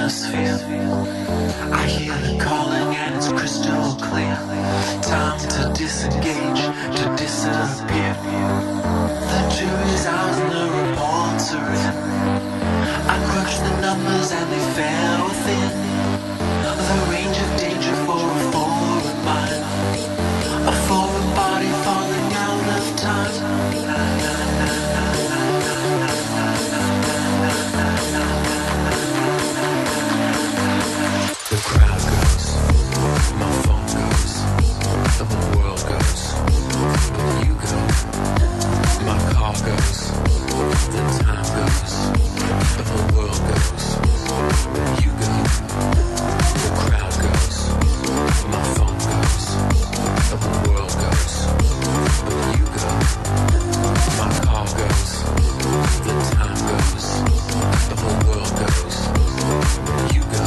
hemisphere. I hear it calling and it's crystal clear. Time to disengage, to disappear. The jury's out and the reports are in. I crunch the numbers and they fell within the range of danger for a foreign mind, a foreign body falling out of time. The crowd goes, my phone goes, the whole world goes, but you go. My car goes, the time goes, the whole world goes, you go. The crowd goes, my phone goes, the whole world goes, but you go. My car goes, the time goes, the whole world goes, you go.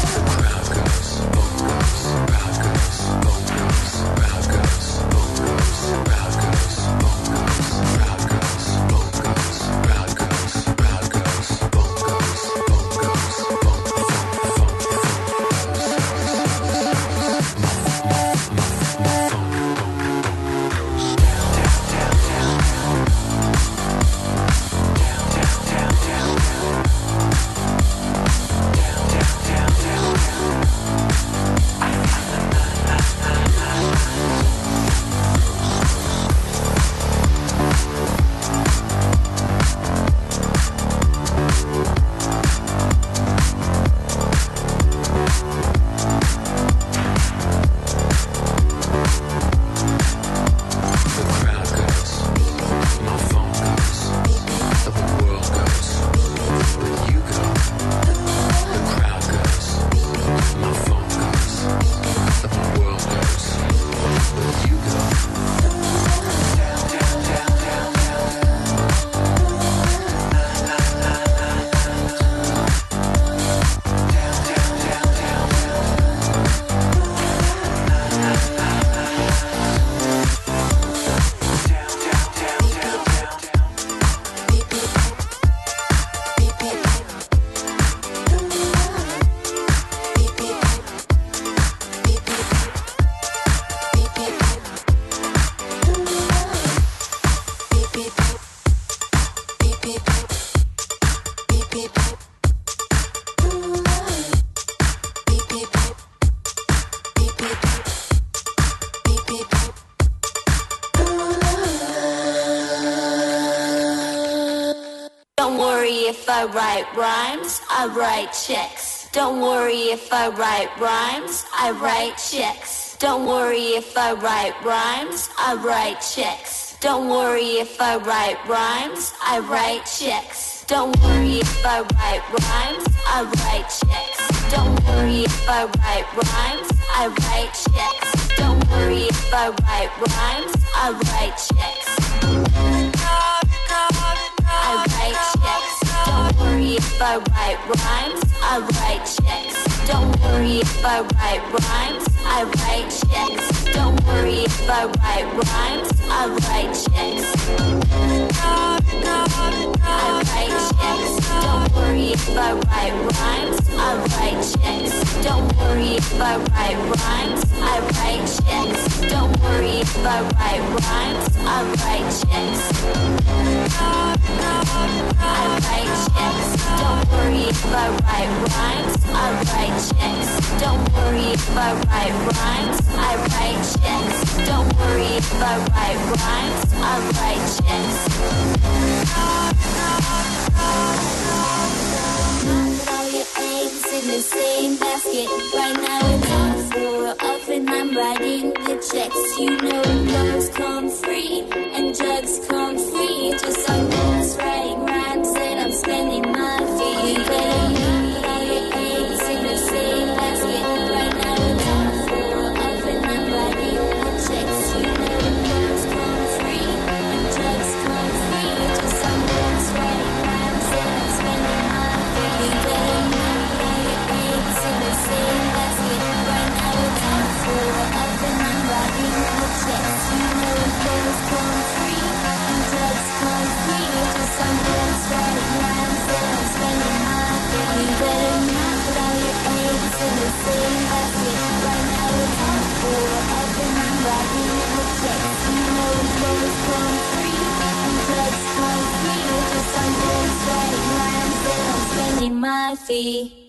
The crowd goes, phone goes, crowd goes, phone goes, crowd goes, phone goes, crowd goes, phone goes, crowd goes, phone goes, crowd goes, crowd goes, phone goes, phone goes, phone I write rhymes, I write checks. Don't worry if I write rhymes, I write checks. Don't worry if I write rhymes, I write checks. Don't worry if I write rhymes, I write checks. Don't worry if I write rhymes, I write checks. Don't worry if I write rhymes, I write checks. Don't worry if I write rhymes, I write checks. I write checks. Don't worry if I write rhymes, I write checks. Don't worry if I write rhymes, I write checks. Don't worry if I write rhymes, I write checks. I write checks. Don't worry if I write rhymes, I write checks. Don't worry if I write rhymes, I write checks. Don't worry if I write rhymes, I write checks. I write checks. Don't worry if I write rhymes, I write checks. Don't worry if I write rhymes, I write checks. Don't worry if I write rhymes, I write checks. Put all your eggs in the same basket. Right now it's all full of and I'm writing the checks. You know clothes come free and drugs come free. Just like books, writing rhymes and I'm spending my fee. Put all your eggs in the same basket. Right now it's all full of and I'm writing the checks. You know clothes come free and drugs come free. Just like books, writing rhymes and I'm spending my fee. Put all your eggs in the same basket. Right now it's all full of and I'm writing the checks. You know clothes come free. Noaphiel.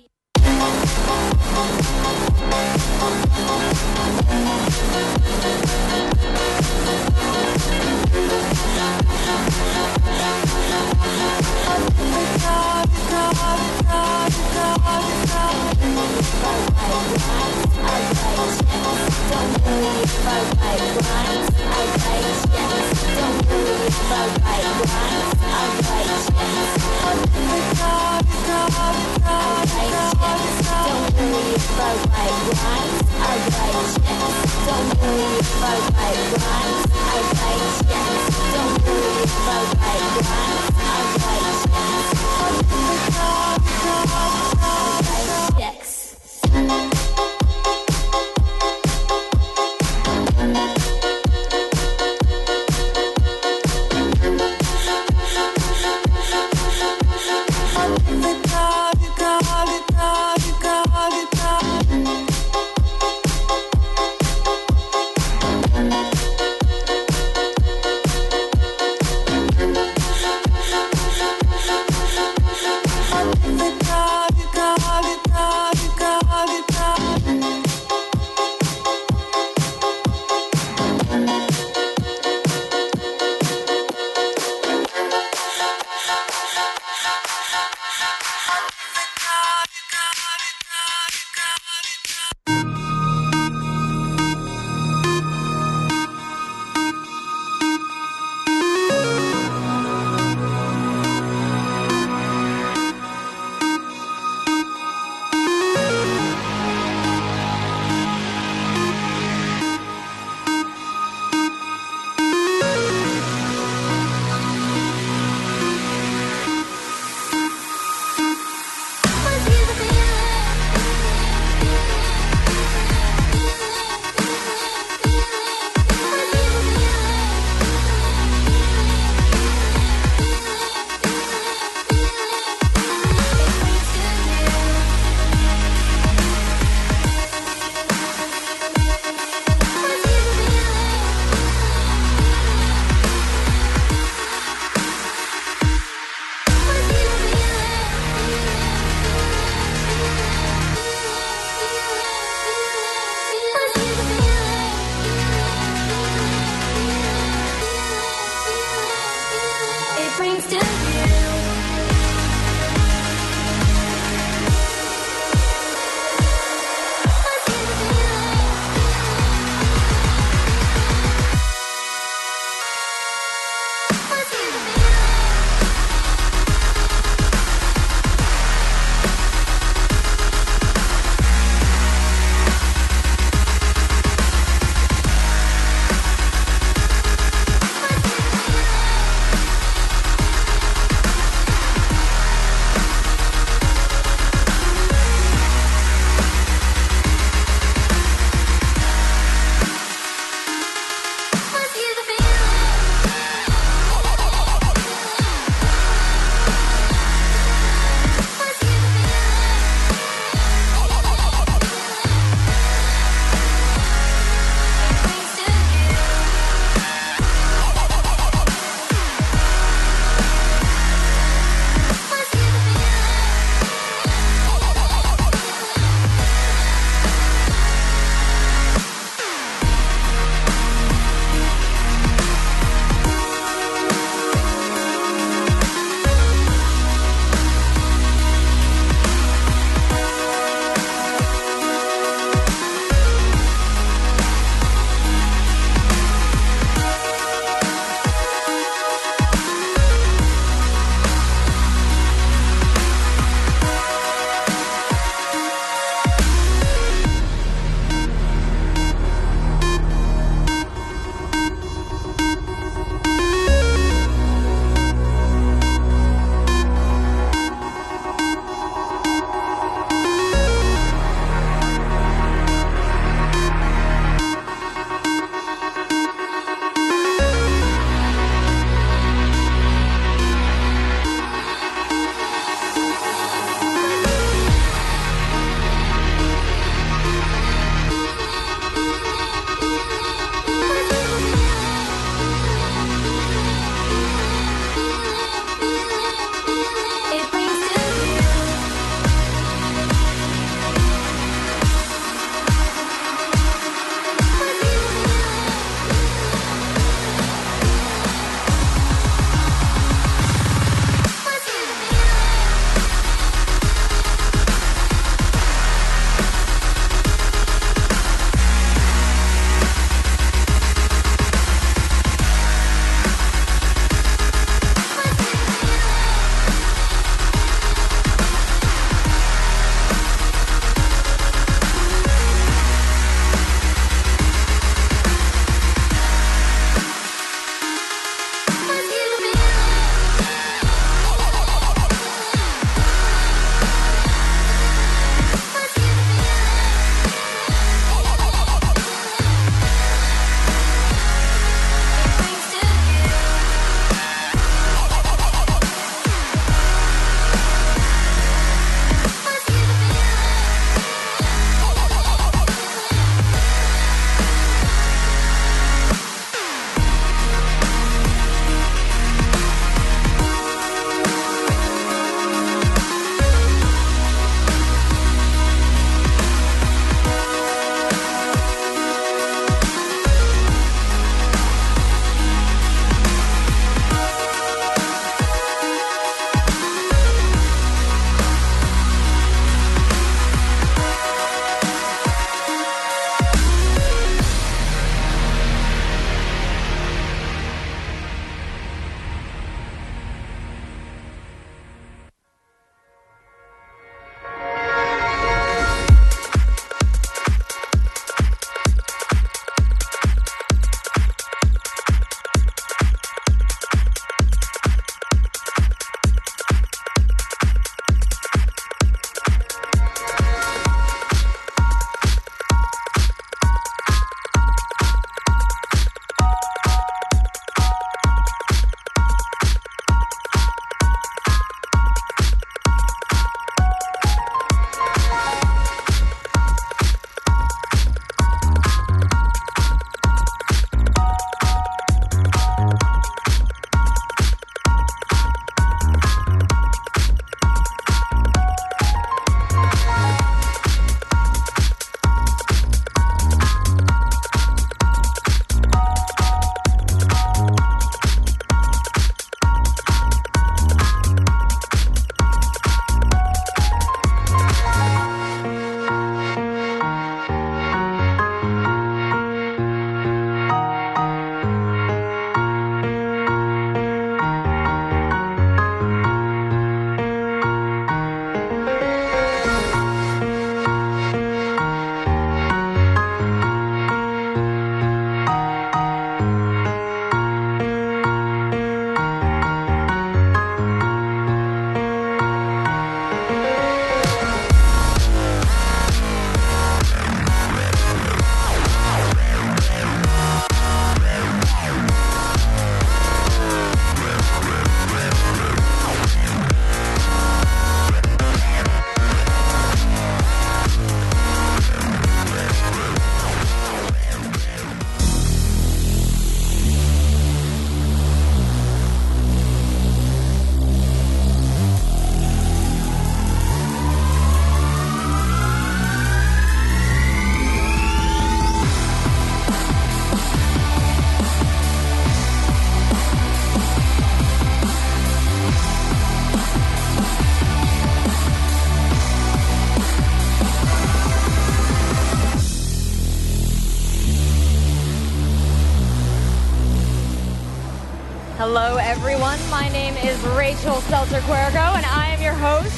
Hello, everyone. My name is Rachel Seltzer-Cuergo, and I am your host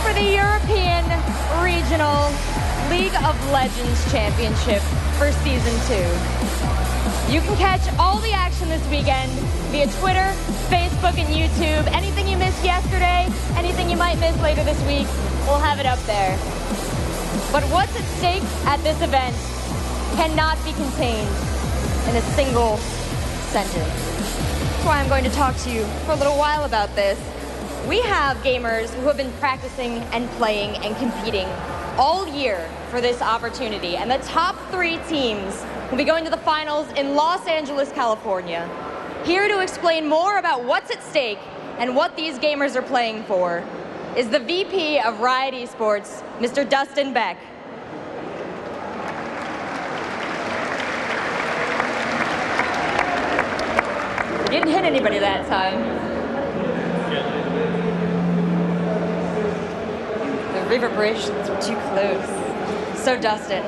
for the European Regional League of Legends Championship for Season 2. You can catch all the action this weekend via Twitter, Facebook, and YouTube. Anything you missed yesterday, anything you might miss later this week, we'll have it up there. But what's at stake at this event cannot be contained in a single sentence. That's why I'm going to talk to you for a little while about this. We have gamers who have been practicing and playing and competing all year for this opportunity, and the top 3 teams will be going to the finals in Los Angeles, California. Here to explain more about what's at stake and what these gamers are playing for is the VP of Riot Esports, Mr. Dustin Beck. You didn't hit anybody that time. The reverberations were too close. So Dustin,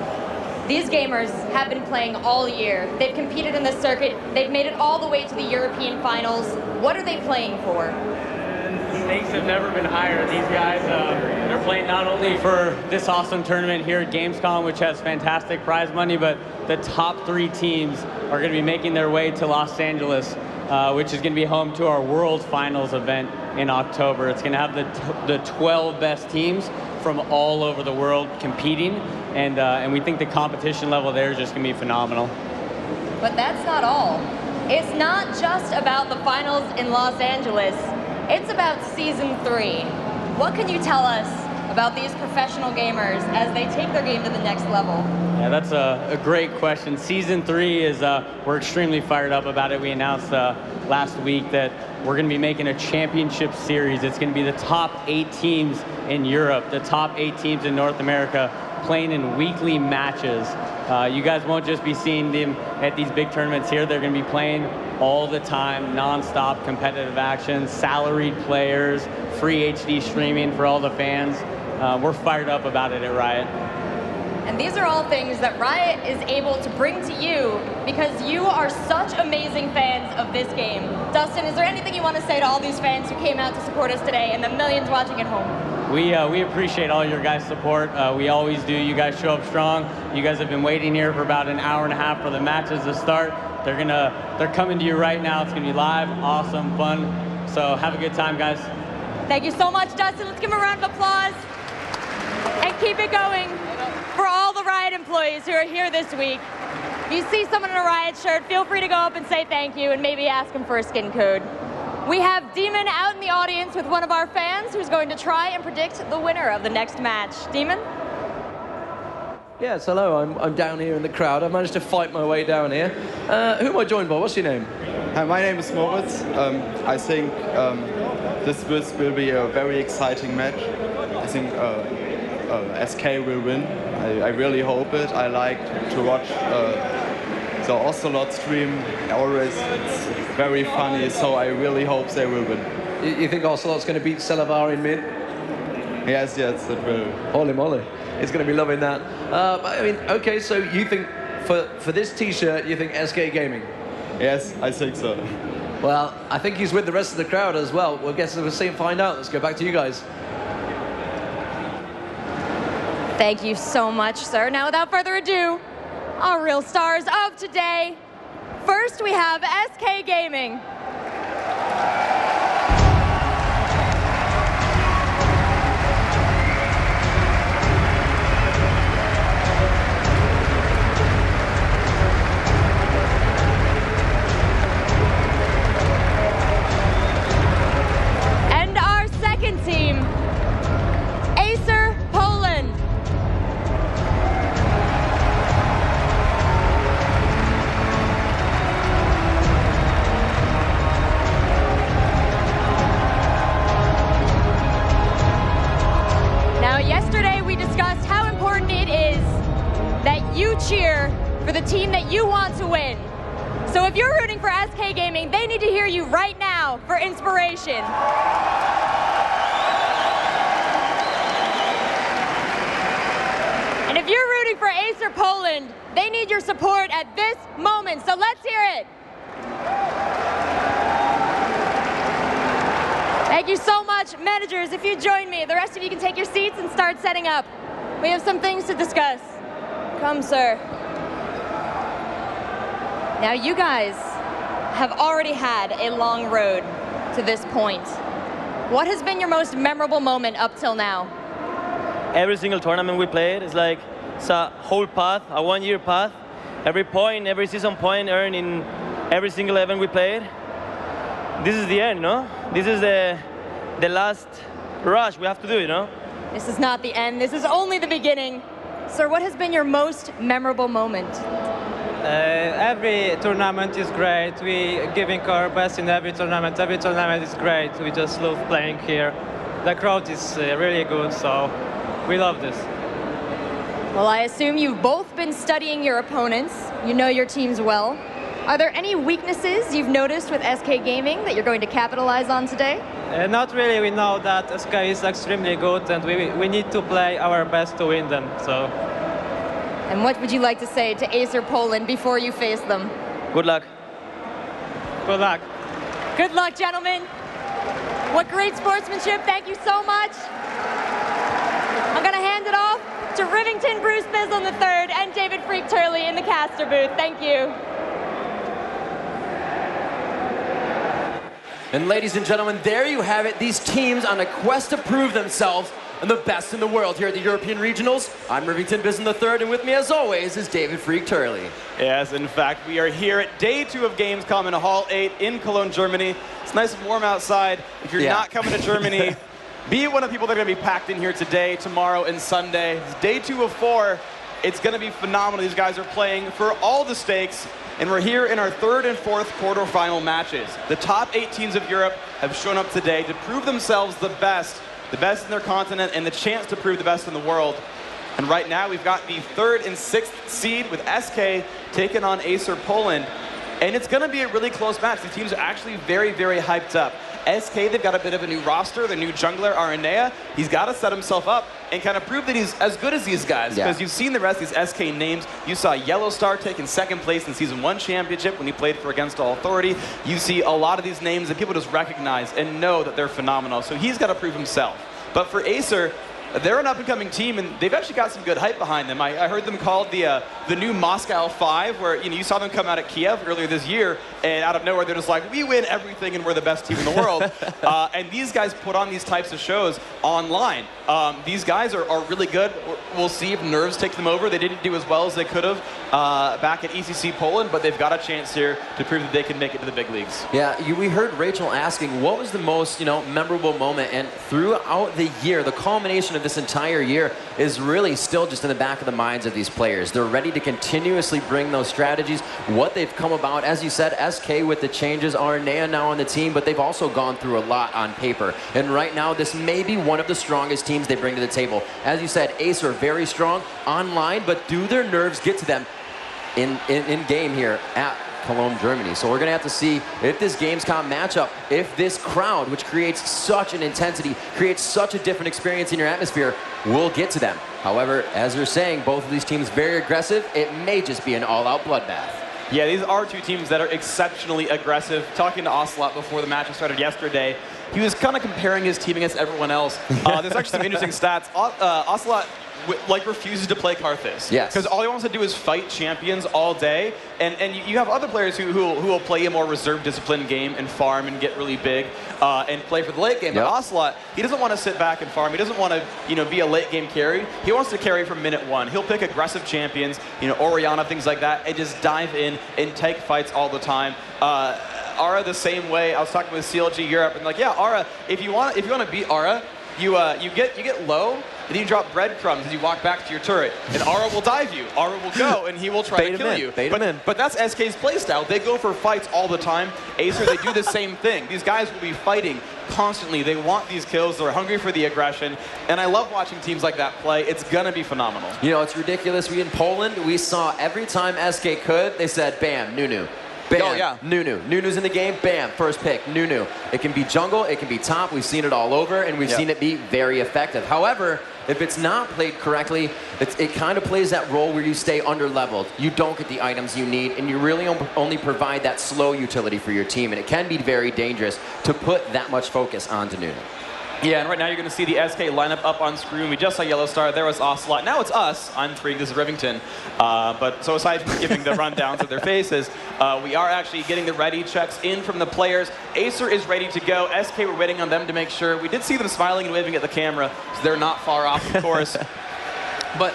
these gamers have been playing all year. They've competed in the circuit. They've made it all the way to the European finals. What are they playing for? The stakes have never been higher. These guys, they're playing not only for this awesome tournament here at Gamescom, which has fantastic prize money, but the top 3 teams are going to be making their way to Los Angeles, which is going to be home to our World Finals event in October. It's going to have the 12 best teams from all over the world competing, and we think the competition level there is just going to be phenomenal. But that's not all. It's not just about the finals in Los Angeles. It's about Season 3. What can you tell us about these professional gamers as they take their game to the next level? Yeah, that's a great question. Season 3 is, we're extremely fired up about it. We announced last week that we're going to be making a championship series. It's going to be the top 8 teams in Europe, the top 8 teams in North America playing in weekly matches. You guys won't just be seeing them at these big tournaments here. They're going to be playing all the time, non-stop competitive action, salaried players, free HD streaming for all the fans. We're fired up about it at Riot. And these are all things that Riot is able to bring to you because you are such amazing fans of this game. Dustin, is there anything you want to say to all these fans who came out to support us today and the millions watching at home? We appreciate all your guys' support. We always do. You guys show up strong. You guys have been waiting here for about an hour and a half for the matches to start. They're coming to you right now. It's gonna be live, awesome, fun. So have a good time, guys. Thank you so much, Dustin. Let's give him a round of applause and keep it going for all the Riot employees who are here this week. If you see someone in a Riot shirt, feel free to go up and say thank you and maybe ask them for a skin code. We have Deman out in the audience with one of our fans who's going to try and predict the winner of the next match. Deman? Yes, hello, I'm down here in the crowd. I've managed to fight my way down here. Who am I joined by? What's your name? Hi, my name is Moritz. I think this will be a very exciting match. I think SK will win. I really hope it. I like to watch the Ocelote stream. Always, it's very funny, so I really hope they will win. You think Ocelote's going to beat Celaver in mid? Yes, it will. Holy moly. He's going to be loving that. I mean, okay, so you think for this t-shirt, you think SK Gaming? Yes, I think so. Well, I think he's with the rest of the crowd as well. We'll guess we'll see and find out. Let's go back to you guys. Thank you so much, sir. Now, without further ado, our real stars of today. First, we have SK Gaming. And our second team, ACER Poland. Yesterday we discussed how important it is that you cheer for the team that you want to win. So if you're rooting for SK Gaming, they need to hear you right now for inspiration. And if you're rooting for ACER Poland, they need your support at this moment. So let's hear it. Thank you so much. Managers, if you join me, the rest of you can take your seats and start setting up. We have some things to discuss. Come, sir. Now, you guys have already had a long road to this point. What has been your most memorable moment up till now? Every single tournament we played is like, it's a whole path, a one-year path. Every point, every season point earned in every single event we played. This is the end, no? This is the last rush we have to do, you know? This is not the end. This is only the beginning. Sir, what has been your most memorable moment? Every tournament is great. We giving our best in every tournament. Every tournament is great. We just love playing here. The crowd is really good, so we love this. Well, I assume you've both been studying your opponents. You know your teams well. Are there any weaknesses you've noticed with SK Gaming that you're going to capitalize on today? Not really. We know that SK is extremely good, and we need to play our best to win them. So. And what would you like to say to ACER Poland before you face them? Good luck. Good luck. Good luck, gentlemen. What great sportsmanship. Thank you so much. I'm going to hand it off to Rivington Bruce Bizzle III and David Phreak Turley in the caster booth. Thank you. And ladies and gentlemen, there you have it. These teams on a quest to prove themselves and the best in the world here at the European Regionals. I'm Rivington Bizzle III, and with me as always is David Phreak Turley. Yes, in fact, we are here at day 2 of Gamescom in Hall 8 in Cologne, Germany. It's nice and warm outside. If you're not coming to Germany, be one of the people that are going to be packed in here today, tomorrow, and Sunday. It's day 2 of 4. It's going to be phenomenal. These guys are playing for all the stakes, and we're here in our 3rd and 4th quarterfinal matches. The top 8 teams of Europe have shown up today to prove themselves the best in their continent, and the chance to prove the best in the world. And right now, we've got the 3rd and 6th seed with SK taking on ACER Poland. And it's going to be a really close match. The teams are actually very, very hyped up. SK, they've got a bit of a new roster. The new jungler, Araneae, he's got to set himself up and kind of prove that he's as good as these guys. Because you've seen the rest of these SK names. You saw YellowStar taking 2nd place in Season 1 championship when he played for Against All Authority. You see a lot of these names that people just recognize and know that they're phenomenal. So he's got to prove himself. But for ACER, they're an up-and-coming team, and they've actually got some good hype behind them. I heard them called the new Moscow 5, where you saw them come out at Kiev earlier this year, and out of nowhere they're just like, we win everything and we're the best team in the world. And these guys put on these types of shows online. These guys are really good. We'll see if nerves take them over. They didn't do as well as they could have back at ECC Poland, but they've got a chance here to prove that they can make it to the big leagues. Yeah, we heard Rachel asking what was the most memorable moment, and throughout the year, the culmination of this entire year is really still just in the back of the minds of these players. They're ready to continuously bring those strategies, what they've come about. As you said, SK with the changes, Araneae now on the team, but they've also gone through a lot on paper. And right now, this may be one of the strongest teams they bring to the table. As you said, ACER very strong online, but do their nerves get to them in game here at Cologne, Germany? So we're going to have to see if this Gamescom matchup, if this crowd, which creates such an intensity, creates such a different experience in your atmosphere, will get to them. However, as you're saying, both of these teams very aggressive. It may just be an all-out bloodbath. Yeah, these are 2 teams that are exceptionally aggressive. Talking to Ocelote before the match started yesterday, he was kind of comparing his team against everyone else. There's actually some interesting stats. Ocelote refuses to play Karthus. Yes. Because all he wants to do is fight champions all day. And you have other players who will play a more reserved, disciplined game and farm and get really big and play for the late game. But Ocelote, he doesn't want to sit back and farm. He doesn't want to be a late game carry. He wants to carry from minute 1. He'll pick aggressive champions, Orianna, things like that, and just dive in and take fights all the time. Ara the same way. I was talking with CLG Europe, and Ara, if you want to beat Ara, you get low, and then you drop breadcrumbs as you walk back to your turret, and Ara will dive you. Ara will go, and he will try to kill you. But that's SK's playstyle. They go for fights all the time. ACER, they do the same thing. These guys will be fighting constantly. They want these kills. They're hungry for the aggression, and I love watching teams like that play. It's gonna be phenomenal. It's ridiculous. In Poland, we saw every time SK could, they said, bam, Nunu. Bam, oh, yeah. Nunu. Nunu's in the game, bam, first pick, Nunu. It can be jungle, it can be top. We've seen it all over, and we've seen it be very effective. However, if it's not played correctly, it kind of plays that role where you stay under-leveled. You don't get the items you need, and you really only provide that slow utility for your team, and it can be very dangerous to put that much focus onto Nunu. Yeah, and right now you're going to see the SK lineup up on screen. We just saw YellowStar. There was Ocelote. Now it's us. I'm Phreak. This is Rivington. But so aside from giving the rundowns of their faces, we are actually getting the ready checks in from the players. ACER is ready to go. SK, we're waiting on them to make sure. We did see them smiling and waving at the camera, so they're not far off, of course. But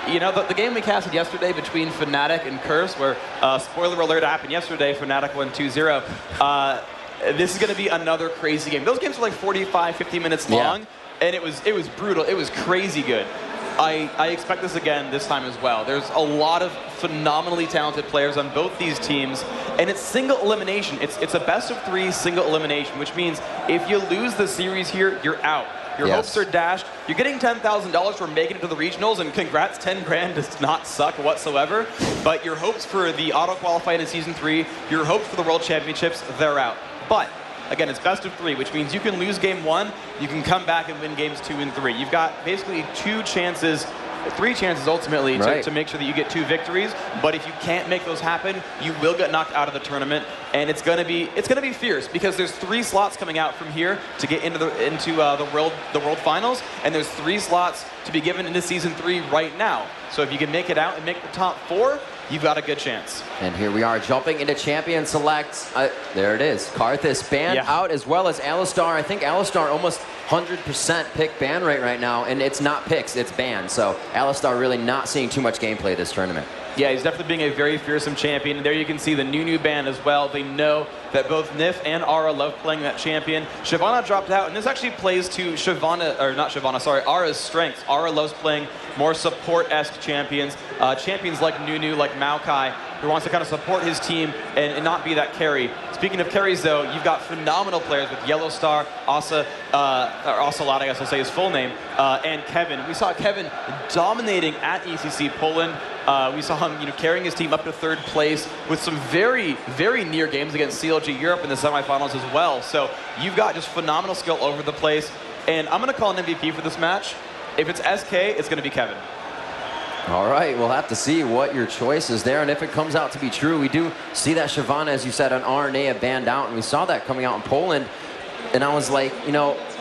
you know, the game we casted yesterday between Fnatic and Curse, where, spoiler alert, happened yesterday, Fnatic won 2-0. This is going to be another crazy game. Those games were like 45, 50 minutes long, and it was brutal. It was crazy good. I expect this again this time as well. There's a lot of phenomenally talented players on both these teams, and it's single elimination. It's a best-of-3 single elimination, which means if you lose the series here, you're out. Your hopes are dashed. You're getting $10,000 for making it to the regionals, and congrats, 10 grand does not suck whatsoever. But your hopes for the auto-qualified in Season 3, your hopes for the World Championships, they're out. But again, it's best of 3, which means you can lose game 1, you can come back and win games 2 and 3. You've got basically 3 chances ultimately to make sure that you get 2 victories. But if you can't make those happen, you will get knocked out of the tournament, and it's gonna be fierce because there's 3 slots coming out from here to get into the world finals, and there's 3 slots to be given into Season 3 right now. So if you can make it out and make the top 4, you've got a good chance. And here we are jumping into Champion Select. There it is. Karthus banned out, as well as YellowStar. I think YellowStar almost 100% pick ban rate right now, and it's not picks, it's banned. So YellowStar really not seeing too much gameplay this tournament. Yeah, he's definitely being a very fearsome champion. And there you can see the Nunu ban as well. They know that both Nyph and Ara love playing that champion. Shyvana dropped out, and this actually plays to Ara's strengths. Ara loves playing more support-esque champions. Champions like Nunu, like Maokai, who wants to kind of support his team and not be that carry. Speaking of carries, though, you've got phenomenal players with YellowStar, Ocelote, I guess I'll say his full name, and Kevin. We saw Kevin dominating at ECC Poland. We saw him, carrying his team up to 3rd place with some very, very near games against CLG Europe in the semifinals as well. So you've got just phenomenal skill over the place. And I'm going to call an MVP for this match. If it's SK, it's going to be Kevin. All right, we'll have to see what your choice is there, and if it comes out to be true. We do see that Shyvana, as you said, on Araneae banned out, and we saw that coming out in Poland, and I was like,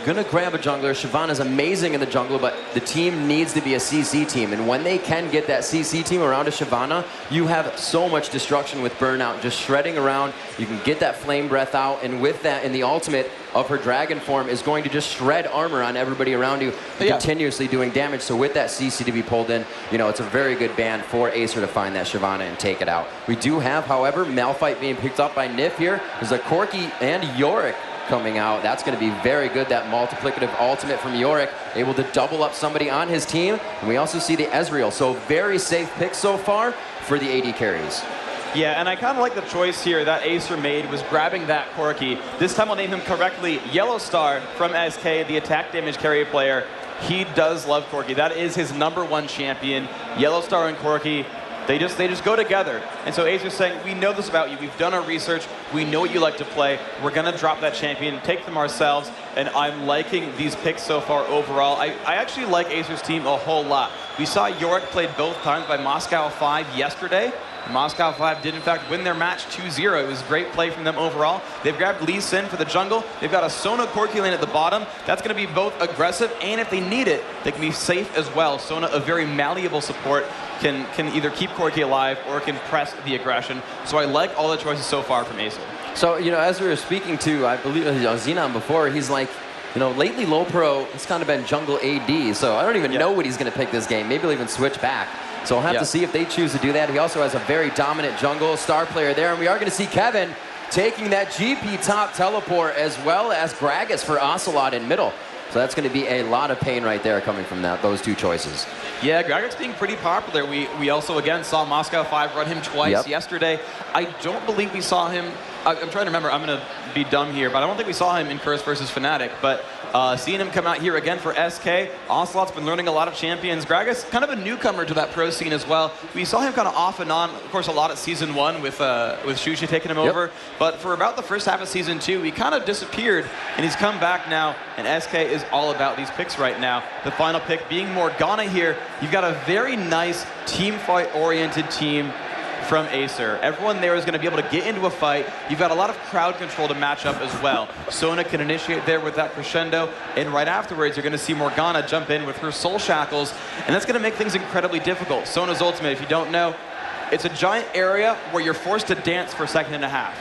gonna grab a jungler. Shyvana's amazing in the jungle, but the team needs to be a CC team, and when they can get that CC team around a Shyvana, you have so much destruction with Burnout, just shredding around. You can get that flame breath out, and with that, in the ultimate of her dragon form, is going to just shred armor on everybody around you, continuously doing damage. So with that CC to be pulled in, it's a very good ban for ACER to find that Shyvana and take it out. We do have, however, Malphite being picked up by Nyph here. There's a Corki and Yorick coming out. That's going to be very good, that multiplicative ultimate from Yorick, able to double up somebody on his team. And we also see the Ezreal, so very safe pick so far for the AD carries. Yeah, and I kind of like the choice here that ACER made, was grabbing that Corki. This time I'll name him correctly, YellowStar from SK, the attack damage carry player. He does love Corki. That is his #1 champion. YellowStar and Corki, they just go together. And so ACER's saying, we know this about you. We've done our research. We know what you like to play. We're going to drop that champion, take them ourselves, and I'm liking these picks so far overall. I actually like ACER's team a whole lot. We saw Yorick played both times by Moscow 5 yesterday. Moscow 5 did, in fact, win their match 2-0. It was great play from them overall. They've grabbed Lee Sin for the jungle. They've got a Sona Corki lane at the bottom. That's going to be both aggressive, and if they need it, they can be safe as well. Sona, a very malleable support, can either keep Corki alive or can press the aggression. So I like all the choices so far from ACER. So, as we were speaking to, I believe, Xenon before, he's like, lately Low Pro has kind of been jungle AD, so I don't even know what he's going to pick this game. Maybe he'll even switch back. So we'll have to see if they choose to do that. He also has a very dominant jungle star player there, and we are going to see Kevin taking that GP top teleport, as well as Gragas for Ocelote in middle. So that's going to be a lot of pain right there coming from those 2 choices. Yeah, Gragas being pretty popular. We also, again, saw Moscow 5 run him twice yesterday. I don't believe we saw him I'm trying to remember. I'm going to be dumb here, but I don't think we saw him in Curse versus Fnatic. But seeing him come out here again for SK, Ocelote's been learning a lot of champions. Gragas, kind of a newcomer to that pro scene as well. We saw him kind of off and on, of course, a lot at Season 1 with Shushi taking him over. But for about the first half of Season 2, he kind of disappeared, and he's come back now, and SK is all about these picks right now. The final pick being Morgana here. You've got a very nice team fight-oriented team from ACER. Everyone there is going to be able to get into a fight. You've got a lot of crowd control to match up as well. Sona can initiate there with that crescendo, and right afterwards you're going to see Morgana jump in with her soul shackles, and that's going to make things incredibly difficult. Sona's ultimate, if you don't know, it's a giant area where you're forced to dance for a second and a half.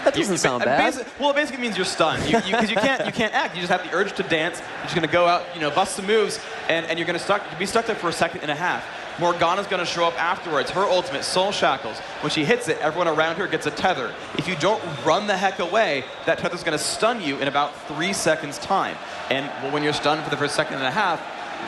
That doesn't sound bad. Well, it basically means you're stunned. Because you can't act. You just have the urge to dance. You're just going to go out, bust some moves, and you're going to be stuck there for a second and a half. Morgana's going to show up afterwards. Her ultimate, Soul Shackles. When she hits it, everyone around her gets a tether. If you don't run the heck away, that tether's going to stun you in about 3 seconds' time. And when you're stunned for the first second and a half,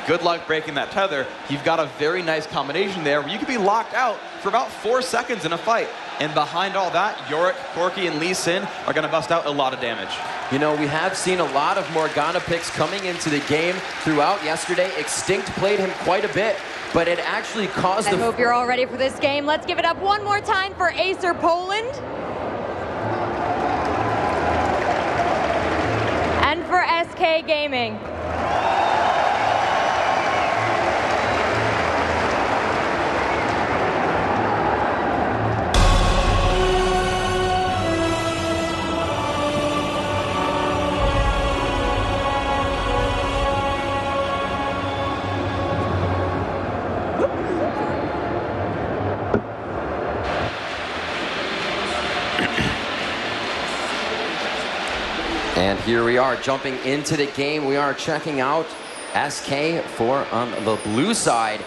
good luck breaking that tether. You've got a very nice combination there where you could be locked out for about 4 seconds in a fight. And behind all that, Yorick, Corki, and Lee Sin are going to bust out a lot of damage. We have seen a lot of Morgana picks coming into the game throughout yesterday. Extinct played him quite a bit, but it actually caused I hope you're all ready for this game. Let's give it up one more time for ACER Poland. And for SK Gaming. And here we are jumping into the game. We are checking out SK for on the blue side.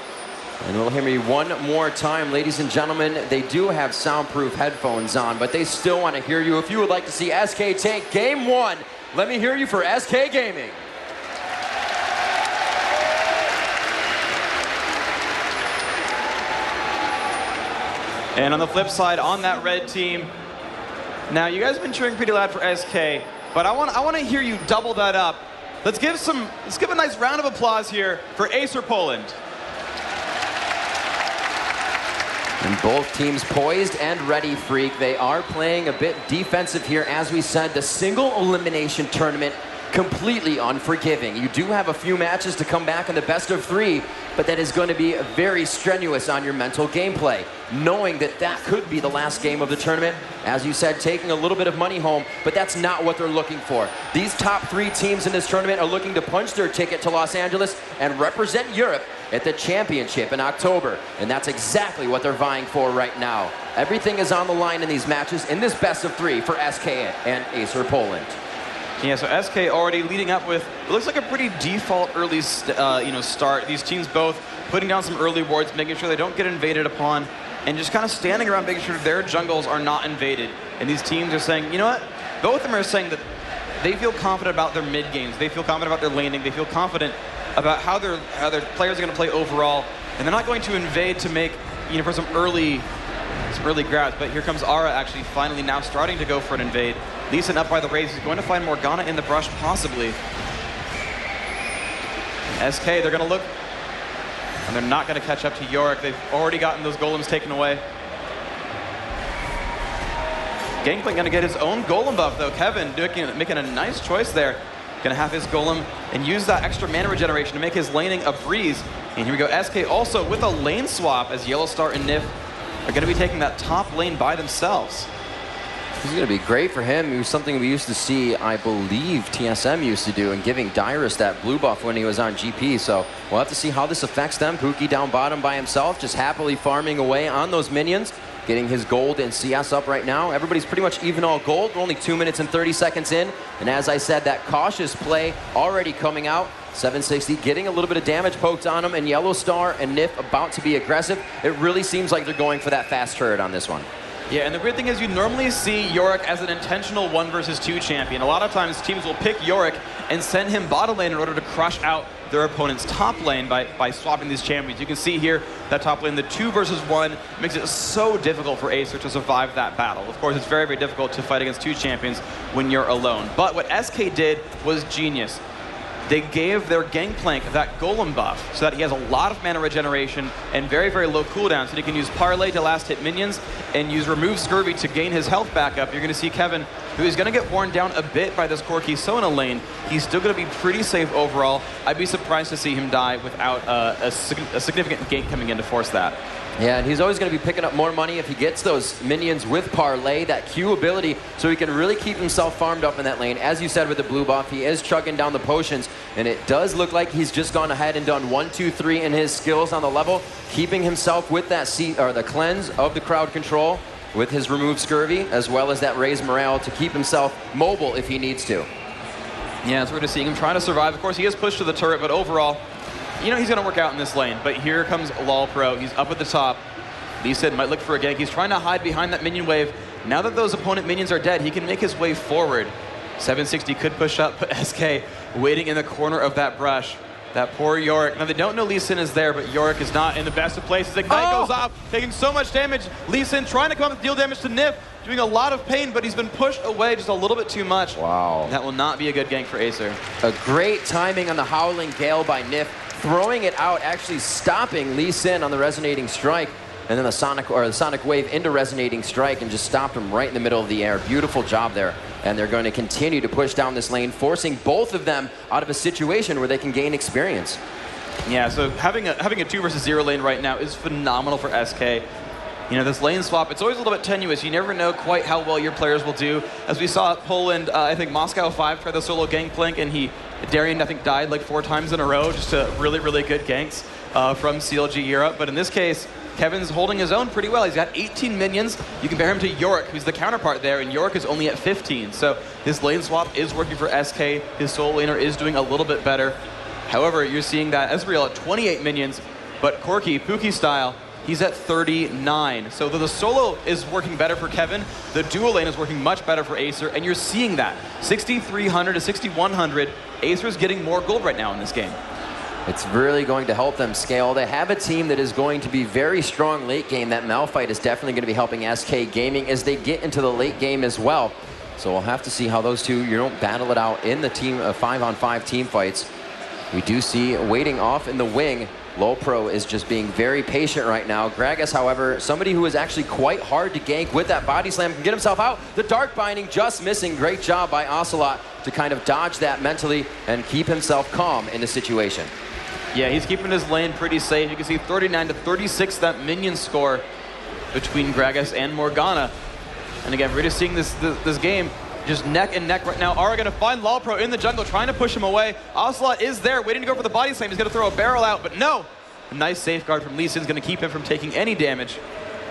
And we'll hear me one more time, ladies and gentlemen. They do have soundproof headphones on, but they still want to hear you. If you would like to see SK take game 1, let me hear you for SK Gaming. And on the flip side, on that red team, now you guys have been cheering pretty loud for SK, but I want to hear you double that up. Let's give a nice round of applause here for ACER Poland. And both teams poised and ready, Phreak. They are playing a bit defensive here. As we said, the single elimination tournament completely unforgiving. You do have a few matches to come back in the best of 3, but that is going to be very strenuous on your mental gameplay, knowing that that could be the last game of the tournament. As you said, taking a little bit of money home, but that's not what they're looking for. These top 3 teams in this tournament are looking to punch their ticket to Los Angeles and represent Europe at the championship in October, and that's exactly what they're vying for right now. Everything is on the line in these matches in this best of 3 for SK and ACER Poland. Yeah, so SK already leading up with, it looks like a pretty default early start. These teams both putting down some early wards, making sure they don't get invaded upon, and just kind of standing around making sure their jungles are not invaded. And these teams are saying, you know what? Both of them are saying that they feel confident about their mid games. They feel confident about their laning. They feel confident about how their players are going to play overall. And they're not going to invade to make, for some early grabs. But here comes Ara actually finally now starting to go for an invade. Lee Sin up by the Raze. He's going to find Morgana in the brush, possibly. SK, they're going to look, and they're not going to catch up to Yorick. They've already gotten those golems taken away. Gangplank going to get his own golem buff, though. Kevin making a nice choice there. Going to have his golem and use that extra mana regeneration to make his laning a breeze. And here we go, SK also with a lane swap as YellowStar and Nyph are going to be taking that top lane by themselves. This is going to be great for him. It was something we used to see, I believe, TSM used to do, and giving Dyrus that blue buff when he was on GP. So we'll have to see how this affects them. Puki down bottom by himself, just happily farming away on those minions, getting his gold and CS up right now. Everybody's pretty much even all gold. We're only 2 minutes and 30 seconds in. And as I said, that cautious play already coming out. 760 getting a little bit of damage poked on him, and YellowStar and Nyph about to be aggressive. It really seems like they're going for that fast turret on this one. Yeah, and the weird thing is you normally see Yorick as an intentional 1 versus 2 champion. A lot of times teams will pick Yorick and send him bottom lane in order to crush out their opponent's top lane by swapping these champions. You can see here that top lane, the 2 versus 1, makes it so difficult for ACER to survive that battle. Of course, it's very, very difficult to fight against 2 champions when you're alone. But what SK did was genius. They gave their Gangplank that Golem buff so that he has a lot of mana regeneration and very, very low cooldown. So he can use Parlay to last hit minions and use Remove Scurvy to gain his health back up. You're going to see Kevin, who is going to get worn down a bit by this Corki Sona lane. He's still going to be pretty safe overall. I'd be surprised to see him die without a significant gank coming in to force that. Yeah, and he's always going to be picking up more money if he gets those minions with Parlay, that Q ability, so he can really keep himself farmed up in that lane. As you said with the blue buff, he is chugging down the potions, and it does look like he's just gone ahead and done 1, 2, 3 in his skills on the level, keeping himself with that the cleanse of the crowd control with his Remove Scurvy, as well as that raised morale to keep himself mobile if he needs to. Yeah, so we're just seeing him trying to survive. Of course, he is pushed to the turret, but overall, you know he's going to work out in this lane. But here comes LOLpro. He's up at the top. Lee said might look for a gank. He's trying to hide behind that minion wave. Now that those opponent minions are dead, he can make his way forward. 760 could push up, but SK waiting in the corner of that brush. That poor Yorick. Now, they don't know Lee Sin is there, but Yorick is not in the best of places. Ignite goes off, taking so much damage. Lee Sin trying to come up and deal damage to Nyph, doing a lot of pain, but he's been pushed away just a little bit too much. Wow. That will not be a good gank for ACER. A great timing on the Howling Gale by Nyph, throwing it out, actually stopping Lee Sin on the Resonating Strike, and then the Sonic Wave into Resonating Strike and just stopped him right in the middle of the air. Beautiful job there. And they're going to continue to push down this lane, forcing both of them out of a situation where they can gain experience. Yeah, so having a 2 versus 0 lane right now is phenomenal for SK. You know, this lane swap, it's always a little bit tenuous. You never know quite how well your players will do. As we saw at Poland, I think Moscow 5 tried the solo Gangplank, and Darian, I think, died like 4 times in a row, just to really, really good ganks from CLG Europe. But in this case, Kevin's holding his own pretty well. He's got 18 minions. You compare him to Yorick, who's the counterpart there, and Yorick is only at 15. So this lane swap is working for SK. His solo laner is doing a little bit better. However, you're seeing that Ezreal at 28 minions, but Corki, Puki style, he's at 39. So the solo is working better for Kevin, the dual lane is working much better for ACER, and you're seeing that. 6,300 to 6,100, ACER's getting more gold right now in this game. It's really going to help them scale. They have a team that is going to be very strong late game. That Malphite is definitely going to be helping SK Gaming as they get into the late game as well. So we'll have to see how those two, battle it out in the team 5-on-5 team fights. We do see waiting off in the wing. LOLpro is just being very patient right now. Gragas, however, somebody who is actually quite hard to gank with that body slam, can get himself out. The Dark Binding just missing. Great job by Ocelote to kind of dodge that mentally and keep himself calm in the situation. Yeah, he's keeping his lane pretty safe. You can see 39 to 36, that minion score between Gragas and Morgana. And again, we're just seeing this game just neck and neck right now. Ara going to find LOLpro in the jungle, trying to push him away. Ocelote is there, waiting to go for the body slam. He's going to throw a barrel out, but no. A nice safeguard from Lee Sin's going to keep him from taking any damage.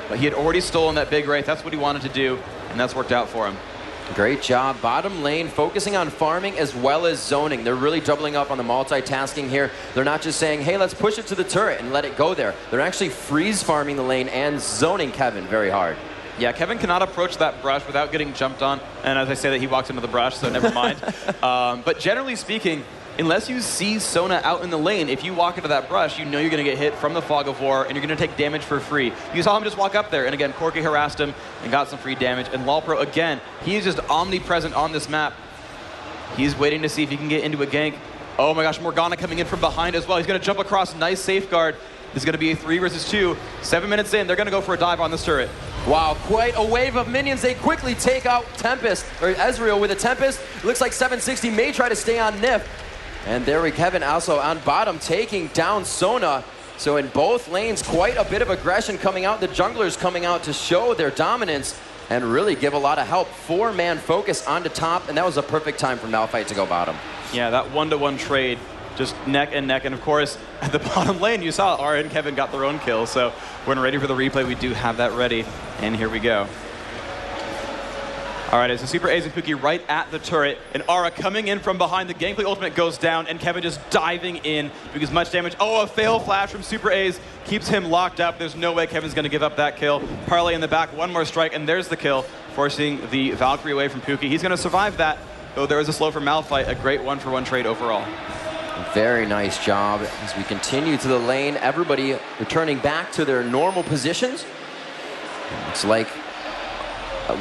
But he had already stolen that big wraith. That's what he wanted to do, and that's worked out for him. Great job. Bottom lane focusing on farming as well as zoning. They're really doubling up on the multitasking here. They're not just saying, hey, let's push it to the turret and let it go there. They're actually freeze farming the lane and zoning Kevin very hard. Yeah, Kevin cannot approach that brush without getting jumped on. And as I say that, he walks into the brush, so never mind. But generally speaking, unless you see Sona out in the lane, if you walk into that brush, you know you're going to get hit from the Fog of War, and you're going to take damage for free. You saw him just walk up there, and again, Corki harassed him and got some free damage. And LOLpro, again, he is just omnipresent on this map. He's waiting to see if he can get into a gank. Oh my gosh, Morgana coming in from behind as well. He's going to jump across, nice safeguard. This is going to be a 3 versus 2. 7 minutes in, they're going to go for a dive on this turret. Wow, quite a wave of minions. They quickly take out Tempest, or Ezreal with a Tempest. Looks like 760 may try to stay on Nyph. And there we Kevin also on bottom taking down Sona. So in both lanes, quite a bit of aggression coming out. The junglers coming out to show their dominance and really give a lot of help. 4-man focus onto top, and that was a perfect time for Malphite to go bottom. Yeah, that 1-to-1 trade, just neck and neck. And of course, at the bottom lane, you saw Ara and Kevin got their own kill. So when ready for the replay, we do have that ready. And here we go. All right, it's a SuperAze and Puki right at the turret, and Ara coming in from behind. The gameplay ultimate goes down, and Kevin just diving in because much damage. Oh, a fail flash from SuperAze keeps him locked up. There's no way Kevin's going to give up that kill. Parlay in the back, one more strike, and there's the kill, forcing the Valkyrie away from Puki. He's going to survive that, though there is a slow for Malphite. A great 1-for-1 trade overall. Very nice job as we continue to the lane. Everybody returning back to their normal positions. It's like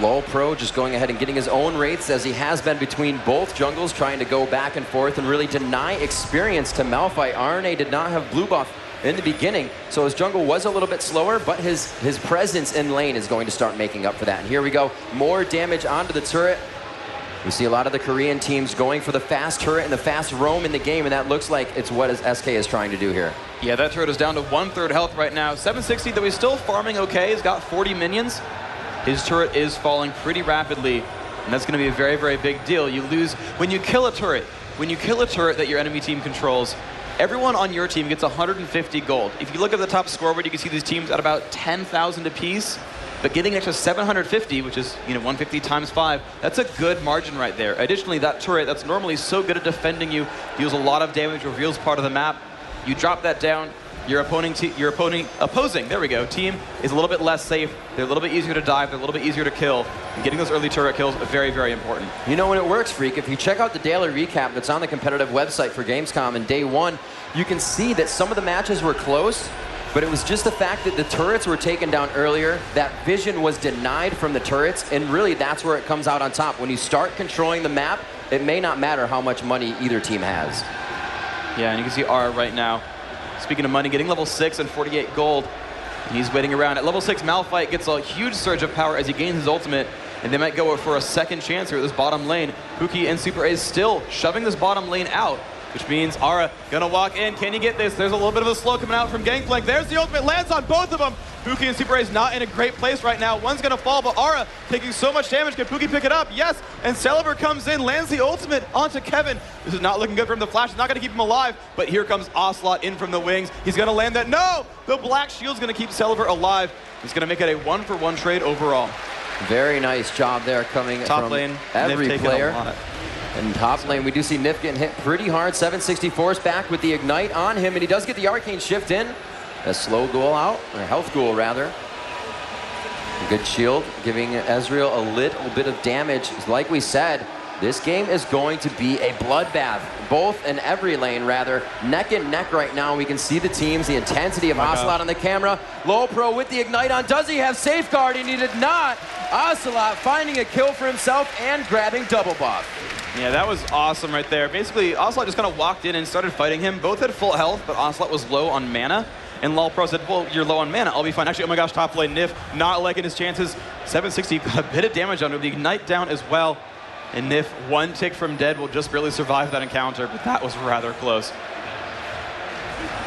Lol Pro just going ahead and getting his own wraiths as he has been between both jungles, trying to go back and forth and really deny experience to Malphite. Araneae did not have blue buff in the beginning, so his jungle was a little bit slower, but his presence in lane is going to start making up for that. And here we go, more damage onto the turret. We see a lot of the Korean teams going for the fast turret and the fast roam in the game, and that looks like it's what SK is trying to do here. Yeah, that turret is down to 1/3 health right now. 760, though he's still farming okay. He's got 40 minions. His turret is falling pretty rapidly, and that's going to be a very, very big deal. You lose when you kill a turret. When you kill a turret that your enemy team controls, everyone on your team gets 150 gold. If you look at the top scoreboard, you can see these teams at about 10,000 apiece. But getting an extra 750, which is 150 times 5, that's a good margin right there. Additionally, that turret that's normally so good at defending you, deals a lot of damage, reveals part of the map. You drop that down, your opposing team is a little bit less safe. They're a little bit easier to dive. They're a little bit easier to kill. And getting those early turret kills are very, very important. You know, when it works, Phreak, if you check out the daily recap that's on the competitive website for Gamescom in day 1, you can see that some of the matches were close, but it was just the fact that the turrets were taken down earlier, that vision was denied from the turrets, and really that's where it comes out on top. When you start controlling the map, it may not matter how much money either team has. Yeah, and you can see R right now, speaking of money, getting level 6 and 48 gold. He's waiting around. At level 6, Malphite gets a huge surge of power as he gains his ultimate, and they might go for a second chance here at this bottom lane. Puki and SuperAze still shoving this bottom lane out, which means Ara gonna walk in. Can he get this? There's a little bit of a slow coming out from Gangplank. There's the ultimate, lands on both of them. Puki and SuperAze not in a great place right now. One's gonna fall, but Ara taking so much damage. Can Puki pick it up? Yes, and Celaver comes in, lands the ultimate onto Kevin. This is not looking good for him. The flash is not gonna keep him alive, but here comes Ocelote in from the wings. He's gonna land that. No! The black shield's gonna keep Celaver alive. He's gonna make it a 1-for-1 trade overall. Very nice job there coming top from lane, every player. In top lane, we do see Nyph getting hit pretty hard. 764's back with the Ignite on him, and he does get the Arcane Shift in. A slow goal out, or a health goal rather. A good shield, giving Ezreal a little bit of damage. Like we said, this game is going to be a bloodbath, both in every lane rather. Neck and neck right now. We can see the teams, the intensity of Ocelote on the camera. Low Pro with the Ignite on. Does he have safeguarding? He did not. Ocelote finding a kill for himself and grabbing double buff. Yeah, that was awesome right there. Basically, Ocelote just kind of walked in and started fighting him. Both had full health, but Ocelote was low on mana. And Lol Pro said, well, you're low on mana, I'll be fine. Actually, oh my gosh, top lane Nyph not liking his chances. 760 got a bit of damage on him. The Ignite down as well. And Nyph, one tick from dead, will just barely survive that encounter, but that was rather close.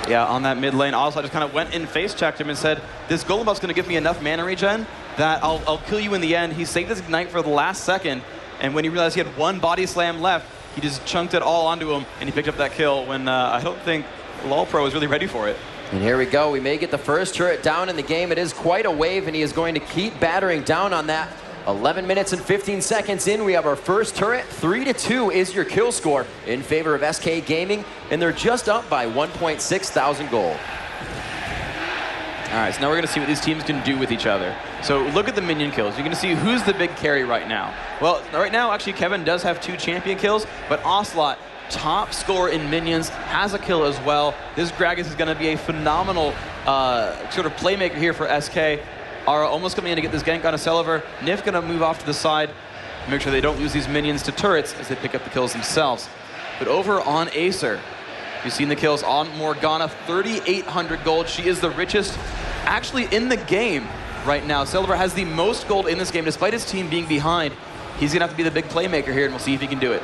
Yeah, on that mid lane, Ocelote just kind of went in, face checked him and said, this Golem buff's gonna give me enough mana regen that I'll kill you in the end. He saved his Ignite for the last second, and when he realized he had one body slam left, he just chunked it all onto him, and he picked up that kill when I don't think Lol Pro was really ready for it. And here we go. We may get the first turret down in the game. It is quite a wave, and he is going to keep battering down on that. 11 minutes and 15 seconds in, we have our first turret. 3-2 is your kill score in favor of SK Gaming, and they're just up by 1.6 thousand gold. All right, so now we're going to see what these teams can do with each other. So look at the minion kills. You're going to see who's the big carry right now. Well, right now, actually, Kevin does have 2 champion kills, but Ocelote, top scorer in minions, has a kill as well. This Gragas is going to be a phenomenal sort of playmaker here for SK. Ara almost coming in to get this gank on a Celaver. Nyph going to move off to the side, make sure they don't lose these minions to turrets as they pick up the kills themselves. But over on ACER, you've seen the kills on Morgana, 3,800 gold. She is the richest actually in the game right now. Celaver has the most gold in this game, despite his team being behind. He's gonna have to be the big playmaker here, and we'll see if he can do it.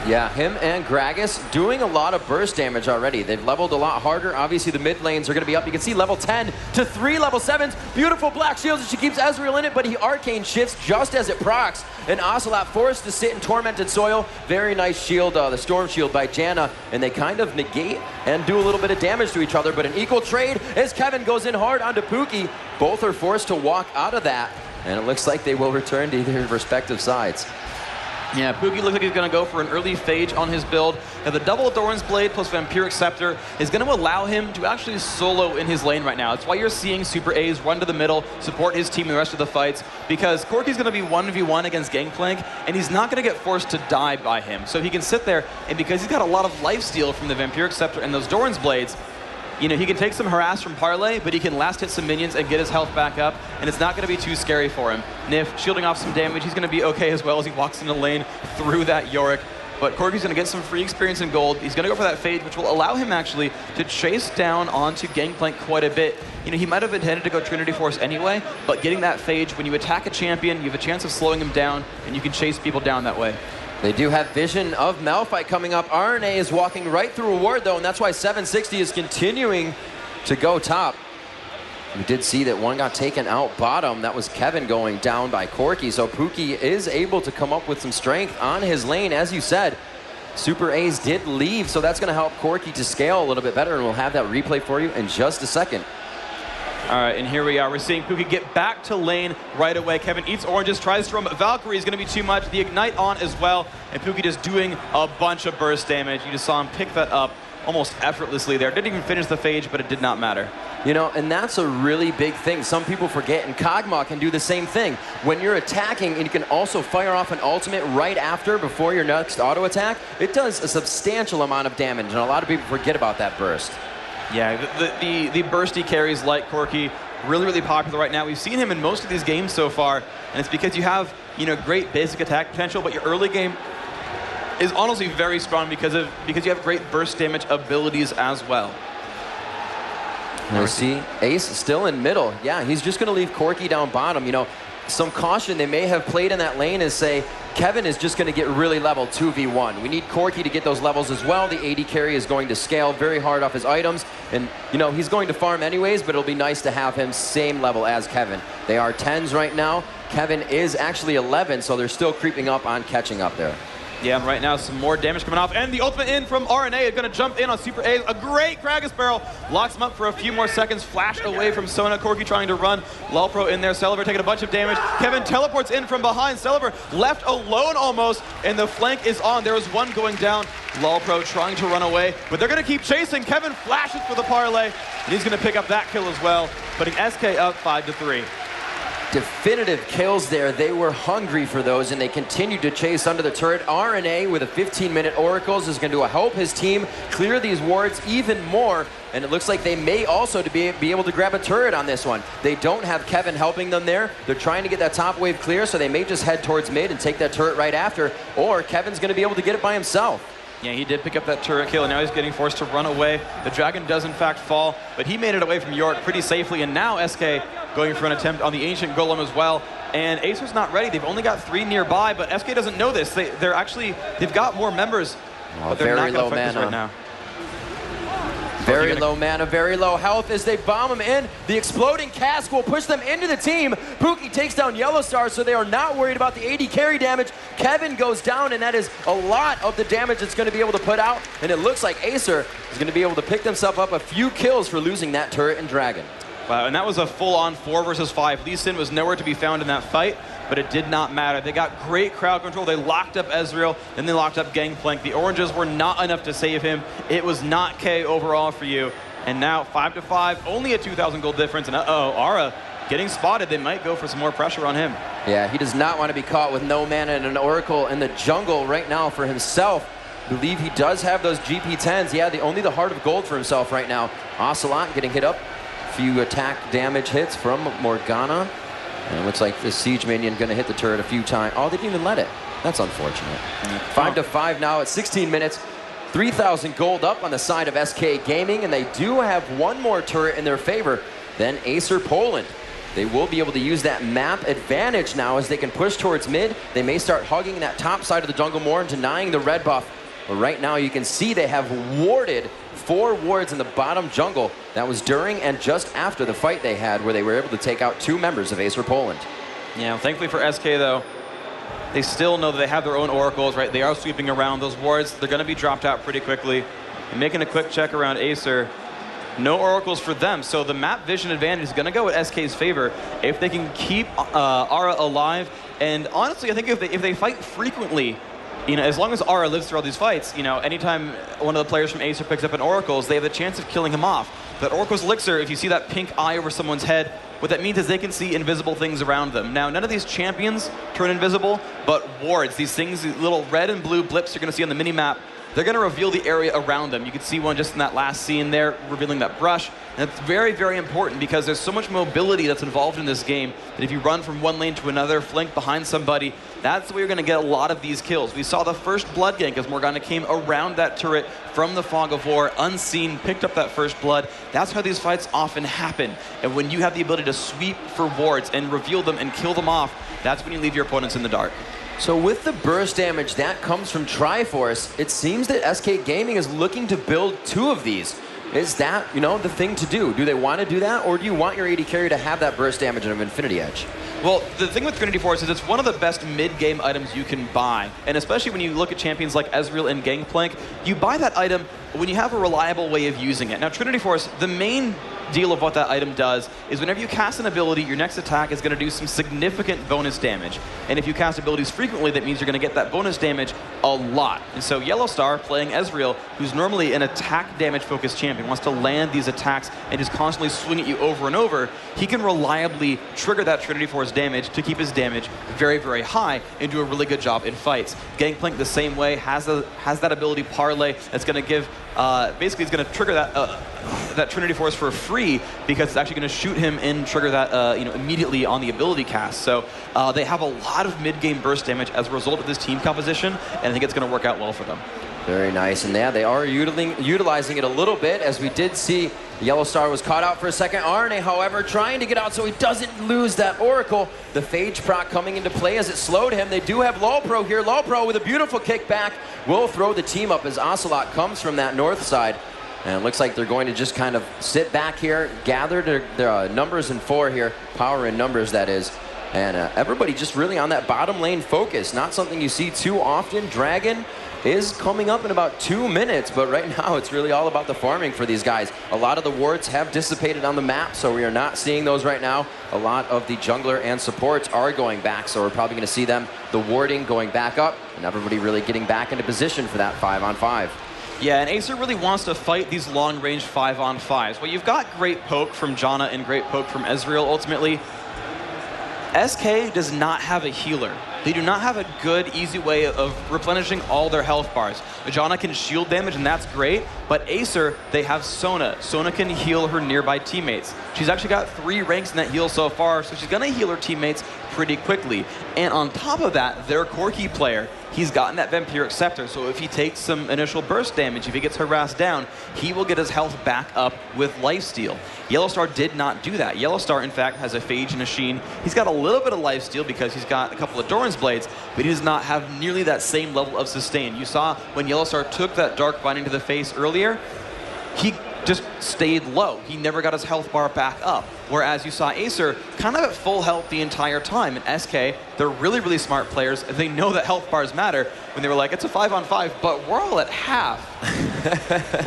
Yeah, him and Gragas doing a lot of burst damage already. They've leveled a lot harder. Obviously, the mid lanes are going to be up. You can see level 10 to 3 level 7s. Beautiful black shields, and she keeps Ezreal in it, but he arcane shifts just as it procs. And Ocelote forced to sit in tormented soil. Very nice shield, the storm shield by Janna, and they kind of negate and do a little bit of damage to each other. But an equal trade as Kevin goes in hard onto Puki. Both are forced to walk out of that, and it looks like they will return to their respective sides. Yeah, Puki looks like he's going to go for an early phage on his build. Now, the double Thorns Blade plus Vampiric Scepter is going to allow him to actually solo in his lane right now. That's why you're seeing SuperAze run to the middle, support his team in the rest of the fights, because Corki's going to be 1v1 against Gangplank, and he's not going to get forced to die by him. So he can sit there, and because he's got a lot of lifesteal from the Vampiric Scepter and those Doran's Blades, you know, he can take some harass from Parlay, but he can last hit some minions and get his health back up, and it's not going to be too scary for him. Nyph shielding off some damage. He's going to be okay as well as he walks into the lane through that Yorick. But Corki's going to get some free experience in gold. He's going to go for that fade, which will allow him actually to chase down onto Gangplank quite a bit. You know, he might have intended to go Trinity Force anyway, but getting that fade, when you attack a champion, you have a chance of slowing him down, and you can chase people down that way. They do have vision of Malphite coming up. Araneae is walking right through a ward, though, and that's why 760 is continuing to go top. We did see that one got taken out bottom. That was Kevin going down by Corki. So Puki is able to come up with some strength on his lane. As you said, SuperAze did leave, so that's going to help Corki to scale a little bit better, and we'll have that replay for you in just a second. All right, and here we are. We're seeing Puki get back to lane right away. Kevin eats oranges, tries to roam. Valkyrie is going to be too much. The Ignite on as well, and Puki just doing a bunch of burst damage. You just saw him pick that up almost effortlessly there. Didn't even finish the phage, but it did not matter. You know, and that's a really big thing. Some people forget, and Kog'Maw can do the same thing. When you're attacking, and you can also fire off an ultimate right after, before your next auto attack, it does a substantial amount of damage, and a lot of people forget about that burst. Yeah, the bursty carries like Corki, really popular right now. We've seen him in most of these games so far, and it's because you have, you know, great basic attack potential, but your early game is honestly very strong because you have great burst damage abilities as well. Now we see Ace still in middle. Yeah, he's just going to leave Corki down bottom. You know, some caution they may have played in that lane is say, Kevin is just going to get really level 2v1. We need Corki to get those levels as well. The AD carry is going to scale very hard off his items. And, you know, he's going to farm anyways, but it'll be nice to have him same level as Kevin. They are 10s right now. Kevin is actually 11, so they're still creeping up on catching up there. Yeah, right now some more damage coming off, and the ultimate in from Araneae is going to jump in on SuperAze. A great Kragus barrel, locks him up for a few more seconds, flash away from Sona. Corki trying to run, Lulpro in there, Celaver taking a bunch of damage. Kevin teleports in from behind, Celaver left alone almost, and the flank is on. There was one going down, Lulpro trying to run away, but they're going to keep chasing. Kevin flashes for the parlay, and he's going to pick up that kill as well, putting SK up 5-3. Definitive kills there. They were hungry for those, and they continued to chase under the turret. Araneae with a 15-minute Oracles is going to help his team clear these wards even more, and it looks like they may also be able to grab a turret on this one. They don't have Kevin helping them there. They're trying to get that top wave clear, so they may just head towards mid and take that turret right after, or Kevin's going to be able to get it by himself. Yeah, he did pick up that turret kill, and now he's getting forced to run away. The dragon does in fact fall, but he made it away from Yorick pretty safely, and now SK going for an attempt on the Ancient Golem as well. And ACER's not ready. They've only got 3 nearby, but SK doesn't know this. They've got more members, but they're not going to fight this right now. Very low mana, very low health as they bomb him in. The exploding cask will push them into the team. Puki takes down YellowStar, so they are not worried about the AD carry damage. Kevin goes down, and that is a lot of the damage it's going to be able to put out. And it looks like ACER is going to be able to pick themselves up a few kills for losing that turret and dragon. Wow, and that was a full-on 4 versus 5. Lee Sin was nowhere to be found in that fight, but it did not matter. They got great crowd control. They locked up Ezreal, then they locked up Gangplank. The oranges were not enough to save him. It was not K overall for you. And now 5-5, only a 2,000 gold difference. And Ara getting spotted. They might go for some more pressure on him. Yeah, he does not want to be caught with no mana and an Oracle in the jungle right now for himself. I believe he does have those GP10s. Yeah, only the Heart of Gold for himself right now. Ocelote getting hit up. Few attack damage hits from Morgana. And it looks like the Siege Minion going to hit the turret a few times. Oh, they didn't even let it. That's unfortunate. 5-5 now at 16 minutes. 3,000 gold up on the side of SK Gaming, and they do have one more turret in their favor than ACER Poland. They will be able to use that map advantage now as they can push towards mid. They may start hugging that top side of the jungle more and denying the red buff. But right now you can see they have warded 4 wards in the bottom jungle. That was during and just after the fight they had where they were able to take out 2 members of ACER Poland. Yeah, well, thankfully for SK though, they still know that they have their own oracles, right? They are sweeping around those wards. They're going to be dropped out pretty quickly. And making a quick check around ACER, No oracles for them. So the map vision advantage is going to go with SK's favor if they can keep Ara alive. And honestly, I think if they fight frequently, as long as Ara lives through all these fights, anytime one of the players from ACER picks up an Oracles, they have a chance of killing him off. That Oracle's Elixir, if you see that pink eye over someone's head, what that means is they can see invisible things around them. Now, none of these champions turn invisible, but wards, these things, these little red and blue blips you're going to see on the mini-map, they're going to reveal the area around them. You can see one just in that last scene there, revealing that brush. And that's very, very important because there's so much mobility that's involved in this game that if you run from one lane to another, flank behind somebody, that's where you're going to get a lot of these kills. We saw the first blood gank as Morgana came around that turret from the fog of war, unseen, picked up that first blood. That's how these fights often happen. And when you have the ability to sweep for wards and reveal them and kill them off, that's when you leave your opponents in the dark. So with the burst damage that comes from Triforce, it seems that SK Gaming is looking to build 2 of these. Is that, the thing to do? Do they want to do that, or do you want your AD carry to have that burst damage and an Infinity Edge? Well, the thing with Trinity Force is it's one of the best mid-game items you can buy. And especially when you look at champions like Ezreal and Gangplank, you buy that item when you have a reliable way of using it. Now, Trinity Force, the main deal of what that item does is whenever you cast an ability, your next attack is going to do some significant bonus damage. And if you cast abilities frequently, that means you're going to get that bonus damage a lot. And so YellowStar, playing Ezreal, who's normally an attack damage-focused champion, wants to land these attacks and just constantly swing at you over and over, he can reliably trigger that Trinity Force damage to keep his damage very, very high and do a really good job in fights. Gangplank the same way, has that ability Parlay that's going to give, basically it's going to trigger that Trinity Force for free because it's actually going to shoot him and trigger that immediately on the ability cast. So they have a lot of mid-game burst damage as a result of this team composition, and I think it's going to work out well for them. Very nice, and yeah, they are utilizing it a little bit, as we did see YellowStar was caught out for a second. Araneae, however, trying to get out so he doesn't lose that Oracle. The Phage proc coming into play as it slowed him. They do have LawPro here. LawPro with a beautiful kickback will throw the team up as Ocelote comes from that north side. And it looks like they're going to just kind of sit back here, gather their numbers in 4 here, power in numbers that is. And everybody just really on that bottom lane focus. Not something you see too often. Dragon is coming up in about 2 minutes, but right now it's really all about the farming for these guys. A lot of the wards have dissipated on the map, so we are not seeing those right now. A lot of the jungler and supports are going back, so we're probably going to see them, the warding going back up, and everybody really getting back into position for that 5-on-5. Yeah, and ACER really wants to fight these long-range 5-on-5s. Well, you've got great poke from Janna and great poke from Ezreal ultimately. SK does not have a healer. They do not have a good, easy way of replenishing all their health bars. Janna can shield damage, and that's great, but Acer, they have Sona. Sona can heal her nearby teammates. She's actually got 3 ranks in that heal so far, so she's going to heal her teammates pretty quickly. And on top of that, their core key player, he's gotten that Vampiric Scepter, so if he takes some initial burst damage, if he gets harassed down, he will get his health back up with lifesteal. YellowStar did not do that. YellowStar, in fact, has a Phage and a Sheen. He's got a little bit of lifesteal because he's got a couple of Doran's Blades, but he does not have nearly that same level of sustain. You saw when YellowStar took that Dark Binding to the face earlier, he just stayed low. He never got his health bar back up. Whereas you saw Acer kind of at full health the entire time. And SK, they're really, really smart players. They know that health bars matter when they were like, it's a 5-on-5, but we're all at half.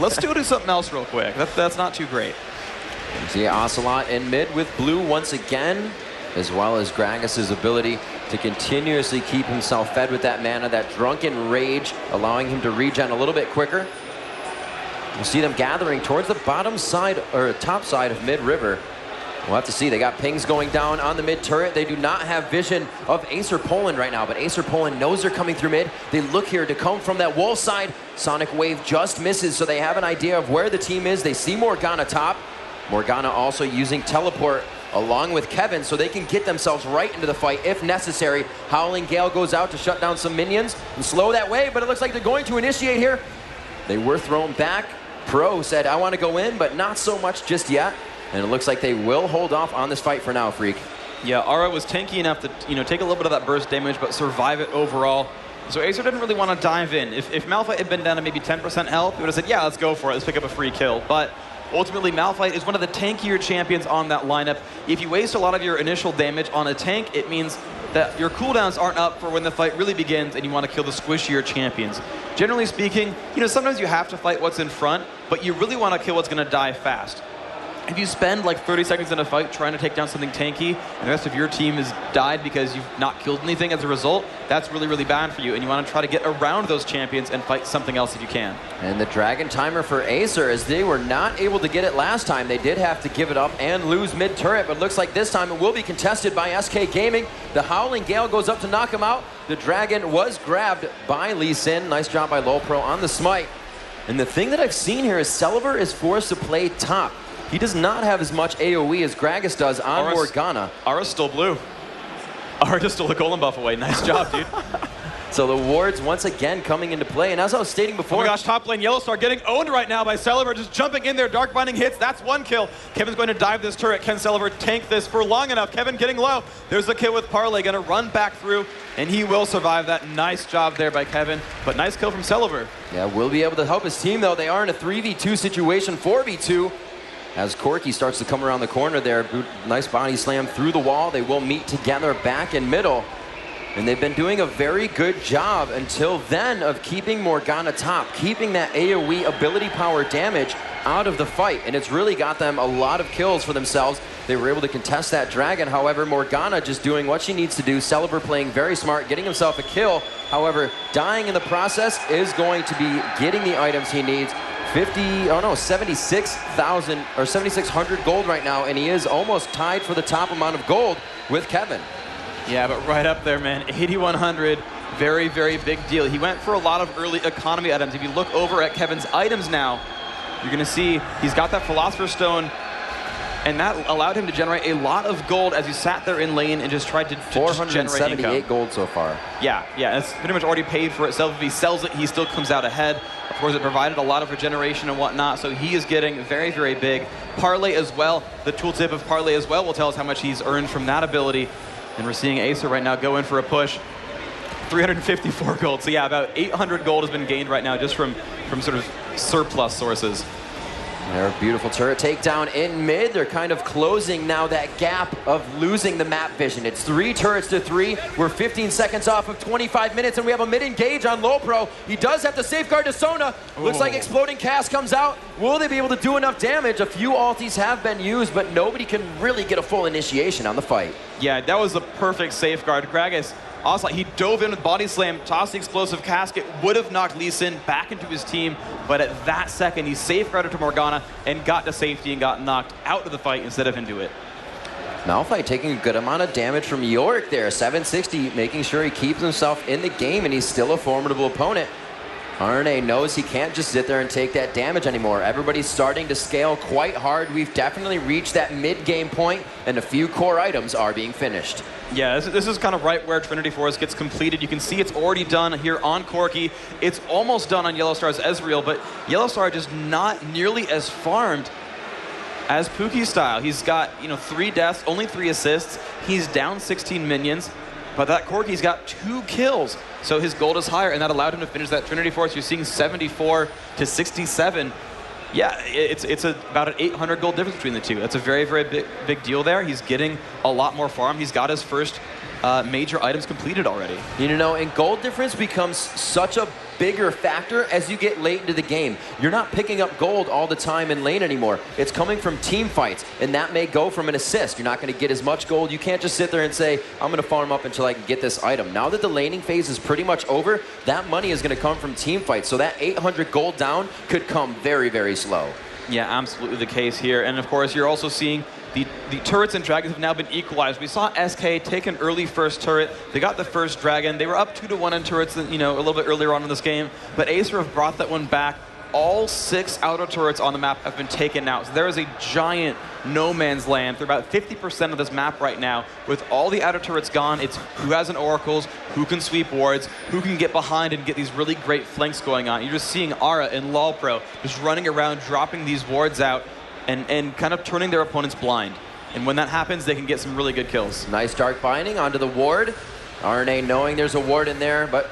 Let's do something else real quick. That's not too great. See Ocelote in mid with blue once again, as well as Gragas's ability to continuously keep himself fed with that mana, that drunken rage, allowing him to regen a little bit quicker. You see them gathering towards the bottom side, or top side of mid-river. We'll have to see. They got pings going down on the mid turret. They do not have vision of Acer Poland right now, but Acer Poland knows they're coming through mid. They look here to come from that wall side. Sonic Wave just misses, so they have an idea of where the team is. They see Morgana top. Morgana also using teleport along with Kevin, so they can get themselves right into the fight if necessary. Howling Gale goes out to shut down some minions and slow that wave, but it looks like they're going to initiate here. They were thrown back. Pro said, I want to go in, but not so much just yet. And it looks like they will hold off on this fight for now, Phreak. Yeah, Ara was tanky enough to take a little bit of that burst damage, but survive it overall. So Acer didn't really want to dive in. If Malphite had been down to maybe 10% health, he would have said, yeah, let's go for it. Let's pick up a free kill. But ultimately, Malphite is one of the tankier champions on that lineup. If you waste a lot of your initial damage on a tank, it means that your cooldowns aren't up for when the fight really begins and you want to kill the squishier champions. Generally speaking, sometimes you have to fight what's in front, but you really want to kill what's going to die fast. If you spend like 30 seconds in a fight trying to take down something tanky, and the rest of your team has died because you've not killed anything as a result, that's really, really bad for you. And you want to try to get around those champions and fight something else if you can. And the Dragon timer for ACER, as they were not able to get it last time, they did have to give it up and lose mid-turret, but looks like this time it will be contested by SK Gaming. The Howling Gale goes up to knock him out. The Dragon was grabbed by Lee Sin. Nice job by Lowpro on the smite. And the thing that I've seen here is Celaver is forced to play top. He does not have as much AoE as Gragas does on Morgana. Ara's still blue. Ara just stole the golem buff away. Nice job, dude. So the wards once again coming into play. And as I was stating before... Oh my gosh, top lane YellowStar getting owned right now by Celaver, just jumping in there. Dark Binding hits. That's one kill. Kevin's going to dive this turret. Can Celaver tank this for long enough? Kevin getting low. There's the kill with Parley. Going to run back through, and he will survive that. Nice job there by Kevin, but nice kill from Celaver. Yeah, will be able to help his team, though. They are in a 3v2 situation, 4v2. As Corki starts to come around the corner there, nice body slam through the wall. They will meet together back in middle. And they've been doing a very good job until then of keeping Morgana top, keeping that AoE ability power damage out of the fight. And it's really got them a lot of kills for themselves. They were able to contest that Dragon. However, Morgana just doing what she needs to do. Celaver playing very smart, getting himself a kill. However, dying in the process is going to be getting the items he needs. 76,000 or 7,600 gold right now, and he is almost tied for the top amount of gold with Kevin. Yeah, but right up there, man. 8,100, very, very big deal. He went for a lot of early economy items. If you look over at Kevin's items now, you're going to see he's got that Philosopher's Stone, and that allowed him to generate a lot of gold as he sat there in lane and just tried to just generate 478 gold so far. Yeah, it's pretty much already paid for itself. If he sells it, he still comes out ahead. Of course, it provided a lot of regeneration and whatnot, so he is getting very, very big. Parley as well, the tooltip of Parley as well will tell us how much he's earned from that ability. And we're seeing ACER right now go in for a push. 354 gold, so yeah, about 800 gold has been gained right now just from sort of surplus sources. Their beautiful turret takedown in mid. They're kind of closing now that gap of losing the map vision. It's 3 turrets to 3. We're 15 seconds off of 25 minutes, and we have a mid-engage on Lowpro. He does have to safeguard to Sona. Looks like Exploding Cast comes out. Will they be able to do enough damage? A few ultis have been used, but nobody can really get a full initiation on the fight. Yeah, that was a perfect safeguard. Gragas, also, he dove in with body slam, tossed the explosive casket, would have knocked Lee Sin back into his team, but at that second, he safeguarded to Morgana and got to safety and got knocked out of the fight instead of into it. Malphite taking a good amount of damage from Yorick there, 760, making sure he keeps himself in the game, and he's still a formidable opponent. Araneae knows he can't just sit there and take that damage anymore. Everybody's starting to scale quite hard. We've definitely reached that mid-game point, and a few core items are being finished. Yeah, this is kind of right where Trinity Force gets completed. You can see it's already done here on Corki. It's almost done on YellowStar's Ezreal, but YellowStar just not nearly as farmed as Puki style. He's got 3 deaths, only 3 assists. He's down 16 minions, but that Corki's got 2 kills. So his gold is higher, and that allowed him to finish that Trinity Force. You're seeing 74 to 67. Yeah, it's about an 800 gold difference between the two. That's a very, very big deal there. He's getting a lot more farm. He's got his first major items completed already. And gold difference becomes such a bigger factor as you get late into the game. You're not picking up gold all the time in lane anymore. It's coming from team fights, and that may go from an assist. You're not going to get as much gold. You can't just sit there and say, I'm going to farm up until I can get this item. Now that the laning phase is pretty much over, that money is going to come from team fights. So that 800 gold down could come very, very slow. Yeah, absolutely the case here. And of course, you're also seeing the turrets and dragons have now been equalized. We saw SK take an early first turret. They got the first dragon. They were up 2-1 in turrets, a little bit earlier on in this game. But ACER have brought that one back. All 6 outer turrets on the map have been taken out. So there is a giant no man's land for about 50% of this map right now. With all the outer turrets gone, it's who has an oracles, who can sweep wards, who can get behind and get these really great flanks going on. You're just seeing Ara and Lolpro just running around, dropping these wards out, and kind of turning their opponents blind. And when that happens, they can get some really good kills. Nice dark binding onto the ward. Araneae knowing there's a ward in there, but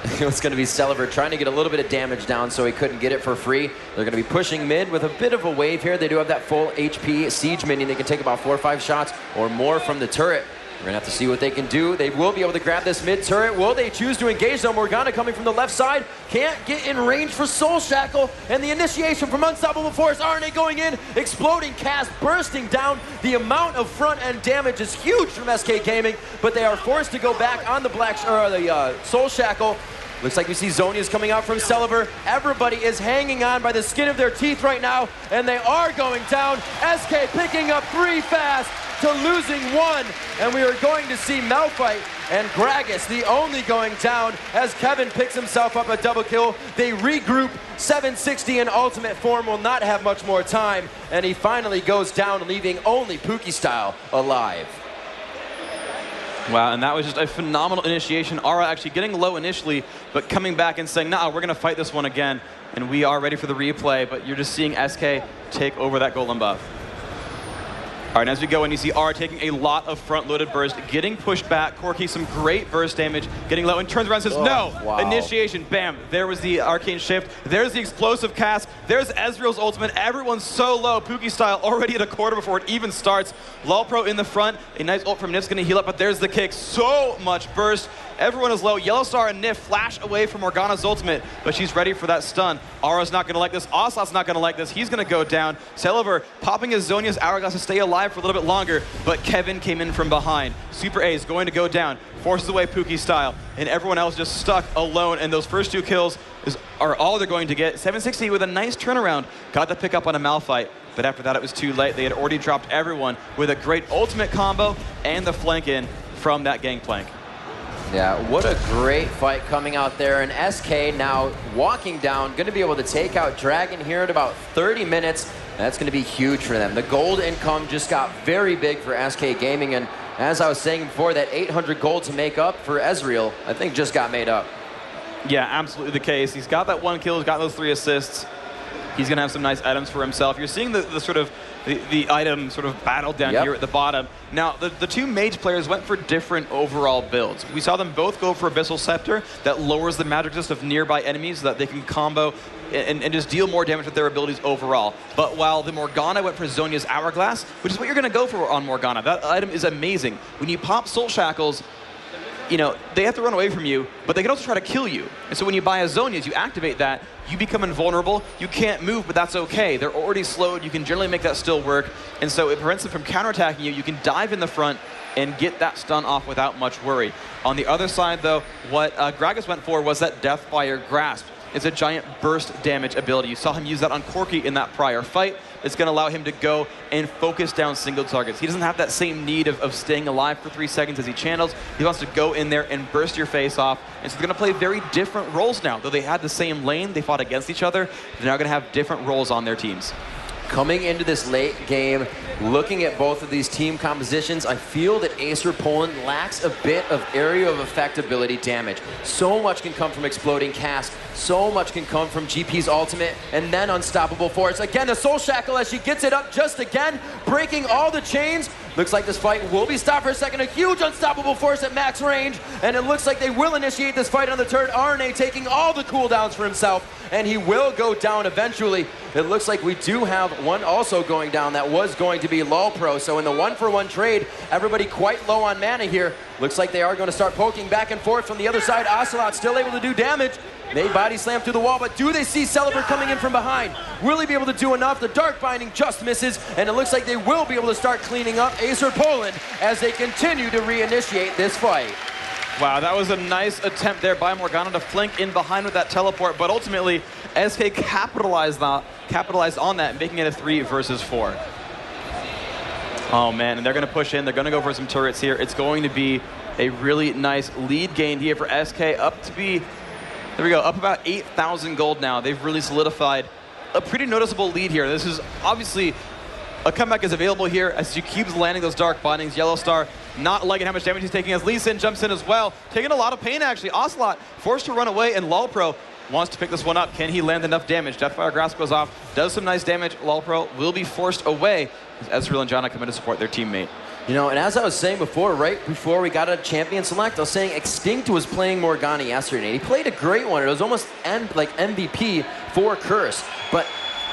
it's going to be Celaver trying to get a little bit of damage down so he couldn't get it for free. They're going to be pushing mid with a bit of a wave here. They do have that full HP siege minion. They can take about 4 or 5 shots or more from the turret. We're going to have to see what they can do. They will be able to grab this mid turret. Will they choose to engage though? Morgana coming from the left side. Can't get in range for Soul Shackle. And the initiation from Unstoppable Force. Araneae going in. Exploding cast bursting down. The amount of front end damage is huge from SK Gaming. But they are forced to go back on the Soul Shackle. Looks like we see Zhonya's coming out from Celaver. Everybody is hanging on by the skin of their teeth right now. And they are going down. SK picking up 3 fast to losing 1. And we are going to see Malphite and Gragas the only going down as Kevin picks himself up a double kill. They regroup. 760 in ultimate form will not have much more time. And he finally goes down, leaving only Puki style alive. Wow, and that was just a phenomenal initiation. Ara actually getting low initially, but coming back and saying, nah, we're going to fight this one again. And we are ready for the replay, but you're just seeing SK take over that golem buff. All right, and as we go in, you see Ara taking a lot of front-loaded burst, getting pushed back. Corki, some great burst damage, getting low, and turns around and says, no! Wow. Initiation, bam. There was the arcane shift. There's the explosive cast. There's Ezreal's ultimate. Everyone's so low, Puki style, already at a quarter before it even starts. Lulpro in the front. A nice ult from Nyph's going to heal up, but there's the kick. So much burst. Everyone is low. YellowStar and Nyph flash away from Morgana's ultimate, but she's ready for that stun. Ara's not going to like this. Ocelote's not going to like this. He's going to go down. Celaver popping his Zhonya's Hourglass to stay alive for a little bit longer, but Kevin came in from behind. SuperAze going to go down, forces away Puki style, and everyone else just stuck alone, and those first 2 kills are all they're going to get. 760 with a nice turnaround. Got the pick up on a Malphite, but after that it was too late. They had already dropped everyone with a great ultimate combo and the flank in from that gangplank. Yeah, what a great fight coming out there. And SK now walking down, going to be able to take out Dragon here in about 30 minutes. That's going to be huge for them. The gold income just got very big for SK Gaming. And as I was saying before, that 800 gold to make up for Ezreal, I think just got made up. Yeah, absolutely the case. He's got that 1 kill, he's got those 3 assists. He's going to have some nice items for himself. You're seeing the sort of the item sort of battle down here at the bottom. Now, the 2 mage players went for different overall builds. We saw them both go for Abyssal Scepter that lowers the magic resist of nearby enemies so that they can combo and just deal more damage with their abilities overall. But while the Morgana went for Zhonya's Hourglass, which is what you're going to go for on Morgana. That item is amazing. When you pop Soul Shackles, you know, they have to run away from you, but they can also try to kill you. And so when you buy a Zhonya's, you activate that, you become invulnerable, you can't move, but that's okay. They're already slowed, you can generally make that still work, and so it prevents them from counterattacking you. You can dive in the front and get that stun off without much worry. On the other side, though, what Gragas went for was that Deathfire Grasp. It's a giant burst damage ability. You saw him use that on Corki in that prior fight. It's going to allow him to go and focus down single targets. He doesn't have that same need of staying alive for 3 seconds as he channels. He wants to go in there and burst your face off. And so they're going to play very different roles now. Though they had the same lane, they fought against each other, they're now going to have different roles on their teams. Coming into this late game, looking at both of these team compositions, I feel that ACER Poland lacks a bit of area of effect ability damage. So much can come from exploding cast, so much can come from GP's ultimate, and then Unstoppable Force. Again, the Soul Shackle as she gets it up just again, breaking all the chains. Looks like this fight will be stopped for a second. A huge Unstoppable Force at max range, and it looks like they will initiate this fight on the turret. Araneae taking all the cooldowns for himself, and he will go down eventually. It looks like we do have one also going down that was going to be Lulpro. So in the 1-for-1 trade, everybody quite low on mana here. Looks like they are going to start poking back and forth from the other side. Ocelote still able to do damage. They body slam through the wall, but do they see Celaver coming in from behind? Will he be able to do enough? The Dark Binding just misses, and it looks like they will be able to start cleaning up ACER Poland as they continue to reinitiate this fight. Wow, that was a nice attempt there by Morgana to flank in behind with that teleport, but ultimately SK capitalized on that, making it a 3 versus 4. Oh man, and they're going to push in. They're going to go for some turrets here. It's going to be a really nice lead gain here for SK, up to be, there we go, up about 8,000 gold now. They've really solidified a pretty noticeable lead here. This is obviously a comeback is available here as he keeps landing those Dark Bindings. YellowStar not liking how much damage he's taking as Lee Sin jumps in as well. Taking a lot of pain actually. Ocelote forced to run away, and Lulpro wants to pick this one up. Can he land enough damage? Deathfire Grasp goes off, does some nice damage. Lulpro will be forced away as Ezreal and Janna come in to support their teammate. You know, and as I was saying before, right before we got a champion select, I was saying Extinct was playing Morgana yesterday. He played a great one. It was almost like MVP for Curse, but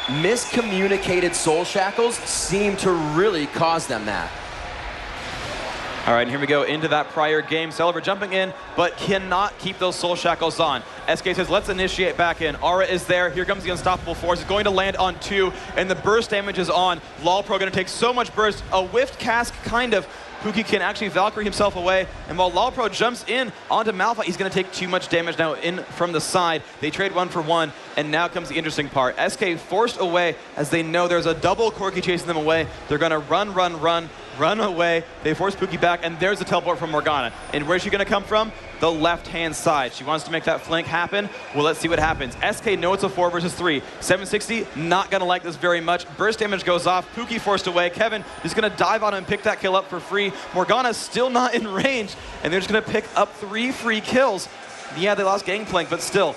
miscommunicated Soul Shackles seem to really cause them that. All right, and here we go into that prior game. Celaver jumping in, but cannot keep those soul shackles on. SK says, let's initiate back in. Aura is there. Here comes the unstoppable force. It's going to land on 2, and the burst damage is on. LolPro going to take so much burst. A whiffed cask, kind of. Puki can actually Valkyrie himself away, and while LolPro jumps in onto Malphite, he's going to take too much damage now in from the side. They trade 1 for 1, and now comes the interesting part. SK forced away as they know there's a double Corki chasing them away. They're going to run away. They force Puki back, and there's the teleport from Morgana. And where's she going to come from? The left-hand side. She wants to make that flank happen. Well, let's see what happens. SK know it's a 4 versus 3. 760, not going to like this very much. Burst damage goes off. Puki forced away. Kevin is going to dive on him and pick that kill up for free. Morgana's still not in range, and they're just going to pick up 3 free kills. Yeah, they lost Gangplank, but still,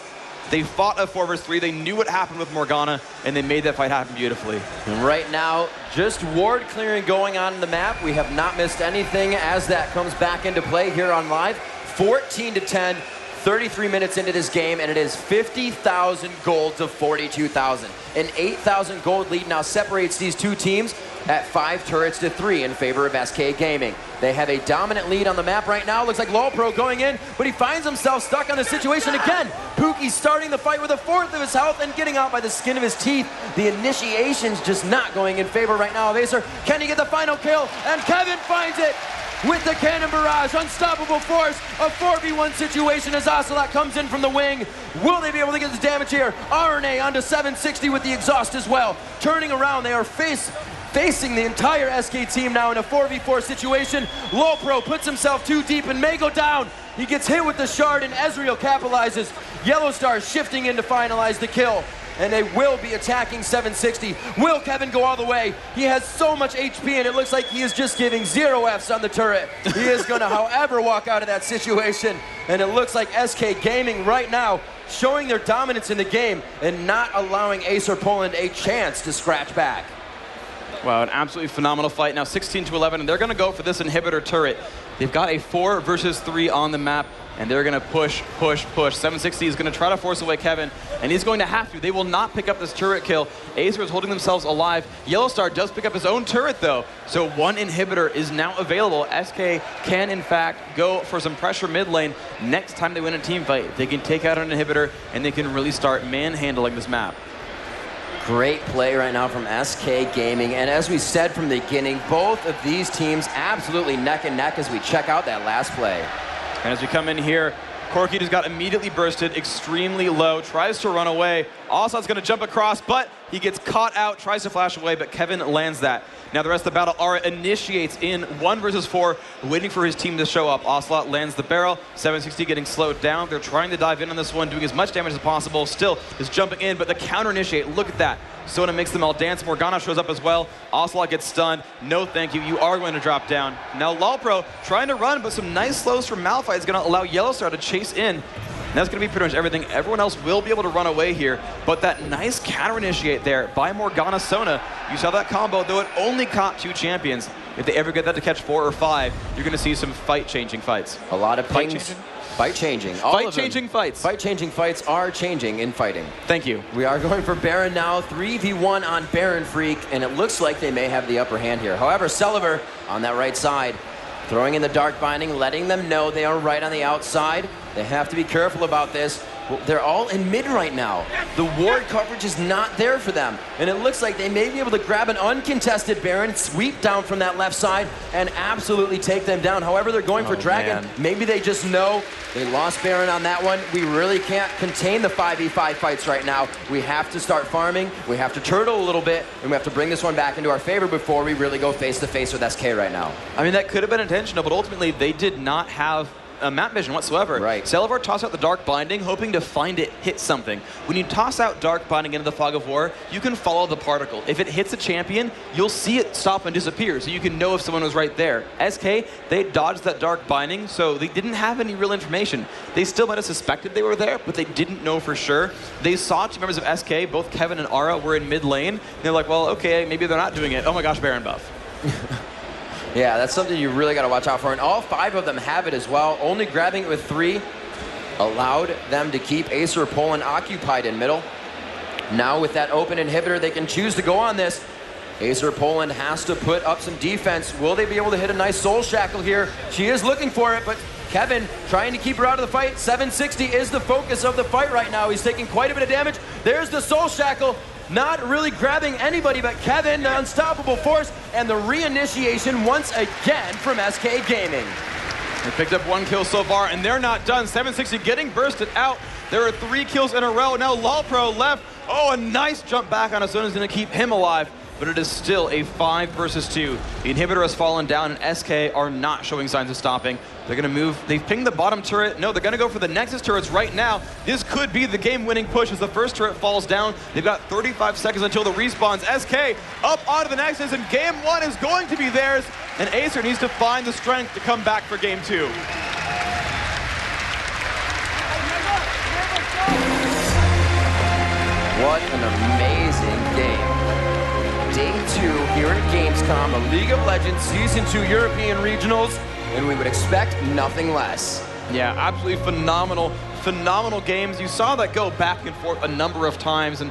they fought a 4 versus 3. They knew what happened with Morgana, and they made that fight happen beautifully. And right now, just ward clearing going on in the map. We have not missed anything as that comes back into play here on live. 14-10, 33 minutes into this game, and it is 50,000 gold to 42,000. An 8,000 gold lead now separates these two teams at 5 turrets to 3 in favor of SK Gaming. They have a dominant lead on the map right now. Looks like LolPro going in, but he finds himself stuck on the situation again. Puki starting the fight with 1/4 of his health and getting out by the skin of his teeth. The initiation's just not going in favor right now of ACER. Can he get the final kill? And Kevin finds it with the cannon barrage. Unstoppable force. A 4v1 situation as Ocelote comes in from the wing. Will they be able to get the damage here? Araneae onto 760 with the exhaust as well. Turning around, they are facing the entire SK team now in a 4v4 situation. LolPro puts himself too deep and may go down. He gets hit with the shard and Ezreal capitalizes. YellowStar shifting in to finalize the kill. And they will be attacking 760. Will Kevin go all the way? He has so much HP, and it looks like he is just giving 0 Fs on the turret. He is going to, however, walk out of that situation. And it looks like SK Gaming right now showing their dominance in the game and not allowing ACER Poland a chance to scratch back. Wow, an absolutely phenomenal fight. Now 16-11, and they're going to go for this inhibitor turret. They've got a 4 versus 3 on the map, and they're going to push. 760 is going to try to force away Kevin, and he's going to have to. They will not pick up this turret kill. ACER is holding themselves alive. YellowStar does pick up his own turret, though, so 1 inhibitor is now available. SK can, in fact, go for some pressure mid lane. Next time they win a team fight, they can take out an inhibitor, and they can really start manhandling this map. Great play right now from SK Gaming, and as we said from the beginning, both of these teams absolutely neck and neck as we check out that last play. And as we come in here, Corki just got immediately bursted, extremely low, tries to run away. Ocelote's going to jump across, but he gets caught out, tries to flash away, but Kevin lands that. Now the rest of the battle, Aura initiates in 1 versus 4, waiting for his team to show up. Ocelote lands the barrel, 760 getting slowed down. They're trying to dive in on this one, doing as much damage as possible. Still is jumping in, but the counter initiate, look at that. Sona makes them all dance. Morgana shows up as well. Ocelote gets stunned. No thank you. You are going to drop down. Now LolPro trying to run, but some nice slows from Malphite is going to allow YellowStar to chase in. And that's going to be pretty much everything. Everyone else will be able to run away here, but that nice counter initiate there by Morgana Sona. You saw that combo, though it only caught 2 champions. If they ever get that to catch 4 or 5, you're going to see some fight-changing fights. A lot of pings. Fight-changing. Fight-changing fights. Fight-changing fights are changing in fighting. Thank you. We are going for Baron now. 3v1 on Baron Phreak, and it looks like they may have the upper hand here. However, Celaver on that right side, throwing in the Dark Binding, letting them know they are right on the outside. They have to be careful about this. They're all in mid right now. The ward coverage is not there for them. And it looks like they may be able to grab an uncontested Baron, sweep down from that left side, and absolutely take them down. However, they're going for Dragon. Man. Maybe they just know they lost Baron on that one. We really can't contain the 5v5 fights right now. We have to start farming. We have to turtle a little bit, and we have to bring this one back into our favor before we really go face-to-face with SK right now. I mean, that could have been intentional, but ultimately they did not have map vision whatsoever. Right. Celaver tossed out the Dark Binding, hoping to find it hit something. When you toss out Dark Binding into the Fog of War, you can follow the particle. If it hits a champion, you'll see it stop and disappear, so you can know if someone was right there. SK, they dodged that Dark Binding, so they didn't have any real information. They still might have suspected they were there, but they didn't know for sure. They saw 2 members of SK, both Kevin and Aura, were in mid lane. They're like, well, okay, maybe they're not doing it. Oh my gosh, Baron buff. Yeah, that's something you really got to watch out for. And all 5 of them have it as well. Only grabbing it with 3 allowed them to keep ACER Poland occupied in middle. Now with that open inhibitor, they can choose to go on this. ACER Poland has to put up some defense. Will they be able to hit a nice soul shackle here? She is looking for it, but Kevin trying to keep her out of the fight. 760 is the focus of the fight right now. He's taking quite a bit of damage. There's the soul shackle. Not really grabbing anybody but Kevin, the unstoppable force, and the reinitiation once again from SK Gaming. They picked up 1 kill so far, and they're not done. 760 getting bursted out. There are 3 kills in a row. Now Lolpro left. Oh, a nice jump back on Ozona is going to keep him alive, but it is still a 5 versus 2. The inhibitor has fallen down, and SK are not showing signs of stopping. They're going to move. They've pinged the bottom turret. No, they're going to go for the Nexus turrets right now. This could be the game-winning push as the first turret falls down. They've got 35 seconds until the respawns. SK up onto the Nexus, and game 1 is going to be theirs. And ACER needs to find the strength to come back for game 2. What an amazing game. Day 2 here at Gamescom, a League of Legends Season 2 European Regionals, and we would expect nothing less. Yeah, absolutely phenomenal games. You saw that go back and forth a number of times, and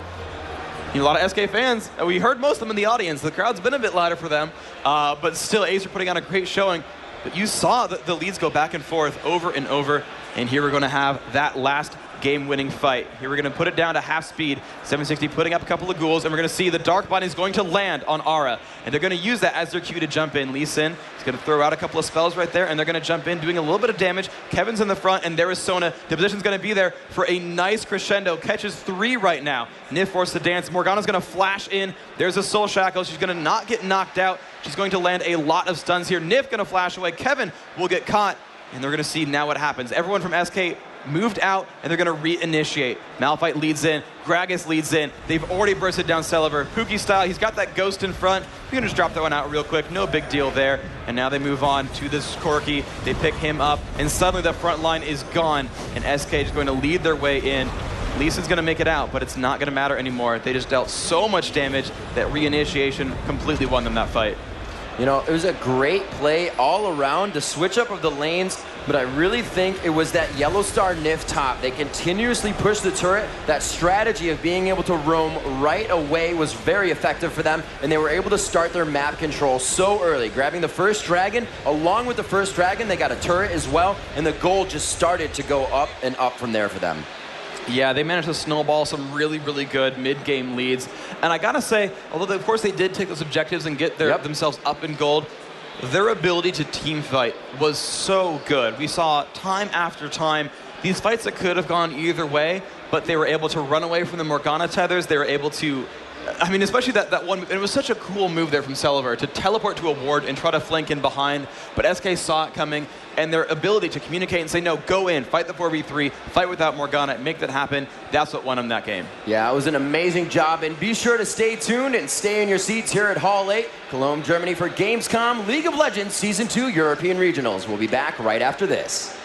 a lot of SK fans, we heard most of them in the audience. The crowd's been a bit louder for them, but still ACER putting on a great showing. But you saw the leads go back and forth over and over, and here we're going to have that last game-winning fight. Here we're going to put it down to half speed. 760 putting up a couple of ghouls, and we're going to see the Dark Body is going to land on Ara, and they're going to use that as their cue to jump in. Lee Sin is going to throw out a couple of spells right there, and they're going to jump in, doing a little bit of damage. Kevin's in the front, and there is Sona. The position's going to be there for a nice crescendo. Catches 3 right now. Nyph forced to dance. Morgana's going to flash in. There's a soul shackle. She's going to not get knocked out. She's going to land a lot of stuns here. Nyph going to flash away. Kevin will get caught, and they're going to see now what happens. Everyone from SK moved out, and they're going to reinitiate. Malphite leads in. Gragas leads in. They've already bursted down Celaver. Puki style, he's got that ghost in front. You can just drop that one out real quick. No big deal there. And now they move on to this Corki. They pick him up, and suddenly the front line is gone, and SK is going to lead their way in. Lisa's going to make it out, but it's not going to matter anymore. They just dealt so much damage that reinitiation completely won them that fight. You know, it was a great play all around, the switch up of the lanes, but I really think it was that YellowStar Nyph top. They continuously pushed the turret. That strategy of being able to roam right away was very effective for them, and they were able to start their map control so early. Grabbing the first dragon, along with the first dragon, they got a turret as well, and the goal just started to go up and up from there for them. Yeah, they managed to snowball some really good mid-game leads. And I gotta say, although of course they did take those objectives and get themselves up in gold, their ability to team fight was so good. We saw time after time these fights that could have gone either way, but they were able to run away from the Morgana tethers. They were able to, I mean, especially that one, and it was such a cool move there from Celaver to teleport to a ward and try to flank in behind, but SK saw it coming, and their ability to communicate and say, no, go in, fight the 4v3, fight without Morgana, make that happen, that's what won them that game. Yeah, it was an amazing job, and be sure to stay tuned and stay in your seats here at Hall 8, Cologne, Germany for Gamescom League of Legends Season 2 European Regionals. We'll be back right after this.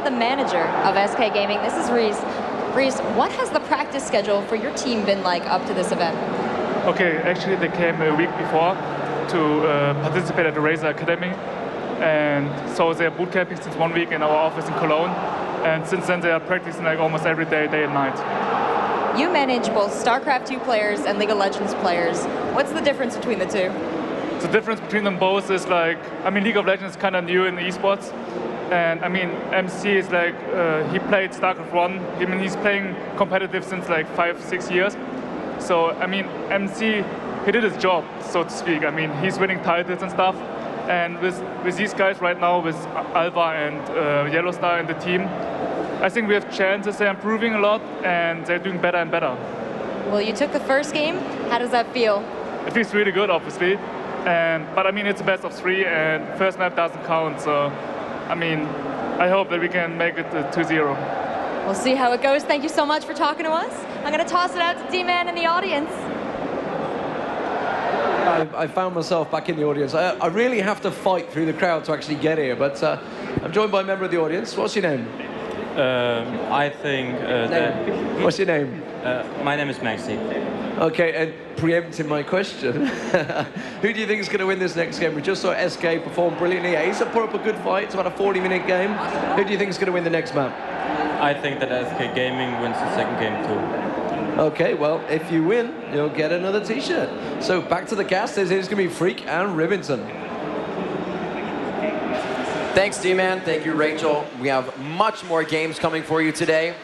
the manager of SK Gaming. This is Reese. Reese, what has the practice schedule for your team been like up to this event? Okay, actually they came a week before to participate at the Razer Academy. And so they're boot camping since 1 week in our office in Cologne. And since then they are practicing like almost every day, day and night. You manage both StarCraft 2 players and League of Legends players. What's the difference between the two? The difference between them both is like, I mean, League of Legends is kind of new in the esports. And I mean, MC is like, he played StarCraft 1. I mean, he's playing competitive since like 5-6 years. So, I mean, MC, he did his job, so to speak. I mean, he's winning titles and stuff. And with these guys right now, with Alva and YellowStar in the team, I think we have chances. They're improving a lot, and they're doing better and better. Well, you took the first game. How does that feel? It feels really good, obviously. But I mean, it's a best of 3, and first map doesn't count. So, I mean, I hope that we can make it 2-0. We'll see how it goes. Thank you so much for talking to us. I'm going to toss it out to Deman in the audience. I found myself back in the audience. I really have to fight through the crowd to actually get here, but I'm joined by a member of the audience. What's your name? I think that... What's your name? My name is Maxi. Okay, and preempting my question, who do you think is going to win this next game? We just saw SK perform brilliantly. ACER put up a good fight. It's about a 40-minute game. Who do you think is going to win the next map? I think that SK Gaming wins the second game too. Okay, well, if you win, you'll get another t-shirt. So back to the cast, it's going to be Phreak and Rivington. Thanks, D-Man. Thank you, Rachel. We have much more games coming for you today.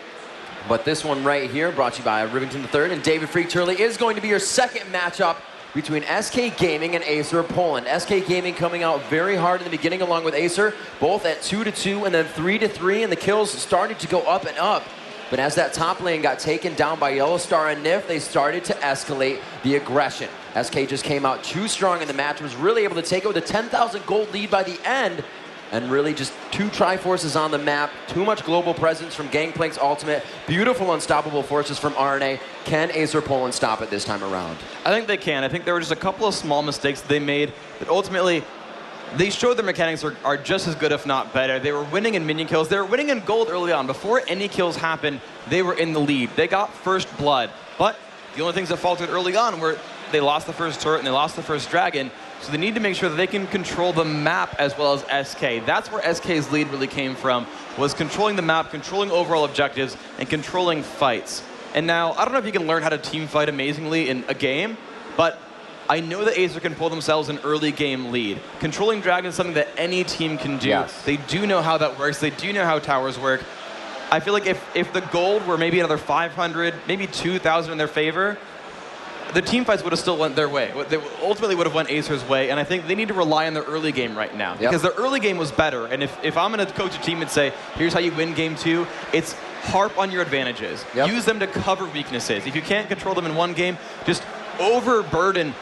But this one right here, brought to you by Rivington III and David Phreak Turley, is going to be your second matchup between SK Gaming and ACER of Poland. SK Gaming coming out very hard in the beginning along with ACER, both at 2-2 and then 3-3, and the kills started to go up and up. But as that top lane got taken down by YellowStar and Nyph, they started to escalate the aggression. SK just came out too strong in the match, was really able to take it with a 10,000 gold lead by the end, and really just 2 Triforces on the map, too much global presence from Gangplank's ultimate, beautiful unstoppable forces from Araneae. Can ACER Poland stop it this time around? I think they can. I think there were just a couple of small mistakes they made that ultimately they showed their mechanics are just as good, if not better. They were winning in minion kills. They were winning in gold early on. Before any kills happened, they were in the lead. They got first blood. But the only things that faltered early on were they lost the first turret and they lost the first dragon. So they need to make sure that they can control the map as well as SK. That's where SK's lead really came from, was controlling the map, controlling overall objectives, and controlling fights. And now, I don't know if you can learn how to team fight amazingly in a game, but I know that ACER can pull themselves an early game lead. Controlling Dragon is something that any team can do. Yes. They do know how that works. They do know how towers work. I feel like if the gold were maybe another 500, maybe 2,000 in their favor, the team fights would have still went their way. They ultimately would have went ACER's way, and I think they need to rely on their early game right now. Because their early game was better, and if I'm going to coach a team and say, here's how you win game 2, it's harp on your advantages. Use them to cover weaknesses. If you can't control them in one game, just overburden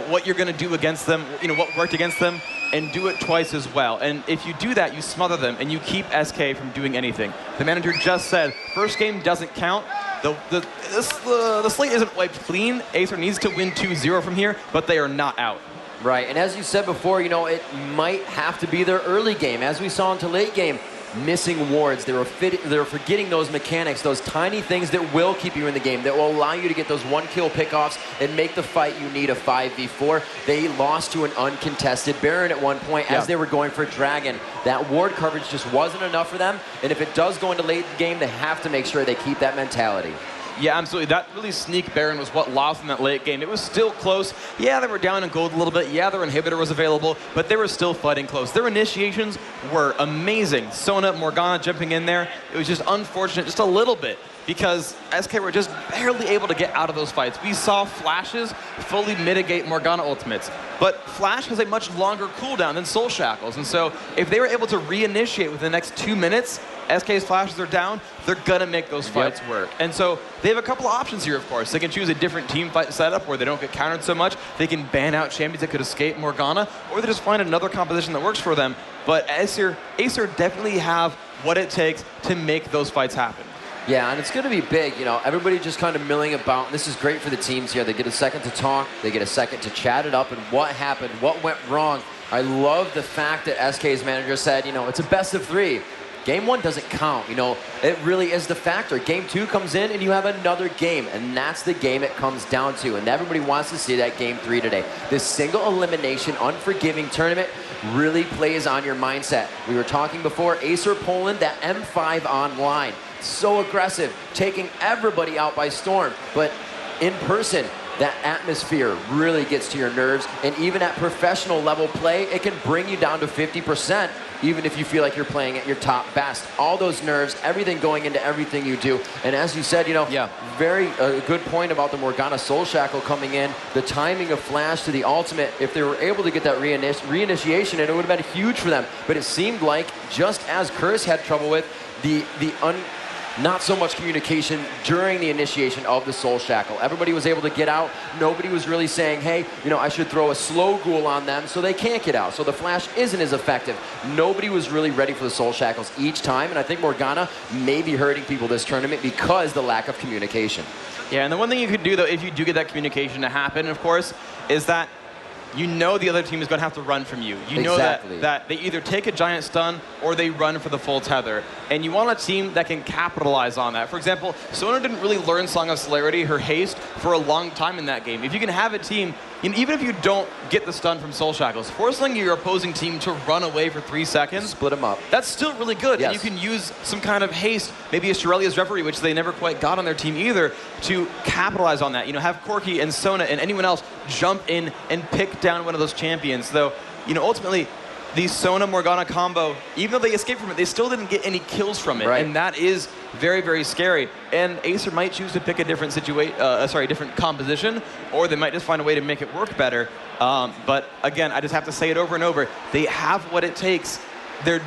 what you're going to do against them, what worked against them, and do it twice as well. And if you do that, you smother them, and you keep SK from doing anything. The manager just said, first game doesn't count. The slate isn't wiped clean. ACER needs to win 2-0 from here, but they are not out. Right, and as you said before, it might have to be their early game. As we saw into late game, missing wards. They were forgetting those mechanics, those tiny things that will keep you in the game, that will allow you to get those 1-kill pickoffs and make the fight you need a 5v4. They lost to an uncontested Baron at one point as they were going for Dragon. That ward coverage just wasn't enough for them, and if it does go into late game, they have to make sure they keep that mentality. Yeah, absolutely. That really sneak Baron was what lost in that late game. It was still close. Yeah, they were down in gold a little bit. Yeah, their inhibitor was available, but they were still fighting close. Their initiations were amazing. Sona, Morgana jumping in there. It was just unfortunate, just a little bit, because SK were just barely able to get out of those fights. We saw Flashes fully mitigate Morgana ultimates, but Flash has a much longer cooldown than Soul Shackles, and so if they were able to reinitiate within the next 2 minutes, SK's Flashes are down, they're gonna make those fights work. And so they have a couple of options here, of course. They can choose a different team fight setup where they don't get countered so much. They can ban out champions that could escape Morgana, or they just find another composition that works for them. But ACER definitely have what it takes to make those fights happen. Yeah, and it's going to be big. Everybody just kind of milling about. And this is great for the teams here. They get a second to talk. They get a second to chat it up and what happened, what went wrong. I love the fact that SK's manager said, it's a best of 3. Game 1 doesn't count. You know, it really is the factor. Game 2 comes in and you have another game, and that's the game it comes down to. And everybody wants to see that Game 3 today. This single elimination, unforgiving tournament really plays on your mindset. We were talking before, ACER Poland, that M5 online. So aggressive, taking everybody out by storm. But in person, that atmosphere really gets to your nerves. And even at professional level play, it can bring you down to 50%, even if you feel like you're playing at your top best. All those nerves, everything going into everything you do. And as you said, you know, very good point about the Morgana Soul Shackle coming in. The timing of Flash to the ultimate, if they were able to get that reinitiation, it would have been huge for them. But it seemed like, just as Curse had trouble with, not so much communication during the initiation of the Soul Shackle. Everybody was able to get out. Nobody was really saying, hey, you know, I should throw a slow ghoul on them so they can't get out. So the Flash isn't as effective. Nobody was really ready for the Soul Shackles each time, and I think Morgana may be hurting people this tournament because the lack of communication. Yeah, and the one thing you could do, though, if you do get that communication to happen, of course, is that you know the other team is going to have to run from you. You know that they either take a giant stun or they run for the full tether. And you want a team that can capitalize on that. For example, Sona didn't really learn Song of Celerity, her haste, for a long time in that game. If you can have a team, even if you don't get the stun from Soul Shackles, forcing your opposing team to run away for 3 seconds, split them up, that's still really good. Yes. And you can use some kind of haste, maybe a Shirelia's Reverie, which they never quite got on their team either, to capitalize on that. You know, have Corki and Sona and anyone else jump in and pick down one of those champions. Though, you know, ultimately, the Sona Morgana combo, even though they escaped from it, they still didn't get any kills from it, and that is very, very scary. And ACER might choose to pick a different different composition, or they might just find a way to make it work better. But again, I just have to say it over and over. They have what it takes. They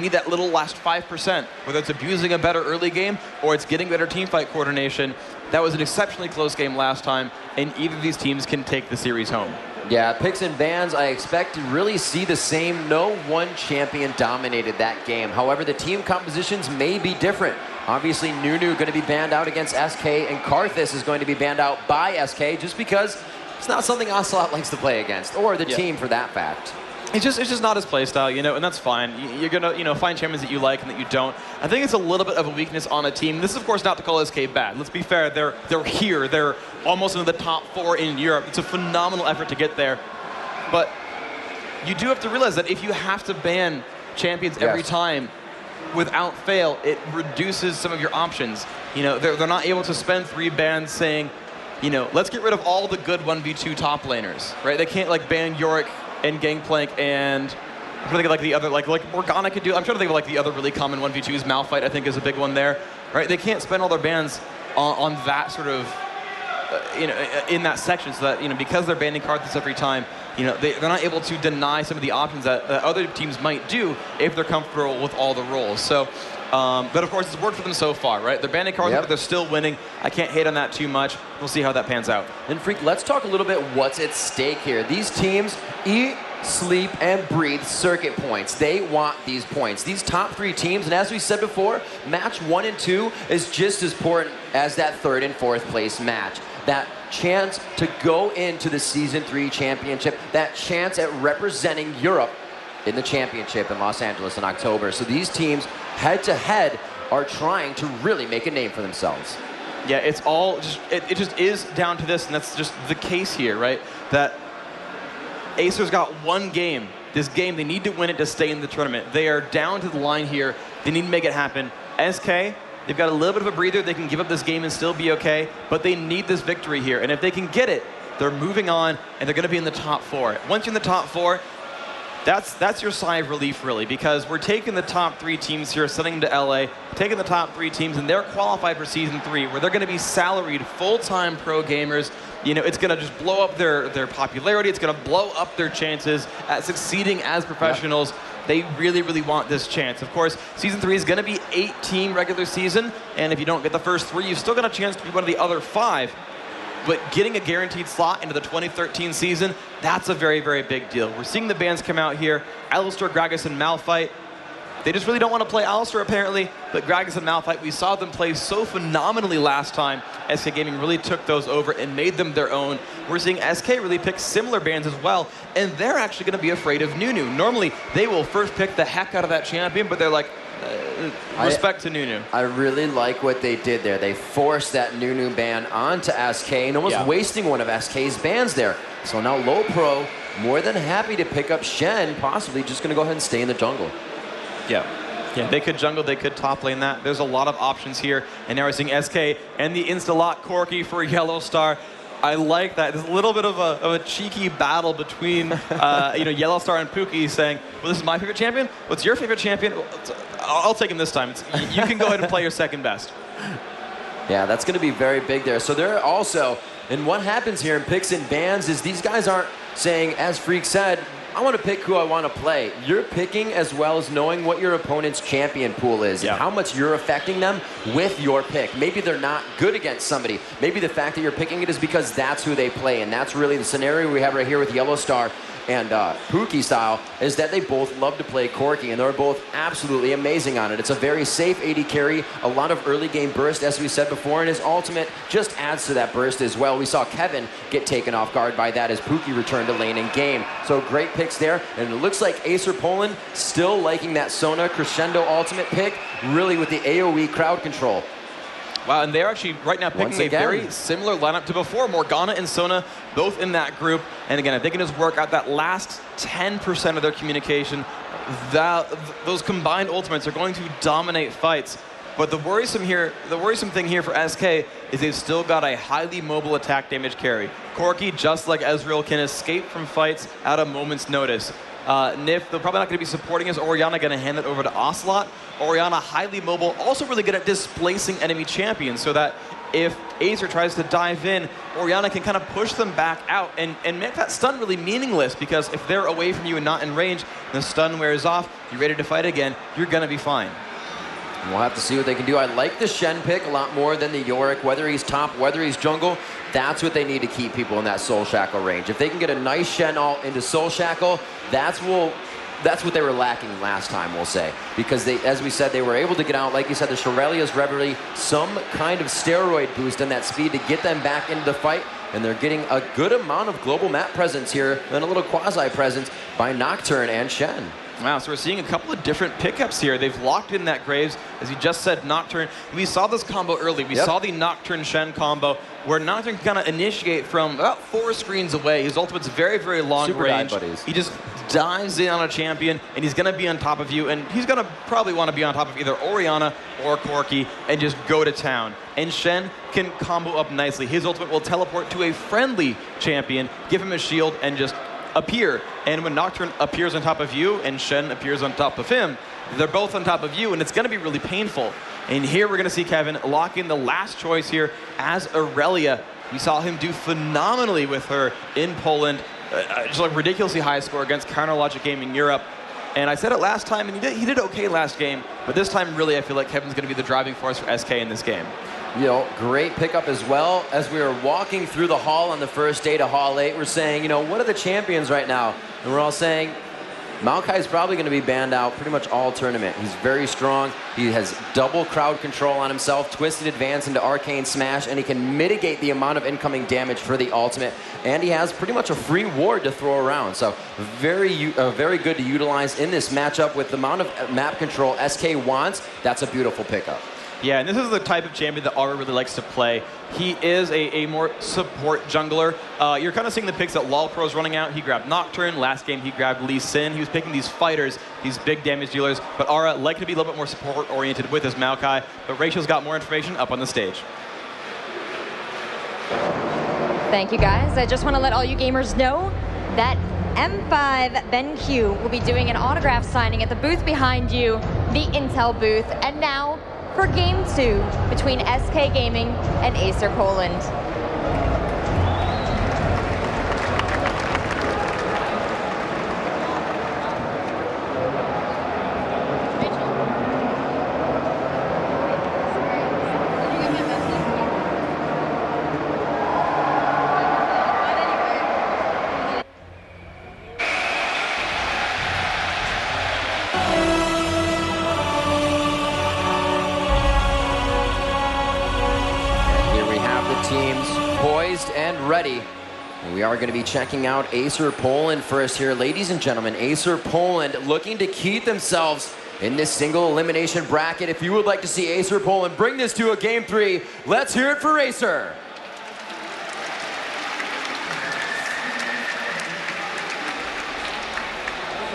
need that little last 5%, whether it's abusing a better early game or it's getting better team fight coordination. That was an exceptionally close game last time, and either of these teams can take the series home. Yeah, picks and bans, I expect to really see the same. No one champion dominated that game. However, the team compositions may be different. Obviously, Nunu going to be banned out against SK, and Karthus is going to be banned out by SK just because it's not something Ocelote likes to play against, or the team for that fact. It's just not his playstyle, you know, and that's fine. You're gonna, you know, find champions that you like and that you don't. I think it's a little bit of a weakness on a team. This is, of course, not to call SK bad. Let's be fair. They're here. They're almost in the top 4 in Europe. It's a phenomenal effort to get there. But you do have to realize that if you have to ban champions every time without fail, it reduces some of your options. You know, they're not able to spend 3 bans saying, you know, let's get rid of all the good 1v2 top laners, right? They can't like ban Yorick and Gangplank, and I'm trying to think of like the other, like Morgana could do. I'm trying to think of like the other really common 1v2s. Malphite, I think, is a big one there, right? They can't spend all their bans on that sort of, you know, in that section, so that, you know, because they're banning Karthus every time, you know, they're not able to deny some of the options that other teams might do if they're comfortable with all the roles. So, but of course, it's worked for them so far, right? They're banning Karthus, but they're still winning. I can't hate on that too much. We'll see how that pans out. And Phreak, let's talk a little bit what's at stake here. These teams eat, sleep, and breathe circuit points. They want these points. These top 3 teams, and as we said before, match 1 and 2 is just as important as that 3rd and 4th place match. That chance to go into the Season 3 championship, that chance at representing Europe in the championship in Los Angeles in October. So these teams, head-to-head, are trying to really make a name for themselves. Yeah, it's all just, it just is down to this, and that's just the case here, right? That ACER's got 1 game. This game, they need to win it to stay in the tournament. They are down to the line here. They need to make it happen. SK, they've got a little bit of a breather. They can give up this game and still be okay, but they need this victory here. And if they can get it, they're moving on, and they're going to be in the top 4. Once you're in the top 4, that's your sigh of relief, really, because we're taking the top 3 teams here, sending them to LA, taking the top 3 teams, and they're qualified for Season 3, where they're going to be salaried, full-time pro gamers. You know, it's going to just blow up their popularity. It's going to blow up their chances at succeeding as professionals. They really, really want this chance. Of course, Season 3 is going to be 8-team regular season, and if you don't get the first 3, you've still got a chance to be one of the other 5. But getting a guaranteed slot into the 2013 season, that's a very, very big deal. We're seeing the bans come out here. YellowStar, Gragas, and Malphite. They just really don't want to play YellowStar, apparently, but Gragas and Malphite, we saw them play so phenomenally last time. SK Gaming really took those over and made them their own. We're seeing SK really pick similar bans as well, and they're actually going to be afraid of Nunu. Normally, they will first pick the heck out of that champion, but they're like, respect to Nunu. I really like what they did there. They forced that Nunu ban onto SK and almost wasting one of SK's bans there. So now Low Pro more than happy to pick up Shen, possibly just going to go ahead and stay in the jungle. Yeah, they could jungle, they could top lane that. There's a lot of options here. And now we're seeing SK and the insta-lock Corki for YellowStar. I like that. There's a little bit of a cheeky battle between YellowStar and Puki saying, well, this is my favorite champion. What's your favorite champion? I'll take him this time. You can go ahead and play your second best. Yeah, that's going to be very big there. So they're also, and what happens here in picks and bans is these guys aren't saying, as Phreak said, I want to pick who I want to play. You're picking as well as knowing what your opponent's champion pool is and how much you're affecting them with your pick. Maybe they're not good against somebody. Maybe the fact that you're picking it is because that's who they play, and that's really the scenario we have right here with YellowStar and Puki style, is that they both love to play Corki, and they're both absolutely amazing on it. It's a very safe AD carry, a lot of early game burst, as we said before, and his ultimate just adds to that burst as well. We saw Kevin get taken off guard by that as Puki returned to lane in game. So great picks there, and it looks like ACER Poland still liking that Sona Crescendo ultimate pick, really with the AoE crowd control. Wow, and they're actually right now picking a very similar lineup to before. Morgana and Sona both in that group. And again, if they can just work out that last 10% of their communication, those combined ultimates are going to dominate fights. But the worrisome thing here for SK is they've still got a highly mobile attack damage carry. Corki, just like Ezreal, can escape from fights at a moment's notice. Nyph, they're probably not going to be supporting us. Orianna going to hand it over to Ocelote. Orianna, highly mobile, also really good at displacing enemy champions, so that if ACER tries to dive in, Orianna can kind of push them back out and make that stun really meaningless, because if they're away from you and not in range, the stun wears off, you're ready to fight again, you're going to be fine. We'll have to see what they can do. I like the Shen pick a lot more than the Yorick, whether he's top, whether he's jungle. That's what they need to keep people in that Soul Shackle range. If they can get a nice Shen ult into Soul Shackle, that's what they were lacking last time, we'll say. Because they, as we said, they were able to get out, like you said, the Shurelya's Reverie, some kind of steroid boost in that speed to get them back into the fight. And they're getting a good amount of global map presence here, and a little quasi-presence by Nocturne and Shen. Wow, so we're seeing a couple of different pickups here. They've locked in that Graves, as you just said, Nocturne. We saw this combo early. We saw the Nocturne-Shen combo, where Nocturne can kind of initiate from about 4 screens away. His ultimate's very, very long range. He just dives in on a champion, and he's going to be on top of you, and he's going to probably want to be on top of either Orianna or Corki and just go to town. And Shen can combo up nicely. His ultimate will teleport to a friendly champion, give him a shield, and just appear. And when Nocturne appears on top of you and Shen appears on top of him, they're both on top of you, and it's going to be really painful. And here we're going to see Kevin lock in the last choice here as Aurelia. We saw him do phenomenally with her in Poland. Just a ridiculously high score against Counter Logic Gaming Europe. And I said it last time, and he did okay last game, but this time really I feel like Kevin's going to be the driving force for SK in this game. You know, great pickup as well. As we were walking through the hall on the first day to Hall 8, we're saying, you know, what are the champions right now? And we're all saying, Maokai's probably going to be banned out pretty much all tournament. He's very strong. He has double crowd control on himself, twisted advance into arcane smash, and he can mitigate the amount of incoming damage for the ultimate. And he has pretty much a free ward to throw around. So very good to utilize in this matchup with the amount of map control SK wants. That's a beautiful pickup. Yeah, and this is the type of champion that Aura really likes to play. He is a more support jungler. You're kind of seeing the picks that LOLPro's running out. He grabbed Nocturne. Last game, he grabbed Lee Sin. He was picking these fighters, these big damage dealers. But Aura liked to be a little bit more support-oriented with his Maokai. But Rachel's got more information up on the stage. Thank you, guys. I just want to let all you gamers know that M5 BenQ will be doing an autograph signing at the booth behind you, the Intel booth. And now, for Game 2 between SK Gaming and ACER Poland. We are going to be checking out ACER Poland first here. Ladies and gentlemen, ACER Poland looking to keep themselves in this single elimination bracket. If you would like to see ACER Poland bring this to a Game 3, let's hear it for ACER.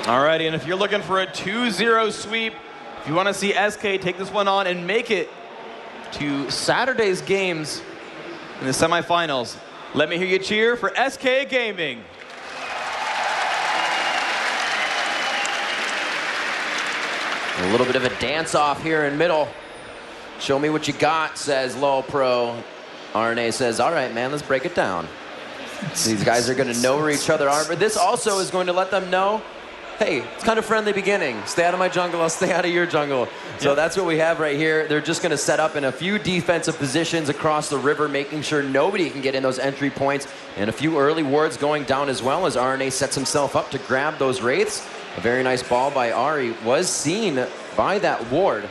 Alrighty, and if you're looking for a 2-0 sweep, if you want to see SK take this one on and make it to Saturday's games in the semifinals, let me hear you cheer for SK Gaming. A little bit of a dance-off here in middle. Show me what you got, says Low Pro. Araneae says, all right, man, let's break it down. These guys are going to know where each other are, but this also is going to let them know, hey, it's kind of friendly beginning. Stay out of my jungle, I'll stay out of your jungle. So that's what we have right here. They're just going to set up in a few defensive positions across the river, making sure nobody can get in those entry points, and a few early wards going down as well as Araneae sets himself up to grab those wraiths. A very nice ball by Ari was seen by that ward.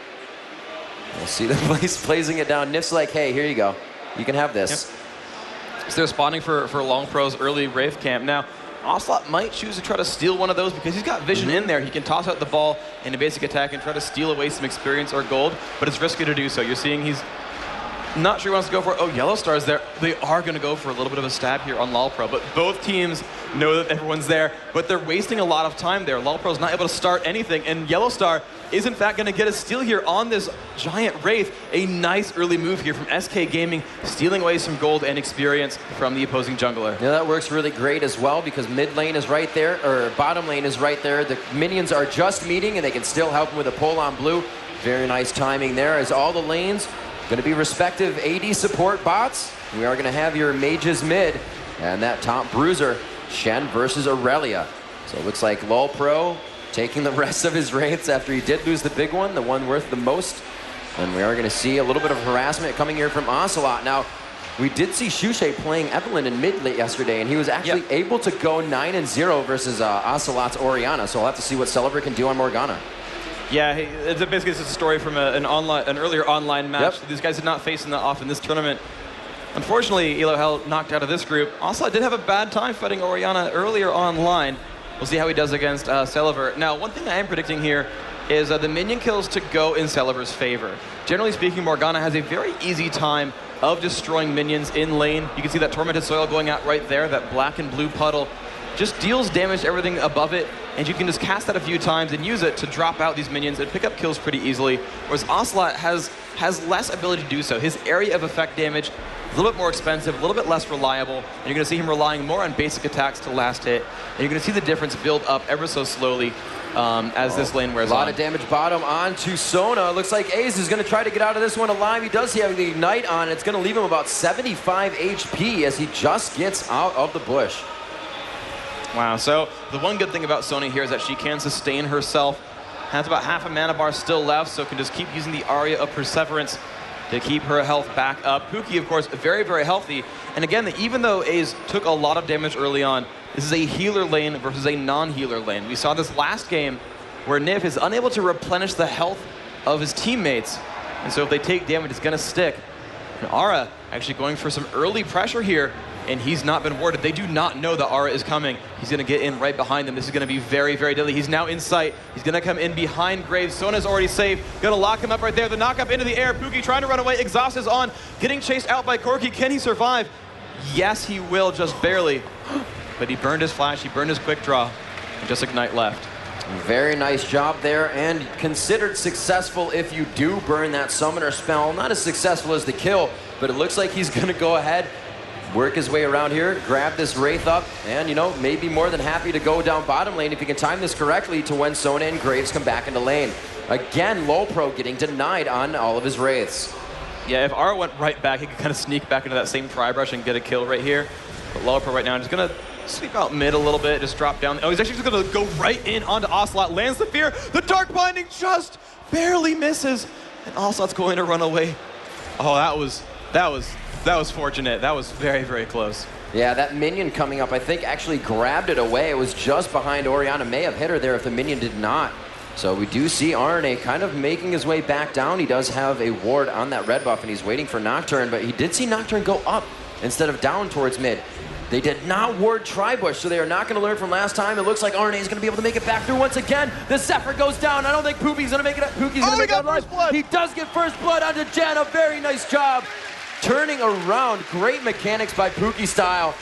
We'll see the place placing it down. Nyph's like, hey, here you go. You can have this. So they're spawning for Long Pro's early Wraith camp. Now, Ocelote might choose to try to steal one of those because he's got vision in there. He can toss out the ball in a basic attack and try to steal away some experience or gold, but it's risky to do so. You're seeing he's not sure he wants to go for it. Oh, YellowStar's there. They are going to go for a little bit of a stab here on LolPro, but both teams know that everyone's there, but they're wasting a lot of time there. LolPro's not able to start anything, and YellowStar is in fact going to get a steal here on this giant Wraith. A nice early move here from SK Gaming, stealing away some gold and experience from the opposing jungler. Yeah, that works really great as well because mid lane is right there, or bottom lane is right there. The minions are just meeting, and they can still help him with a pull on blue. Very nice timing there as all the lanes going to be respective AD support bots. We are going to have your mages mid, and that top bruiser, Shen versus Aurelia. So it looks like LolPro taking the rest of his wraiths after he did lose the big one, the one worth the most. And we are going to see a little bit of harassment coming here from Ocelote. Now, we did see Shushay playing Evelyn in mid late yesterday, and he was actually able to go 9-0 versus Ocelote's Orianna. So we'll have to see what Celaver can do on Morgana. Yeah, it's basically just a story from an earlier online match. These guys did not face that often this tournament. Unfortunately, Elo Hell knocked out of this group. Ocelote did have a bad time fighting Orianna earlier online. We'll see how he does against Celaver. Now, one thing I am predicting here is the minion kills to go in Celaver's favor. Generally speaking, Morgana has a very easy time of destroying minions in lane. You can see that Tormented Soil going out right there, that black and blue puddle. Just deals damage to everything above it, and you can just cast that a few times and use it to drop out these minions and pick up kills pretty easily, whereas Ocelote has less ability to do so. His area of effect damage, a little bit more expensive, a little bit less reliable, and you're going to see him relying more on basic attacks to last hit, and you're going to see the difference build up ever so slowly as this lane wears on. A lot of damage bottom on to Sona. Looks like ACE is going to try to get out of this one alive. He does have the Ignite on. It's going to leave him about 75 HP as he just gets out of the bush. Wow, so the one good thing about Sony here is that she can sustain herself. Has about half a mana bar still left, so can just keep using the Aria of Perseverance to keep her health back up. Puki, of course, very, very healthy. And again, even though ACE took a lot of damage early on, this is a healer lane versus a non-healer lane. We saw this last game where Nyph is unable to replenish the health of his teammates. And so if they take damage, it's going to stick. And Ara actually going for some early pressure here, and he's not been warded. They do not know that Ara is coming. He's going to get in right behind them. This is going to be very, very deadly. He's now in sight. He's going to come in behind Graves. Sona's already safe. Going to lock him up right there. The knock up into the air. Puki trying to run away. Exhaust is on. Getting chased out by Corki. Can he survive? Yes, he will, just barely. But he burned his flash. He burned his quick draw. And just Ignite left. Very nice job there, and considered successful if you do burn that summoner spell. Not as successful as the kill, but it looks like he's going to go ahead, work his way around here, grab this Wraith up, and, you know, maybe more than happy to go down bottom lane if he can time this correctly to when Sona and Graves come back into lane. Again, LolPro getting denied on all of his Wraiths. Yeah, if Ara went right back, he could kind of sneak back into that same Tri-Brush and get a kill right here. But LolPro right now is going to sweep out mid a little bit, just drop down. Oh, he's actually just going to go right in onto Ocelote. Lands the Fear. The Dark Binding just barely misses. And Ocelote's going to run away. Oh, that was fortunate. That was very, very close. Yeah, that minion coming up, I think, actually grabbed it away. It was just behind Orianna. May have hit her there if the minion did not. So we do see Araneae kind of making his way back down. He does have a ward on that red buff, and he's waiting for Nocturne, but he did see Nocturne go up instead of down towards mid. They did not ward Tribush, so they are not going to learn from last time. It looks like Araneae is going to be able to make it back through once again. The Zephyr goes down. I don't think Puki's going to make it. Puki's going to make it alive. He does get first blood onto Jen. A very nice job turning around. Great mechanics by Puki style.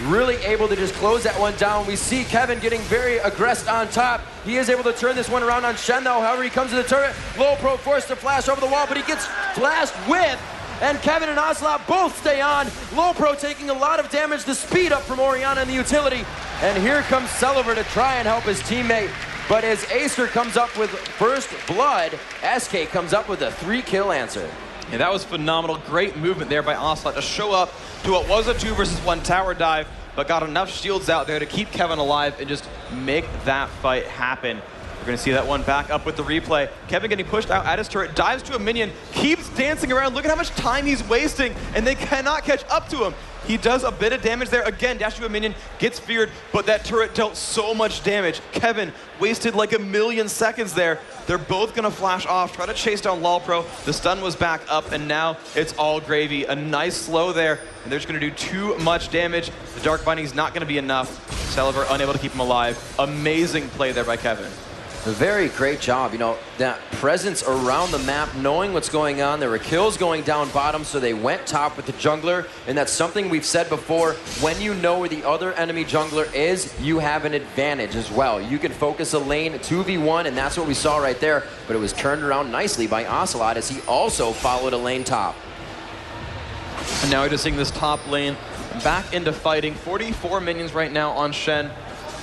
Really able to just close that one down. We see Kevin getting very aggressive on top. He is able to turn this one around on Shen, though. However, he comes to the turret. Lowpro forced to flash over the wall, but he gets flashed with. And Kevin and Ocelote both stay on. Lowpro taking a lot of damage. The speed up from Orianna in the utility. And here comes Celaver to try and help his teammate. But as ACER comes up with first blood, SK comes up with a 3-kill answer. Yeah, that was phenomenal. Great movement there by Ocelote to show up to what was a 2 versus 1 tower dive, but got enough shields out there to keep Kevin alive and just make that fight happen. We're going to see that one back up with the replay. Kevin getting pushed out at his turret, dives to a minion, keeps dancing around. Look at how much time he's wasting, and they cannot catch up to him. He does a bit of damage there. Again, dash to a minion, gets feared, but that turret dealt so much damage. Kevin wasted like a million seconds there. They're both gonna flash off, try to chase down Lolpro. The stun was back up, and now it's all gravy. A nice slow there, and they're just gonna do too much damage. The Dark Binding's not gonna be enough. Celaver unable to keep him alive. Amazing play there by Kevin. A very great job. You know, that presence around the map, knowing what's going on. There were kills going down bottom, so they went top with the jungler. And that's something we've said before. When you know where the other enemy jungler is, you have an advantage as well. You can focus a lane 2v1, and that's what we saw right there. But it was turned around nicely by Ocelote as he also followed a lane top. And now we're just seeing this top lane back into fighting. 44 minions right now on Shen.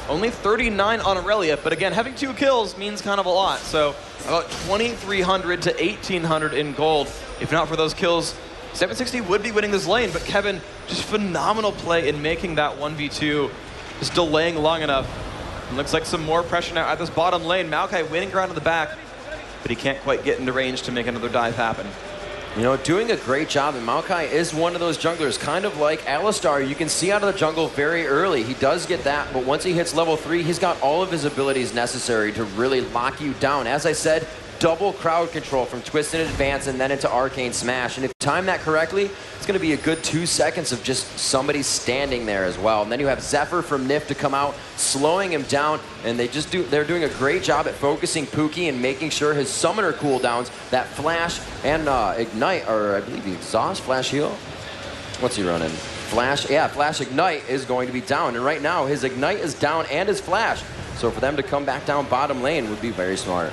Only 39 on Aurelia, but again, having 2 kills means kind of a lot. So about 2,300 to 1,800 in gold. If not for those kills, 760 would be winning this lane, but Kevin, just phenomenal play in making that 1v2, just delaying long enough. It looks like some more pressure now at this bottom lane. Maokai winning ground in the back, but he can't quite get into range to make another dive happen. You know, doing a great job, and Maokai is one of those junglers, kind of like YellowStar. You can see out of the jungle very early. He does get that, but once he hits level 3, he's got all of his abilities necessary to really lock you down. As I said, double crowd control from Twist and Advance and then into Arcane Smash. And if you time that correctly, it's going to be a good 2 seconds of just somebody standing there as well. And then you have Zephyr from Nyph to come out, slowing him down, and they're doing a great job at focusing Puki and making sure his summoner cooldowns, that flash and ignite, or I believe the exhaust, flash heal. What's he running? Flash, yeah, flash ignite is going to be down. And right now his ignite is down and his flash. So for them to come back down bottom lane would be very smart.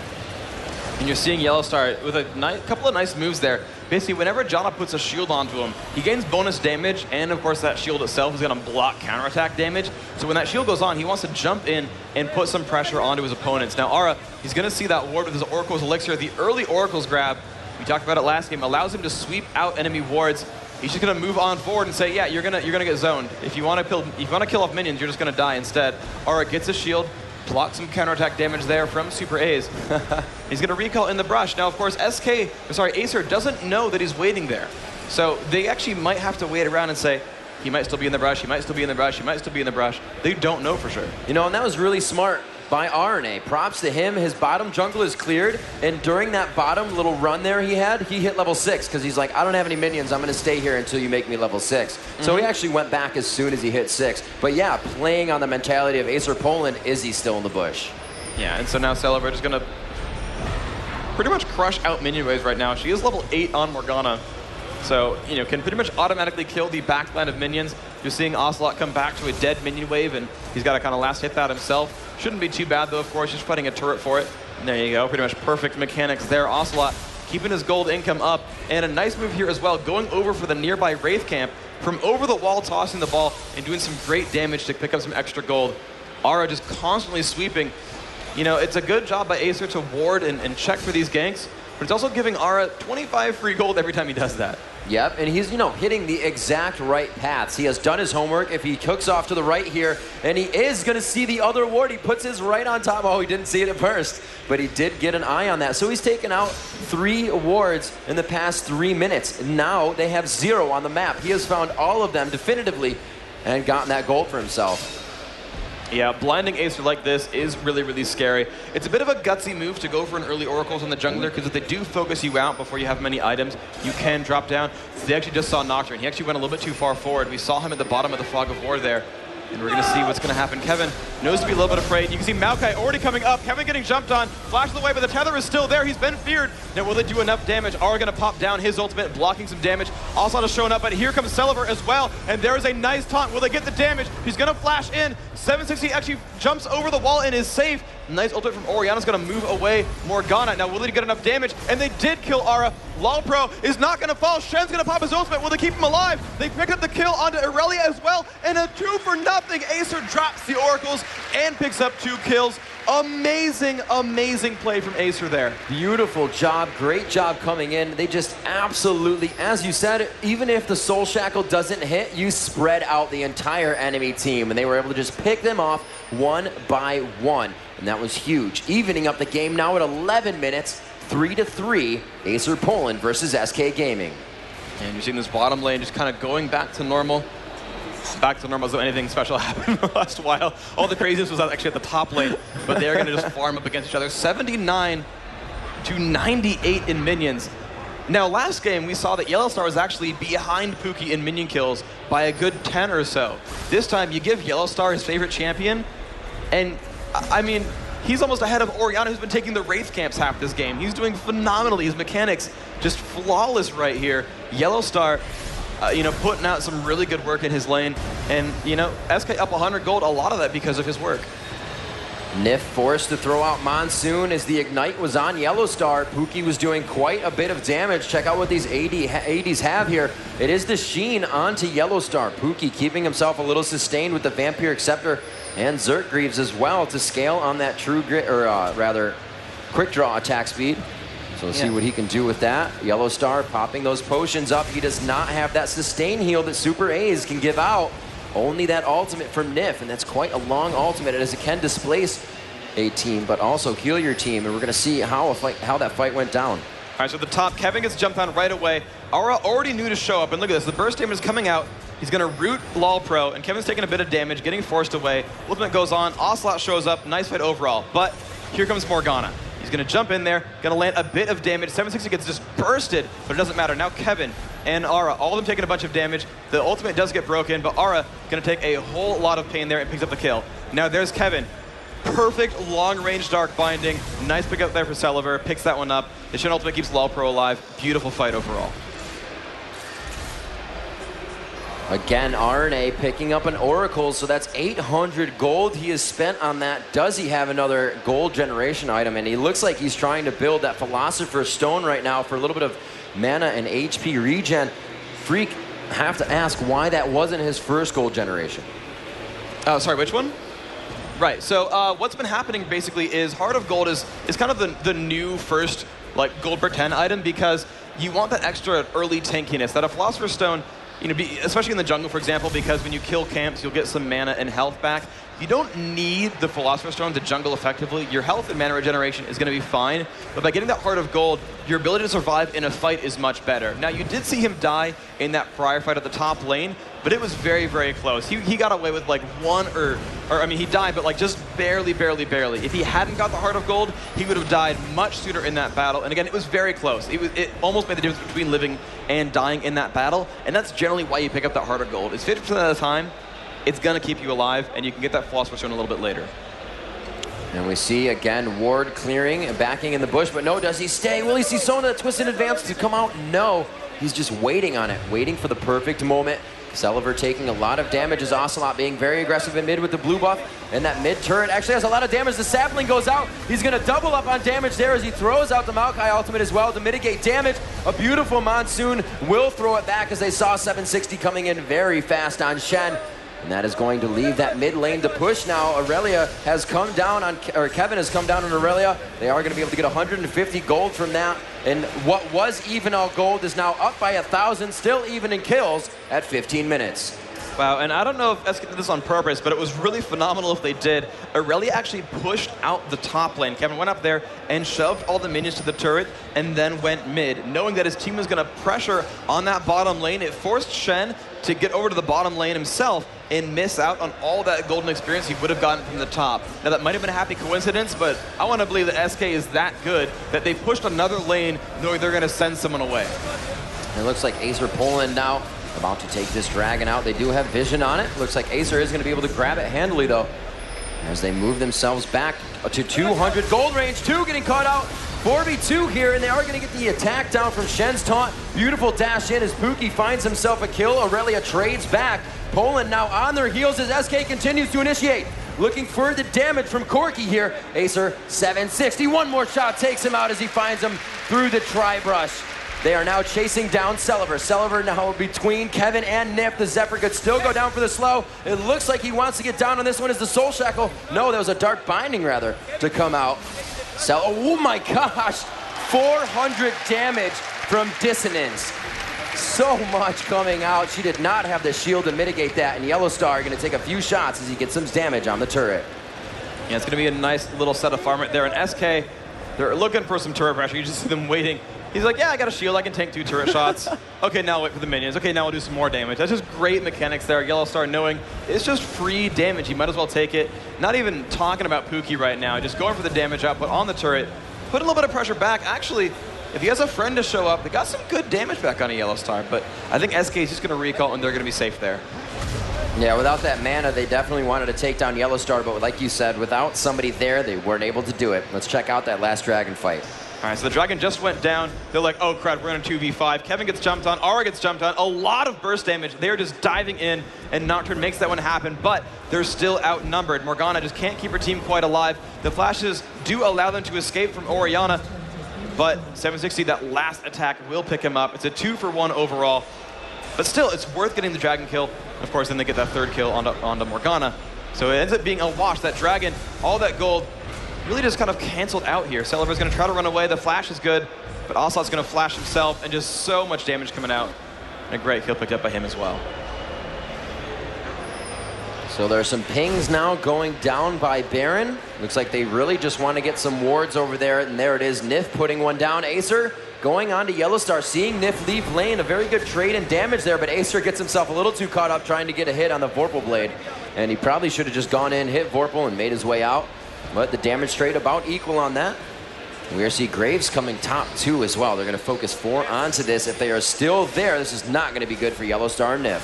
And you're seeing YellowStar with a couple of nice moves there. Basically, whenever Janna puts a shield onto him, he gains bonus damage, and of course that shield itself is going to block counterattack damage. So when that shield goes on, he wants to jump in and put some pressure onto his opponents. Now Ara, he's going to see that ward with his Oracle's Elixir. The early Oracle's grab, we talked about it last game, allows him to sweep out enemy wards. He's just going to move on forward and say, yeah, you're gonna get zoned. If you want to kill off minions, you're just going to die instead. Ara gets a shield, block some counterattack damage there from SuperAze. He's going to recall in the brush. Now, of course, ACER doesn't know that he's waiting there. So they actually might have to wait around and say, he might still be in the brush, he might still be in the brush, he might still be in the brush. They don't know for sure. You know, and that was really smart by Araneae. Props to him. His bottom jungle is cleared, and during that bottom little run there he hit level 6 because he's like, I don't have any minions, I'm going to stay here until you make me level 6. So he actually went back as soon as he hit 6. But yeah, playing on the mentality of ACER Poland, is he still in the bush? Yeah, and so now Celaver is going to pretty much crush out minion waves right now. She is level 8 on Morgana. So, you know, can pretty much automatically kill the backline of minions. You're seeing Ocelote come back to a dead minion wave, and he's got to kind of last hit that himself. Shouldn't be too bad, though, of course. Just fighting a turret for it. And there you go. Pretty much perfect mechanics there. Ocelote keeping his gold income up. And a nice move here as well, going over for the nearby Wraith camp. From over the wall, tossing the ball, and doing some great damage to pick up some extra gold. Ara just constantly sweeping. You know, it's a good job by ACER to ward and check for these ganks, but it's also giving Ara 25 free gold every time he does that. Yep, and he's, you know, hitting the exact right paths. He has done his homework. If he hooks off to the right here, and he is going to see the other ward, he puts his right on top. Oh, he didn't see it at first, but he did get an eye on that. So he's taken out 3 wards in the past 3 minutes. Now they have 0 on the map. He has found all of them definitively and gotten that gold for himself. Yeah, blinding Acer like this is really, really scary. It's a bit of a gutsy move to go for an early Oracles on the jungler, because if they do focus you out before you have many items, you can drop down. They actually just saw Nocturne. He actually went a little bit too far forward. We saw him at the bottom of the Fog of War there. And we're going to see what's going to happen. Kevin knows to be a little bit afraid. You can see Maokai already coming up. Kevin getting jumped on. Flashes away, but the tether is still there. He's been feared. Now, will they do enough damage? Are going to pop down his ultimate, blocking some damage. Ocelote is showing up, but here comes Celaver as well. And there is a nice taunt. Will they get the damage? He's going to flash in. 760 actually jumps over the wall and is safe. Nice ultimate from Orianna's going to move away Morgana. Now, will they get enough damage? And they did kill Ara. LOLpro is not going to fall. Shen's going to pop his ultimate. Will they keep him alive? They picked up the kill onto Aurelia as well. And a 2-for-0. Acer drops the Oracles and picks up 2 kills. Amazing, amazing play from Acer there. Beautiful job. Great job coming in. They just absolutely, as you said, even if the Soul Shackle doesn't hit, you spread out the entire enemy team. And they were able to just pick them off one by one. And that was huge. Evening up the game now at 11 minutes, 3-3, Acer Poland versus SK Gaming. And you're seeing this bottom lane just kind of going back to normal. Back to normal as though anything special happened in the last while. All the craziness was actually at the top lane, but they're going to just farm up against each other. 79 to 98 in minions. Now, last game, we saw that YellowStar was actually behind Puki in minion kills by a good 10 or so. This time, you give YellowStar his favorite champion, and I mean, he's almost ahead of Orianna, who's been taking the Wraith camps half this game. He's doing phenomenally. His mechanics just flawless right here. YellowStar, you know, putting out some really good work in his lane. And, you know, SK up 100 gold, a lot of that because of his work. Nyph forced to throw out Monsoon as the Ignite was on YellowStar. Puki was doing quite a bit of damage. Check out what these ADs have here. It is the Sheen onto YellowStar. Puki keeping himself a little sustained with the Vampiric Scepter and Zerk Greaves as well to scale on that true grit, or rather, quick draw attack speed. So we'll see what he can do with that. YellowStar popping those potions up. He does not have that sustain heal that SuperAze can give out. Only that ultimate from Nyph, and that's quite a long ultimate as it can displace a team, but also heal your team. And we're going to see how that fight went down. All right, so at the top, Kevin gets jumped on right away. Aura already knew to show up, and look at this. The burst damage is coming out. He's going to root LOLpro, and Kevin's taking a bit of damage, getting forced away. Ultimate goes on. Ocelote shows up. Nice fight overall. But here comes Morgana. He's going to jump in there, going to land a bit of damage. 760 gets just bursted, but it doesn't matter. Now Kevin and Ara, all of them taking a bunch of damage. The ultimate does get broken, but Ara going to take a whole lot of pain there and picks up the kill. Now there's Kevin. Perfect long-range Dark Binding. Nice pick up there for Celaver. Picks that one up. The Shen ultimate keeps LOLpro alive. Beautiful fight overall. Again, Araneae picking up an Oracle, so that's 800 gold he has spent on that. Does he have another gold generation item? And he looks like he's trying to build that Philosopher's Stone right now for a little bit of mana and HP regen. Phreak, have to ask why that wasn't his first gold generation. Oh, sorry, which one? Right, so what's been happening basically is Heart of Gold is kind of the new first like gold per 10 item, because you want that extra early tankiness that a Philosopher's Stone, you know, especially in the jungle, for example, because when you kill camps, you'll get some mana and health back. You don't need the Philosopher's Stone to jungle effectively. Your health and mana regeneration is going to be fine, but by getting that Heart of Gold, your ability to survive in a fight is much better. Now, you did see him die in that prior fight at the top lane, but it was very, very close. He got away with like one, or I mean, he died, but like just barely, barely, barely. If he hadn't got the Heart of Gold, he would have died much sooner in that battle. And again, it was very close. It almost made the difference between living and dying in that battle, and that's generally why you pick up that Heart of Gold. It's 50% of the time, it's going to keep you alive, and you can get that Philosopher's Stone a little bit later. And we see, again, Ward clearing and backing in the bush, but no, does he stay? Will he see Sona that twisted advance to come out? No, he's just waiting on it, waiting for the perfect moment. Celaver taking a lot of damage as Ocelote being very aggressive in mid with the blue buff, and that mid turret actually has a lot of damage. The sapling goes out. He's going to double up on damage there as he throws out the Maokai ultimate as well to mitigate damage. A beautiful Monsoon will throw it back as they saw 760 coming in very fast on Shen. And that is going to leave that mid lane to push now. Aurelia has come down on, or Kevin has come down on Aurelia. They are going to be able to get 150 gold from that. And what was even all gold is now up by 1,000, still even in kills at 15 minutes. Wow, and I don't know if SK did this on purpose, but it was really phenomenal if they did. Aurelia actually pushed out the top lane. Kevin went up there and shoved all the minions to the turret and then went mid, knowing that his team was going to pressure on that bottom lane. It forced Shen to get over to the bottom lane himself. and miss out on all that golden experience he would have gotten from the top. Now, that might have been a happy coincidence, but I want to believe that SK is that good that they pushed another lane knowing they're going to send someone away. It looks like ACER Poland now about to take this dragon out. They do have vision on it. Looks like ACER is going to be able to grab it handily, though, as they move themselves back to 200 gold range. 2 getting caught out. 4v2 here, and they are going to get the attack down from Shen's taunt. Beautiful dash in as Puki finds himself a kill. Aurelia trades back. Poland now on their heels as SK continues to initiate. Looking for the damage from Corki here. ACER 760. One more shot takes him out as he finds him through the tri-brush. They are now chasing down Celaver. Celaver now between Kevin and Nyph. The Zephyr could still go down for the slow. It looks like he wants to get down on this one as the Soul Shackle. No, that was a Dark Binding, rather, to come out. Oh my gosh, 400 damage from Dissonance. So much coming out. She did not have the shield to mitigate that, and YellowStar going to take a few shots as he gets some damage on the turret. Yeah, it's going to be a nice little set of farm right there. And SK, they're looking for some turret pressure. You just see them waiting. He's like, yeah, I got a shield. I can tank 2 turret shots. Okay, now I'll wait for the minions. Okay, now we'll do some more damage. That's just great mechanics there. YellowStar knowing it's just free damage. You might as well take it. Not even talking about Puki right now. Just going for the damage output on the turret. Put a little bit of pressure back. Actually, if he has a friend to show up, they got some good damage back on a YellowStar. But I think SK is just going to recall, and they're going to be safe there. Yeah, without that mana, they definitely wanted to take down YellowStar. But like you said, without somebody there, they weren't able to do it. Let's check out that last dragon fight. All right, so the dragon just went down. They're like, oh crap, we're in a 2v5. Kevin gets jumped on, Aura gets jumped on. A lot of burst damage. They're just diving in, and Nocturne makes that one happen, but they're still outnumbered. Morgana just can't keep her team quite alive. The flashes do allow them to escape from Orianna, but 760, that last attack will pick him up. It's a 2-for-1 overall, but still, it's worth getting the dragon kill. Of course, then they get that 3rd kill onto Morgana. So it ends up being a wash. That dragon, all that gold, really just kind of canceled out here. Celaver's going to try to run away. The flash is good, but Ocelote's going to flash himself, and just so much damage coming out. And a great kill picked up by him as well. So there's some pings now going down by Baron. Looks like they really just want to get some wards over there, and there it is. Nyph putting one down. ACER going on to YellowStar, seeing Nyph leave lane. A very good trade and damage there, but ACER gets himself a little too caught up trying to get a hit on the Vorpal Blade, and he probably should have just gone in, hit Vorpal, and made his way out. But the damage trade about equal on that. We see Graves coming top 2 as well. They're going to focus 4 onto this. If they are still there, this is not going to be good for YellowStar and Nyph.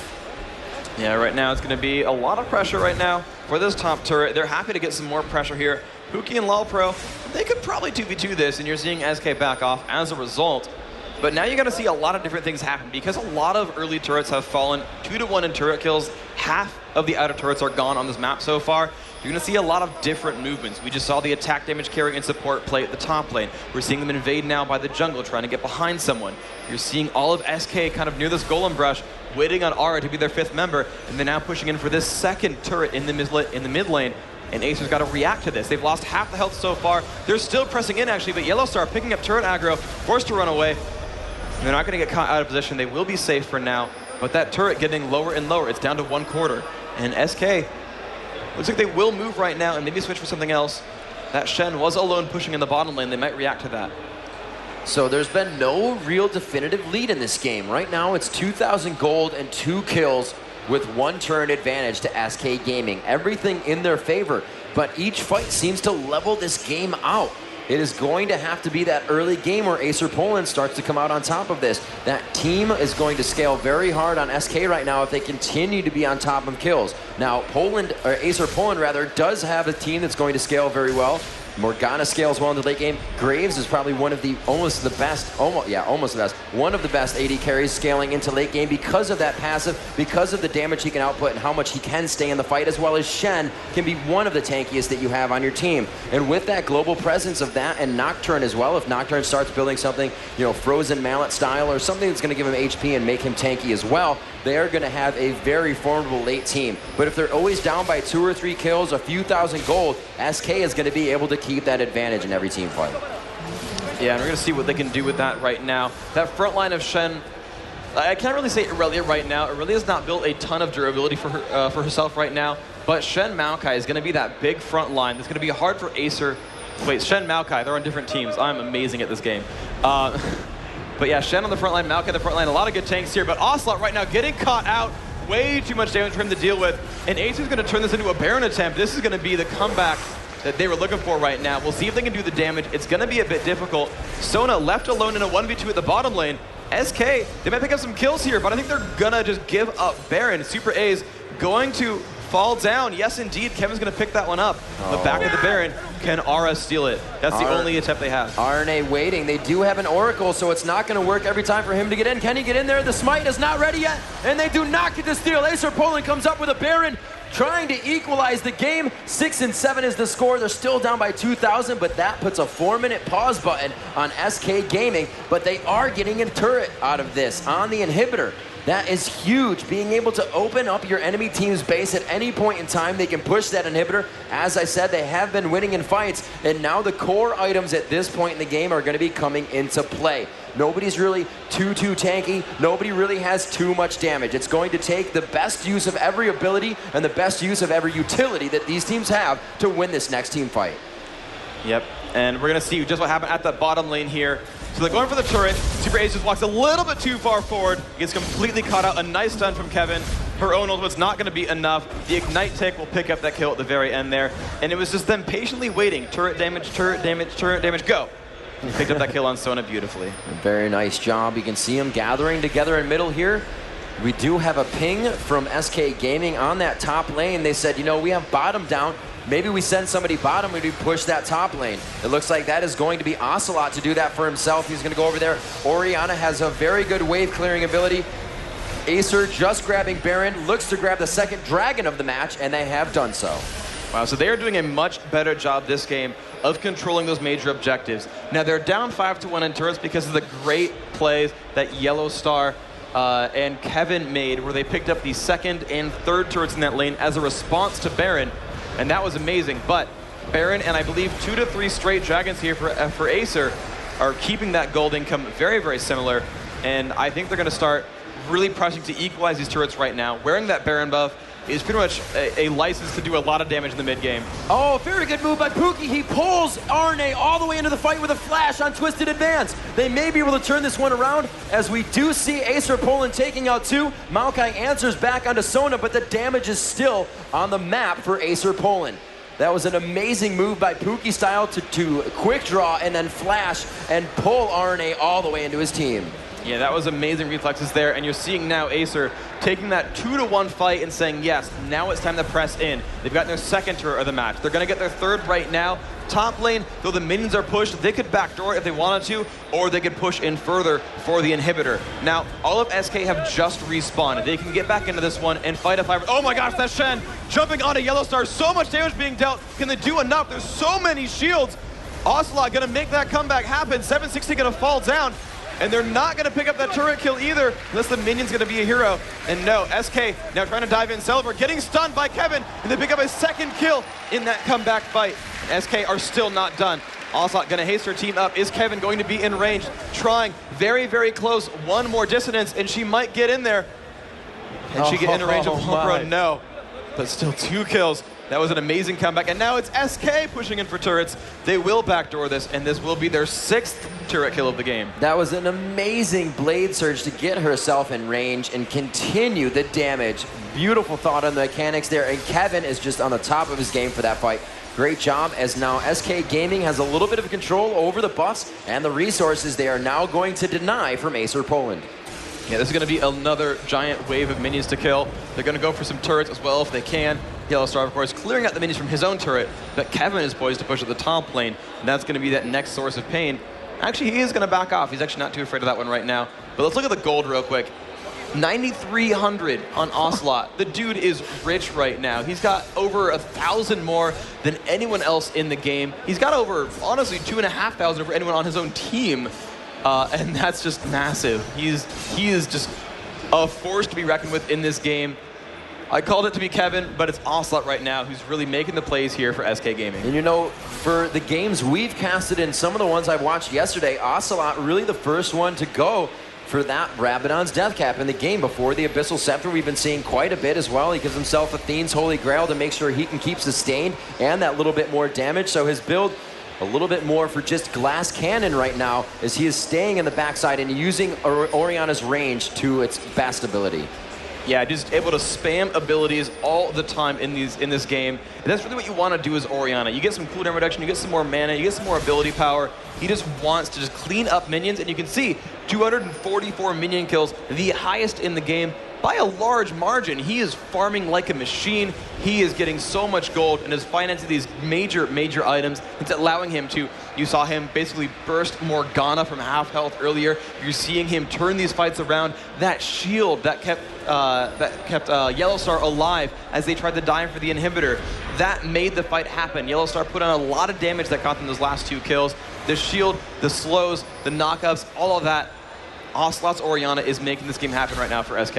Yeah, right now it's going to be a lot of pressure right now for this top turret. They're happy to get some more pressure here. Puki and LolPro, they could probably 2v2 this, and you're seeing SK back off as a result. But now you're going to see a lot of different things happen because a lot of early turrets have fallen 2-to-1 in turret kills. Half of the outer turrets are gone on this map so far. You're going to see a lot of different movements. We just saw the attack damage carry and support play at the top lane. We're seeing them invade now by the jungle, trying to get behind someone. You're seeing all of SK kind of near this golem brush, waiting on Aura to be their 5th member, and they're now pushing in for this 2nd turret in the mid lane. And ACER's got to react to this. They've lost half the health so far. They're still pressing in, actually, but YellowStar picking up turret aggro, forced to run away. And they're not going to get caught out of position. They will be safe for now, but that turret getting lower and lower. It's down to 1/4. And SK, looks like they will move right now and maybe switch for something else. That Shen was alone pushing in the bottom lane. They might react to that. So there's been no real definitive lead in this game. Right now it's 2,000 gold and 2 kills with 1 turn advantage to SK Gaming. Everything in their favor, but each fight seems to level this game out. It is going to have to be that early game where ACER Poland starts to come out on top of this. That team is going to scale very hard on SK right now if they continue to be on top of kills. Now, ACER Poland rather, does have a team that's going to scale very well. Morgana scales well in the late game. Graves is probably one of the almost the best AD carries scaling into late game because of that passive, because of the damage he can output and how much he can stay in the fight, as well as Shen can be one of the tankiest that you have on your team. And with that global presence of that and Nocturne as well, if Nocturne starts building something, you know, Frozen Mallet style or something that's going to give him HP and make him tanky as well, they are going to have a very formidable late team. But if they're always down by 2 or 3 kills, a few thousand gold, SK is going to be able to keep that advantage in every team fight. Yeah, and we're going to see what they can do with that right now. That front line of Shen, I can't really say Aurelia right now. Aurelia has not built a ton of durability for herself right now, but Shen Maokai is going to be that big front line that's going to be hard for ACER. Wait, Shen Maokai, they're on different teams. I'm amazing at this game. But yeah, Shen on the front line, Maokai on the front line, a lot of good tanks here, but Ocelote right now getting caught out. way too much damage for him to deal with. And ACER's going to turn this into a Baron attempt. This is going to be the comeback that they were looking for right now. We'll see if they can do the damage. It's going to be a bit difficult. Sona left alone in a 1v2 at the bottom lane. SK, they might pick up some kills here, but I think they're going to just give up Baron. SuperAze going to fall down. Yes, indeed, Kevin's going to pick that one up. But back at the Baron, can Ara steal it? That's the only attempt they have. Araneae waiting. They do have an Oracle, so it's not going to work every time for him to get in. Can he get in there? The smite is not ready yet, and they do not get the steal. ACER Poland comes up with a Baron, trying to equalize the game. 6 and 7 is the score. They're still down by 2,000, but that puts a 4-minute pause button on SK Gaming. But they are getting a turret out of this on the inhibitor. That is huge. Being able to open up your enemy team's base at any point in time, they can push that inhibitor. As I said, they have been winning in fights, and now the core items at this point in the game are going to be coming into play. Nobody's really too tanky. Nobody really has too much damage. It's going to take the best use of every ability and the best use of every utility that these teams have to win this next team fight. Yep, and we're going to see just what happened at the bottom lane here. So they're going for the turret. SuperAze just walks a little bit too far forward. Gets completely caught out. A nice stun from Kevin. Her own ultimate's not going to be enough. The Ignite tick will pick up that kill at the very end there. And it was just them patiently waiting. Turret damage, turret damage, turret damage, go. He picked up that kill on Sona beautifully. Very nice job. You can see them gathering together in middle here. We do have a ping from SK Gaming on that top lane. They said, you know, we have bottom down. Maybe we send somebody bottom and we push that top lane. It looks like that is going to be Ocelote to do that for himself. He's going to go over there. Orianna has a very good wave clearing ability. ACER just grabbing Baron, looks to grab the second dragon of the match, and they have done so. Wow, so they are doing a much better job this game of controlling those major objectives. Now they're down 5-1 in turrets because of the great plays that YellowStar and Kevin made, where they picked up the second and third turrets in that lane as a response to Baron, and that was amazing. But Baron and I believe 2 to 3 straight dragons here for ACER are keeping that gold income very, very similar, and I think they're going to start really pressing to equalize these turrets right now. Wearing that Baron buff is pretty much a license to do a lot of damage in the mid game. Oh, very good move by Puki. He pulls Araneae all the way into the fight with a flash on Twisted Advance. They may be able to turn this one around, as we do see ACER Poland taking out 2. Maokai answers back onto Sona, but the damage is still on the map for ACER Poland. That was an amazing move by Puki style to quick draw and then flash and pull Araneae all the way into his team. Yeah, that was amazing reflexes there, and you're seeing now ACER taking that 2-1 fight and saying, yes, now it's time to press in. They've got their second turret of the match. They're going to get their third right now. Top lane, though the minions are pushed, they could backdoor it if they wanted to, or they could push in further for the inhibitor. Now, all of SK have just respawned. They can get back into this one and fight a fight. Oh my gosh, that's Shen jumping onto YellowStar. So much damage being dealt. Can they do enough? There's so many shields. Ocelote going to make that comeback happen. 760 going to fall down. And they're not going to pick up that turret kill either, unless the minion's going to be a hero. And no, SK now trying to dive in. Celaver getting stunned by Kevin, and they pick up a second kill in that comeback fight. SK are still not done. Ocelote going to haste her team up. Is Kevin going to be in range? Trying very, very close. One more dissonance, and she might get in there. Can she get in range of Homegrown? No. But still 2 kills. That was an amazing comeback, and now it's SK pushing in for turrets. They will backdoor this, and this will be their 6th turret kill of the game. That was an amazing blade surge to get herself in range and continue the damage. Beautiful thought on the mechanics there, and Kevin is just on the top of his game for that fight. Great job, as now SK Gaming has a little bit of control over the buffs and the resources they are now going to deny from ACER Poland. Yeah, this is going to be another giant wave of minions to kill. They're going to go for some turrets as well if they can. YellowStar, of course, clearing out the minions from his own turret, but Kevin is poised to push at the top lane, and that's going to be that next source of pain. Actually, he is going to back off. He's actually not too afraid of that one right now. But let's look at the gold real quick. 9,300 on Ocelote. The dude is rich right now. He's got over 1,000 more than anyone else in the game. He's got over, honestly, 2,500 for anyone on his own team. And that's just massive. He is just a force to be reckoned with in this game. I called it to be Kevin, but it's Ocelote right now who's really making the plays here for SK Gaming. And you know, for the games we've casted in, some of the ones I watched yesterday, Ocelote really the first one to go for that Rabadon's Death Cap in the game before the Abyssal Scepter. We've been seeing quite a bit as well. He gives himself Athene's Holy Grail to make sure he can keep sustained and that little bit more damage. So his build a little bit more for just Glass Cannon right now, as he is staying in the backside and using Orianna's range to its best ability. Yeah, just able to spam abilities all the time in this game. And that's really what you want to do as Orianna. You get some cooldown reduction, you get some more mana, you get some more ability power. He just wants to just clean up minions, and you can see 244 minion kills, the highest in the game by a large margin. He is farming like a machine. He is getting so much gold and is financing these major items. It's allowing him to, you saw him basically burst Morgana from half health earlier. You're seeing him turn these fights around. That shield that kept YellowStar alive as they tried to dive for the inhibitor, that made the fight happen. YellowStar put on a lot of damage that got them those last 2 kills. The shield, the slows, the knockups, all of that. Ocelote's Orianna is making this game happen right now for SK.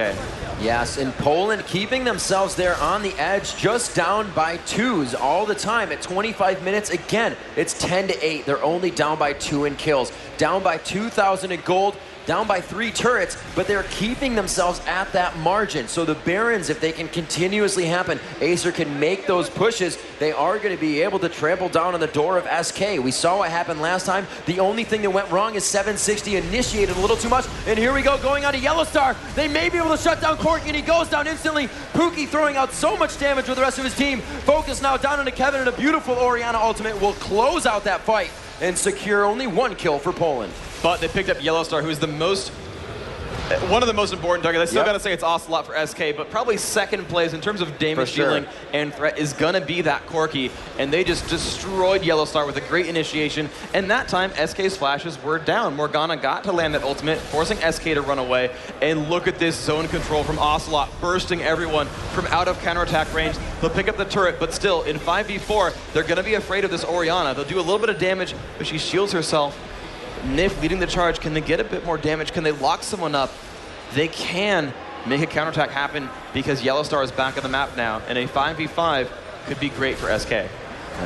Yes, and Poland keeping themselves there on the edge, just down by 2s all the time at 25 minutes. Again, it's 10-8. They're only down by 2 in kills, down by 2,000 in gold, down by 3 turrets, but they're keeping themselves at that margin. So the Barons, if they can continuously happen, ACER can make those pushes, they are going to be able to trample down on the door of SK. We saw what happened last time. The only thing that went wrong is 760 initiated a little too much, and here we go, going on to YellowStar. They may be able to shut down Corky, and he goes down instantly. Puki throwing out so much damage with the rest of his team. Focus now down into Kevin, and a beautiful Orianna ultimate will close out that fight and secure only 1 kill for Poland. But they picked up YellowStar, who is one of the most important targets. I still got to say it's Ocelote for SK, but probably second place in terms of damage dealing and threat is going to be that Corky. And they just destroyed YellowStar with a great initiation. And that time, SK's flashes were down. Morgana got to land that ultimate, forcing SK to run away. And look at this zone control from Ocelote, bursting everyone from out of counterattack range. They'll pick up the turret, but still, in 5v4, they're going to be afraid of this Orianna. They'll do a little bit of damage, but she shields herself. Nyph leading the charge. Can they get a bit more damage? Can they lock someone up? They can make a counterattack happen because YellowStar is back on the map now, and a 5v5 could be great for SK. And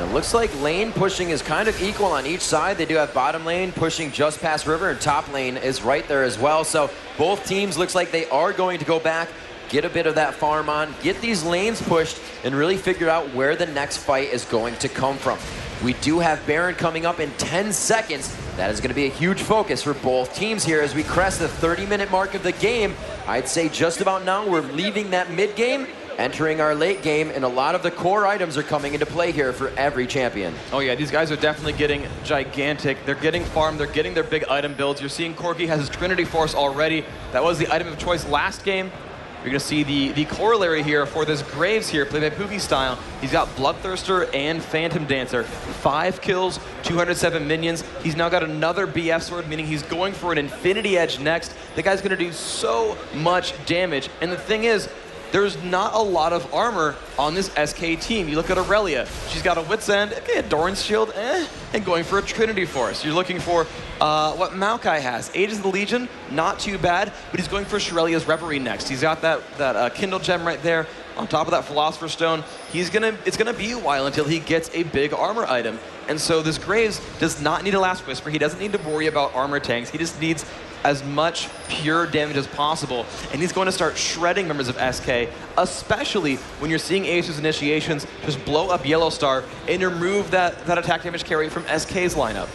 it looks like lane pushing is kind of equal on each side. They do have bottom lane pushing just past river, and top lane is right there as well. So both teams looks like they are going to go back, get a bit of that farm on, get these lanes pushed, and really figure out where the next fight is going to come from. We do have Baron coming up in 10 seconds. That is going to be a huge focus for both teams here as we crest the 30-minute mark of the game. I'd say just about now we're leaving that mid-game, entering our late game, and a lot of the core items are coming into play here for every champion. Oh yeah, these guys are definitely getting gigantic. They're getting farmed, they're getting their big item builds. You're seeing Corky has his Trinity Force already. That was the item of choice last game. You're going to see the corollary here for this Graves here, played by Puki style. He's got Bloodthirster and Phantom Dancer. 5 kills, 207 minions. He's now got another BF sword, meaning he's going for an Infinity Edge next. The guy's going to do so much damage. And the thing is, there's not a lot of armor on this SK team. You look at Aurelia. She's got a Wit's End, okay, a Doran's Shield, and going for a Trinity Force. You're looking for what Maokai has. Aegis of the Legion, not too bad, but he's going for Shirelia's Reverie next. He's got that Kindle Gem right there on top of that Philosopher's Stone. It's gonna be a while until he gets a big armor item. And so this Graves does not need a Last Whisper. He doesn't need to worry about armor tanks. He just needs as much pure damage as possible. And he's going to start shredding members of SK, especially when you're seeing ACER's initiations just blow up YellowStar and remove that attack damage carry from SK's lineup.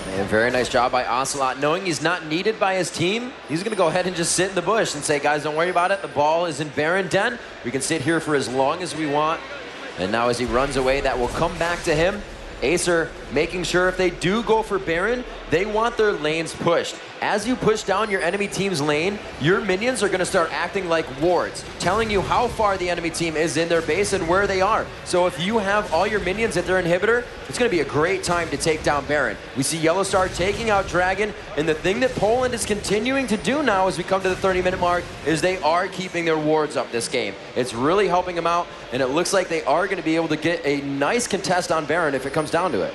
And very nice job by Ocelote. Knowing he's not needed by his team, he's going to go ahead and just sit in the bush and say, guys, don't worry about it. The ball is in Baron Den. We can sit here for as long as we want. And now as he runs away, that will come back to him. ACER making sure if they do go for Baron, they want their lanes pushed. As you push down your enemy team's lane, your minions are going to start acting like wards, telling you how far the enemy team is in their base and where they are. So if you have all your minions at their inhibitor, it's going to be a great time to take down Baron. We see YellowStar taking out Dragon, and the thing that Poland is continuing to do now as we come to the 30-minute mark is they are keeping their wards up this game. It's really helping them out, and it looks like they are going to be able to get a nice contest on Baron if it comes down to it.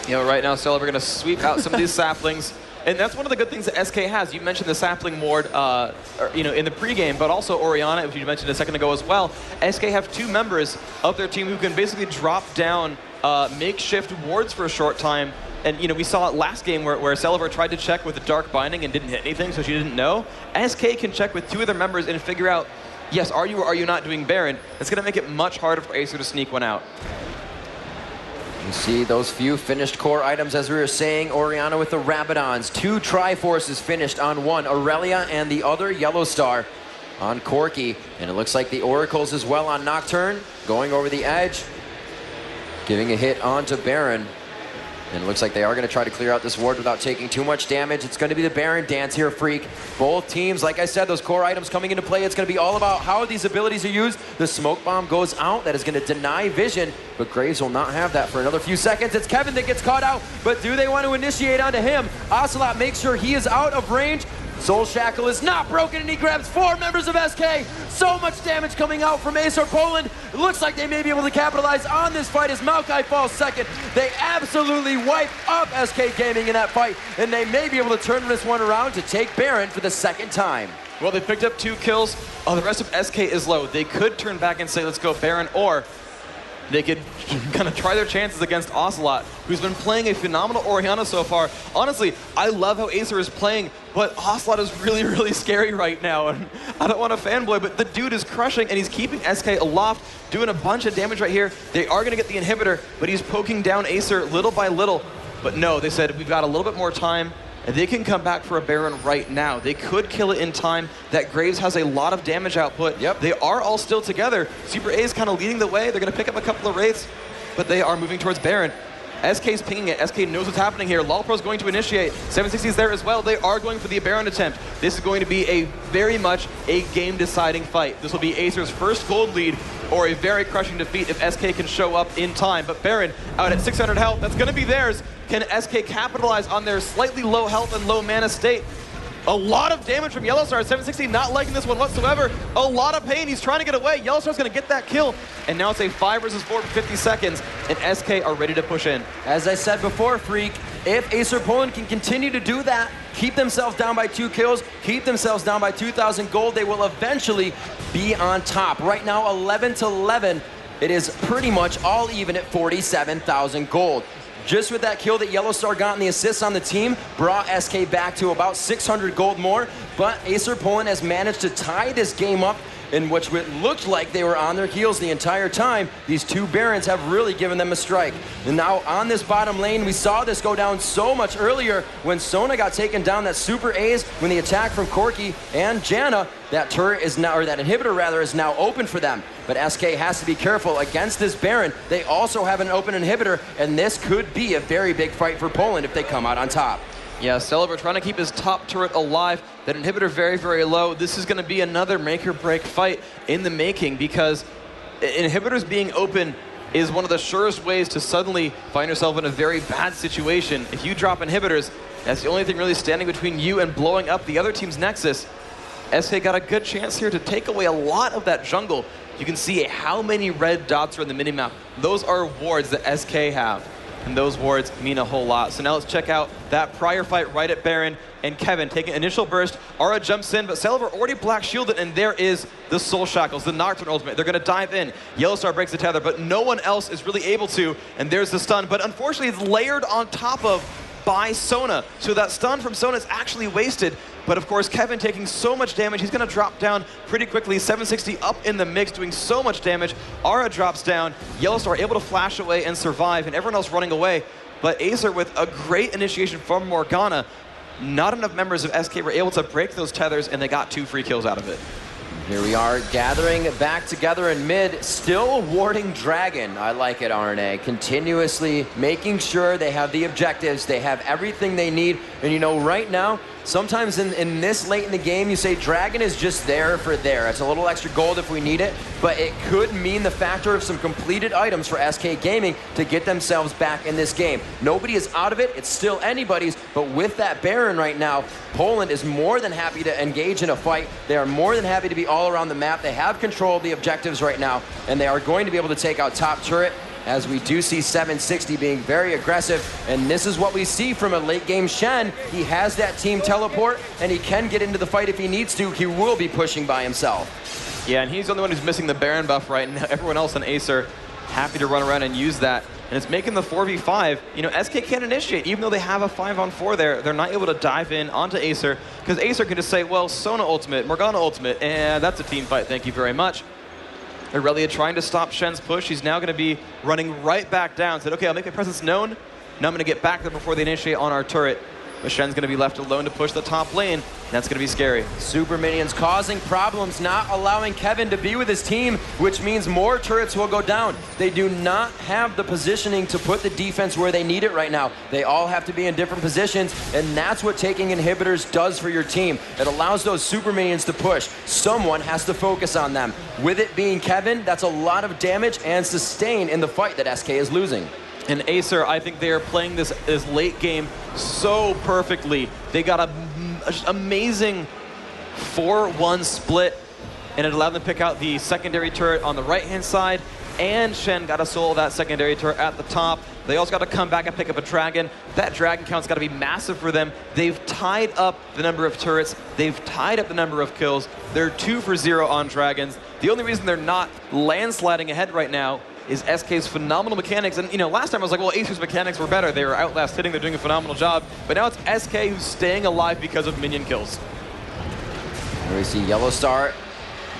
You know, right now, Celaver going to sweep out some of these saplings. And that's one of the good things that SK has. You mentioned the sapling ward, in the pregame, but also Orianna, which you mentioned a second ago as well. SK have 2 members of their team who can basically drop down makeshift wards for a short time. And we saw it last game where Celaver tried to check with the Dark Binding and didn't hit anything, so she didn't know. SK can check with 2 of their members and figure out, yes, are you or are you not doing Baron? It's going to make it much harder for ACER to sneak one out. You see those few finished core items, as we were saying. Orianna with the Rabadons. 2 Triforces finished on one, Aurelia and the other YellowStar. on Corki. And it looks like the Oracles as well on Nocturne, going over the edge, giving a hit onto Baron. And it looks like they are going to try to clear out this ward without taking too much damage. It's going to be the Baron dance here, Phreak. Both teams, like I said, those core items coming into play. It's going to be all about how these abilities are used. The smoke bomb goes out. That is going to deny vision, but Graves will not have that for another few seconds. It's Kevin that gets caught out, but do they want to initiate onto him? Ocelote makes sure he is out of range. Soul Shackle is not broken, and he grabs 4 members of SK. So much damage coming out from ACER Poland. It looks like they may be able to capitalize on this fight as Maokai falls second. They absolutely wipe up SK Gaming in that fight, and they may be able to turn this one around to take Baron for the second time. Well, they picked up 2 kills. Oh, the rest of SK is low. They could turn back and say, let's go Baron, or they could kind of try their chances against Ocelote, who's been playing a phenomenal Orianna so far. Honestly, I love how ACER is playing, but Ocelote is really, really scary right now. And I don't want to fanboy, but the dude is crushing, and he's keeping SK aloft, doing a bunch of damage right here. They are going to get the inhibitor, but he's poking down ACER little by little. But no, they said, we've got a little bit more time, and they can come back for a Baron right now. They could kill it in time. That Graves has a lot of damage output. Yep. They are all still together. SuperAze kind of leading the way. They're going to pick up a couple of Wraiths, but they are moving towards Baron. SK's pinging it. SK knows what's happening here. LawPro's going to initiate. 760 is there as well. They are going for the Baron attempt. This is going to be a very much a game-deciding fight. This will be Acer's first gold lead, or a very crushing defeat if SK can show up in time. But Baron out at 600 health. That's going to be theirs. Can SK capitalize on their slightly low health and low mana state? A lot of damage from YellowStar. 760 not liking this one whatsoever. A lot of pain. He's trying to get away. YellowStar's going to get that kill. And now it's a 5 versus 4 for 50 seconds. And SK are ready to push in. As I said before, Phreak, if ACER Poland can continue to do that, keep themselves down by 2 kills, keep themselves down by 2,000 gold, they will eventually be on top. Right now, 11-11. It is pretty much all even at 47,000 gold. Just with that kill that YellowStar got and the assists on the team, brought SK back to about 600 gold more, but ACER Poland has managed to tie this game up, in which it looked like they were on their heels the entire time. These 2 Barons have really given them a strike. And now on this bottom lane, we saw this go down so much earlier when Sona got taken down, that SuperAze, when the attack from Corki and Janna, that turret is now, or that inhibitor rather, is now open for them. But SK has to be careful against this Baron. They also have an open inhibitor, and this could be a very big fight for Poland if they come out on top. Yeah, Celaver trying to keep his top turret alive. That inhibitor very, very low. This is going to be another make or break fight in the making, because inhibitors being open is one of the surest ways to suddenly find yourself in a very bad situation. If you drop inhibitors, that's the only thing really standing between you and blowing up the other team's Nexus. SK got a good chance here to take away a lot of that jungle. You can see how many red dots are in the minimap. Those are wards that SK have, and those wards mean a whole lot. So now let's check out that prior fight right at Baron, and Kevin taking initial burst. Aura jumps in, but Celaver already black shielded, and there is the Soul Shackles, the Nocturne ultimate. They're going to dive in. YellowStar breaks the tether, but no one else is really able to, and there's the stun. But unfortunately, it's layered on top of by Sona. So that stun from Sona is actually wasted. But of course, Kevin taking so much damage, he's going to drop down pretty quickly. 760 up in the mix, doing so much damage. Aura drops down. YellowStar able to flash away and survive, and everyone else running away. But Acer with a great initiation from Morgana. Not enough members of SK were able to break those tethers, and they got 2 free kills out of it. Here we are, gathering back together in mid, still warding Dragon. I like it, Araneae. Continuously making sure they have the objectives, they have everything they need. And you know, right now, sometimes in this late in the game, you say Dragon is just there for there. It's a little extra gold if we need it, but it could mean the factor of some completed items for SK Gaming to get themselves back in this game. Nobody is out of it, it's still anybody's, but with that Baron right now, Poland is more than happy to engage in a fight. They are more than happy to be all around the map. They have control of the objectives right now, and they are going to be able to take out top turret, as we do see 760 being very aggressive. And this is what we see from a late game Shen. He has that team teleport, and he can get into the fight if he needs to. He will be pushing by himself. Yeah, and he's the only one who's missing the Baron buff right now. Everyone else on Acer happy to run around and use that. And it's making the 4v5. You know, SK can't initiate. Even though they have a 5-on-4 there, they're not able to dive in onto Acer, because Acer can just say, well, Sona ultimate, Morgana ultimate, and that's a team fight, thank you very much. Aurelia trying to stop Shen's push. He's now going to be running right back down. Said, okay, I'll make my presence known. Now I'm going to get back there before they initiate on our turret. But Shen's going to be left alone to push the top lane. That's going to be scary. Super Minions causing problems, not allowing Kevin to be with his team, which means more turrets will go down. They do not have the positioning to put the defense where they need it right now. They all have to be in different positions, and that's what taking inhibitors does for your team. It allows those Super Minions to push. Someone has to focus on them. With it being Kevin, that's a lot of damage and sustain in the fight that SK is losing. And ACER, I think they are playing this late game so perfectly. They got a amazing 4-1 split, and it allowed them to pick out the secondary turret on the right-hand side, and Shen got a solo that secondary turret at the top. They also got to come back and pick up a dragon. That dragon count's got to be massive for them. They've tied up the number of turrets. They've tied up the number of kills. They're 2 for 0 on dragons. The only reason they're not landsliding ahead right now is SK's phenomenal mechanics. And, you know, last time I was like, well, ACER's mechanics were better. They were outlast hitting. They're doing a phenomenal job. But now it's SK who's staying alive because of minion kills. Here we see YellowStar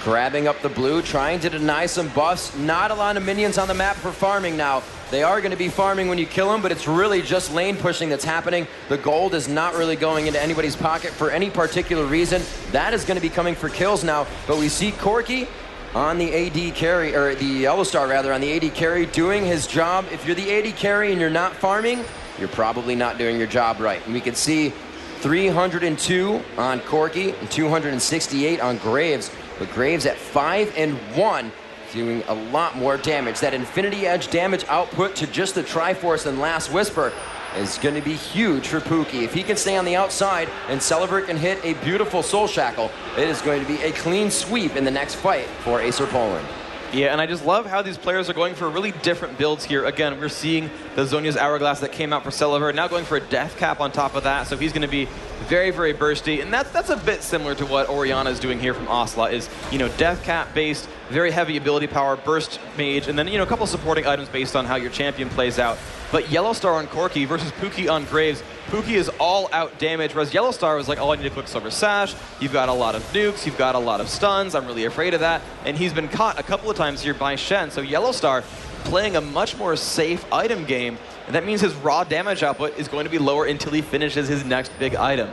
grabbing up the blue, trying to deny some buffs. Not a lot of minions on the map for farming now. They are going to be farming when you kill them, but it's really just lane pushing that's happening. The gold is not really going into anybody's pocket for any particular reason. That is going to be coming for kills now. But we see Corki on the AD carry, or the YellowStar rather, on the AD carry, doing his job. If you're the AD carry and you're not farming, you're probably not doing your job right. And we can see 302 on Corki and 268 on Graves. But Graves at 5 and 1, doing a lot more damage. That Infinity Edge damage output to just the Triforce and Last Whisper is going to be huge for Puki. If he can stay on the outside and Celaver can hit a beautiful Soul Shackle, it is going to be a clean sweep in the next fight for ACER Poland. Yeah, and I just love how these players are going for really different builds here. Again, we're seeing the Zhonya's Hourglass that came out for Celaver, now going for a Death Cap on top of that, so he's going to be very, very bursty. And that's a bit similar to what Orianna is doing here from Ocelote, is, you know, Death Cap based, very heavy ability power, burst mage, and then, you know, a couple supporting items based on how your champion plays out. But YellowStar on Corki versus Puki on Graves, Puki is all out damage, whereas YellowStar was like, oh, I need a Quicksilver Sash, you've got a lot of nukes, you've got a lot of stuns, I'm really afraid of that, and he's been caught a couple of times here by Shen, so YellowStar playing a much more safe item game, and that means his raw damage output is going to be lower until he finishes his next big item.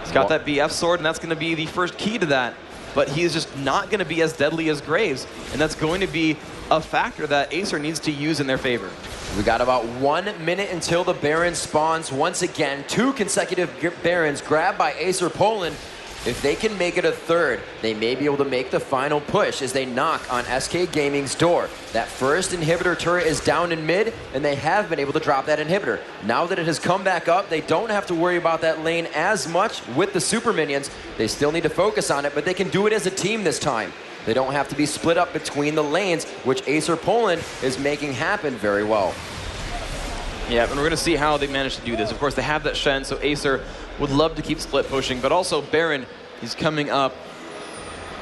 He's got that BF sword, and that's going to be the first key to that, but he is just not going to be as deadly as Graves, and that's going to be a factor that ACER needs to use in their favor. We got about 1 minute until the Baron spawns once again. 2 consecutive Barons grabbed by ACER Poland. If they can make it a third, they may be able to make the final push as they knock on SK Gaming's door. That first inhibitor turret is down in mid, and they have been able to drop that inhibitor. Now that it has come back up, they don't have to worry about that lane as much with the Super Minions. They still need to focus on it, but they can do it as a team this time. They don't have to be split up between the lanes, which ACER Poland is making happen very well. Yeah, and we're going to see how they manage to do this. Of course, they have that Shen, so ACER would love to keep split pushing, but also Baron is coming up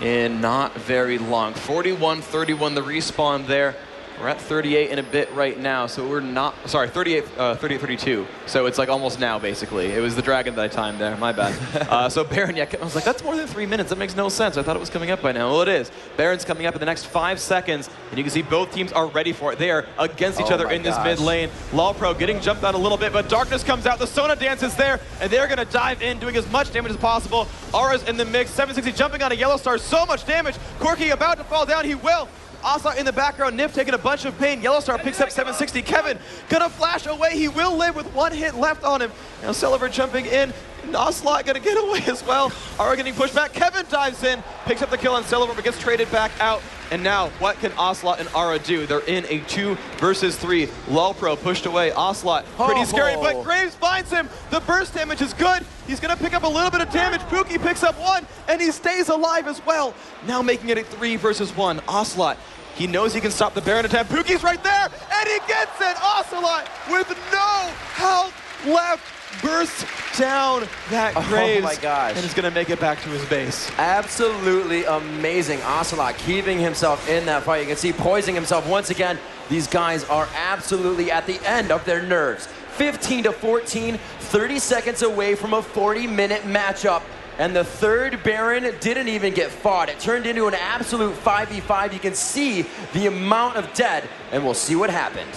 in not very long. 41-31 the respawn there. We're at 38 in a bit right now, so we're not, sorry, 38-32. So it's like almost now, basically. It was the dragon that I timed there, my bad. So Baron, yeah, I was like, that's more than 3 minutes. That makes no sense. I thought it was coming up by now. Well, it is. Baron's coming up in the next 5 seconds, and you can see both teams are ready for it. They are against each other in this mid lane. LawPro getting jumped out a little bit, but Darkness comes out. The Sona Dance is there, and they're going to dive in, doing as much damage as possible. Aura's in the mix. 760 jumping on a YellowStar. So much damage. Corki about to fall down. He will. Ocelote in the background, Nyph taking a bunch of pain. YellowStar picks up 760. Kevin gonna flash away. He will live with 1 hit left on him. Now Celaver jumping in. Ocelote gonna get away as well. Aura getting pushed back. Kevin dives in, picks up the kill on Celaver, but gets traded back out. And now, what can Ocelote and Aura do? They're in a 2 versus 3. LawPro pushed away. Ocelote, pretty scary, but Graves finds him. The burst damage is good. He's gonna pick up a little bit of damage. Puki picks up 1, and he stays alive as well. Now making it a 3 versus 1. Ocelote, he knows he can stop the Baron attack. Puki's right there, and he gets it! Ocelote, with no health left, bursts down that Graves. Oh my gosh. And is gonna make it back to his base. Absolutely amazing. Ocelote keeping himself in that fight. You can see poising himself once again. These guys are absolutely at the end of their nerves. 15-14, 30 seconds away from a 40-minute matchup. And the third Baron didn't even get fought. It turned into an absolute 5v5. You can see the amount of dead, and we'll see what happened.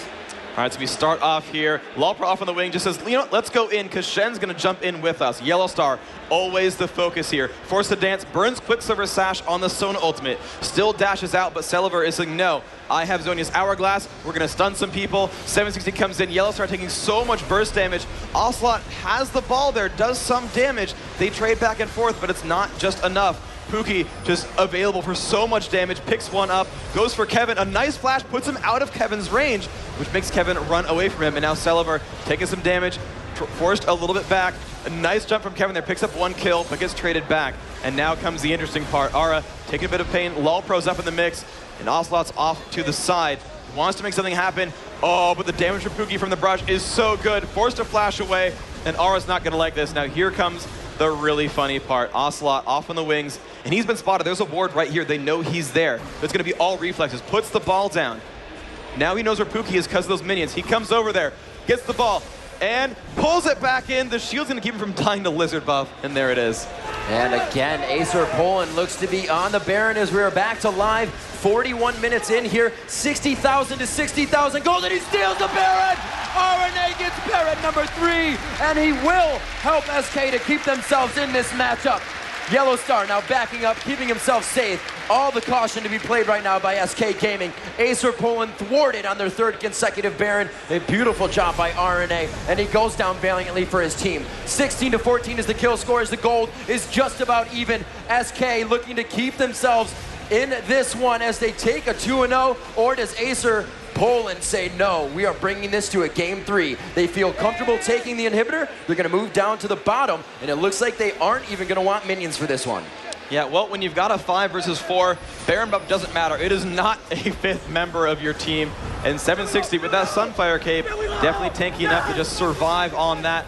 All right, so we start off here. Lolpro off on the wing just says, you know what, let's go in because Shen's going to jump in with us. YellowStar, always the focus here. Forced to dance, burns Quicksilver Sash on the Sona ultimate. Still dashes out, but Celaver is saying, no, I have Zhonya's Hourglass. We're going to stun some people. 760 comes in. YellowStar taking so much burst damage. Ocelote has the ball there, does some damage. They trade back and forth, but it's not just enough. Puki just available for so much damage, picks one up, goes for Kevin. A nice flash puts him out of Kevin's range, which makes Kevin run away from him. And now Celaver taking some damage, forced a little bit back. A nice jump from Kevin there, picks up one kill, but gets traded back. And now comes the interesting part. Ara taking a bit of pain, Lolpro's up in the mix, and Ocelote's off to the side. Wants to make something happen. Oh, but the damage from Puki from the brush is so good. Forced to flash away, and Ara's not gonna like this. Now here comes the really funny part. Ocelote off on the wings, and he's been spotted. There's a ward right here. They know he's there. It's going to be all reflexes. Puts the ball down. Now he knows where Puki is because of those minions. He comes over there, gets the ball, and pulls it back in. The shield's going to keep him from dying to Lizard buff, and there it is. And again, ACER Poland looks to be on the Baron as we're back to live. 41 minutes in here, 60,000 to 60,000 gold, and he steals the Baron! Araneae gets Baron number 3, and he will help SK to keep themselves in this matchup. YellowStar now backing up, keeping himself safe. All the caution to be played right now by SK Gaming. ACER Poland thwarted on their 3rd consecutive Baron. A beautiful job by Araneae, and he goes down valiantly for his team. 16 to 14 is the kill score, as the gold is just about even. SK looking to keep themselves in this one as they take a 2-0, or does ACER Poland say no, we are bringing this to a game 3. They feel comfortable taking the inhibitor. They're going to move down to the bottom, and it looks like they aren't even going to want minions for this one. Yeah, well, when you've got a 5 versus 4, Baron buff doesn't matter. It is not a 5th member of your team. And 760 with that Sunfire Cape, definitely tanky enough to just survive on that.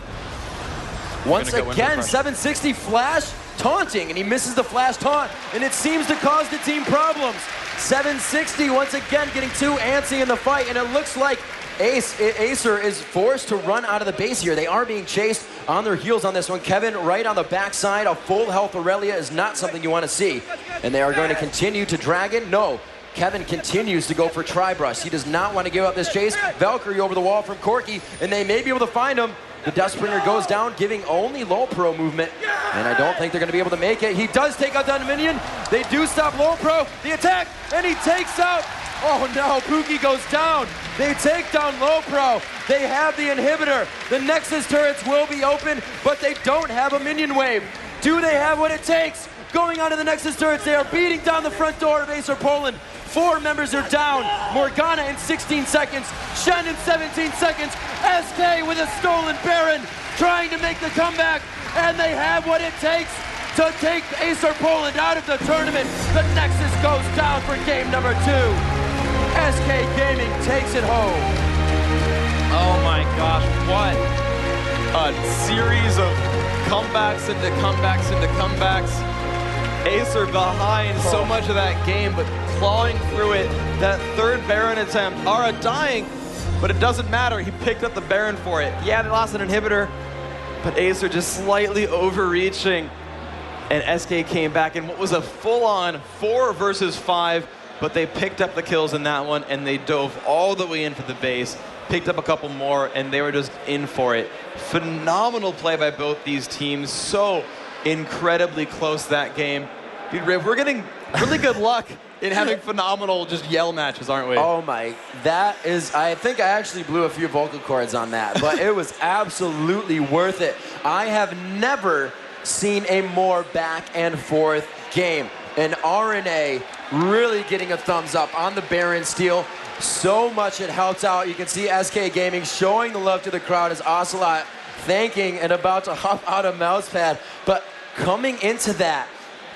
Once again, 760 flash taunting, and he misses the flash taunt, and it seems to cause the team problems. 760 once again getting too antsy in the fight, and it looks like ACER is forced to run out of the base here. They are being chased on their heels on this one. Kevin right on the backside. A full health Aurelia is not something you want to see. And they are going to continue to drag it. No, Kevin continues to go for Tribrush. He does not want to give up this chase. Valkyrie over the wall from Corki, and they may be able to find him. The Deathbringer goes down, giving only Lolpro movement, and I don't think they're going to be able to make it. He does take out down a minion. They do stop Lolpro. The attack, and he takes out. Oh no, Puki goes down. They take down Lolpro. They have the inhibitor. The Nexus turrets will be open, but they don't have a minion wave. Do they have what it takes? Going on to the Nexus turrets, they are beating down the front door of ACER Poland. 4 members are down. Morgana in 16 seconds. Shen in 17 seconds. SK with a stolen Baron trying to make the comeback. And they have what it takes to take ACER Poland out of the tournament. The Nexus goes down for game number 2. SK Gaming takes it home. Oh my gosh, what a series of comebacks into comebacks into comebacks. ACER behind so much of that game, but clawing through it. That 3rd Baron attempt. Ara dying, but it doesn't matter. He picked up the Baron for it. Yeah, they lost an inhibitor, but ACER just slightly overreaching. And SK came back in what was a full-on 4 versus 5, but they picked up the kills in that one, and they dove all the way in for the base, picked up a couple more, and they were just in for it. Phenomenal play by both these teams. So incredibly close that game. Dude, Riv, we're getting really good luck in having phenomenal just yell matches, aren't we? Oh my, that is, I think I actually blew a few vocal cords on that, but it was absolutely worth it. I have never seen a more back and forth game. And Araneae really getting a thumbs up on the Baron steal. So much it helped out. You can see SK Gaming showing the love to the crowd as Ocelote thanking and about to hop out of mousepad. But coming into that,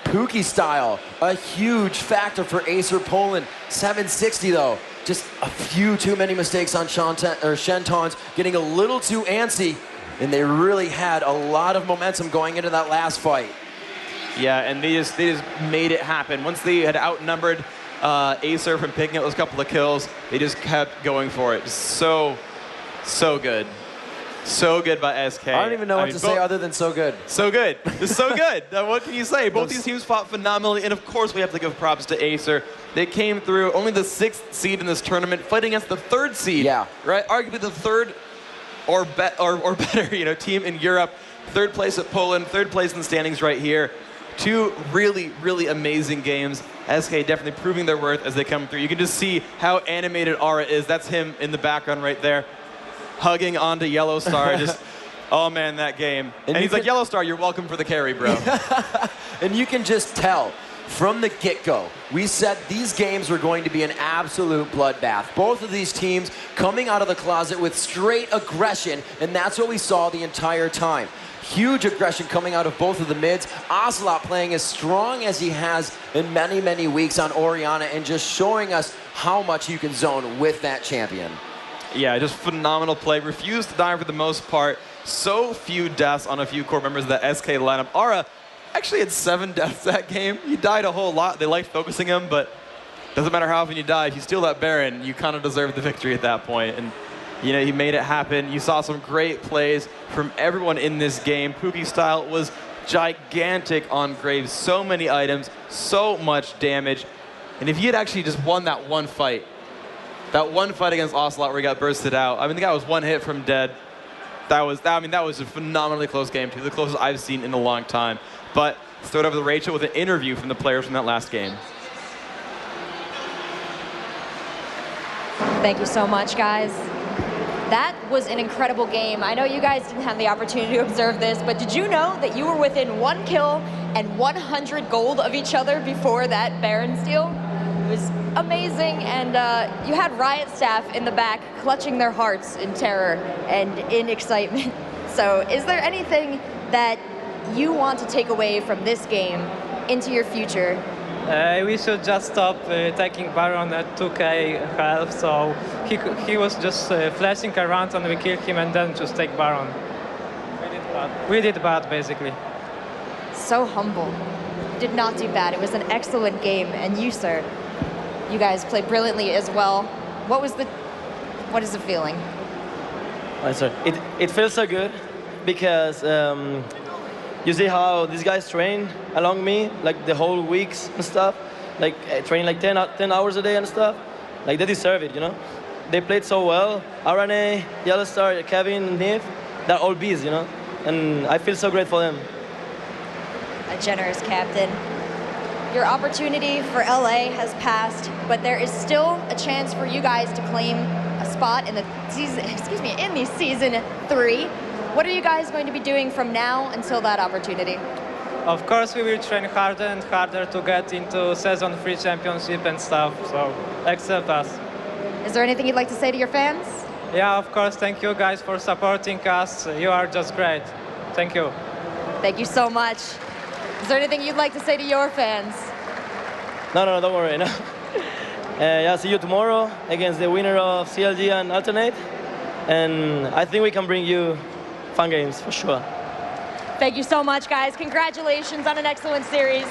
Puki style, a huge factor for ACER Poland. 760 though, just a few too many mistakes on Shenton's, getting a little too antsy, and they really had a lot of momentum going into that last fight. Yeah, and they just made it happen. Once they had outnumbered ACER from picking up those couple of kills, they just kept going for it. So good. So good by SK. I don't even know what to say other than so good. So good. Just so good. What can you say? Both these teams fought phenomenally, and of course we have to give props to ACER. They came through only the 6th seed in this tournament, fighting against the 3rd seed. Yeah. Right? Arguably the 3rd or better, team in Europe. 3rd place at Poland, 3rd place in the standings right here. 2 really, really amazing games. SK definitely proving their worth as they come through. You can just see how animated Ara is. That's him in the background right there, hugging onto YellowStar. Just, oh man, that game. And he's like, YellowStar, you're welcome for the carry, bro. And you can just tell from the get-go, we said these games were going to be an absolute bloodbath. Both of these teams coming out of the closet with straight aggression, and that's what we saw the entire time. Huge aggression coming out of both of the mids. Ocelote playing as strong as he has in many, many weeks on Orianna and just showing us how much you can zone with that champion. Yeah, just phenomenal play. Refused to die for the most part. So few deaths on a few core members of the SK lineup. Ara actually had 7 deaths that game. He died a whole lot. They liked focusing him, but doesn't matter how often you die. If you steal that Baron, you kind of deserve the victory at that point. And he made it happen. You saw some great plays from everyone in this game. Puki style was gigantic on Graves. So many items, so much damage. And if he had actually just won that one fight against Ocelote where he got bursted out, I mean, the guy was 1 hit from dead. That was a phenomenally close game, too. The closest I've seen in a long time. But let's throw it over to Rachel with an interview from the players from that last game. Thank you so much, guys. That was an incredible game. I know you guys didn't have the opportunity to observe this, but did you know that you were within 1 kill and 100 gold of each other before that Baron steal? It was amazing, and you had Riot staff in the back clutching their hearts in terror and in excitement. So is there anything that you want to take away from this game into your future? We should just stop taking Baron at 2k health, so he was just flashing around and we killed him and then just take Baron. We did bad, basically. So humble. Did not do bad. It was an excellent game, and you, sir, you guys played brilliantly as well. What is the feeling? It feels so good because you see how these guys train along me, like the whole weeks and stuff, like training like 10 hours a day and stuff. Like they deserve it, They played so well. Araneae, YellowStar, Kevin, Nyph, they're all bees, And I feel so great for them. A generous captain. Your opportunity for LA has passed, but there is still a chance for you guys to claim a spot in the season 3. What are you guys going to be doing from now until that opportunity? Of course, we will train harder and harder to get into season 3 championship and stuff, so accept us. Is there anything you'd like to say to your fans? Yeah, of course, thank you guys for supporting us. You are just great. Thank you. Thank you so much. Is there anything you'd like to say to your fans? No, don't worry. No. Yeah, see you tomorrow against the winner of CLG and Alternate. And I think we can bring you fun games, for sure. Thank you so much, guys. Congratulations on an excellent series.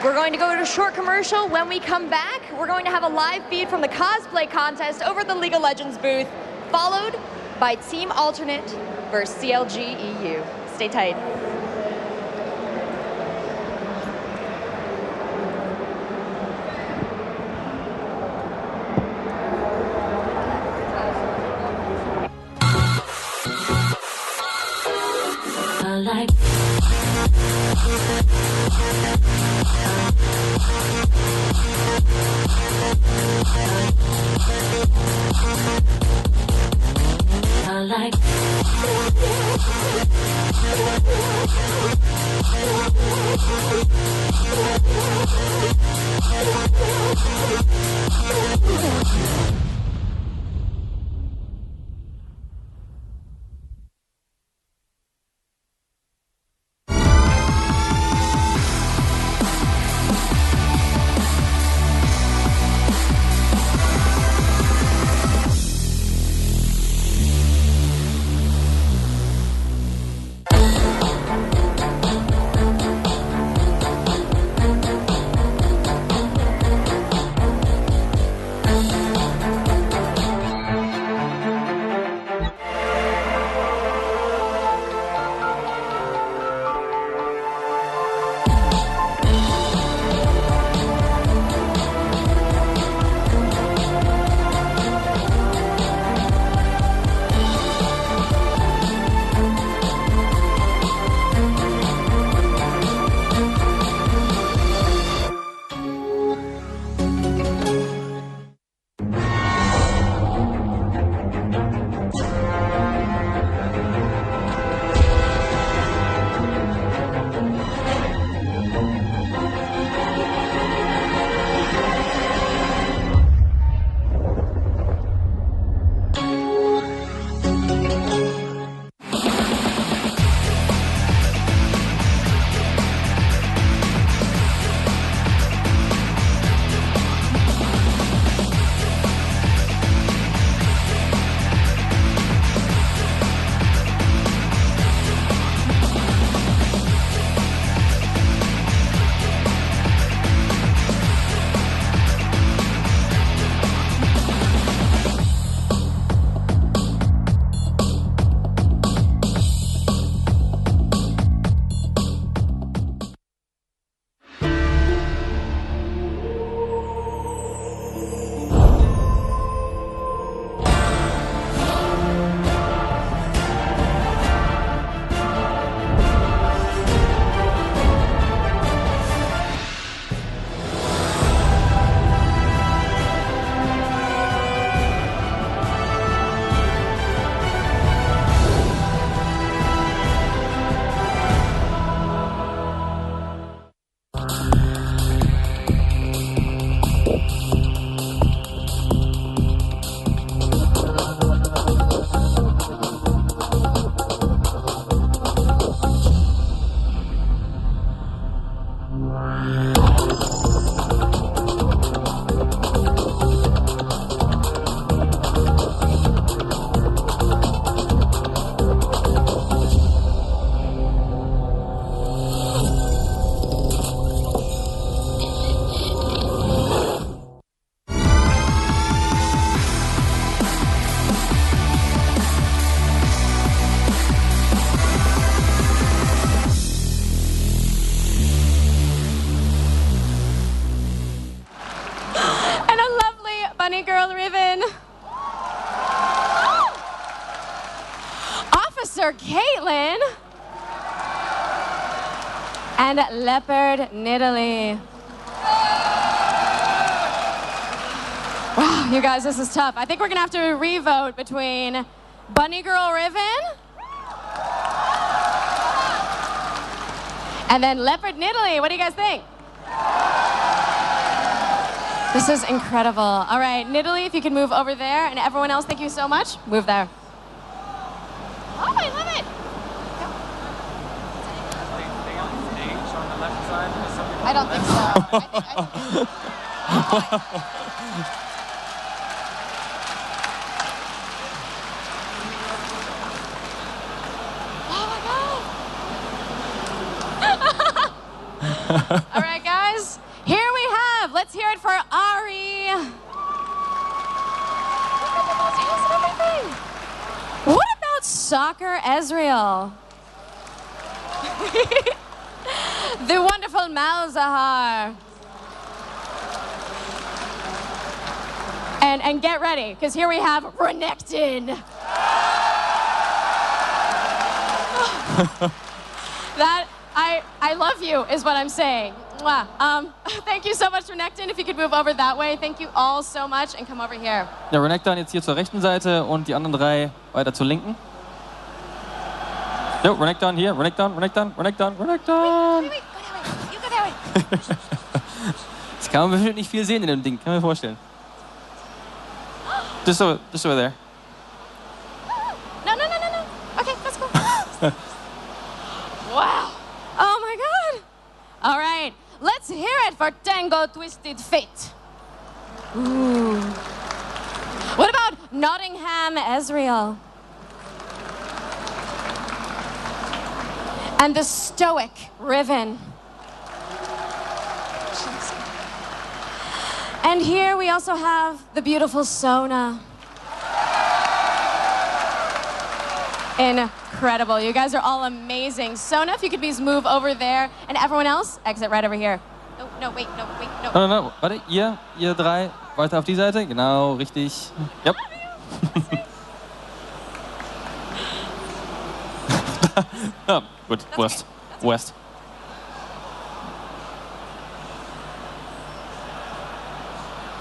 We're going to go to a short commercial. When we come back, we're going to have a live feed from the cosplay contest over at the League of Legends booth, followed by Team Alternate versus CLG.EU. Stay tight. Bunny Girl Riven. Officer Caitlin. And Leopard Nidalee. Wow, you guys, this is tough. I think we're gonna have to re-vote between Bunny Girl Riven and then Leopard Nidalee. What do you guys think? This is incredible. All right, Nidalee, if you can move over there, and everyone else, thank you so much. Move there. Oh, I love it. I don't think so. All right, guys, here we have, let's hear it for Ari. What about Soccer Ezreal? The wonderful Malzahar. And get ready, because here we have Renekton. That, I love you, is what I'm saying. Thank you so much, Renekton. If you could move over that way. Thank you all so much, and come over here. Ja, Renekton jetzt hier zur rechten Seite und die anderen drei weiter zur linken. Jo, Renekton hier, Renekton. Wait, go that way. You go that way. Das kann man bestimmt nicht viel sehen in dem Ding, kann man mir vorstellen. Just over there. No. Okay, let's go. Wow. Oh my God. All right, let's hear it for Tango Twisted Fate. Ooh. What about Nottingham Ezreal? And the stoic Riven. And here we also have the beautiful Sona. Incredible. You guys are all amazing. Sona, if you could please move over there. And everyone else, exit right over here. No, wait. No. Warte, ihr drei, weiter auf die Seite. Genau, richtig. Yep. Oh, gut, West.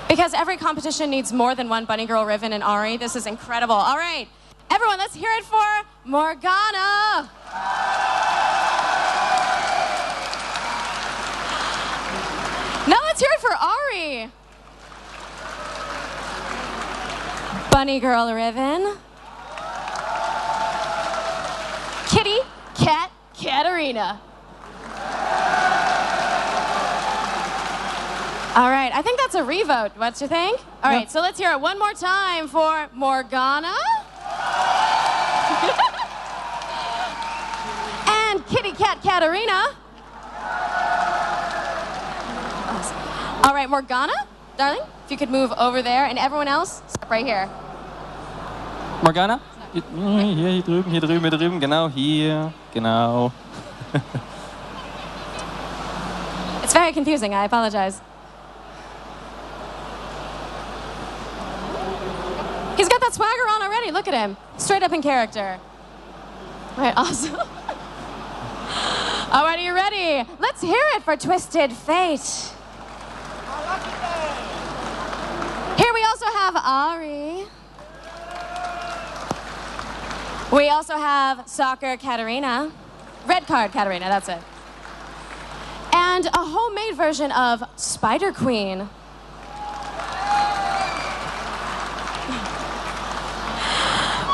Because every competition needs more than one Bunny Girl Riven and Ari. This is incredible. All right, everyone, let's hear it for Morgana. Now let's hear it for Ari. Bunny Girl Riven. Kitty Cat Katarina. All right, I think that's a revote. What you think? All right, so let's hear it one more time for Morgana. And Kitty Cat Katarina. All right, Morgana, darling, if you could move over there, and everyone else, step right here. Morgana? Hier drüben, genau, hier, genau. It's very confusing, I apologize. He's got that swagger on already, look at him. Straight up in character. All right, awesome. All right, are you ready? Let's hear it for Twisted Fate. Here we also have Ari. We also have Soccer Katarina. Red card Katarina, that's it. And a homemade version of Spider Queen.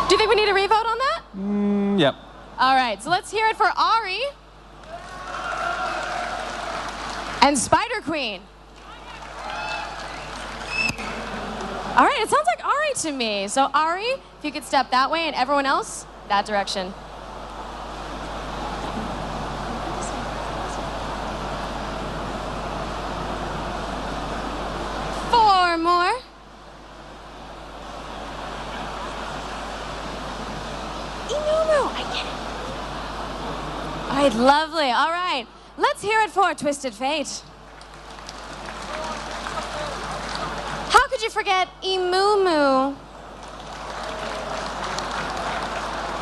Do you think we need a revote on that? Yep. All right, so let's hear it for Ari. And Spider Queen. All right, it sounds like Ari to me. So Ari, if you could step that way, and everyone else, that direction. Four more. I get it. All right, lovely. All right, let's hear it for Twisted Fate. How could you forget Imumu.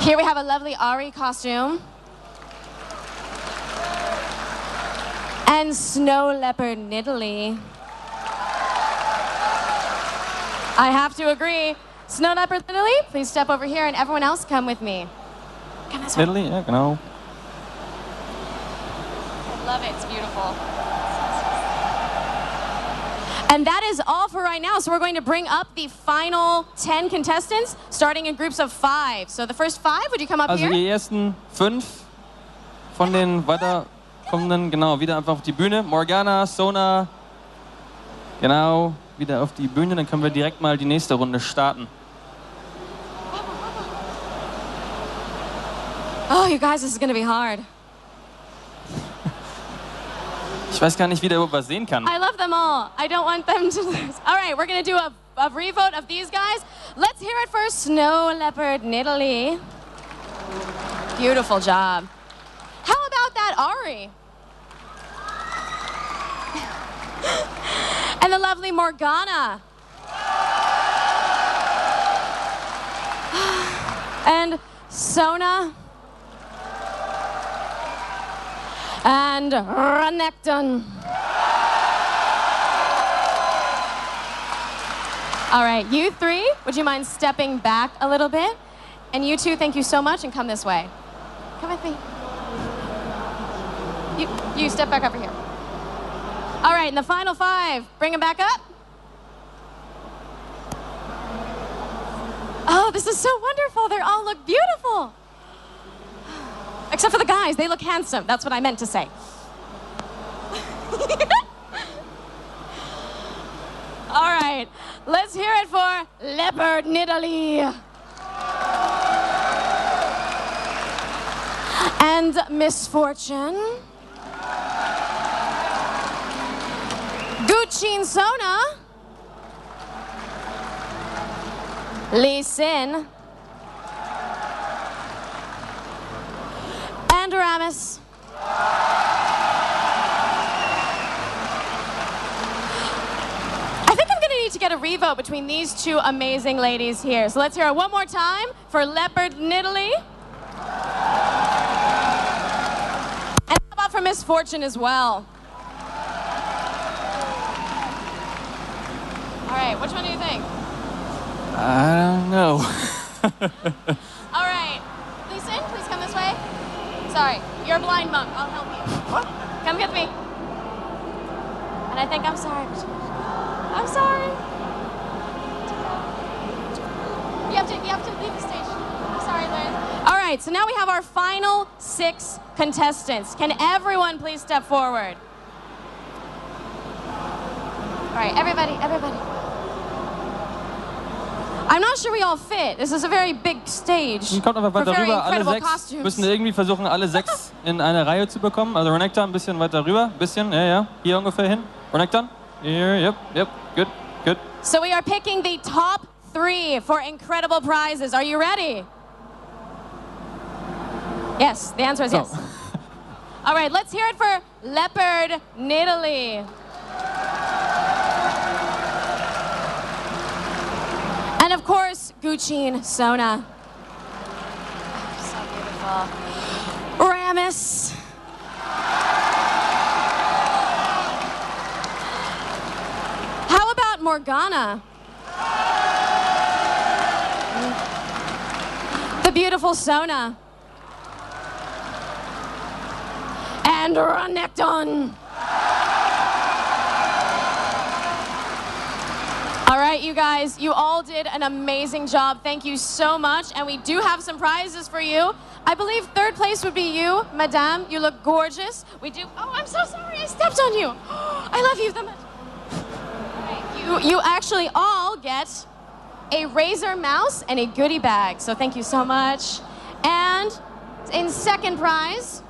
Here we have a lovely Ari costume. And Snow Leopard Nidalee. I have to agree. Snow Leopard Nidalee, please step over here, and everyone else come with me. Come this way. Nidalee, ja, genau. I love it, it's beautiful. And that is all for right now. So we're going to bring up the final 10 contestants, starting in groups of 5. So the first 5, would you come up Also here? die ersten 5 von den weiterkommenden, genau, wieder einfach auf die Bühne. Morgana, Sona, genau, wieder auf die Bühne. Dann können wir direkt mal die nächste Runde starten. Oh, you guys, this is going to be hard. Ich weiß gar nicht, wie der überhaupt was sehen kann. I love them all. I don't want them to lose. All right, we're going to do a revote of these guys. Let's hear it for Snow Leopard Nidalee. Beautiful job. How about that Ari? And the lovely Morgana. And Sona. And Renekton. All right, you 3, would you mind stepping back a little bit? And you 2, thank you so much, and come this way. Come with me. You step back over here. All right, and the final 5, bring them back up. Oh, this is so wonderful. They all look beautiful. Except for the guys, they look handsome. That's what I meant to say. All right, let's hear it for Leopard Nidalee. And Misfortune. Gucci Sona. Lee Sin. And Aramis. I think I'm going to need to get a revote between these 2 amazing ladies here. So let's hear it one more time for Leopard Nidalee. And how about for Misfortune as well? All right, which one do you think? I don't know. All right, Lisa, please come this way. Sorry, you're a blind monk. I'll help you. What? Come with me. And I think I'm sorry. I'm sorry. You have to leave the stage. I'm sorry, Liz. All right, so now we have our final 6 contestants. Can everyone please step forward? All right, everybody. I'm not sure we all fit. This is a very big stage. Kommt einfach weiter rüber. Alle 6 costumes. müssen irgendwie versuchen, alle 6 in eine Reihe zu bekommen. Also Renekton ein bisschen weiter rüber. Bisschen, ja. Hier ungefähr hin. Renekton. Here, yep. Good. So we are picking the top 3 for incredible prizes. Are you ready? Yes, the answer is yes. Oh. All right, let's hear it for Leopard Nidalee. And of course, Gucci Sona. So beautiful. Ramis. How about Morgana? The beautiful Sona. And Renekton. All right, you guys, you all did an amazing job. Thank you so much. And we do have some prizes for you. I believe 3rd place would be you, Madame. You look gorgeous. We do. Oh, I'm so sorry. I stepped on you. I love you so much. All right, you actually all get a Razer mouse and a goodie bag. So thank you so much. And in 2nd prize,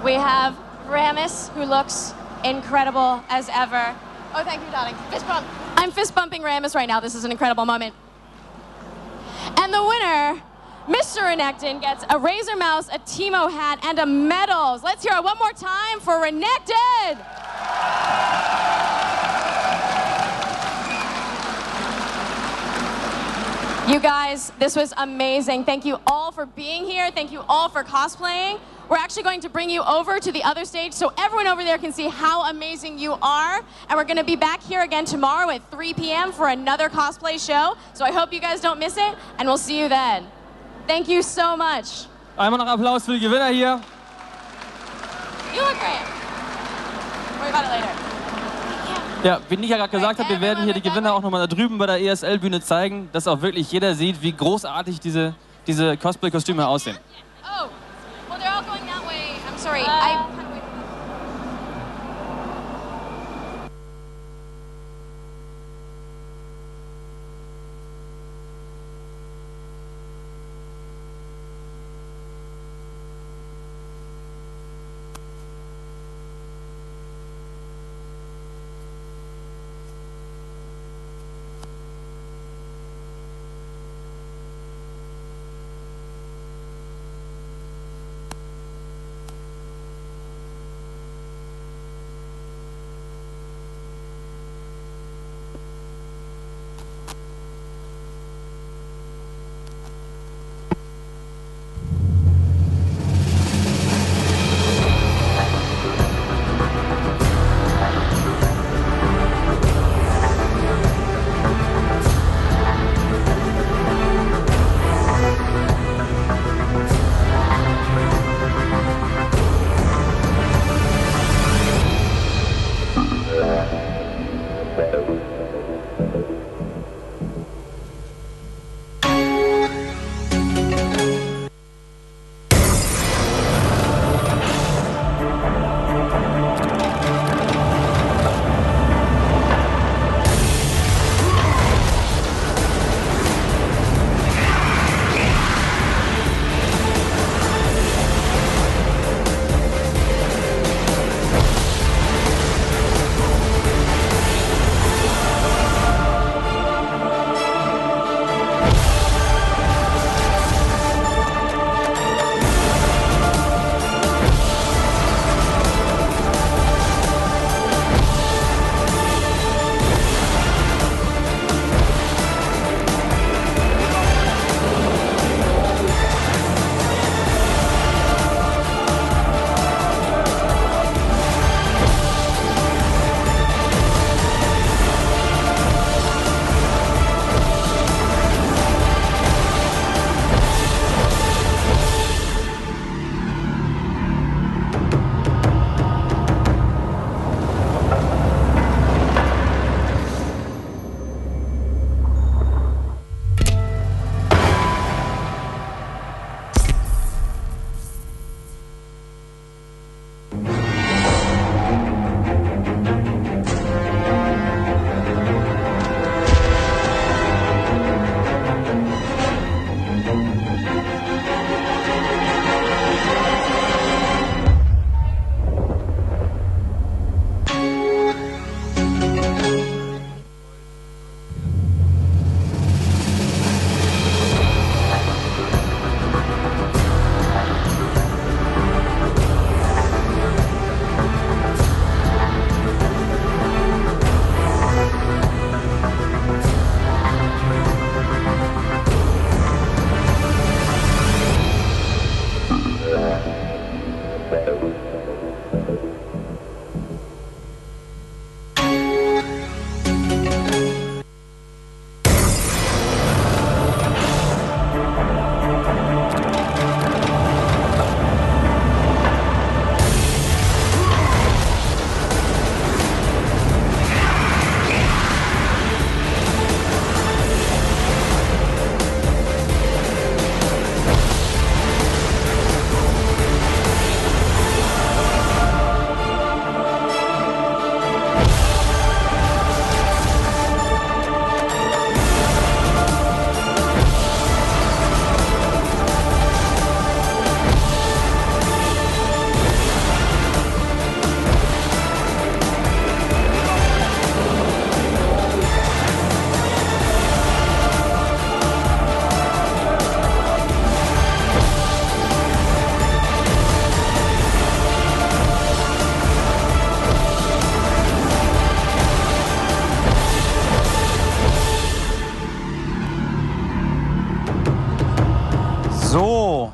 we have Ramis, who looks incredible as ever. Oh, thank you, darling. Fist bump. I'm fist bumping Ramis right now. This is an incredible moment. And the winner, Mr. Renekton, gets a Razer mouse, a Timo hat, and a medals. Let's hear it one more time for Renekton. You guys, this was amazing. Thank you all for being here. Thank you all for cosplaying. We're actually going to bring you over to the other stage so everyone over there can see how amazing you are. And we're going to be back here again tomorrow at 3 p.m. for another cosplay show. So I hope you guys don't miss it, and we'll see you then. Thank you so much. Einmal noch Applaus für die Gewinner hier. You look great. Worry about it later. Ja, wie Nika gerade gesagt hat, wir werden hier die Gewinner auch nochmal da drüben bei der ESL-Bühne zeigen, dass auch wirklich jeder sieht, wie großartig diese Cosplay-Kostüme aussehen. Oh, well, they're all going that way. I'm sorry. So,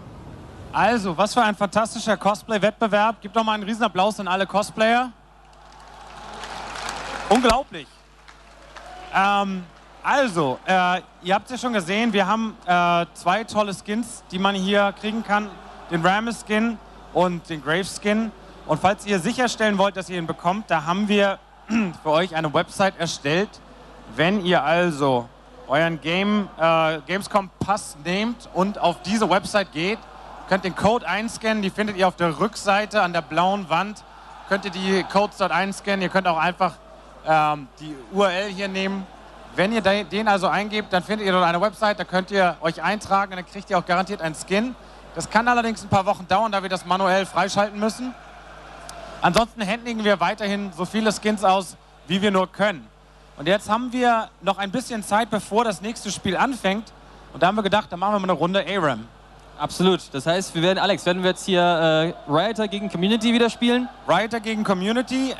also, was für ein fantastischer Cosplay-Wettbewerb. Gib doch mal einen riesen Applaus an alle Cosplayer. Unglaublich. Also, ihr habt es ja schon gesehen, wir haben 2 tolle Skins, die man hier kriegen kann. Den Rammus-Skin und den Graves-Skin. Und falls ihr sicherstellen wollt, dass ihr ihn bekommt, da haben wir für euch eine Website erstellt. Wenn ihr also euren Gamescom-Pass nehmt und auf diese Website geht, könnt den Code einscannen, die findet ihr auf der Rückseite an der blauen Wand. Könnt ihr die Codes dort einscannen, ihr könnt auch einfach die URL hier nehmen. Wenn ihr den also eingebt, dann findet ihr dort eine Website, da könnt ihr euch eintragen und dann kriegt ihr auch garantiert einen Skin. Das kann allerdings ein paar Wochen dauern, da wir das manuell freischalten müssen. Ansonsten händigen wir weiterhin so viele Skins aus, wie wir nur können. Und jetzt haben wir noch ein bisschen Zeit, bevor das nächste Spiel anfängt. Und da haben wir gedacht, dann machen wir mal eine Runde ARAM. Absolut. Das heißt, werden wir jetzt hier Rioter gegen Community wieder spielen? Rioter gegen Community.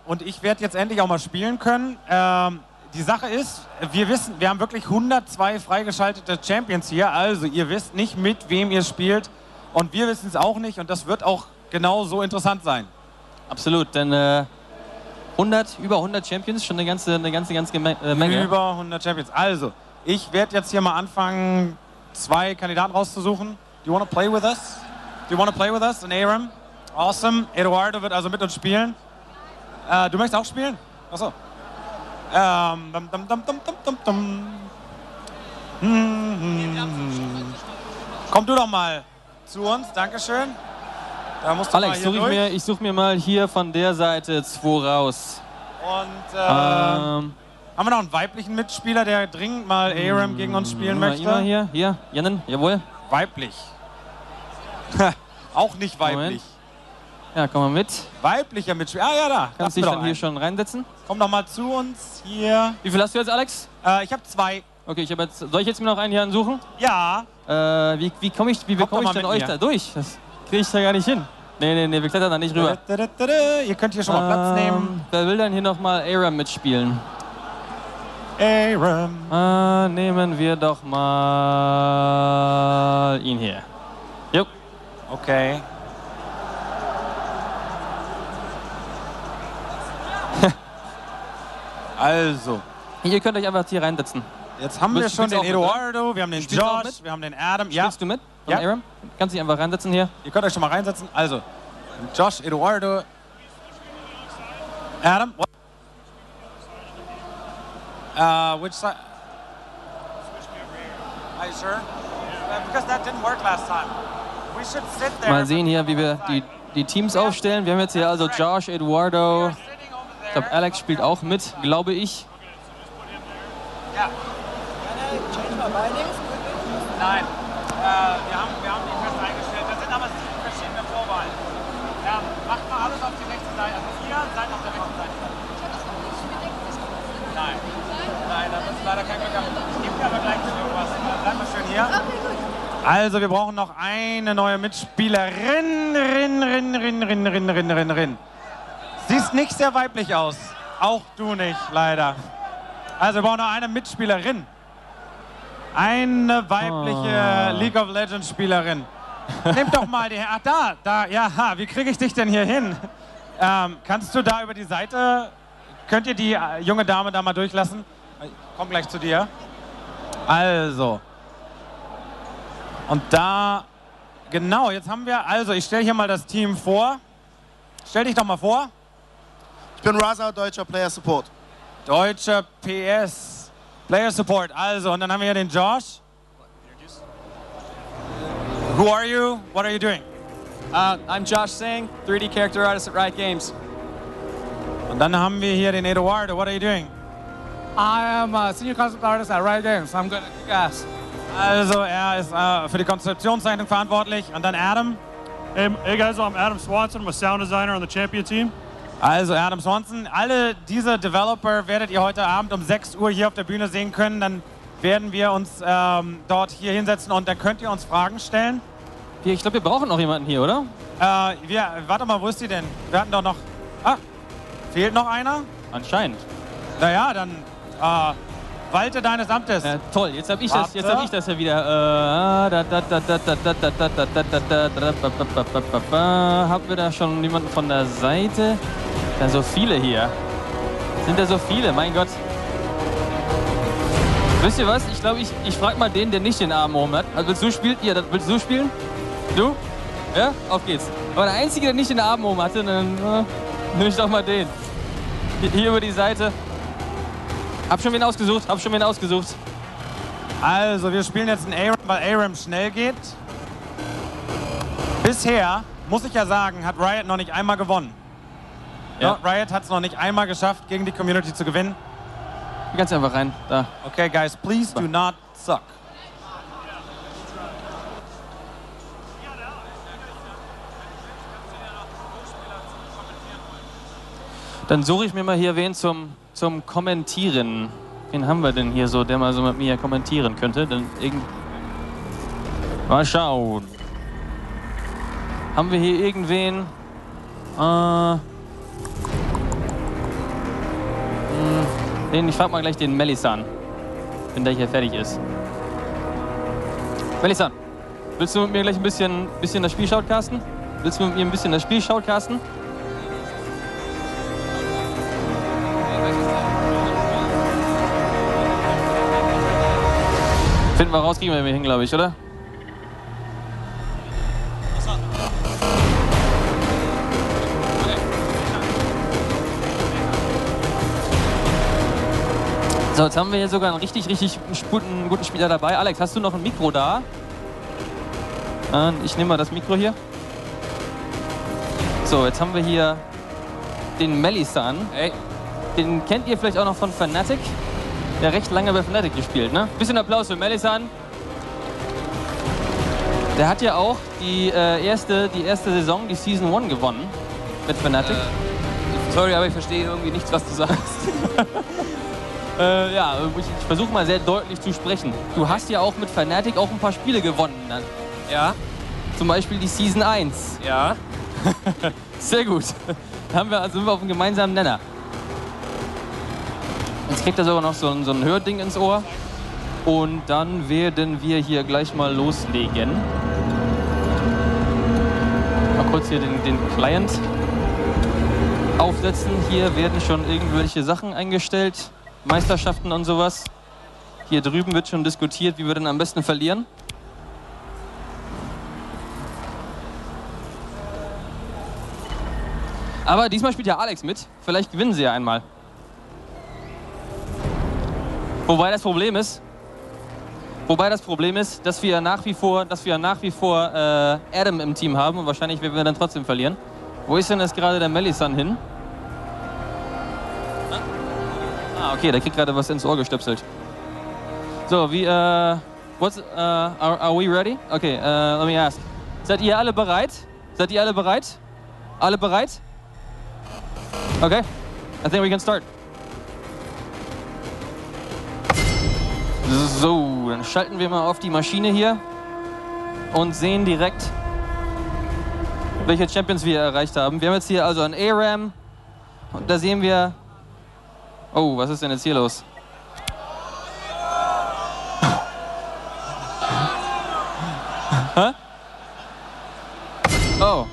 Und ich werde jetzt endlich auch mal spielen können. Die Sache ist, wir haben wirklich 102 freigeschaltete Champions hier. Also ihr wisst nicht, mit wem ihr spielt. Und wir wissen es auch nicht. Und das wird auch genau so interessant sein. Absolut, denn über 100 Champions, schon eine ganze Menge. Über 100 Champions. Also, ich werde jetzt hier mal anfangen, 2 Kandidaten rauszusuchen. Do you want to play with us? Do you want to play with us in ARAM? Awesome. Eduardo wird also mit uns spielen. Du möchtest auch spielen? Achso. Komm du doch mal zu uns, dankeschön. Da musst du Alex, ich such mir mal hier von der Seite 2 raus. Und haben wir noch einen weiblichen Mitspieler, der dringend mal ARAM gegen uns spielen möchte? Hier, Jannen, jawohl. Weiblich. Auch nicht weiblich. Moment. Ja, komm mal mit. Weiblicher Mitspieler. Ah ja, da. Kannst dich dann hier schon reinsetzen? Komm doch mal zu uns hier. Wie viel hast du jetzt, Alex? Ich habe 2. Okay, soll ich jetzt mir noch einen hier ansuchen? Ja. Wie bekomme ich denn euch da durch? Das kriege ich da gar nicht hin. Nee, wir klettern da nicht rüber. Ihr könnt hier schon mal Platz nehmen. Wer will denn hier nochmal ARAM mitspielen? ARAM. Nehmen wir doch mal ihn hier. Jo. Okay. Also. Ihr könnt euch einfach hier reinsetzen. Jetzt haben wir schon den Eduardo, wir haben den Josh, wir haben den Adam. Spielst du mit? Ja. ARAM? Kannst dich einfach reinsetzen hier. Ihr könnt euch schon mal reinsetzen. Also, Josh, Eduardo, Adam. What? Which side? Are you sure? Because that didn't work last time. We should sit there. Mal sehen hier, wie wir die Teams aufstellen. Wir haben jetzt hier also Josh, Eduardo. Ich glaube, Alex spielt auch mit, glaube ich. Ja. Nein. Wir haben die fest eingestellt. Das sind aber 7 verschiedene Vorwahlen. Macht mal alles auf die rechte Seite. Also ihr seid auf der rechten Seite. Nein. Nein, da wird es leider kein Glück haben. Ich gebe dir aber gleich irgendwas. Bleib mal schön hier. Okay, gut. Also, wir brauchen noch eine neue Mitspielerin. Siehst nicht sehr weiblich aus. Auch du nicht, leider. Also, wir brauchen noch eine Mitspielerin. Eine weibliche League of Legends Spielerin. Nimm doch mal die... Ach, da. Ja, wie kriege ich dich denn hier hin? Kannst du da über die Seite... Könnt ihr die junge Dame da mal durchlassen? Ich komm gleich zu dir. Also. Und da... Genau, jetzt haben wir... Also, ich stelle hier mal das Team vor. Stell dich doch mal vor. Ich bin Raza, deutscher Player Support. Deutscher PS. Player Support, also, und dann haben wir hier den Josh. Who are you? What are you doing? I'm Josh Singh, 3D character artist at Riot Games. Und dann haben wir hier den Eduardo. What are you doing? I am a senior concept artist at Riot Games. I'm gonna kick ass. Also, er ist für die Konzeptionszeichnung verantwortlich. Und dann Adam. Hey guys, I'm Adam Swanson. I'm a sound designer on the champion team. Also Adam Swanson, alle diese Developer werdet ihr heute Abend um 6 Uhr hier auf der Bühne sehen können. Dann werden wir uns dort hier hinsetzen und dann könnt ihr uns Fragen stellen. Ich glaube, wir brauchen noch jemanden hier, oder? Warte mal, wo ist die denn? Wir hatten doch noch... Ah, fehlt noch einer? Anscheinend. Naja, dann Walte deines Amtes. Toll, jetzt hab ich das ja wieder. Haben wir da schon jemanden von der Seite? Da so viele hier. Sind da so viele, mein Gott. Wisst ihr was? Ich glaube, ich frage mal den, der nicht den Arm oben hat. Also willst du spielen? Ja, willst du spielen? Du? Ja? Auf geht's. Aber der Einzige, der nicht den Arm oben hatte, dann nehme ich doch mal den. Hier über die Seite. Hab schon wen ausgesucht. Also, wir spielen jetzt einen ARAM, weil ARAM schnell geht. Bisher, muss ich ja sagen, hat Riot noch nicht einmal gewonnen. Ja. Riot hat es noch nicht einmal geschafft, gegen die Community zu gewinnen. Ganz einfach rein. Da. Okay, guys, please do not suck. Dann suche ich mir mal hier wen zum Kommentieren. Wen haben wir denn hier so, der mal so mit mir kommentieren könnte? Mal schauen. Haben wir hier irgendwen? Ich frage mal gleich den Melissan, wenn der hier fertig ist. Melissan, willst du mit mir gleich ein bisschen das Spiel shoutcasten? Finden wir raus, kriegen wir hin, glaube ich, oder? So, jetzt haben wir hier sogar einen richtig guten Spieler dabei. Alex, hast du noch ein Mikro da? Ich nehme mal das Mikro hier. So, jetzt haben wir hier den Melissan. Ey, den kennt ihr vielleicht auch noch von Fnatic. Der recht lange bei Fnatic gespielt, ne? Bisschen Applaus für Melissan. Der hat ja auch die erste Saison, die Season 1 gewonnen mit Fnatic. Sorry, aber ich verstehe irgendwie nichts, was du sagst. Ja, ich versuche mal sehr deutlich zu sprechen. Du hast ja auch mit Fnatic auch ein paar Spiele gewonnen. Dann. Ja. Zum Beispiel die Season 1. Ja. Sehr gut. Sind wir auf einem gemeinsamen Nenner. Jetzt kriegt er sogar noch so ein Hörding ins Ohr. Und dann werden wir hier gleich mal loslegen. Mal kurz hier den Client aufsetzen. Hier werden schon irgendwelche Sachen eingestellt. Meisterschaften und sowas. Hier drüben wird schon diskutiert, wie wir denn am besten verlieren. Aber diesmal spielt ja Alex mit. Vielleicht gewinnen sie ja einmal. Wobei das Problem ist, dass wir nach wie vor Adam im Team haben und wahrscheinlich werden wir dann trotzdem verlieren. Wo ist denn jetzt gerade der Melissan hin? Ah, okay, der kriegt gerade was ins Ohr gestöpselt. So, are we ready? Okay, let me ask. Seid ihr alle bereit? Alle bereit? Okay, I think we can start. So, dann schalten wir mal auf die Maschine hier und sehen direkt, welche Champions wir erreicht haben. Wir haben jetzt hier also ein ARAM und da sehen wir... Oh, was ist denn jetzt hier los? Hä? Oh,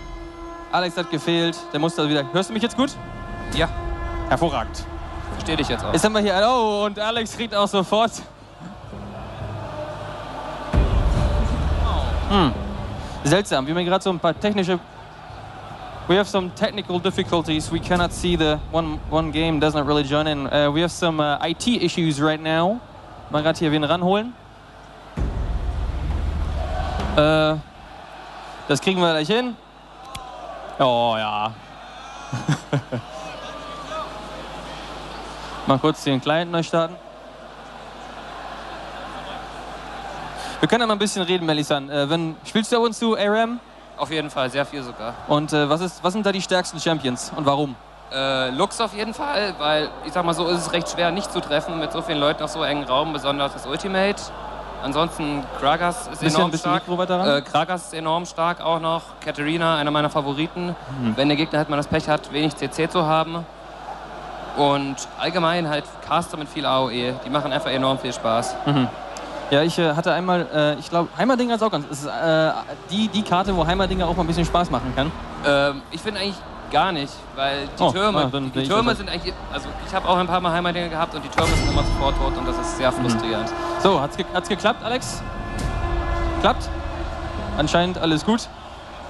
Alex hat gefehlt. Der muss da wieder... Hörst du mich jetzt gut? Ja. Hervorragend. Verstehe dich jetzt auch. Jetzt haben wir hier... Oh, und Alex kriegt auch sofort... Seltsam. Wir haben gerade so ein paar technische... We have some technical difficulties. We cannot see the one game does not really join in. We have some IT issues right now. Mal gerade hier wen ranholen. Das kriegen wir gleich hin. Oh ja. Mal kurz den Client neu starten. Wir können ja mal ein bisschen reden, Melissan. Spielst du ab und zu ARAM? Auf jeden Fall, sehr viel sogar. Und was sind da die stärksten Champions und warum? Lux auf jeden Fall, weil ich sag mal so, ist es recht schwer nicht zu treffen mit so vielen Leuten auf so engen Raum, besonders das Ultimate. Ansonsten Gragas ist enorm stark. Gragas ist enorm stark auch noch. Katarina, einer meiner Favoriten. Wenn der Gegner halt mal das Pech hat, wenig CC zu haben. Und allgemein halt Caster mit viel AOE, die machen einfach enorm viel Spaß. Mhm. Ja, ich hatte einmal, ich glaube, Heimerdinger ist auch ganz, ist die Karte, wo Heimerdinger auch mal ein bisschen Spaß machen kann. Ich finde eigentlich gar nicht, weil die Türme sind eigentlich, also ich habe auch ein paar Mal Heimerdinger gehabt und die Türme sind immer sofort tot und das ist sehr frustrierend. So, hat's geklappt, Alex? Klappt? Anscheinend alles gut.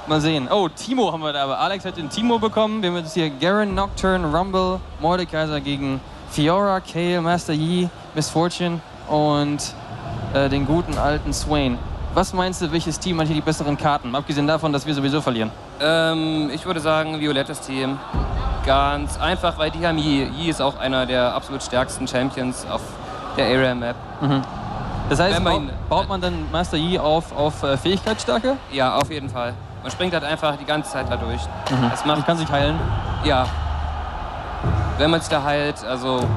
Mal sehen. Oh, Timo haben wir da, aber Alex hat den Timo bekommen. Wir haben jetzt hier Garen, Nocturne, Rumble, Mordekaiser gegen Fiora, Kale, Master Yi, Miss Fortune und den guten alten Swain. Was meinst du, welches Team hat hier die besseren Karten? Abgesehen davon, dass wir sowieso verlieren. Ich würde sagen, violettes Team. Ganz einfach, weil die haben Yi. Yi ist auch einer der absolut stärksten Champions auf der Area-Map. Mhm. Das heißt, baut man dann Master Yi auf Fähigkeitsstärke? Ja, auf jeden Fall. Man springt halt einfach die ganze Zeit dadurch. Mhm. Man kann sich heilen? Ja. Wenn man sich da heilt, also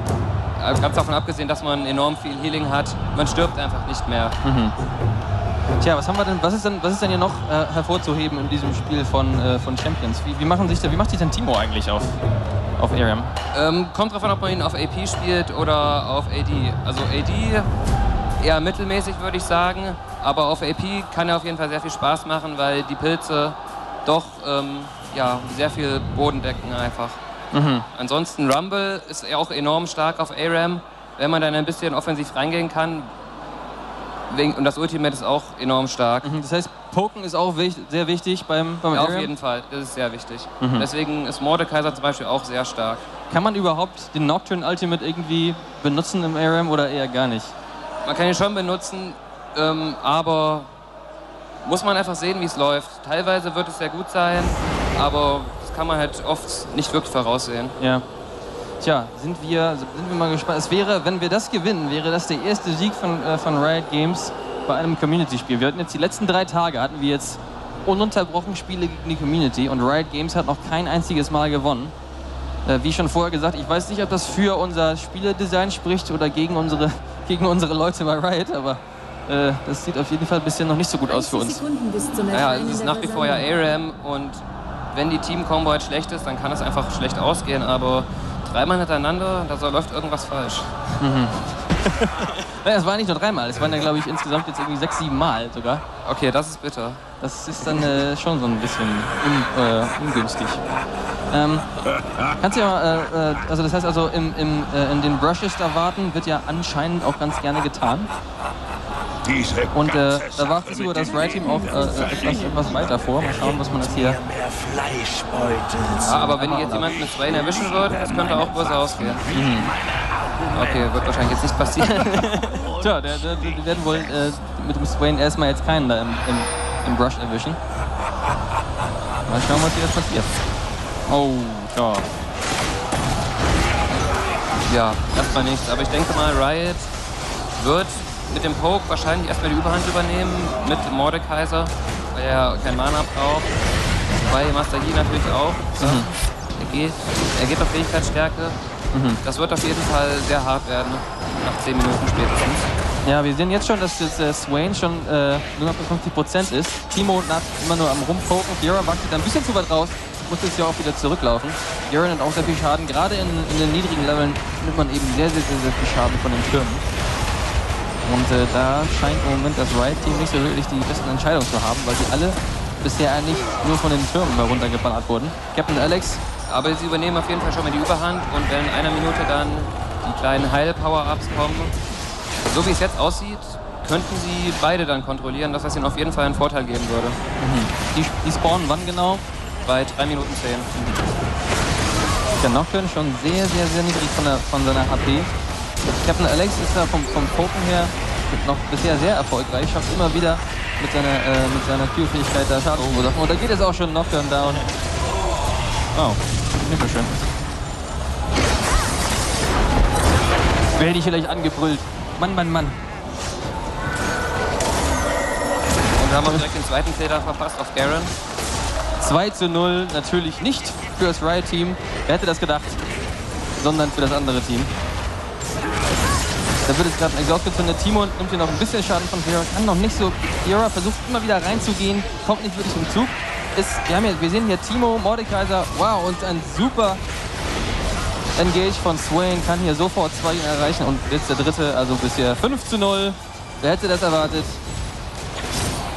ganz davon abgesehen, dass man enorm viel Healing hat, man stirbt einfach nicht mehr. Mhm. Tja, was haben wir denn? Was ist denn hier noch hervorzuheben in diesem Spiel von Champions? Wie macht sich denn Timo eigentlich auf ARAM? Kommt drauf an, ob man ihn auf AP spielt oder auf AD. Also AD eher mittelmäßig, würde ich sagen. Aber auf AP kann er auf jeden Fall sehr viel Spaß machen, weil die Pilze doch sehr viel Boden decken einfach. Mhm. Ansonsten Rumble ist ja auch enorm stark auf ARAM, wenn man dann ein bisschen offensiv reingehen kann. Und das Ultimate ist auch enorm stark. Mhm. Das heißt, Poken ist auch sehr wichtig beim ja, ARAM? auf jeden Fall, das ist sehr wichtig. Mhm. Deswegen ist Mordekaiser zum Beispiel auch sehr stark. Kann man überhaupt den Nocturne Ultimate irgendwie benutzen im ARAM oder eher gar nicht? Man kann ihn schon benutzen, aber muss man einfach sehen, wie es läuft. Teilweise wird es sehr gut sein, aber das kann man halt oft nicht wirklich voraussehen. Ja. Tja, sind wir mal gespannt. Es wäre, wenn wir das gewinnen, wäre das der erste Sieg von Riot Games bei einem Community-Spiel. Wir hatten jetzt die letzten 3 Tage, hatten wir jetzt ununterbrochen Spiele gegen die Community und Riot Games hat noch kein einziges Mal gewonnen. Wie schon vorher gesagt, ich weiß nicht, ob das für unser Spieledesign spricht oder gegen unsere Leute bei Riot, aber das sieht auf jeden Fall bisher noch nicht so gut aus für uns. Ja, es ist nach wie vor ja ARAM und wenn die Team-Combo halt schlecht ist, dann kann es einfach schlecht ausgehen, aber 3 Mal hintereinander, da läuft irgendwas falsch. Mhm. Naja, es war nicht nur 3 Mal, es waren ja, glaube ich, insgesamt jetzt irgendwie 6, 7 Mal sogar. Okay, das ist bitter. Das ist dann schon so ein bisschen ungünstig. Kannst du ja, also das heißt also in den Brushes da warten wird ja anscheinend auch ganz gerne getan. Und da wartet sogar das Riot Team auch etwas weiter vor. Mal schauen, was man jetzt hier... Ja, aber wenn jetzt jemand mit Swain erwischen würde, das könnte auch böse ausgehen. Mhm. Okay, wird wahrscheinlich jetzt nicht passieren. Tja, die werden wohl mit dem Swain erstmal jetzt keinen da im Brush erwischen. Mal schauen, was hier jetzt passiert. Oh, tja. Ja, erstmal nichts. Aber ich denke mal, Riot wird mit dem Poke wahrscheinlich erstmal die Überhand übernehmen mit Mordekaiser, weil er kein Mana braucht. Bei Master Yi natürlich auch. Mhm. Er geht auf Fähigkeitsstärke. Mhm. Das wird auf jeden Fall sehr hart werden, nach 10 Minuten spätestens. Ja, wir sehen jetzt schon, dass das Swain schon nur noch bei 50% ist. Timo immer nur am Rumpoken. Fiora wachtet ein bisschen zu weit raus, muss jetzt ja auch wieder zurücklaufen. Garen hat auch sehr viel Schaden. Gerade in den niedrigen Leveln nimmt man eben sehr viel Schaden von den Türmen. Und da scheint im Moment das Riot-Team nicht so wirklich die besten Entscheidungen zu haben, weil sie alle bisher eigentlich nur von den Türmen heruntergeballert wurden. Captain Alex. Aber sie übernehmen auf jeden Fall schon mal die Überhand und wenn in einer Minute dann die kleinen Heil-Power-Ups kommen, so wie es jetzt aussieht, könnten sie beide dann kontrollieren, dass das ihnen auf jeden Fall einen Vorteil geben würde. Mhm. Die spawnen wann genau? Bei 3 Minuten 10. Der Nocturne schon sehr niedrig von seiner HP. Captain Alex ist da vom Poken her noch bisher sehr erfolgreich, schafft immer wieder mit seiner Q-Fähigkeit da Schaden zu verursachen. Und da geht es auch schon Nocturne down. Oh, nicht so schön. Wer hätte ich vielleicht angebrüllt? Mann. Und wir haben auch direkt den zweiten Fehler verpasst auf Garen. 2:0 natürlich nicht für das Riot-Team. Wer hätte das gedacht? Sondern für das andere Team. Da wird jetzt gerade ein Exhaust gezündet. Timo nimmt hier noch ein bisschen Schaden von Fiora. Kann noch nicht so. Fiora versucht immer wieder reinzugehen. Kommt nicht wirklich zum Zug. Wir sehen hier Timo, Mordekaiser. Wow, und ein super Engage von Swain kann hier sofort 2 erreichen und jetzt der dritte, also bisher 5:0. Wer hätte das erwartet?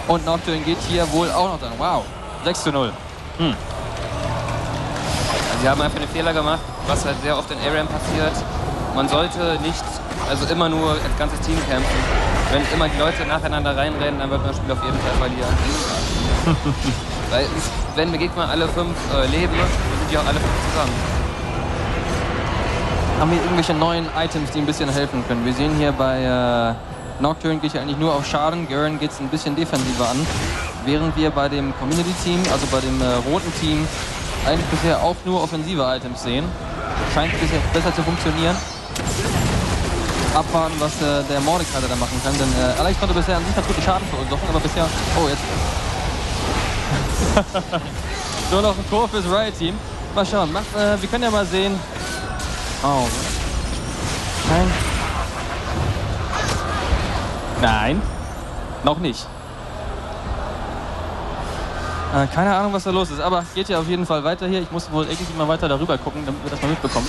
Und Nocturne geht hier wohl auch noch dran. Wow, 6:0. Sie haben einfach einen Fehler gemacht, was halt sehr oft in Arian passiert. Man sollte nicht, also immer nur als ganzes Team kämpfen. Wenn immer die Leute nacheinander reinrennen, dann wird man das Spiel auf jeden Fall verlieren. Weil wenn wir Gegner alle 5 leben, dann sind die auch alle 5 zusammen. Haben wir irgendwelche neuen Items, die ein bisschen helfen können? Wir sehen hier bei Nocturne geht ja eigentlich nur auf Schaden, Garen geht es ein bisschen defensiver an. Während wir bei dem Community-Team, also bei dem roten Team, eigentlich bisher auch nur offensive Items sehen. Scheint bisher besser zu funktionieren. Abwarten, was der Mordecai da machen kann, denn Alex konnte bisher an sich ganz guten Schaden verursachen, aber bisher... Oh, jetzt... Nur noch ein Tor fürs Riot-Team. Mal schauen, wir können ja mal sehen... Oh. Nein. Noch nicht. Keine Ahnung, was da los ist, aber geht ja auf jeden Fall weiter hier. Ich muss wohl irgendwie mal weiter darüber gucken, damit wir das mal mitbekommen.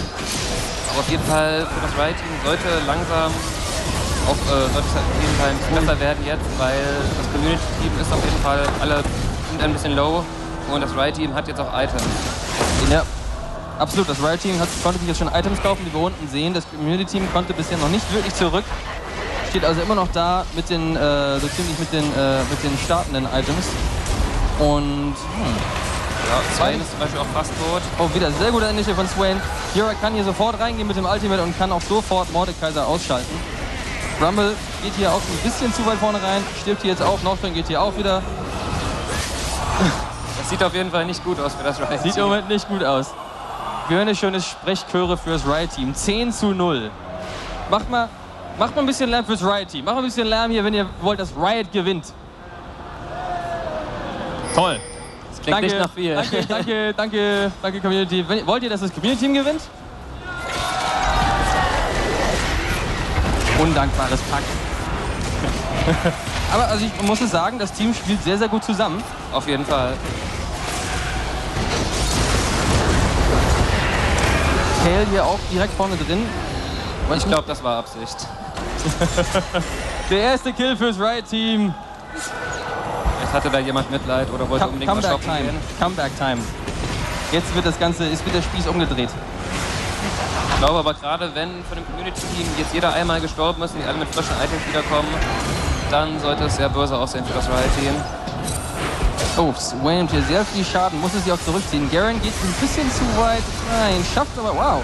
Aber auf jeden Fall, für das Riot-Team sollte langsam auch sollte es auf jeden Fall ein bisschen besser werden jetzt, weil das Community-Team ist auf jeden Fall, alle sind ein bisschen low und das Riot-Team hat jetzt auch Items. Ja, absolut. Das Riot-Team konnte sich jetzt schon Items kaufen, die wir unten sehen. Das Community-Team konnte bisher noch nicht wirklich zurück. Steht also immer noch da mit den, so ziemlich mit den startenden Items. Und ja, Swain ist zum Beispiel auch fast tot. Oh, wieder sehr gute Initiative von Swain. Fiora kann hier sofort reingehen mit dem Ultimate und kann auch sofort Mordekaiser ausschalten. Rumble geht hier auch ein bisschen zu weit vorne rein, stirbt hier jetzt auch. Nocturne geht hier auch wieder. Das sieht auf jeden Fall nicht gut aus für das Riot-Team. Sieht im Moment nicht gut aus. Wir hören eine schöne Sprechchöre fürs Riot-Team. 10:0. Macht mal ein bisschen Lärm fürs Riot-Team. Macht mal ein bisschen Lärm hier, wenn ihr wollt, dass Riot gewinnt. Toll. Das klingt nicht nach viel. Danke, Community. Wollt ihr, dass das Community-Team gewinnt? Undankbares Pack. Aber also ich muss es sagen, das Team spielt sehr, sehr gut zusammen. Auf jeden Fall. Kale hier auch direkt vorne drin. Ich glaube, das war Absicht. Der erste Kill fürs Riot-Team. Jetzt hatte da jemand Mitleid oder wollte unbedingt was shoppen gehen. Comeback Time. Jetzt wird der Spieß umgedreht. Ich glaube aber gerade, wenn von dem Community-Team jetzt jeder einmal gestorben ist und die alle mit frischen Items wiederkommen, dann sollte es sehr böse aussehen für das Riot-Team. Oh, Swain nimmt hier sehr viel Schaden, muss es sich auch zurückziehen. Garen geht ein bisschen zu weit rein, schafft aber, wow.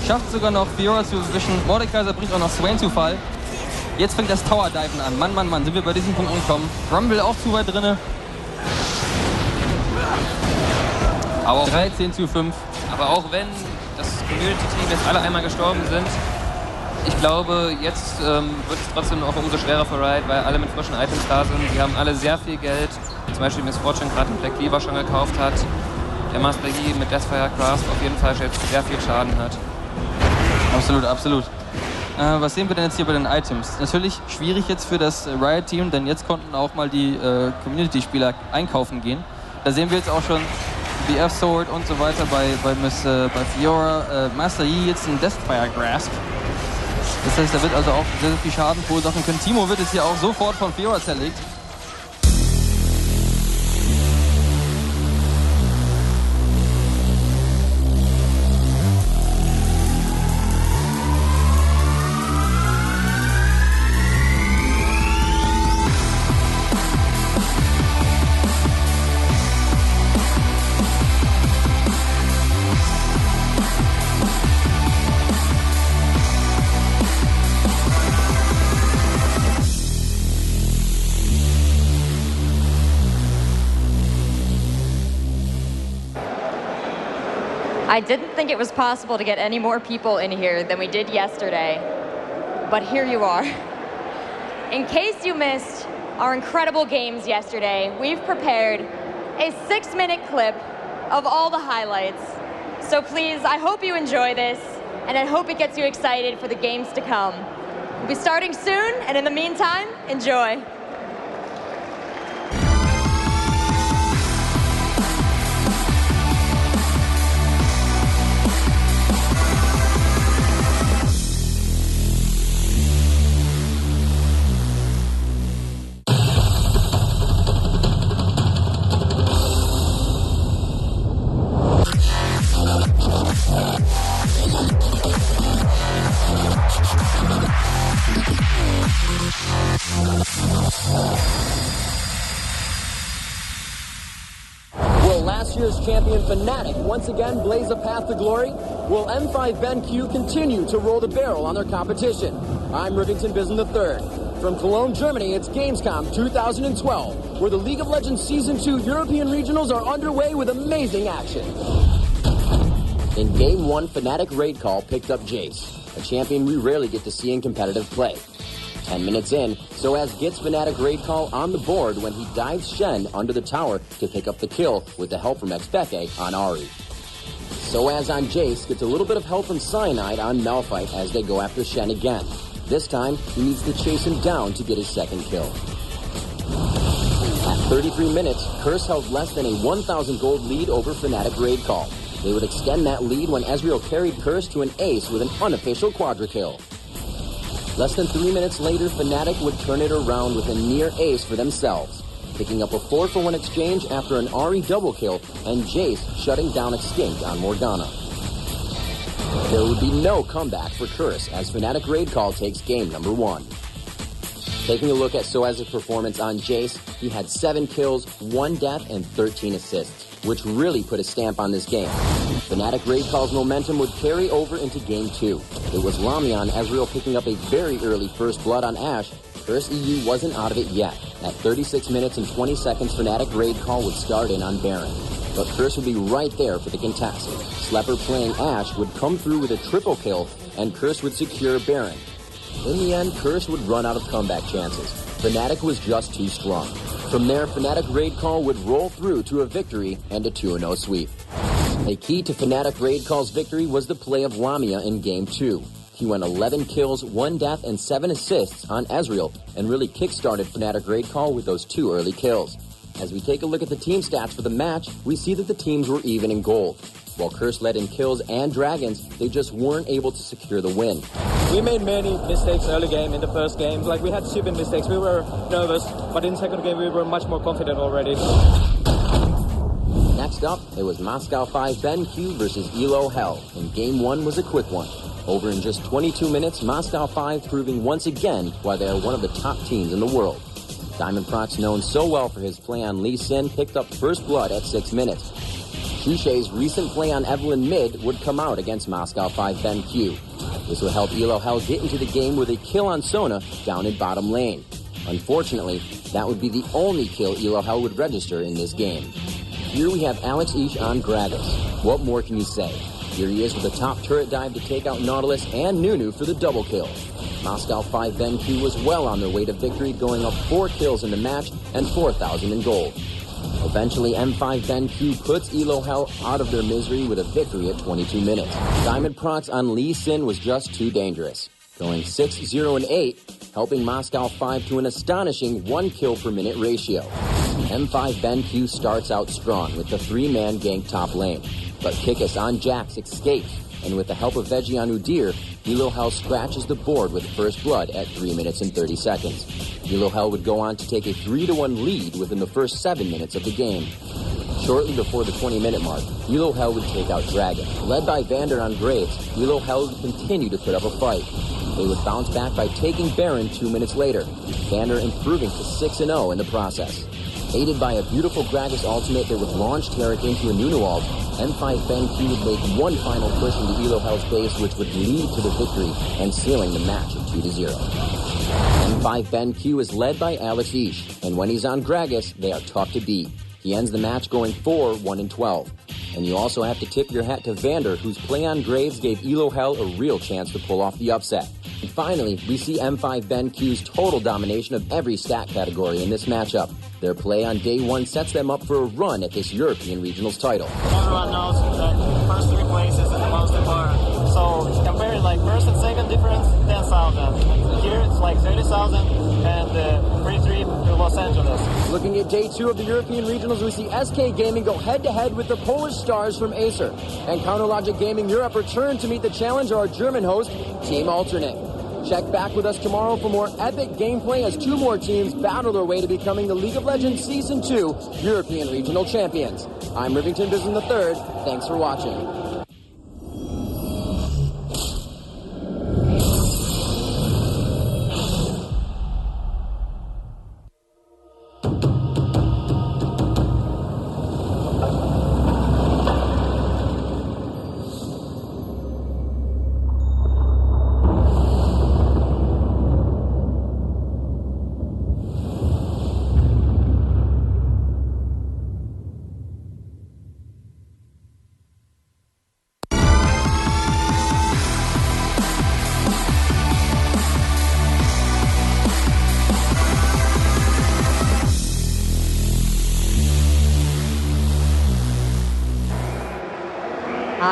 Schafft sogar noch Fiora zu erwischen. Mordekaiser bringt auch noch Swain zu Fall. Jetzt fängt das Tower-Diven an. Mann, sind wir bei diesem Punkt angekommen. Rumble auch zu weit drinne. Aber 13:5. Aber auch wenn das Community-Team jetzt alle einmal gestorben sind, ich glaube, jetzt wird es trotzdem auch umso schwerer für Riot, weil alle mit frischen Items da sind. Die haben alle sehr viel Geld. Zum Beispiel Miss Fortune gerade einen Black Cleaver schon gekauft hat. Der Master Yi mit Deathfire Craft auf jeden Fall jetzt sehr viel Schaden hat. Absolut. Was sehen wir denn jetzt hier bei den Items? Natürlich schwierig jetzt für das Riot-Team, denn jetzt konnten auch mal die Community-Spieler einkaufen gehen. Da sehen wir jetzt auch schon die F-Sword und so weiter bei Fiora. Master Yi jetzt ein Deathfire Grasp. Das heißt, er wird also auch sehr, sehr viel Schaden verursachen können. Timo wird jetzt hier auch sofort von Fiora zerlegt. I didn't think it was possible to get any more people in here than we did yesterday, but here you are. In case you missed our incredible games yesterday, we've prepared a 6-minute clip of all the highlights. So please, I hope you enjoy this, and I hope it gets you excited for the games to come. We'll be starting soon, and in the meantime, enjoy. champion Fnatic once again blaze a path to glory? Will M5 BenQ continue to roll the barrel on their competition? I'm Rivington Bisson III. From Cologne, Germany, it's Gamescom 2012, where the League of Legends Season 2 European Regionals are underway with amazing action. In Game 1, Fnatic Raid Call picked up Jace, a champion we rarely get to see in competitive play. 10 minutes in, SuperAze gets Fnatic Raid Call on the board when he dives Shen under the tower to pick up the kill with the help from Xpeke on Ahri. SuperAze on Jace gets a little bit of help from Cyanide on Malphite as they go after Shen again. This time, he needs to chase him down to get his second kill. At 33 minutes, Curse held less than a 1,000 gold lead over Fnatic Raid Call. They would extend that lead when Ezreal carried Curse to an ace with an unofficial quadra kill. Less than 3 minutes later, Fnatic would turn it around with a near ace for themselves, picking up a 4-for-1 exchange after an Ahri double kill and Jace shutting down Extinct on Morgana. There would be no comeback for Curse as Fnatic Raid Call takes game number 1. Taking a look at SuperAze's performance on Jace, he had 7 kills, 1 death, and 13 assists, which really put a stamp on this game. Fnatic Raid Call's momentum would carry over into Game 2. It was Lamia on Ezreal picking up a very early first blood on Ashe. CLG.EU wasn't out of it yet. At 36 minutes and 20 seconds, Fnatic Raid Call would start in on Baron. But Curse would be right there for the contest. Slepper playing Ashe would come through with a triple kill, and Curse would secure Baron. In the end, Curse would run out of comeback chances. Fnatic was just too strong. From there, Fnatic Raid Call would roll through to a victory and a 2-0 sweep. A key to Fnatic Raid Call's victory was the play of Lamia in Game 2. He went 11 kills, 1 death, and 7 assists on Ezreal, and really kick-started Fnatic Raid Call with those 2 early kills. As we take a look at the team stats for the match, we see that the teams were even in gold. While Curse led in kills and dragons, they just weren't able to secure the win. We made many mistakes early game in the first game. Like, we had stupid mistakes. We were nervous, but in the second game we were much more confident already. Next up, it was Moscow 5 BenQ versus Elo Hell, and Game 1 was a quick one. Over in just 22 minutes, Moscow 5 proving once again why they are one of the top teams in the world. Diamond Prox, known so well for his play on Lee Sin, picked up first blood at 6 minutes. Shushei's recent play on Evelyn mid would come out against Moscow 5 BenQ. This would help Elo Hell get into the game with a kill on Sona down in bottom lane. Unfortunately, that would be the only kill Elo Hell would register in this game. Here we have AlexEish on Gragas. What more can you say? Here he is with a top turret dive to take out Nautilus and Nunu for the double kill. Moscow 5 BenQ was well on their way to victory, going up 4 kills in the match and 4,000 in gold. Eventually, M5 BenQ puts Elo Hell out of their misery with a victory at 22 minutes. Diamond Prox on Lee Sin was just too dangerous, going 6-0 and 8, helping Moscow 5 to an astonishing 1 kill per minute ratio. M5 BenQ starts out strong with the 3-man gank top lane, but Kikis on Jax escapes, and with the help of Veggie on Udyr, Elo Hell scratches the board with first blood at 3 minutes and 30 seconds. Elo Hell would go on to take a 3-1 lead within the first 7 minutes of the game. Shortly before the 20-minute mark, Elo Hell would take out Dragon. Led by Vander on Graves, Elo Hell would continue to put up a fight. They would bounce back by taking Baron 2 minutes later, Vander improving to 6-0 in the process. Aided by a beautiful Gragas ultimate that would launch Taric into a Nunu ult, M5 BenQ would make one final push into Elo Hell's base, which would lead to the victory and sealing the match at 2-0. M5 BenQ is led by AlexEish, and when he's on Gragas, they are tough to beat. He ends the match going 4-1-12. And you also have to tip your hat to Vander, whose play on Graves gave Elo Hell a real chance to pull off the upset. And finally, we see M5 BenQ's total domination of every stat category in this matchup. Their play on day 1 sets them up for a run at this European Regionals title. Everyone knows that first 3 places is the most important. So comparing like first and second difference, 10,000. Here it's like 30,000 and 33 in Los Angeles. Looking at day 2 of the European Regionals, we see SK Gaming go head-to-head with the Polish Stars from ACER. And Counterlogic Gaming Europe return to meet the challenge of our German host, Team Alternate. Check back with us tomorrow for more epic gameplay as 2 more teams battle their way to becoming the League of Legends Season 2 European Regional Champions. I'm Rivington Bisson III. Thanks for watching.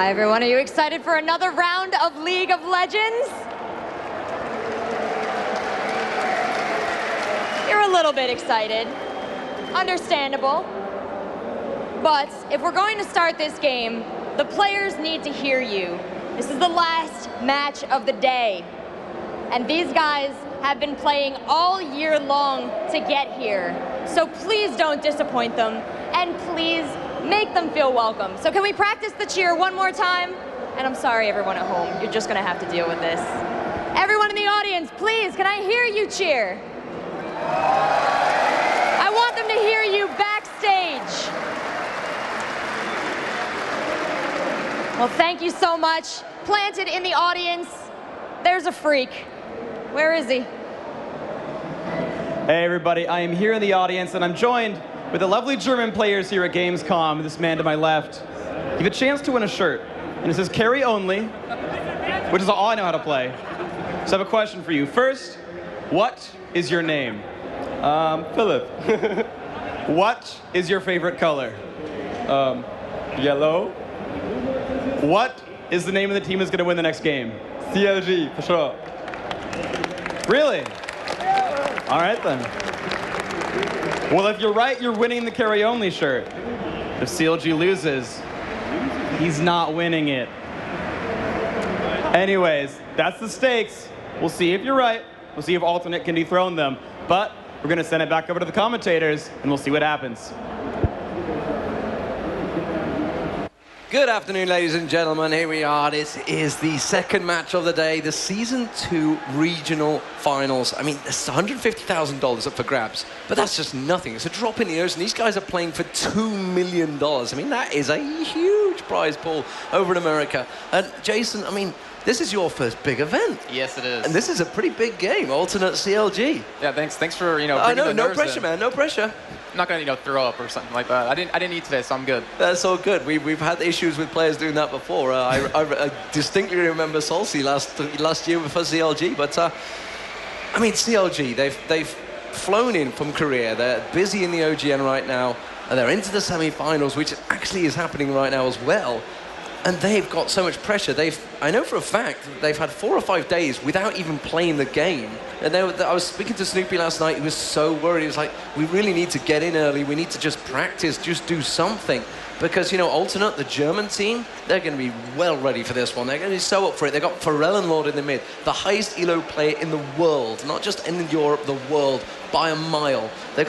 Hi, everyone. Are you excited for another round of League of Legends? You're a little bit excited. Understandable. But if we're going to start this game, the players need to hear you. This is the last match of the day. And these guys have been playing all year long to get here. So please don't disappoint them, and please make them feel welcome. So can we practice the cheer one more time? And I'm sorry, everyone at home, you're just gonna have to deal with this. Everyone in the audience, please, can I hear you cheer? I want them to hear you backstage. Well, thank you so much. Planted in the audience, there's a Phreak. Where is he? Hey everybody, I am here in the audience and I'm joined with the lovely German players here at Gamescom. This man to my left. You have a chance to win a shirt, and it says carry only, which is all I know how to play. So I have a question for you. First, what is your name? Philip. What is your favorite color? Yellow. What is the name of the team that's going to win the next game? CLG, for sure. Really? All right then. Well, if you're right, you're winning the carry-only shirt. If CLG loses, he's not winning it. Anyways, that's the stakes. We'll see if you're right. We'll see if alternate can dethrone them. But we're going to send it back over to the commentators, and we'll see what happens. Good afternoon, ladies and gentlemen. Here we are. This is the second match of the day, the Season 2 Regional Finals. I mean, there's $150,000 up for grabs, but that's just nothing. It's a drop in the ocean. These guys are playing for $2 million. I mean, that is a huge prize pool over in America. And Jason, I mean, this is your first big event. Yes, it is. And this is a pretty big game, alternate CLG. Yeah, thanks for, bringing know, the no nerves pressure, in. man, no pressure. I'm not gonna, throw up or something like that. I didn't eat today, so I'm good. That's all good. We've had issues with players doing that before. I distinctly remember Solsi last year for CLG, but I mean CLG, they've flown in from Korea. They're busy in the OGN right now, and they're into the semi-finals, which actually is happening right now as well. And they've got so much pressure. I know for a fact they've had 4 or 5 days without even playing the game. And I was speaking to Snoopeh last night. He was so worried. He was like, we really need to get in early. We need to just practice, just do something. Because, alternate, the German team, they're going to be well ready for this one. They're going to be so up for it. They've got ForellenLord in the mid, the highest elo player in the world, not just in Europe, the world, by a mile. They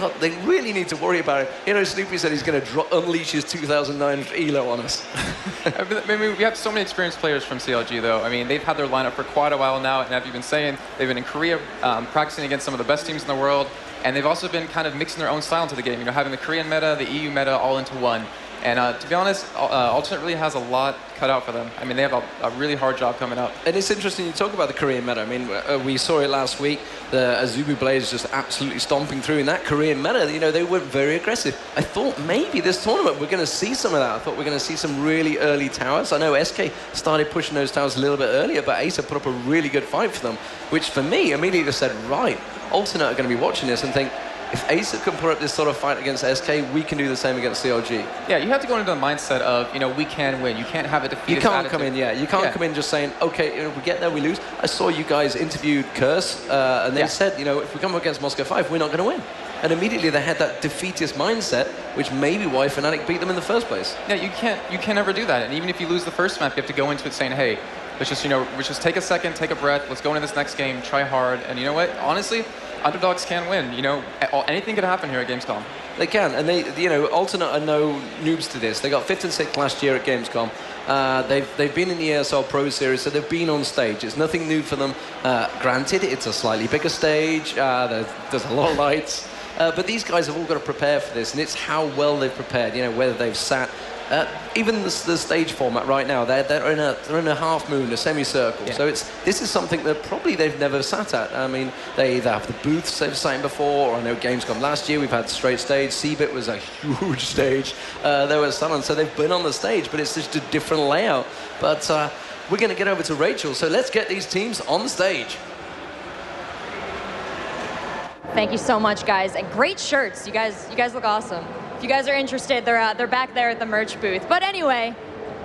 really need to worry about it. Snoopeh said he's going to unleash his 2009 elo on us. I mean, we have so many experienced players from CLG, though. I mean, they've had their lineup for quite a while now, and as you've been saying, they've been in Korea practicing against some of the best teams in the world, and they've also been kind of mixing their own style into the game, having the Korean meta, the EU meta all into one. And to be honest, alternate really has a lot cut out for them. I mean, they have a really hard job coming up. And it's interesting you talk about the Korean meta. I mean, we saw it last week. The Azubu Blaze just absolutely stomping through in that Korean meta. They were very aggressive. I thought maybe this tournament we're going to see some of that. I thought we're going to see some really early towers. I know SK started pushing those towers a little bit earlier, but ACER put up a really good fight for them, which for me immediately just said, right, alternate are going to be watching this and think, if ACER can put up this sort of fight against SK, we can do the same against CLG. Yeah, you have to go into the mindset of, we can win. You can't have a defeated You can't attitude. come in, You can't come in just saying, okay, if we get there, we lose. I saw you guys interviewed Curse, and they said, if we come up against Moscow 5, we're not going to win. And immediately they had that defeatist mindset, which may be why Fnatic beat them in the first place. Yeah, you can't ever do that. And even if you lose the first map, you have to go into it saying, hey, let's just take a second, take a breath, let's go into this next game, try hard. And you know what? Honestly, underdogs can win. Anything could happen here at Gamescom. They can, and alternate are no noobs to this. They got 5th and 6th last year at Gamescom. They've been in the ESL Pro Series, so they've been on stage. It's nothing new for them. Granted, it's a slightly bigger stage. There's a lot of lights. But these guys have all got to prepare for this, and it's how well they've prepared. Whether they've sat. Even the stage format right now, they're in a half moon, a semicircle. Yeah. So this is something that probably they've never sat at. I mean, they either have the booths they've sat in before, or I know Gamescom last year we've had straight stage. CBIT was a huge stage. There was Sun, so they've been on the stage, but it's just a different layout. But we're going to get over to Rachel, so let's get these teams on the stage. Thank you so much, guys, and great shirts. You guys look awesome. If you guys are interested, they're back there at the merch booth. But anyway,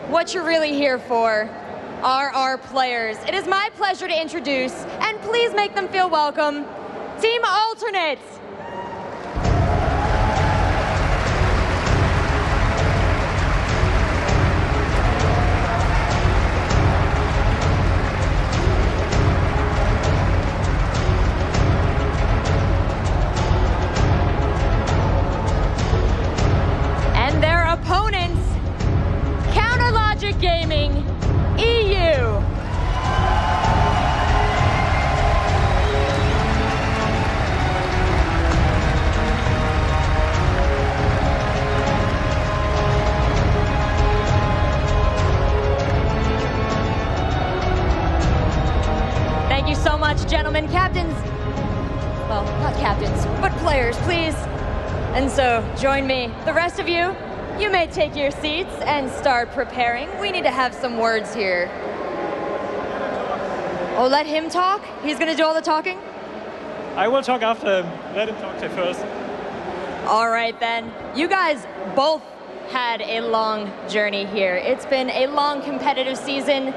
what you're really here for are our players. It is my pleasure to introduce, and please make them feel welcome, Team Alternates. And their opponents, Gaming.EU. Thank you so much, gentlemen. Captains, well, not captains, but players, please. And so, join me. The rest of you, you may take your seats and start preparing. We need to have some words here. Oh, let him talk? He's gonna do all the talking? I will talk after him. Let him talk to first. All right then. You guys both had a long journey here. It's been a long competitive season,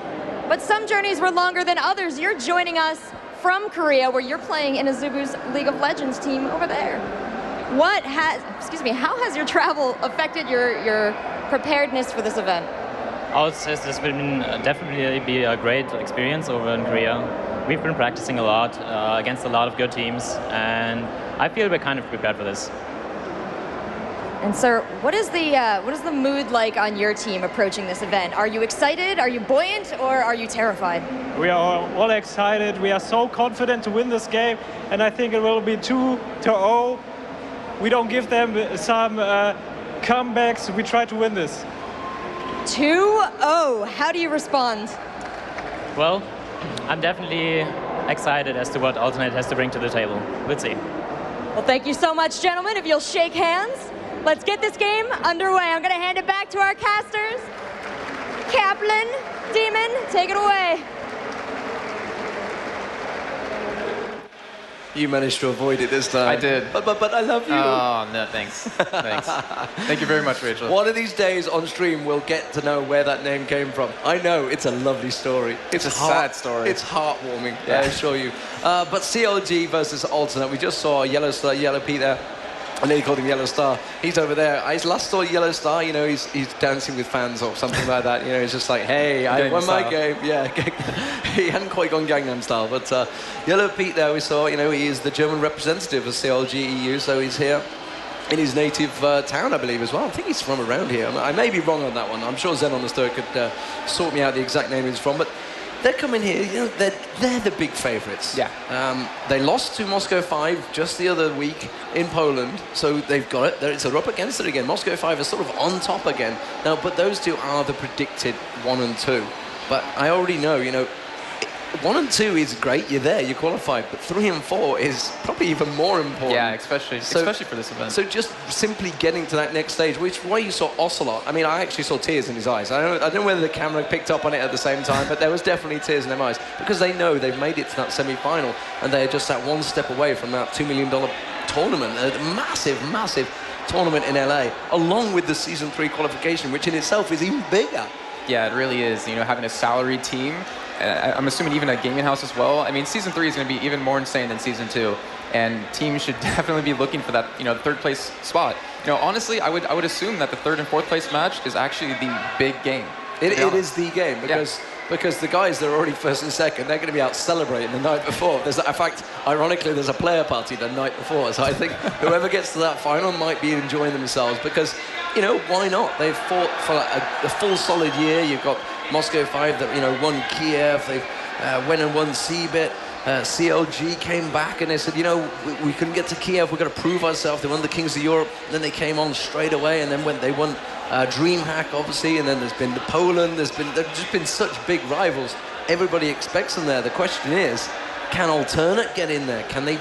but some journeys were longer than others. You're joining us from Korea, where you're playing in Azubu's League of Legends team over there. How has your travel affected your preparedness for this event? Oh, it's been definitely be a great experience over in Korea. We've been practicing a lot against a lot of good teams, and I feel we're kind of prepared for this. And sir, what is the mood like on your team approaching this event? Are you excited? Are you buoyant? Or are you terrified? We are all excited. We are so confident to win this game, and I think it will be 2-0. We don't give them some comebacks. We try to win this. 2-0. How do you respond? Well, I'm definitely excited as to what Alternate has to bring to the table. Let's see. Well, thank you so much, gentlemen. If you'll shake hands, let's get this game underway. I'm going to hand it back to our casters. Kaplan, Deman, take it away. You managed to avoid it this time. I did. But I love you. Oh, no, thanks. Thanks. Thank you very much, Rachel. One of these days on stream, we'll get to know where that name came from. I know, it's a lovely story. It's a sad story. It's heartwarming, yeah. I assure you. But CLG versus Alternate. We just saw YellowStar, Yellowpete there. I know you called him YellowStar. He's over there. I last saw YellowStar, you know, he's dancing with fans or something like that. You know, he's just like, hey, I won my game. Yeah, he hadn't quite gone Gangnam Style. But Yellowpete there, we saw, you know, he is the German representative of CLG.EU, so he's here in his native town, I believe, as well. I think he's from around here. I may be wrong on that one. I'm sure Zen on the Stir could sort me out the exact name he's from. But they're coming here, you know, they're the big favourites. Yeah. They lost to Moscow 5 just the other week in Poland, so they've got it. So they're up against it again. Moscow 5 is sort of on top again. Now, but those two are the predicted 1 and 2. But I already know, you know, 1 and 2 is great, you're there, you're qualified, but 3 and 4 is probably even more important. Yeah, especially for this event. So just simply getting to that next stage, which is why you saw Ocelote. I mean, I actually saw tears in his eyes. I don't know whether the camera picked up on it at the same time, but there was definitely tears in their eyes, because they know they've made it to that semi-final, and they're just that one step away from that $2 million tournament, a massive, massive tournament in LA, along with the Season 3 qualification, which in itself is even bigger. Yeah, it really is. You know, having a salaried team, I'm assuming even a gaming house as well. I mean, Season 3 is going to be even more insane than Season 2, and teams should definitely be looking for that, you know, third place spot. You know, honestly, I would assume that the third and fourth place match is actually the big game. It is the game, because the guys that are already first and second, they're going to be out celebrating the night before. In fact, ironically, there's a player party the night before, so I think whoever gets to that final might be enjoying themselves, because, you know, why not? They've fought for a full solid year. You've got Moscow 5 that, you know, won Kiev. They've went and won CBIT. CLG came back and they said, you know, we couldn't get to Kiev. We've got to prove ourselves. They won the Kings of Europe. Then they came on straight away, and then they won DreamHack, obviously, and then there's been the Poland. There's just been such big rivals. Everybody expects them there. The question is, can Alternate get in there? Can they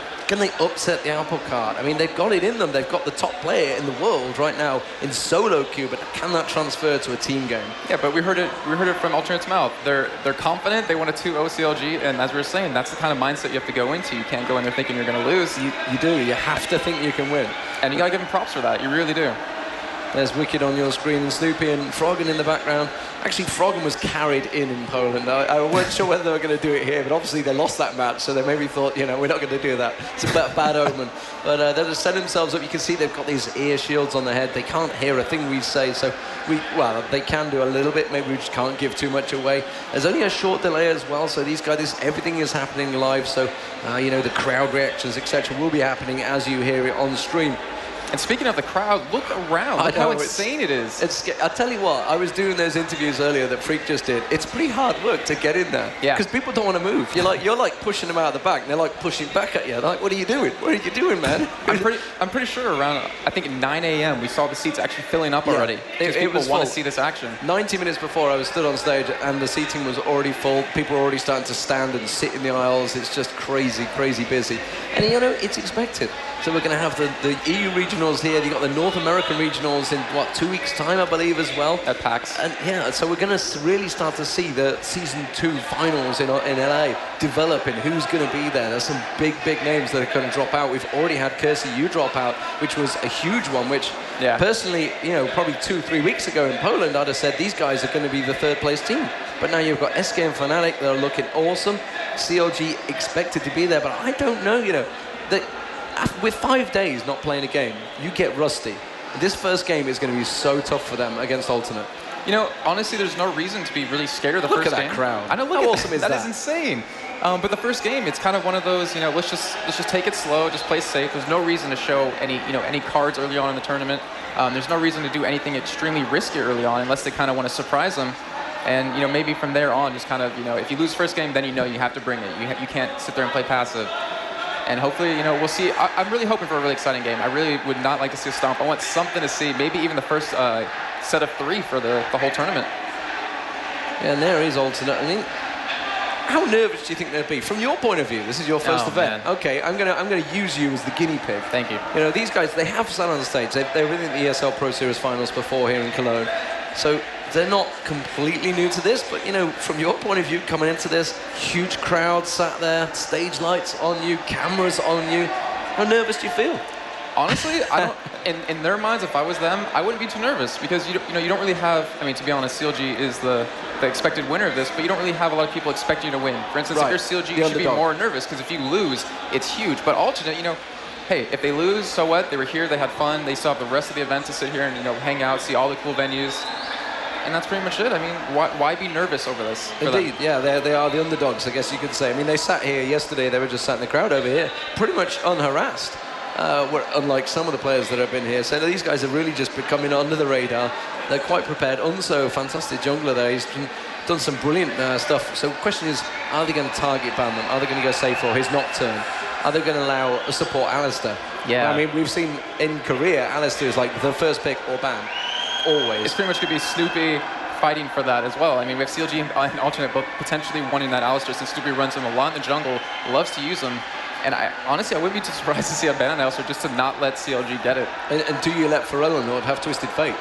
upset the apple cart? I mean, they've got it in them. They've got the top player in the world right now in solo queue, but can that transfer to a team game? Yeah, but we heard it from Alternate's mouth. They're confident. They want a 2-0 CLG, and as we were saying, that's the kind of mindset you have to go into. You can't go in there thinking you're going to lose. You do. You have to think you can win. And you got to give them props for that. You really do. There's Wickd on your screen, and Snoopeh and Froggen in the background. Actually, Froggen was carried in Poland. I wasn't sure whether they were going to do it here, but obviously they lost that match, so they maybe thought, we're not going to do that. It's a bad omen. But they just set themselves up. You can see they've got these ear shields on their head. They can't hear a thing we say, so they can do a little bit. Maybe we just can't give too much away. There's only a short delay as well, so these guys, everything is happening live, so, the crowd reactions, etc., will be happening as you hear it on stream. And speaking of the crowd, look around. Look how insane it is. I tell you what, I was doing those interviews earlier that Phreak just did. It's pretty hard work to get in there. Yeah. Because people don't want to move. You're like pushing them out the back, and they're like pushing back at you. They're like, what are you doing? What are you doing, man? I'm pretty sure around, I think at 9 a.m. we saw the seats actually filling up already. People want to see this action. 90 minutes before I was stood on stage, and the seating was already full. People were already starting to stand and sit in the aisles. It's just crazy, crazy busy. And it's expected. So we're going to have the EU regionals here. You've got the North American regionals in, 2 weeks' time, I believe, as well. At PAX. And so we're going to really start to see the Season 2 finals in LA developing. Who's going to be there? There's some big names that are going to drop out. We've already had CLG.EU drop out, which was a huge one, which personally, probably 2-3 weeks ago in Poland, I'd have said these guys are going to be the third place team. But now you've got SK and Fnatic that are looking awesome. CLG expected to be there, but I don't know, that with 5 days not playing a game, you get rusty. This first game is going to be so tough for them against Alternate. Honestly, there's no reason to be really scared of the first game. Look at that crowd. I know, How awesome is that? That is insane. But the first game, it's kind of one of those, let's just take it slow, just play safe. There's no reason to show any cards early on in the tournament. There's no reason to do anything extremely risky early on unless they kind of want to surprise them. And maybe from there on, just kind of if you lose first game, then you have to bring it. You can't sit there and play passive. And hopefully, we'll see. I'm really hoping for a really exciting game. I really would not like to see a stomp. I want something to see. Maybe even the first set of 3 for the whole tournament. Yeah, and there is Alternate. I mean, how nervous do you think they'd be? From your point of view, this is your first event. Man. Okay, I'm gonna use you as the guinea pig. Thank you. These guys, they have sat on the stage. They were in the ESL Pro Series finals before here in Cologne. So they're not completely new to this, but from your point of view, coming into this, huge crowd sat there, stage lights on you, cameras on you. How nervous do you feel? Honestly, I don't. In their minds, if I was them, I wouldn't be too nervous because you don't really have. I mean, to be honest, CLG is the expected winner of this, but you don't really have a lot of people expecting you to win. For instance, if you're CLG, you should be more nervous because if you lose, it's huge. But Alternate, hey, if they lose, so what? They were here, they had fun, they still have the rest of the event to sit here and hang out, see all the cool venues. And that's pretty much it. I mean, why be nervous over this? Indeed, yeah, they are the underdogs, I guess you could say. I mean, they sat here yesterday, they were just sat in the crowd over here, pretty much unharassed, unlike some of the players that have been here. So these guys are really just becoming under the radar. They're quite prepared. Unso, fantastic jungler there, he's done some brilliant stuff. So the question is, are they going to target ban them? Are they going to go safe for his Nocturne? Are they going to allow a support Alistair? Yeah. I mean, we've seen in Korea, Alistair is like the first pick or ban. Always. It's pretty much going to be Snoopeh fighting for that as well. I mean, we have CLG and Alternate both potentially wanting that Alistair since Snoopeh runs him a lot in the jungle, loves to use him. And honestly, I wouldn't be too surprised to see a ban on Alistair just to not let CLG get it. And do you let ForellenLord have Twisted Fate?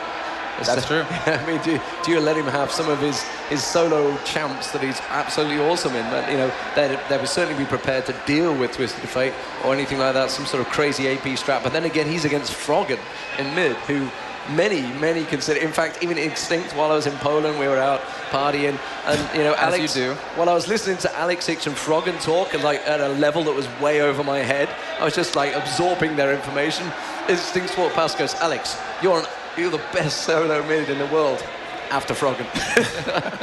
That's true. I mean, do you let him have some of his solo champs that he's absolutely awesome in? But, they would certainly be prepared to deal with Twisted Fate or anything like that, some sort of crazy AP strat. But then again, he's against Froggen in mid, who many consider. In fact, even Instinct, while I was in Poland, we were out partying, and Alex. As you do. While I was listening to Alex Hicks and Froggen talk, and at a level that was way over my head, I was just absorbing their information. Instinct walked past, goes, Alex, you're the best solo mid in the world. After Froggen.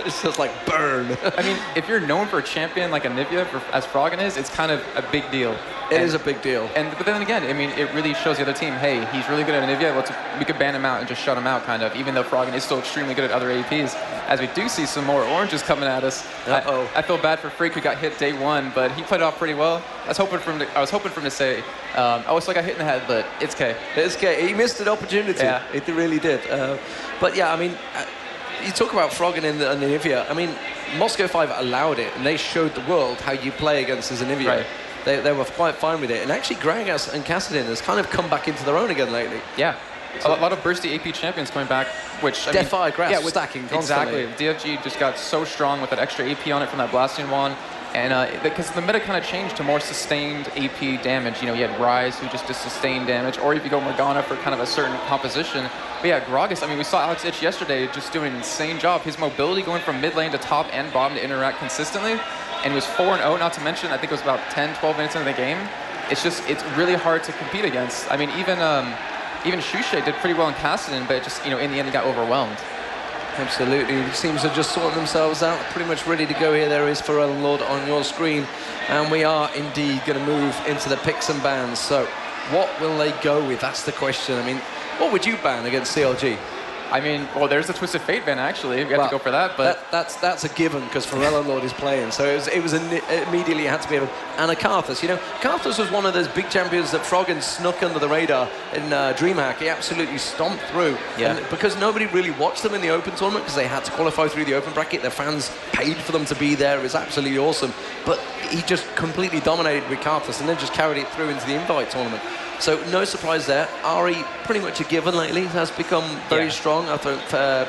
It's just burn. I mean, if you're known for a champion like a Nyph, as Froggen is, it's kind of a big deal. It is a big deal. But then again, I mean, it really shows the other team, hey, he's really good at Nyph, we could ban him out and just shut him out, kind of, even though Froggen is still extremely good at other APs. As we do see some more oranges coming at us. I feel bad for Phreak, who got hit day 1, but he played it off pretty well. I was hoping for him to say, I got hit in the head, but it's K. It's K. He missed an opportunity. Yeah. It really did. But yeah, I mean, you talk about Froggen and the Nyph. I mean, Moscow 5 allowed it, and they showed the world how you play against as a Nyph. Right. They were quite fine with it. And actually, Gragas and Kassadin has kind of come back into their own again lately. Yeah. So, a lot of bursty AP champions coming back, which... Defy, Grasp, stacking constantly. Exactly. DFG just got so strong with that extra AP on it from that Blasting Wand. And because the meta kind of changed to more sustained AP damage. You know, you had Ryze who just did sustained damage, or if you go Morgana for kind of a certain composition. But yeah, Gragas, I mean, we saw Alex Ich yesterday just doing an insane job. His mobility going from mid lane to top and bottom to interact consistently. And he was 4-0, not to mention, I think it was about 10, 12 minutes into the game. It's really hard to compete against. I mean, even Shushe did pretty well in Cassidy, but just, you know, in the end he got overwhelmed. Absolutely, the teams are just sorting themselves out, pretty much ready to go here. There is ForellenLord on your screen, and we are indeed going to move into the picks and bans. So, what will they go with? That's the question. I mean, what would you ban against CLG? I mean, well, there's the Twisted Fate ban, actually. We have to go for that, but... That's a given, because ForellenLord is playing, so immediately it had to be... And a Karthus, you know, Karthus was one of those big champions that Froggen snuck under the radar in DreamHack. He absolutely stomped through. Yeah. And because nobody really watched them in the Open tournament, because they had to qualify through the Open bracket, their fans paid for them to be there. It was absolutely awesome. But he just completely dominated with Karthus, and then just carried it through into the Invite tournament. So no surprise there. Ari, pretty much a given lately, has become very strong. I thought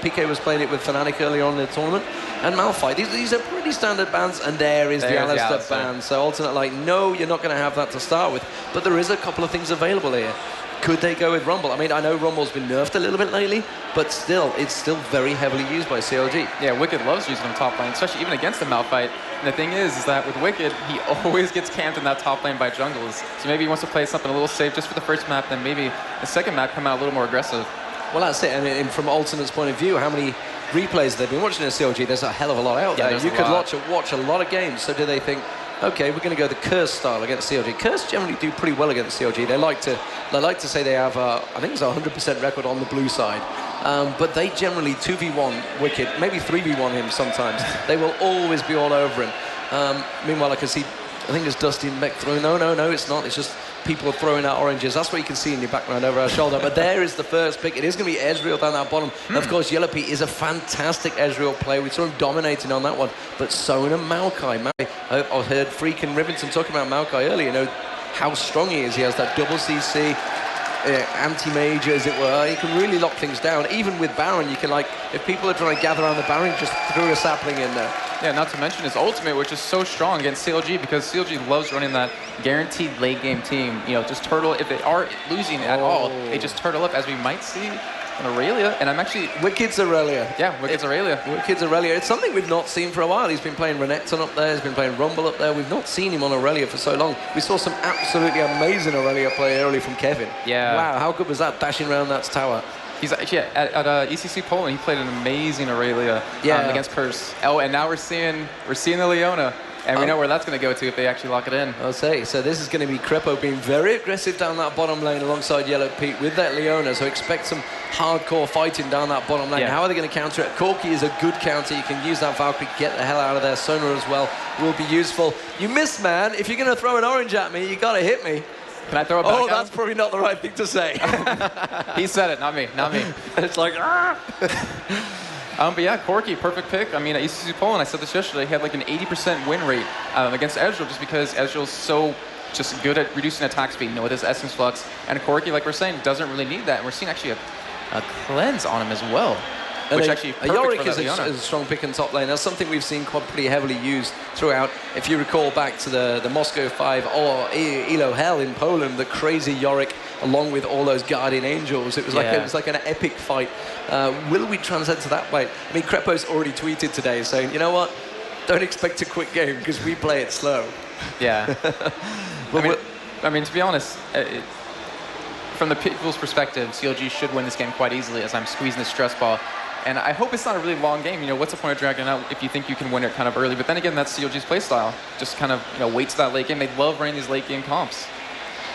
PK was playing it with Fnatic earlier on in the tournament. And Malphite, these are pretty standard bans, and there's the Alistair ban. So alternate, like, no, you're not going to have that to start with. But there is a couple of things available here. Could they go with Rumble? I mean, I know Rumble's been nerfed a little bit lately, but still, it's still very heavily used by CLG. Yeah, Wickd loves using him top lane, especially even against the Malphite. And the thing is that with Wickd, he always gets camped in that top lane by jungles. So maybe he wants to play something a little safe just for the first map, then maybe the second map come out a little more aggressive. Well, that's it. And from Alternate's point of view, how many replays they've been watching in CLG? There's a hell of a lot out there. You could watch a lot of games. So do they think, okay, we're going to go the Curse style against CLG? Curse generally do pretty well against CLG. They like to say they have, I think it's a 100% record on the blue side. But they generally 2v1 Wickd, maybe 3v1 him sometimes. They will always be all over him. Meanwhile, I can see, I think it's Dusty Beck throwing. No, it's not. It's just people throwing out oranges. That's what you can see in your background over our shoulder. But there is the first pick. It is going to be Ezreal down that bottom. Of course, Yellowpete is a fantastic Ezreal player. We saw him dominating on that one. But Sona Maokai. I heard Phreak and Rivington talking about Maokai earlier. You know how strong he is. He has that double CC. Anti-major, as it were. He can really lock things down. Even with Baron, you can, like, if people are trying to gather around the Baron, just throw a sapling in there. Yeah, not to mention his ultimate, which is so strong against CLG, because CLG loves running that guaranteed late game team. You know, just turtle, if they are losing at all, they just turtle up, as we might see in Aurelia. And I'm actually... Wickid's Aurelia. Yeah, Wickid's Aurelia. Wickid's Aurelia. It's something we've not seen for a while. He's been playing Renekton up there. He's been playing Rumble up there. We've not seen him on Aurelia for so long. We saw some absolutely amazing Aurelia play early from Kevin. Yeah. Wow, how good was that, dashing around that tower? He's actually at ECC Poland. He played an amazing Aurelia against Curse. Oh, and now we're seeing the Leona. And we know where that's going to go to if they actually lock it in. I'll say. So this is going to be Krepo being very aggressive down that bottom lane alongside Yellowpete with that Leona. So expect some hardcore fighting down that bottom lane. How are they going to counter it? Corki is a good counter. You can use that Valkyrie, get the hell out of there. Sona as well will be useful. You missed, man. If you're going to throw an orange at me, you got to hit me. Can I throw it back? Oh, that's probably not the right thing to say. He said it, not me. It's like, but yeah, Corki, perfect pick. I mean, at ECC Poland, I said this yesterday, he had like an 80% win rate against Ezreal, just because Ezreal's so just good at reducing attack speed, you know, with his Essence Flux. And Corki, like we're saying, doesn't really need that. And we're seeing actually a cleanse on him as well. And which actually Yorick is a strong pick in top lane. That's something we've seen quite pretty heavily used throughout. If you recall back to the Moscow 5 or Elo Hell in Poland, the crazy Yorick along with all those Guardian Angels, it was like an epic fight. Will we transcend to that way? I mean, Krepo's already tweeted today saying, you know what, don't expect a quick game because we play it slow. Yeah. I mean, to be honest, from the people's perspective, CLG should win this game quite easily as I'm squeezing the stress ball. And I hope it's not a really long game. You know, what's the point of dragging it out if you think you can win it kind of early? But then again, that's CLG's playstyle. Just kind of, you know, wait to that late game. They love running these late game comps.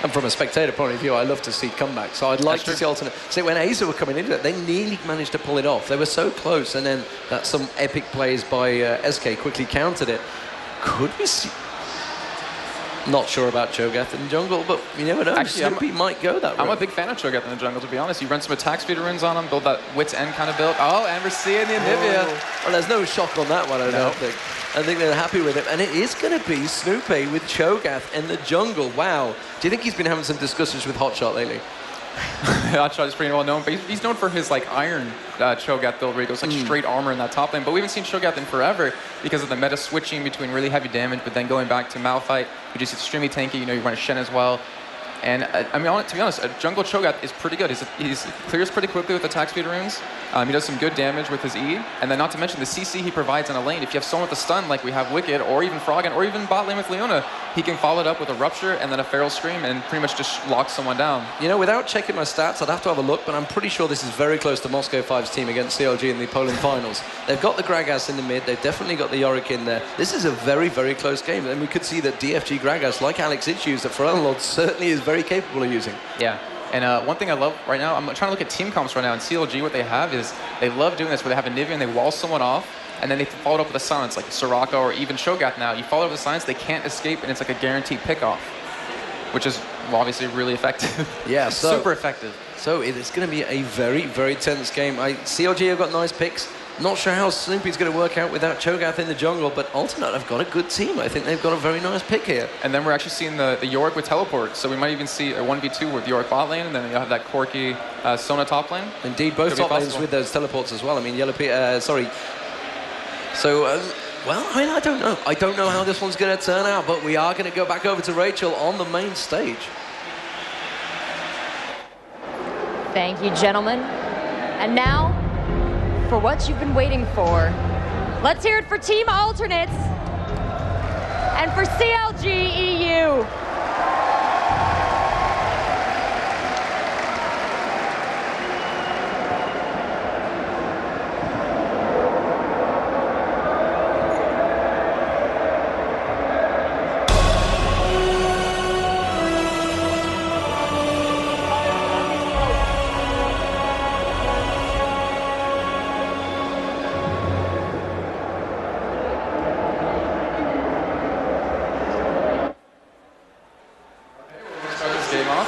And from a spectator point of view, I love to see comebacks. So I'd like to see alternate. See, when ACER were coming into it, they nearly managed to pull it off. They were so close, and then some epic plays by SK quickly countered it. Could we see? Not sure about Cho'Gath in the jungle, but you never know. Actually, Snoopeh might go that route. I'm a big fan of Cho'Gath in the jungle, to be honest. You run some attack speed runes on him, build that Wit's End kind of build. Oh, and we're seeing the Anivia. Well, there's no shock on that one, I don't think. I think they're happy with it. And it is going to be Snoopeh with Cho'Gath in the jungle. Wow. Do you think he's been having some discussions with Hotshot lately? Hotshot is pretty well known, but he's known for his like iron Cho'Gath build where he goes like straight armor in that top lane. But we haven't seen Cho'Gath in forever because of the meta switching between really heavy damage, but then going back to Malphite, which is extremely tanky. You know, you run a Shen as well. And I mean, to be honest, a jungle Cho'Gath is pretty good. He clears pretty quickly with attack speed runes. He does some good damage with his E. And then not to mention the CC he provides on a lane. If you have someone with a stun like we have Wickd, or even Froggen, or even bot lane with Leona, he can follow it up with a Rupture and then a Feral Scream and pretty much just lock someone down. You know, without checking my stats, I'd have to have a look, but I'm pretty sure this is very close to Moscow 5's team against CLG in the Poland finals. They've got the Gragas in the mid. They've definitely got the Yorick in there. This is a very, very close game. And we could see that DFG Gragas, like Alex Itch that ForellenLord certainly is very capable of using. Yeah, and one thing I love right now, I'm trying to look at team comps right now, and CLG, what they have is, they love doing this, where they have a Nivea and they wall someone off, and then they follow it up with a silence, like Soraka or even Cho'Gath now. You follow up with a silence, they can't escape, and it's like a guaranteed pick-off, which is obviously really effective. Yeah, so, super effective. So it's going to be a very, very tense game. CLG have got nice picks. Not sure how Snoopeh's going to work out without Cho'Gath in the jungle, but Alternate have got a good team. I think they've got a very nice pick here. And then we're actually seeing the Yorick with teleport, so we might even see a 1v2 with Yorick bot lane, and then you'll have that quirky Sona top lane. Indeed, both top lanes with those teleports as well. I mean, Yellowpete, sorry. So, well, I don't know. I don't know how this one's going to turn out, but we are going to go back over to Rachel on the main stage. Thank you, gentlemen. And now, for what you've been waiting for, let's hear it for Team Alternates and for CLG.EU.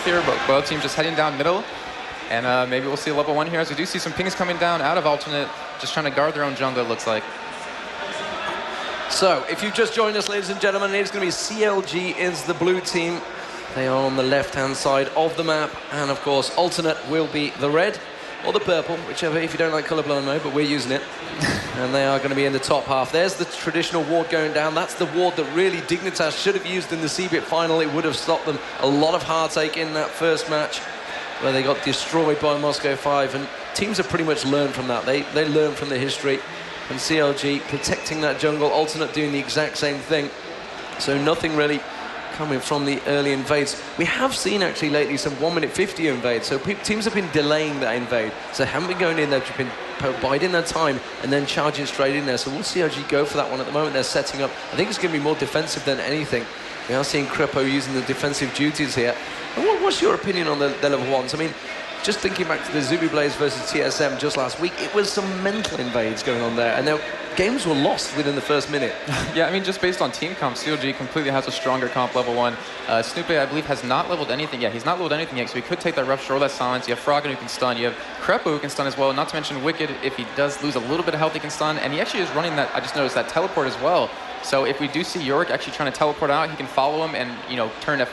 Here, but both teams just heading down middle, and maybe we'll see a level 1 here, as we do see some pings coming down out of Alternate, just trying to guard their own jungle, it looks like. So, if you've just joined us, ladies and gentlemen, it's going to be CLG is the blue team. They are on the left-hand side of the map, and of course, Alternate will be the red or the purple, whichever, if you don't like colorblind mode, but we're using it. And they are going to be in the top half. There's the traditional ward going down. That's the ward that really Dignitas should have used in the CBIT final. It would have stopped them a lot of heartache in that first match where they got destroyed by Moscow 5. And teams have pretty much learned from that. They learned from the history. And CLG protecting that jungle, Alternate doing the exact same thing. So nothing really coming from the early invades. We have seen actually lately some 1 minute 50 invades, so teams have been delaying that invade, so haven't been going in there, just been biding their time and then charging straight in there. So we'll CLG go for that one. At the moment they're setting up. I think it's going to be more defensive than anything. We are seeing Krepo using the defensive duties here. And what's your opinion on the level 1s? I mean, just thinking back to the Zuby Blaze versus TSM just last week, it was some mental invades going on there, and games were lost within the first minute. Yeah, I mean, just based on team comp, CLG completely has a stronger comp level 1. Snoopeh, I believe, has not leveled anything yet. He's not leveled anything yet, so he could take that Rupture or that Silence. You have Froggen who can stun. You have Krepo who can stun as well, not to mention Wickd. If he does lose a little bit of health, he can stun. And he actually is running that, I just noticed, that teleport as well. So if we do see Yorick actually trying to teleport out, he can follow him and, you know, turn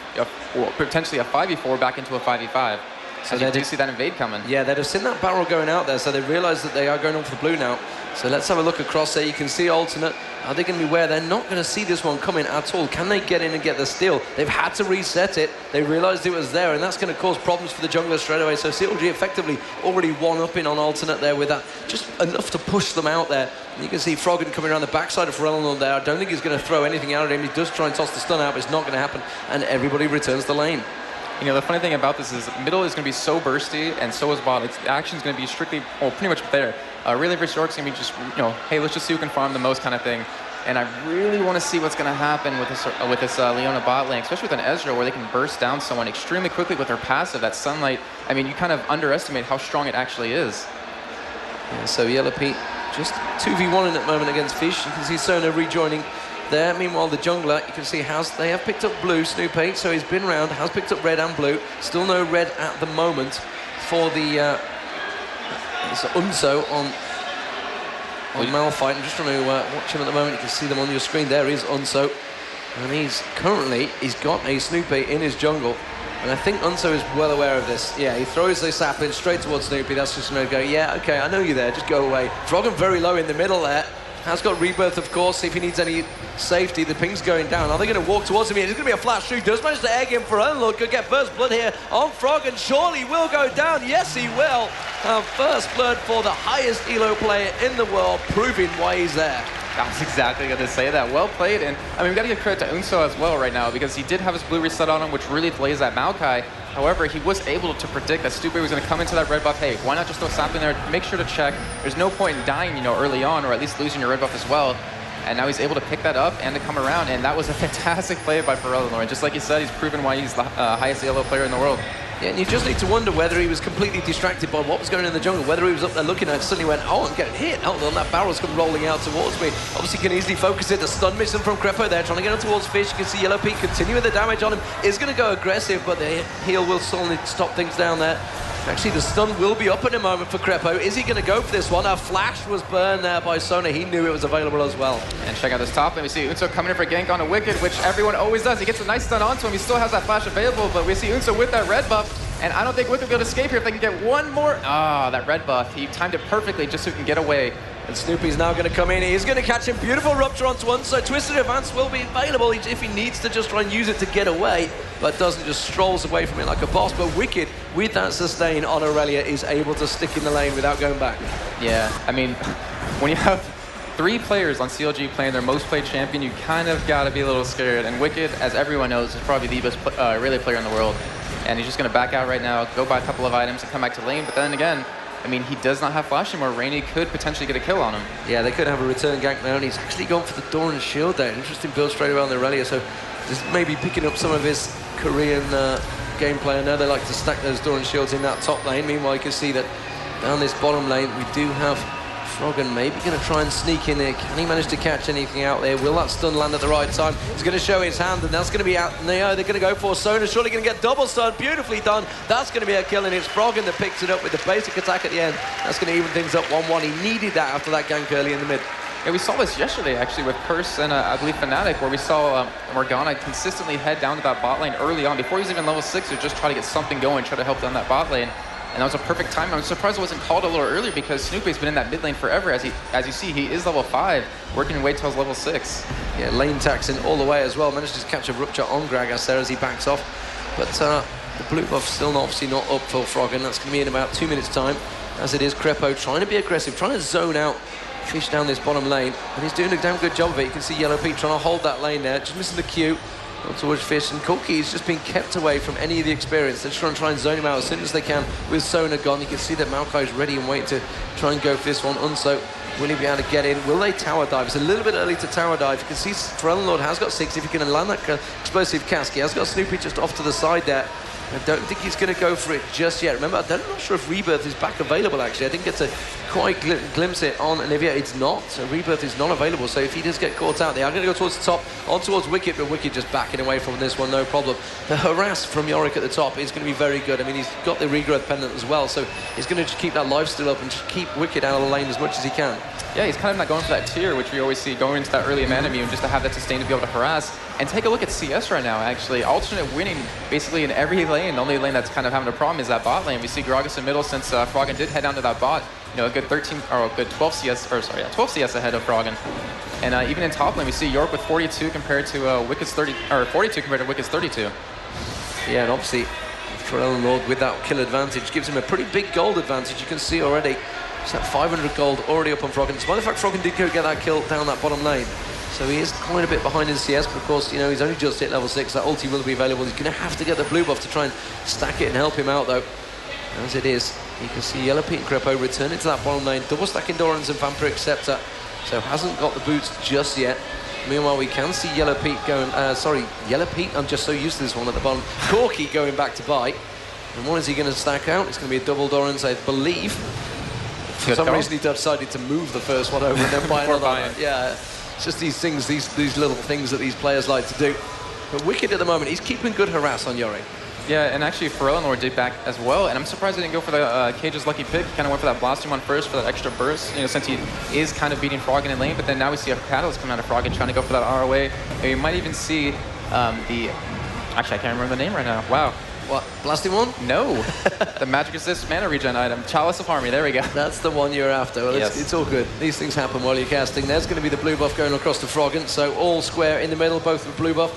potentially a 5v4 back into a 5v5. So they do see that invade coming. Yeah, they'd have seen that barrel going out there, so they realise that they are going on for the blue now. So let's have a look across there. You can see Alternate. Are they going to be where? They're not going to see this one coming at all. Can they get in and get the steal? They've had to reset it. They realised it was there, and that's going to cause problems for the jungler straight away. So CLG effectively already one-upping on Alternate there with that. Just enough to push them out there. And you can see Froggen coming around the backside of ForellenLord there. I don't think he's going to throw anything out at him. He does try and toss the stun out, but it's not going to happen. And everybody returns the lane. You know, the funny thing about this is middle is going to be so bursty, and so is bot. The action's going to be strictly, well, pretty much there. Really, versus York's going to be just, you know, hey, let's just see who can farm the most kind of thing. And I really want to see what's going to happen with this Leona bot lane, especially with an Ezreal, where they can burst down someone extremely quickly with their passive, that sunlight. I mean, you kind of underestimate how strong it actually is. Yeah, so Yellowpete just 2v1 at the moment against Fisch. You can see Sona rejoining there. Meanwhile, the jungler, you can see they have picked up blue, Snoopeh, so he's been round, has picked up red and blue. Still no red at the moment for the it's unso on Malphite. I'm just trying to watch him at the moment. You can see them on your screen. There is unso, and he's got a Snoopeh in his jungle. And I think Unso is well aware of this. Yeah, he throws the sapling straight towards Snoopeh. That's just going to go, yeah, okay, I know you're there, just go away. Froggen very low in the middle there. Has got Rebirth, of course, if he needs any safety. The ping's going down. Are they going to walk towards him here? It's going to be a flash shoot. Does manage to egg him for ForellenLord. Could get first blood here on Froggen. Surely will go down. Yes, he will. First blood for the highest elo player in the world, proving why he's there. I was exactly going to say that. Well played. And I mean, we've got to give credit to Unso as well right now, because he did have his blue reset on him, which really delays that Maokai. However, he was able to predict that Snoopeh was going to come into that red buff. Hey, why not just throw sapling there? Make sure to check. There's no point in dying, you know, early on, or at least losing your red buff as well. And now he's able to pick that up and to come around. And that was a fantastic play by ForellenLord. Just like you said, he's proven why he's the highest ELO player in the world. Yeah, and you just need to wonder whether he was completely distracted by what was going on in the jungle, whether he was up there looking at it, suddenly went, oh, I'm getting hit. Hold on, that barrel's come rolling out towards me. Obviously can easily focus it. The stun mission from Krepo there, trying to get on towards Fisch. You can see Yellowpete continuing the damage on him. Is going to go aggressive, but the heal will certainly stop things down there. Actually, the stun will be up in a moment for Krepo. Is he going to go for this one? A flash was burned there by Sona. He knew it was available as well. And check out this top lane. We see Unso coming in for a gank on a Wickd, which everyone always does. He gets a nice stun onto him. He still has that flash available, but we see Unso with that red buff. And I don't think Wickd will be able to escape here if they can get one more. Ah, that red buff. He timed it perfectly just so he can get away. And Snoopeh's now going to come in. He's going to catch him. Beautiful Rupture onto one. So Twisted Advance will be available if he needs to just try and use it to get away, but doesn't, just strolls away from it like a boss. But Wickd, with that sustain on Aurelia, is able to stick in the lane without going back. Yeah, I mean, when you have 3 players on CLG playing their most played champion, you kind of got to be a little scared. And Wickd, as everyone knows, is probably the best relay player in the world. And he's just going to back out right now, go buy a couple of items and come back to lane. But then again, I mean, he does not have flash anymore. Araneae could potentially get a kill on him. Yeah, they could have a return gank now, and he's actually gone for the Doran shield there. Interesting build straight around the Aurelia, so just maybe picking up some of his Korean gameplay. I know they like to stack those Doran shields in that top lane. Meanwhile, you can see that down this bottom lane, we do have Froggen maybe going to try and sneak in there. Can he manage to catch anything out there? Will that stun land at the right time? He's going to show his hand, and that's going to be out. No, they're going to go for Sona. Surely going to get double stun. Beautifully done. That's going to be a kill, and it's Froggen that picks it up with the basic attack at the end. That's going to even things up 1-1. He needed that after that gank early in the mid. Yeah, we saw this yesterday, actually, with Curse and, I believe, Fnatic, where we saw Morgana consistently head down to that bot lane early on. Before he was even level 6, to just try to get something going, try to help down that bot lane. And that was a perfect time. I'm surprised it wasn't called a little earlier, because Snoopeh's been in that mid lane forever. As you see, he is level 5, working his way till level 6. Yeah, lane taxing all the way as well. Managed to catch a Rupture on Gragas there as he backs off. But the blue buff still obviously not up for Froggen. That's going to be in about 2 minutes' time. As it is, Krepo trying to be aggressive, trying to zone out Fisch down this bottom lane. And he's doing a damn good job of it. You can see Yellowpete trying to hold that lane there, just missing the Q. Not towards Fisch, and Kulki is just being kept away from any of the experience. They're trying to try and zone him out as soon as they can with Sona gone. You can see that Maokai is ready and waiting to try and go for this one. Unso, will he be able to get in? Will they tower dive? It's a little bit early to tower dive. You can see ForellenLord has got 6 if he can land that explosive cask. He has got Snoopeh just off to the side there. I don't think he's going to go for it just yet. Remember, I'm not sure if Rebirth is back available, actually. I didn't get to quite glimpse it on Olivia. It's not. So Rebirth is not available. So if he does get caught out, they are going to go towards the top, on towards Wickd, but Wickd just backing away from this one, no problem. The harass from Yorick at the top is going to be very good. I mean, he's got the regrowth pendant as well, so he's going to just keep that life steal up and just keep Wickd out of the lane as much as he can. Yeah, he's kind of not going for that tier, which we always see going into that early mana immune, just to have that sustain to be able to harass. And take a look at CS right now, actually. Alternate winning basically in every lane. The only lane that's kind of having a problem is that bot lane. We see Gragas in middle since Froggen did head down to that bot. You know, a good 12 CS, or sorry, yeah, 12 CS ahead of Froggen. And even in top lane, we see York with 42 compared to Wickid's 42 compared to Wicked's 32. Yeah, and obviously ForellenLord with that kill advantage gives him a pretty big gold advantage. You can see already. It's that 500 gold already up on Froggen. Despite the fact Froggen did go get that kill down that bottom lane. So he is quite a bit behind in CS, but of course, you know, he's only just hit level 6. That ulti will be available. He's going to have to get the blue buff to try and stack it and help him out, though. As it is, you can see Yellowpete and Krepo returning to that bottom lane. Double stacking Dorans and Vampiric Scepter. So hasn't got the boots just yet. Meanwhile, we can see Yellowpete going... Yellowpete, I'm just so used to this one at the bottom. Corky going back to buy. And what is he going to stack out? It's going to be a double Dorans, I believe. For some reason, he decided to move the first one over and then buy another one. Yeah, it's just these things, these little things that these players like to do. But Wickd at the moment, he's keeping good harass on Yori. Yeah, and actually ForellenLord did back as well, and I'm surprised he didn't go for the Cage's lucky pick. He kind of went for that Blasting one first for that extra burst, you know, since he is kind of beating Froggen in lane, but then now we see a Catalyst coming out of Froggen trying to go for that ROA. And you might even see actually, I can't remember the name right now. Wow. What, blasting one? No. The magic resist mana regen item. Chalice of Harmony, there we go. That's the one you're after. Well, Yes. it's all good. These things happen while you're casting. There's going to be the blue buff going across to Froggen, so all square in the middle, both with blue buff.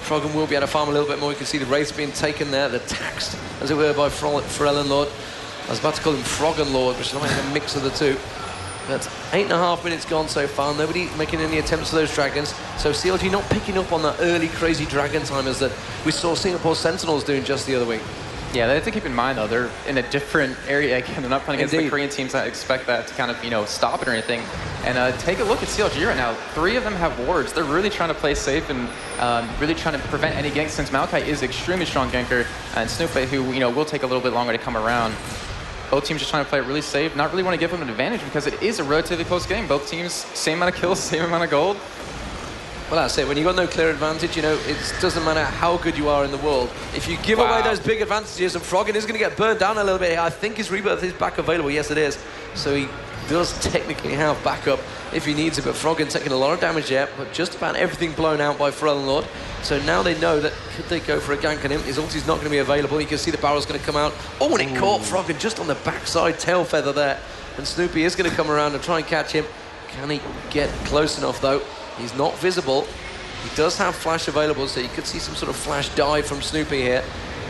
Froggen will be able to farm a little bit more. You can see the wraiths being taken there. They're taxed, as it were, by ForellenLord. I was about to call him FroggenLord, which is like a mix of the two. But 8.5 minutes gone so far. Nobody making any attempts for those dragons. So CLG not picking up on the early crazy dragon timers that we saw Singapore Sentinels doing just the other week. Yeah, they have to keep in mind, though, they're in a different area. Again, they're not playing against the Korean teams that expect that to kind of, stop it or anything. And take a look at CLG right now. 3 of them have wards. They're really trying to play safe and really trying to prevent any ganks, since Maokai is extremely strong ganker, and Snoopeh, who, will take a little bit longer to come around. Both teams just trying to play it really safe, not really want to give them an advantage because it is a relatively close game. Both teams, same amount of kills, same amount of gold. Well, that's it. When you've got no clear advantage, it doesn't matter how good you are in the world. If you give away those big advantages, and Froggen is going to get burned down a little bit here. I think his Rebirth is back available. Yes, it is. So he does technically have backup if he needs it, but Froggen taking a lot of damage yet, but just about everything blown out by ForellenLord. So now they know that could they go for a gank on him, his ulti's not going to be available. You can see the barrel's going to come out. Oh, and it caught Froggen just on the backside tail feather there. And Snoopeh is going to come around and try and catch him. Can he get close enough, though? He's not visible. He does have flash available, so you could see some sort of flash dive from Snoopeh here.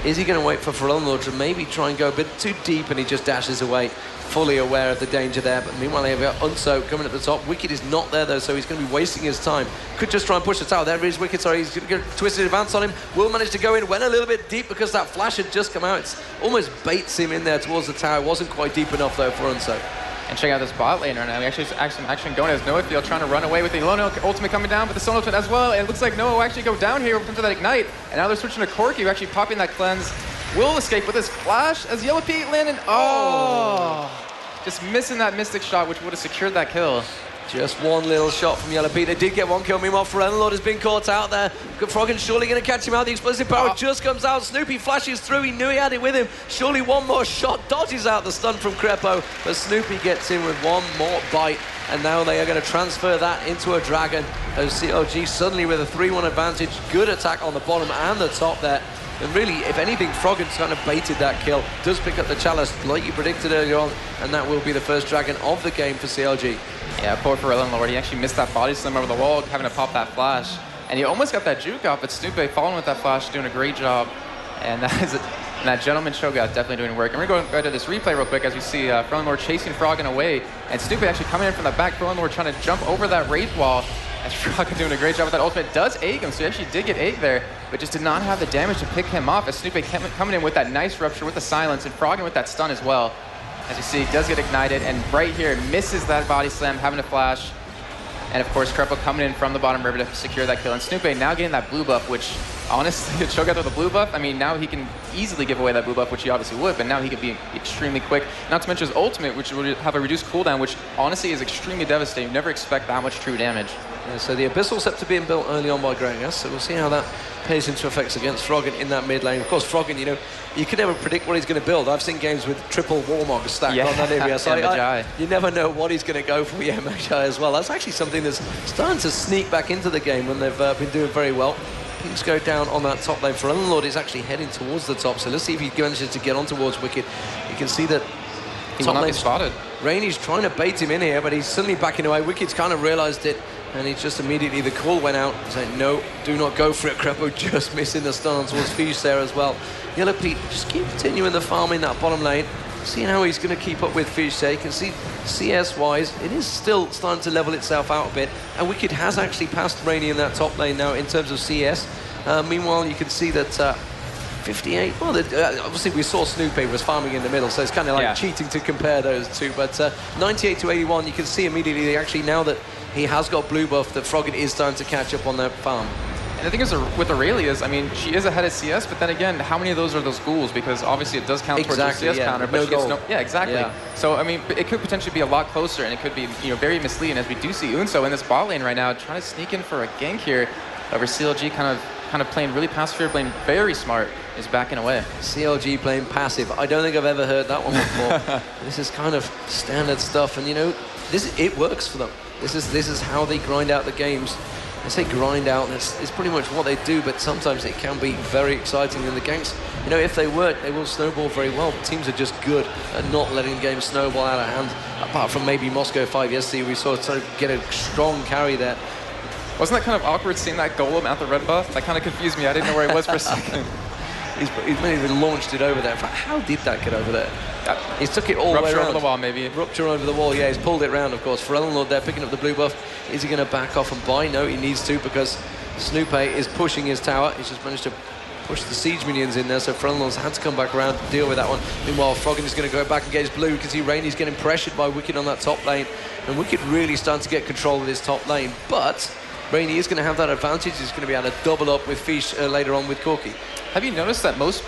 Is he going to wait for ForellenLord to maybe try and go a bit too deep, and he just dashes away, fully aware of the danger there? But meanwhile, they've got Unso coming at the top. Wickd is not there, though, so he's going to be wasting his time. Could just try and push the tower. There is Wickd, sorry. He's going to get a twisted advance on him. Will manage to go in. Went a little bit deep because that flash had just come out. It's almost baits him in there towards the tower. Wasn't quite deep enough, though, for Unso. And check out this bot lane right now. We actually action going as Noaphiel trying to run away with the Lone ultimate coming down, but the Sun ultimate as well. And it looks like Noah will actually go down here into that ignite. And now they're switching to Corki, who actually popping that cleanse. Will escape with his flash as Yellowpete landed. Oh! Just missing that Mystic shot, which would have secured that kill. Just one little shot from Yellowpete. They did get one kill. Meanwhile, ForellenLord has been caught out there. Froggen surely going to catch him out. The explosive power just comes out. Snoopeh flashes through. He knew he had it with him. Surely one more shot dodges out the stun from Krepo. But Snoopeh gets in with one more bite. And now they are going to transfer that into a dragon. As CLG suddenly with a 3-1 advantage. Good attack on the bottom and the top there. And really, if anything, Froggen's kind of baited that kill. Does pick up the chalice like you predicted earlier on, and that will be the first dragon of the game for CLG. Yeah, poor ForellenLord. He actually missed that body slam over the wall, having to pop that flash. And he almost got that juke off, but Snoopeh following with that flash, doing a great job. And that gentleman Shogout definitely doing work. And we're going to go to this replay real quick as we see ForellenLord chasing Froggen away. And Snoopeh actually coming in from the back. ForellenLord trying to jump over that wraith wall. And Froggen doing a great job with that ultimate. Does egg him, so he actually did get egg there, but just did not have the damage to pick him off. As Snoopeh coming in with that nice rupture with the silence, and Froggen with that stun as well. As you see, does get ignited, and right here misses that body slam, having to flash. And of course, Krepo coming in from the bottom river to secure that kill. And Snoopeh now getting that blue buff, which honestly, a Cho'Gath with a blue buff, I mean, now he can easily give away that blue buff, which he obviously would, but now he could be extremely quick. Not to mention his ultimate, which would have a reduced cooldown, which honestly is extremely devastating. You never expect that much true damage. Yeah, so the Abyssal Scepter being built early on by Gragas, so we'll see how that pays into effects against Froggen in that mid lane. Of course, Froggen, you can never predict what he's going to build. I've seen games with triple Warmog stacked on that area, so you never know what he's going to go for. Yeah, Magi as well. That's actually something that's starting to sneak back into the game when they've been doing very well. Pinks go down on that top lane. ForellenLord is actually heading towards the top, so let's see if he manages to get on towards Wickd. You can see that he will not be spotted. Rainey's trying to bait him in here, but he's suddenly backing away. Wicked's kind of realised it, and he's just immediately, the call went out, saying, no, do not go for it. Krepo just missing the stun towards Fisch there as well. Yellowpete just keep continuing the farm in that bottom lane, seeing how he's going to keep up with Fisch there. You can see CS-wise, it is still starting to level itself out a bit, and Wicked has actually passed Rainey in that top lane now in terms of CS. Meanwhile, you can see that 58, well, obviously we saw Snoopeh was farming in the middle, so it's kind of like cheating to compare those two, but 98 to 81, you can see immediately, actually, now that he has got blue buff, that Froggen is starting to catch up on that farm. And the thing is, with Aurelia, I mean, she is ahead of CS, but then again, how many of those are those ghouls? Because obviously it does count towards your CS counter, but she gets no... Yeah, exactly. Yeah. So, I mean, it could potentially be a lot closer, and it could be, very misleading, as we do see Unso in this bot lane right now, trying to sneak in for a gank here, over CLG kind of playing really passive here, playing very smart, is backing away. CLG playing passive. I don't think I've ever heard that one before. This is kind of standard stuff, and it works for them. This is how they grind out the games. I say grind out, and it's pretty much what they do, but sometimes it can be very exciting. And the ganks, you know, if they work, they will snowball very well. The teams are just good at not letting games snowball out of hand, apart from maybe Moscow 5 yesterday. We saw sort of get a strong carry there. Wasn't that kind of awkward seeing that golem at the red buff? That kind of confused me. I didn't know where he was for a second. He's maybe launched it over there. How did that get over there? He's took it all the way around. Rupture over the wall, maybe. Rupture over the wall, yeah. He's pulled it around, of course. ForellenLord there picking up the blue buff. Is he going to back off and buy? No, he needs to, because Snoopeh is pushing his tower. He's just managed to push the siege minions in there, so ForellenLord's had to come back around to deal with that one. Meanwhile, Froggen is going to go back and get his blue. You can see Araneae's getting pressured by Wickd on that top lane, and Wickd really starting to get control of his top lane. But Araneae is going to have that advantage. He's going to be able to double up with Fisch later on with Corki. Have you noticed that most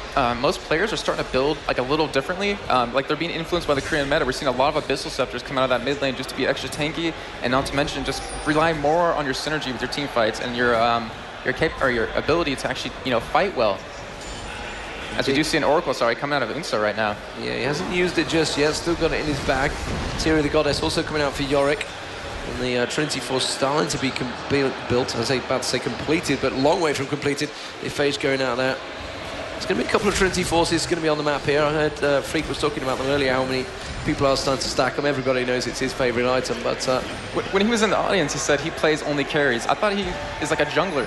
players are starting to build like a little differently? Like they're being influenced by the Korean meta. We're seeing a lot of Abyssal Scepters come out of that mid lane just to be extra tanky, and not to mention just relying more on your synergy with your team fights and your ability to actually fight well. As we do see an Oracle, coming out of Unso right now. Yeah, he hasn't used it just yet. Still got it in his bag. Tear the Goddess also coming out for Yorick. And the Trinity Force starting to be built, I was about to say completed, but long way from completed. The Phage going out there. There's going to be a couple of Trinity Forces going to be on the map here. I heard Phreak was talking about them earlier, how many people are starting to stack them. Everybody knows it's his favourite item, but... when he was in the audience, he said he plays only carries. I thought he is like a jungler,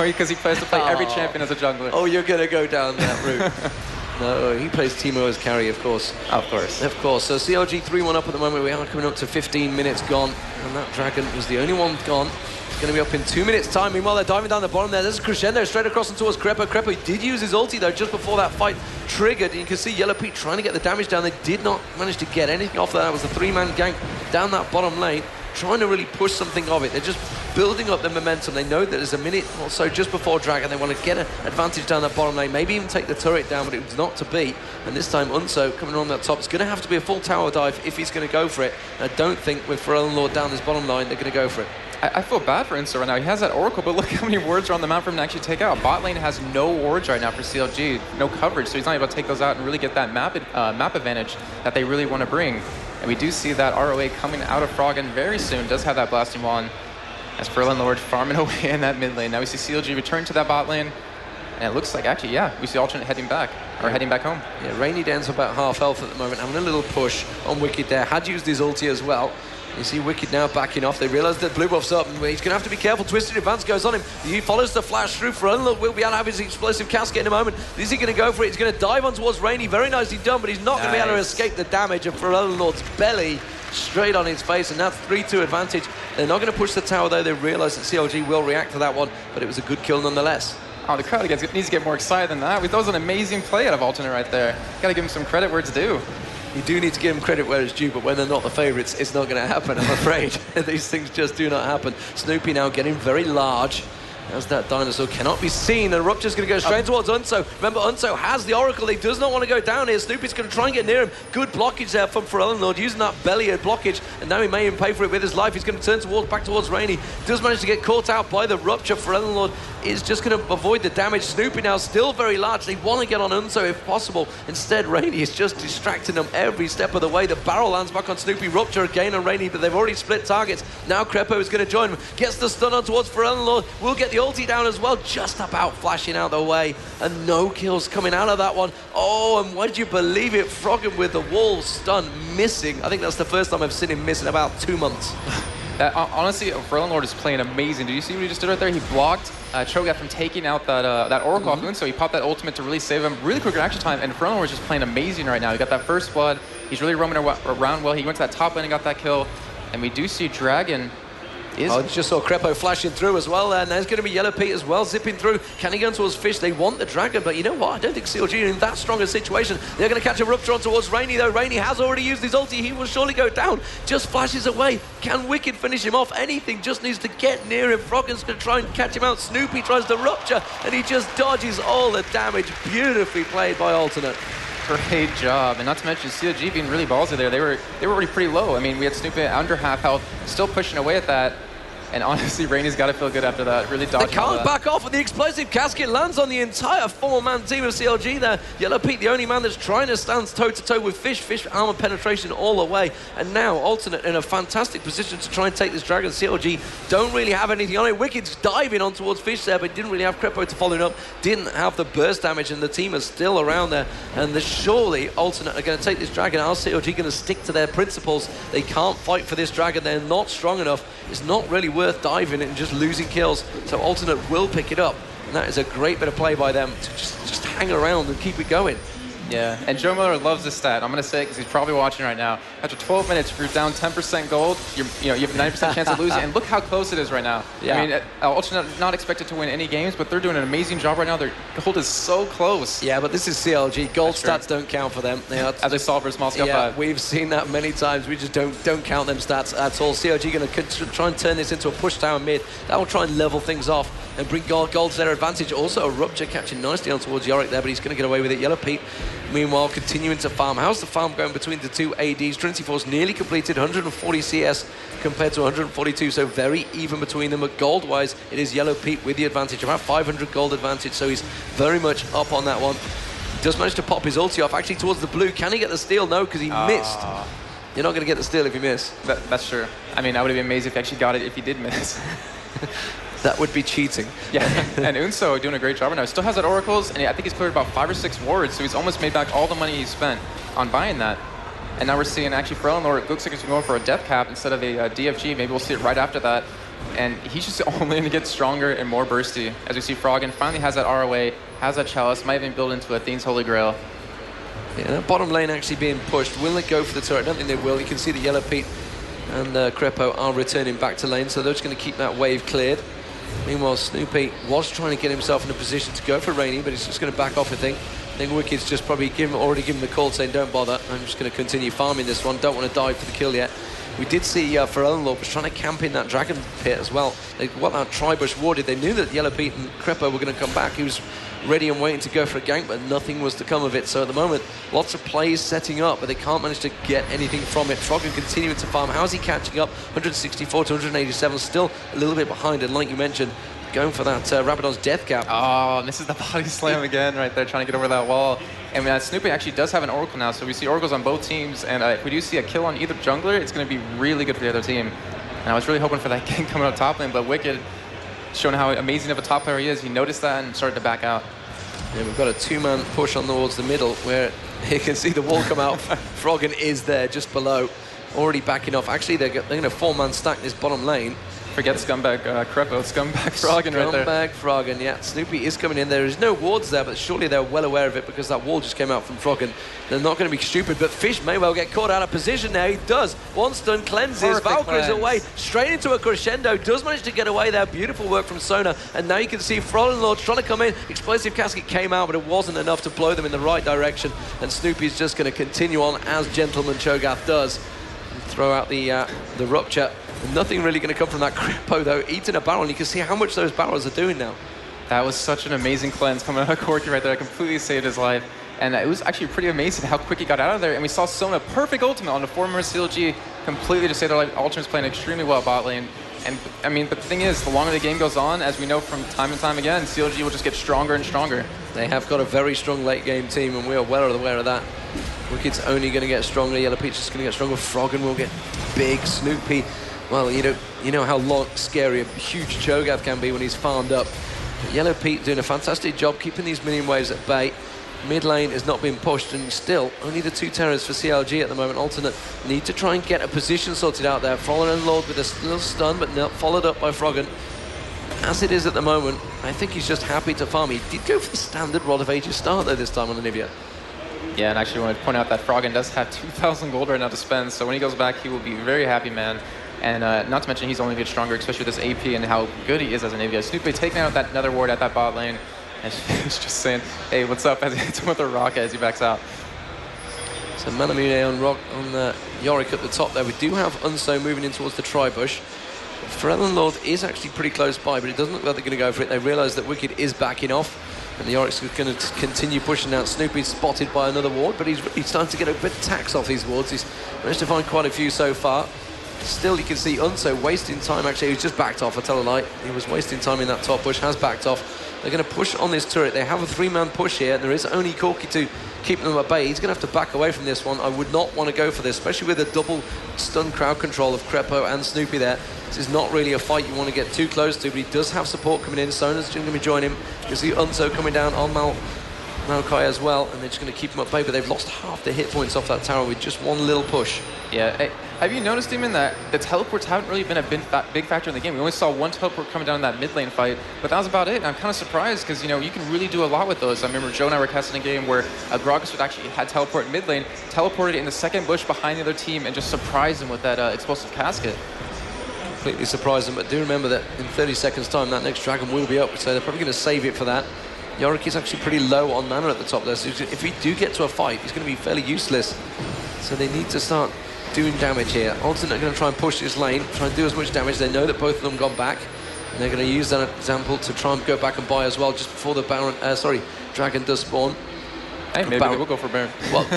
because he plays to play every champion as a jungler. Oh, you're going to go down that route. No, he plays Teemo as carry, of course. Of course. Of course. So CLG 3-1 up at the moment. We are coming up to 15 minutes gone. And that dragon was the only one gone. It's going to be up in 2 minutes' time. Meanwhile, they're diving down the bottom there. There's a crescendo straight across and towards Krepo. Krepo did use his ulti, though, just before that fight triggered. You can see Yellowpete trying to get the damage down. They did not manage to get anything off that. It was a 3-man gank down that bottom lane, trying to really push something of it. They're just building up the momentum. They know that there's a minute or so just before Dragon. They want to get an advantage down that bottom lane, maybe even take the turret down, but it was not to be. And this time Unso coming on that top. It's going to have to be a full tower dive if he's going to go for it. I don't think with ForellenLord down this bottom line, they're going to go for it. I feel bad for Unso right now. He has that Oracle, but look how many wards are on the map for him to actually take out. Bot lane has no wards right now for CLG, no coverage, so he's not able to take those out and really get that map advantage that they really want to bring. And we do see that ROA coming out of Froggen very soon. Does have that blasting wand as ForellenLord farming away in that mid lane. Now we see CLG return to that bot lane. And it looks like, actually, yeah, we see Alternate heading back, or heading back home. Yeah, Araneae down's about half health at the moment, having a little push on Wickd there. Had used his ulti as well. You see Wickd now backing off. They realise that blue buff's up, and he's going to have to be careful. Twisted Advance goes on him. He follows the flash through. ForellenLord will be able to have his explosive cascade in a moment. Is he going to go for it? He's going to dive on towards Araneae. Very nicely done, but he's not going to be able to escape the damage of ForellenLord's belly straight on his face, and that's 3-2 advantage. They're not going to push the tower, though. They realise that CLG will react to that one, but it was a good kill nonetheless. Oh, the crowd needs to get more excited than that. That was an amazing play out of Alternate right there. Got to give him some credit where it's due. You do need to give them credit where it's due, but when they're not the favourites, it's not going to happen, I'm afraid. These things just do not happen. Snoopeh now getting very large. As that dinosaur cannot be seen, and Rupture's going to go straight towards Unso. Remember, Unso has the Oracle. He does not want to go down here. Snoopeh's going to try and get near him. Good blockage there from ForellenLord, using that belly blockage, and now he may even pay for it with his life. He's going to turn back towards Araneae. Does manage to get caught out by the Rupture. ForellenLord is just going to avoid the damage. Snoopeh now still very large. They want to get on Unso if possible. Instead, Araneae is just distracting them every step of the way. The barrel lands back on Snoopeh. Rupture again on Araneae, but they've already split targets. Now Krepo is going to join him. Gets the stun on towards ForellenLord. Will get the ulti down as well. Just about flashing out the way, and no kills coming out of that one. Oh, and would you believe it? Froggen with the wall stun missing. I think that's the first time I've seen him miss in about 2 months. Honestly, ForellenLord is playing amazing. Did you see what he just did right there? He blocked Cho'Gath from taking out that Oracle off Unso. He popped that ultimate to really save him. Really quick reaction time, and ForellenLord is just playing amazing right now. He got that first blood. He's really roaming around well. He went to that top lane and got that kill. And we do see Dragon I just saw Krepo flashing through as well, and there's going to be Yellowpete as well zipping through. Can he go towards Fisch? They want the Dragon, but you know what? I don't think CLG are in that strong a situation. They're going to catch a Rupture on towards Araneae, though. Araneae has already used his ulti. He will surely go down. Just flashes away. Can Wickd finish him off? Anything just needs to get near him. Froggen's going to try and catch him out. Snoopeh tries to Rupture, and he just dodges all the damage. Beautifully played by Alternate. Great job, and not to mention CLG being really ballsy there. They were already pretty low. I mean, we had Snoopeh under half health, still pushing away at that. And honestly, Rainey's got to feel good after that. Really dodging They can't back off, and the explosive casket lands on the entire 4-man team of CLG there. Yellowpete, the only man that's trying to stand toe-to-toe with Fisch. Fisch armor penetration all the way. And now Alternate in a fantastic position to try and take this dragon. CLG don't really have anything on it. Wicked's diving on towards Fisch there, but didn't really have Krepo to follow him up. Didn't have the burst damage, and the team is still around there. And surely Alternate are going to take this dragon. Are CLG going to stick to their principles? They can't fight for this dragon. They're not strong enough. It's not really worth diving and just losing kills. So Alternate will pick it up. And that is a great bit of play by them to just hang around and keep it going. Yeah, and Joe Miller loves this stat. I'm going to say it because he's probably watching right now. After 12 minutes, if you're down 10% gold, you have a 90% chance of losing. And look how close it is right now. Yeah. I mean, Ultra not expected to win any games, but they're doing an amazing job right now. Their gold is so close. Yeah, but this is CLG. Gold stats don't count for them. As they saw versus Moscow 5. We've seen that many times. We just don't count them stats at all. CLG going to try and turn this into a push tower mid. That will try and level things off and bring gold to their advantage. Also, a Rupture catching nicely on towards Yorick there, but he's going to get away with it. Yellowpete, meanwhile, continuing to farm. How's the farm going between the two ADs? Trinity Force nearly completed, 140 CS compared to 142, so very even between them. But gold-wise, it is Yellowpete with the advantage, about 500 gold advantage, so he's very much up on that one. Does manage to pop his ulti off, actually towards the blue. Can he get the steal? No, because he missed. You're not going to get the steal if you miss. That's true. I mean, I would have been amazed if he actually got it if he did miss. That would be cheating. Yeah, and Unso doing a great job right now. Still has that Oracles, and I think he's cleared about 5 or 6 wards, so he's almost made back all the money he spent on buying that. And now we're seeing actually ForellenLord, it looks like he's going for a death cap instead of a DFG. Maybe we'll see it right after that. And he's just only going to get stronger and more bursty. As we see, Froggen finally has that ROA, has that Chalice, might even build into Athene's Holy Grail. Yeah, that bottom lane actually being pushed. Will it go for the turret? I don't think they will. You can see the Yellowpete and Krepo are returning back to lane, so they're just going to keep that wave cleared. Meanwhile, Snoopeh was trying to get himself in a position to go for Rainey, but he's just going to back off, I think. I think Wicked's just probably already given the call saying, don't bother, I'm just going to continue farming this one, don't want to dive for the kill yet. We did see ForellenLord was trying to camp in that dragon pit as well. They got that Tribush warded. They knew that Yellowpete and Krepo were going to come back. He was ready and waiting to go for a gank, but nothing was to come of it. So at the moment, lots of plays setting up, but they can't manage to get anything from it. Froggen continuing to farm. How's he catching up? 164 to 187, still a little bit behind. And like you mentioned, going for that Rabadon's death cap. Oh, this is the body slam again right there, trying to get over that wall. And Snoopeh actually does have an Oracle now, so we see Oracles on both teams. And if we do see a kill on either jungler, it's going to be really good for the other team. And I was really hoping for that gank coming up top lane, but Wickd, showing how amazing of a top player he is, he noticed that and started to back out. Yeah, we've got a 2-man push on towards the middle where you can see the wall come out. Froggen is there just below, already backing off. Actually, they're going to 4-man stack this bottom lane. Forget scumbag Krepo, scumbag Froggen right there. Scumbag Froggen, yeah. Snoopeh is coming in. There is no wards there, but surely they're well aware of it because that wall just came out from Froggen. They're not going to be stupid, but Fisch may well get caught out of position now. He does. One stun cleanses. Valkyrie's away, straight into a crescendo. Does manage to get away there. Beautiful work from Sona. And now you can see ForellenLord trying to come in. Explosive casket came out, but it wasn't enough to blow them in the right direction. And Snoopeh's just going to continue on as Gentleman Cho'Gath does. And throw out the Rupture. Nothing really going to come from that Krepo, though. Eating a barrel, and you can see how much those barrels are doing now. That was such an amazing cleanse coming out of Corky right there. It completely saved his life. And it was actually pretty amazing how quick he got out of there. And we saw Sona, perfect ultimate on the former CLG, completely to save their life. Ultimate's playing extremely well at bot lane. And, I mean, but the thing is, the longer the game goes on, as we know from time and time again, CLG will just get stronger and stronger. They have got a very strong late game team, and we are well aware of that. Wicked's only going to get stronger. Yellowpete's just going to get stronger. Froggen will get big. Snoopeh, well, you know how scary a huge Cho'Gath can be when he's farmed up. But Yellowpete doing a fantastic job keeping these minion waves at bay. Mid lane is not being pushed, and still only the 2 terrors for CLG at the moment. Alternate need to try and get a position sorted out there. ForellenLord with a little stun, but not followed up by Froggen. As it is at the moment, I think he's just happy to farm. He did go for the standard Rod of Ages start though this time on the Nivea. Yeah, and actually I want to point out that Froggen does have 2,000 gold right now to spend, so when he goes back, he will be a very happy man. And not to mention, he's only going to get stronger, especially with this AP and how good he is as an Nivea. Snoopeh taking out that nether ward at that bot lane. And he's just saying, hey, what's up, as he hits him with a rocket as he backs out. So Manamune on Yorick at the top there. We do have Unso moving in towards the Tribush. ForellenLord is actually pretty close by, but it doesn't look like they're going to go for it. They realise that Wickd is backing off, and the Yorick's going to continue pushing out. Snoopeh's spotted by another ward, but he's really starting to get a bit of tax off these wards. He's managed to find quite a few so far. Still, you can see Unso wasting time. Actually, he was just backed off, I tell a lie. He was wasting time in that top push, has backed off. They're going to push on this turret. They have a 3-man push here, and there is only Corki to keep them at bay. He's going to have to back away from this one. I would not want to go for this, especially with a double stun crowd control of Krepo and Snoopeh there. This is not really a fight you want to get too close to, but he does have support coming in. Sona's going to be joining him. You see Unso coming down on Maokai as well, and they're just going to keep him at bay, but they've lost half the hit points off that tower with just one little push. Yeah. Hey, have you noticed, Deman, that the teleports haven't really been a big factor in the game? We only saw one teleport coming down in that mid lane fight, but that was about it. And I'm kind of surprised because, you know, you can really do a lot with those. I remember Joe and I were testing a game where Gragas would actually had teleport in mid lane, teleported in the second bush behind the other team, and just surprised them with that explosive casket. Completely surprised them, but do remember that in 30 seconds time that next dragon will be up, so they're probably going to save it for that. Yorick is actually pretty low on mana at the top there, so if we do get to a fight, he's going to be fairly useless. So they need to start doing damage here. Alternate are going to try and push this lane, try and do as much damage. They know that both of them gone back, and they're going to use that example to try and go back and buy as well, just before the dragon does spawn. Hey, maybe they will go for Baron. Well,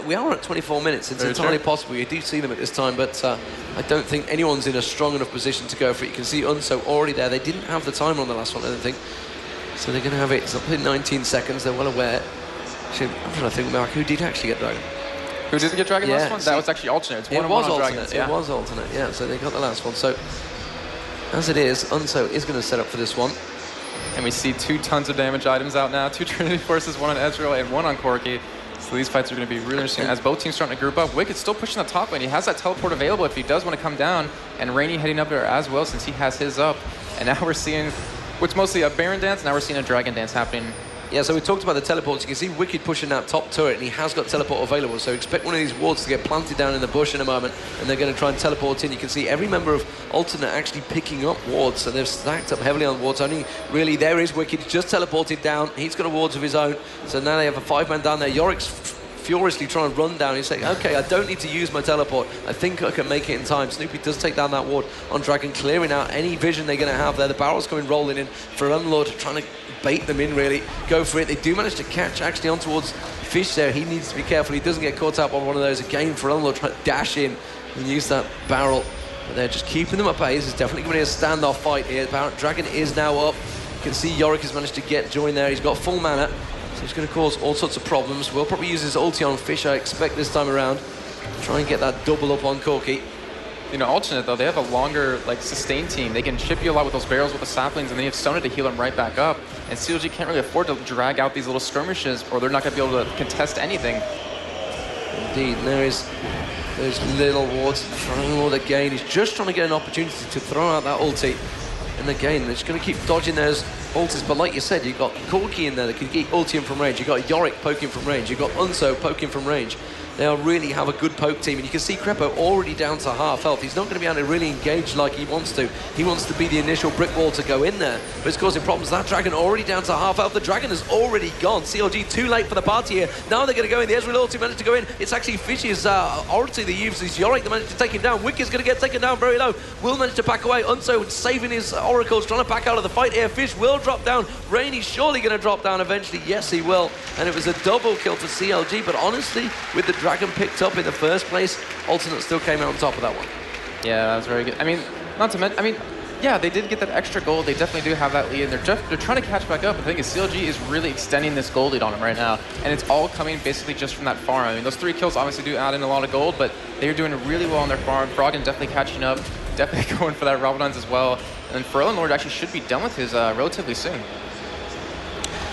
we are at 24 minutes. It's entirely possible. You do see them at this time, but I don't think anyone's in a strong enough position to go for it. You can see Unso already there. They didn't have the timer on the last one, I don't think. So they're going to have it. It's up in 19 seconds. They're well aware. Actually, I'm trying to think about who did actually get Dragon. Who didn't get Dragon last one? That was actually alternate. It was alternate. It was alternate, yeah. So they got the last one. So, as it is, Unso is going to set up for this one. And we see 2 tons of damage items out now. 2 Trinity Forces, 1 on Ezreal and 1 on Corki. So these fights are going to be really interesting as both teams starting to group up. Wicked still pushing the top lane. He has that teleport available if he does want to come down. And Araneae heading up there as well since he has his up. And now we're seeing what's mostly a Baron dance. Now we're seeing a Dragon dance happening. Yeah, so we talked about the teleports. You can see Wicked pushing that top turret, and he has got teleport available. So expect one of these wards to get planted down in the bush in a moment, and they're going to try and teleport in. You can see every member of Alternate actually picking up wards, so they've stacked up heavily on wards. Only really there is Wicked, just teleported down. He's got a wards of his own, so now they have a 5-man down there. Yorick's furiously trying to run down. He's saying, okay, I don't need to use my teleport. I think I can make it in time. Snoopeh does take down that ward on Dragon, clearing out any vision they're going to have there. The barrel's coming rolling in. ForellenLord trying to bait them in, really. Go for it. They do manage to catch actually on towards Fisch there. He needs to be careful. He doesn't get caught up on one of those. Again, ForellenLord trying to dash in and use that barrel. But they're just keeping them at bay. This is definitely going to be a standoff fight here. Dragon is now up. You can see Yorick has managed to join there. He's got full mana. So he's going to cause all sorts of problems. We'll probably use his ulti on Fisch, I expect, this time around. Try and get that double up on Corki. You know, Alternate, though, they have a longer, sustain team. They can chip you a lot with those barrels with the saplings, and then you have Sona to heal them right back up. And CLG can't really afford to drag out these little skirmishes, or they're not going to be able to contest anything. Indeed, and there's little wards. ForellenLord again. He's just trying to get an opportunity to throw out that ulti. And again, they're just going to keep dodging those ultis. But like you said, you've got Corki in there that can get ulti from range. You've got Yorick poking from range. You've got Unso poking from range. They'll really have a good poke team. And you can see Krepo already down to half health. He's not going to be able to really engage like he wants to. He wants to be the initial brick wall to go in there. But it's causing problems. That Dragon already down to half health. The Dragon is already gone. CLG too late for the party here. Now they're going to go in. The Ezreal ulti managed to go in. It's actually Fisch's ulti that uses Yorick that managed to take him down. Wickid's going to get taken down very low. Will manage to back away. Unso saving his oracles, trying to back out of the fight here. Fisch will drop down. Rainey's surely going to drop down eventually. Yes, he will. And it was a double kill for CLG. But honestly, with the Dragon picked up in the first place, Alternate still came out on top of that one. Yeah, that was very good. I mean, not to mention, yeah, they did get that extra gold. They definitely do have that lead, and they're trying to catch back up. The thing is, CLG is really extending this gold lead on them right now, and it's all coming basically just from that farm. I mean, those 3 kills obviously do add in a lot of gold, but they're doing really well on their farm. Froggen definitely catching up, definitely going for that Ramadan's as well, and then ForellenLord actually should be done with his relatively soon.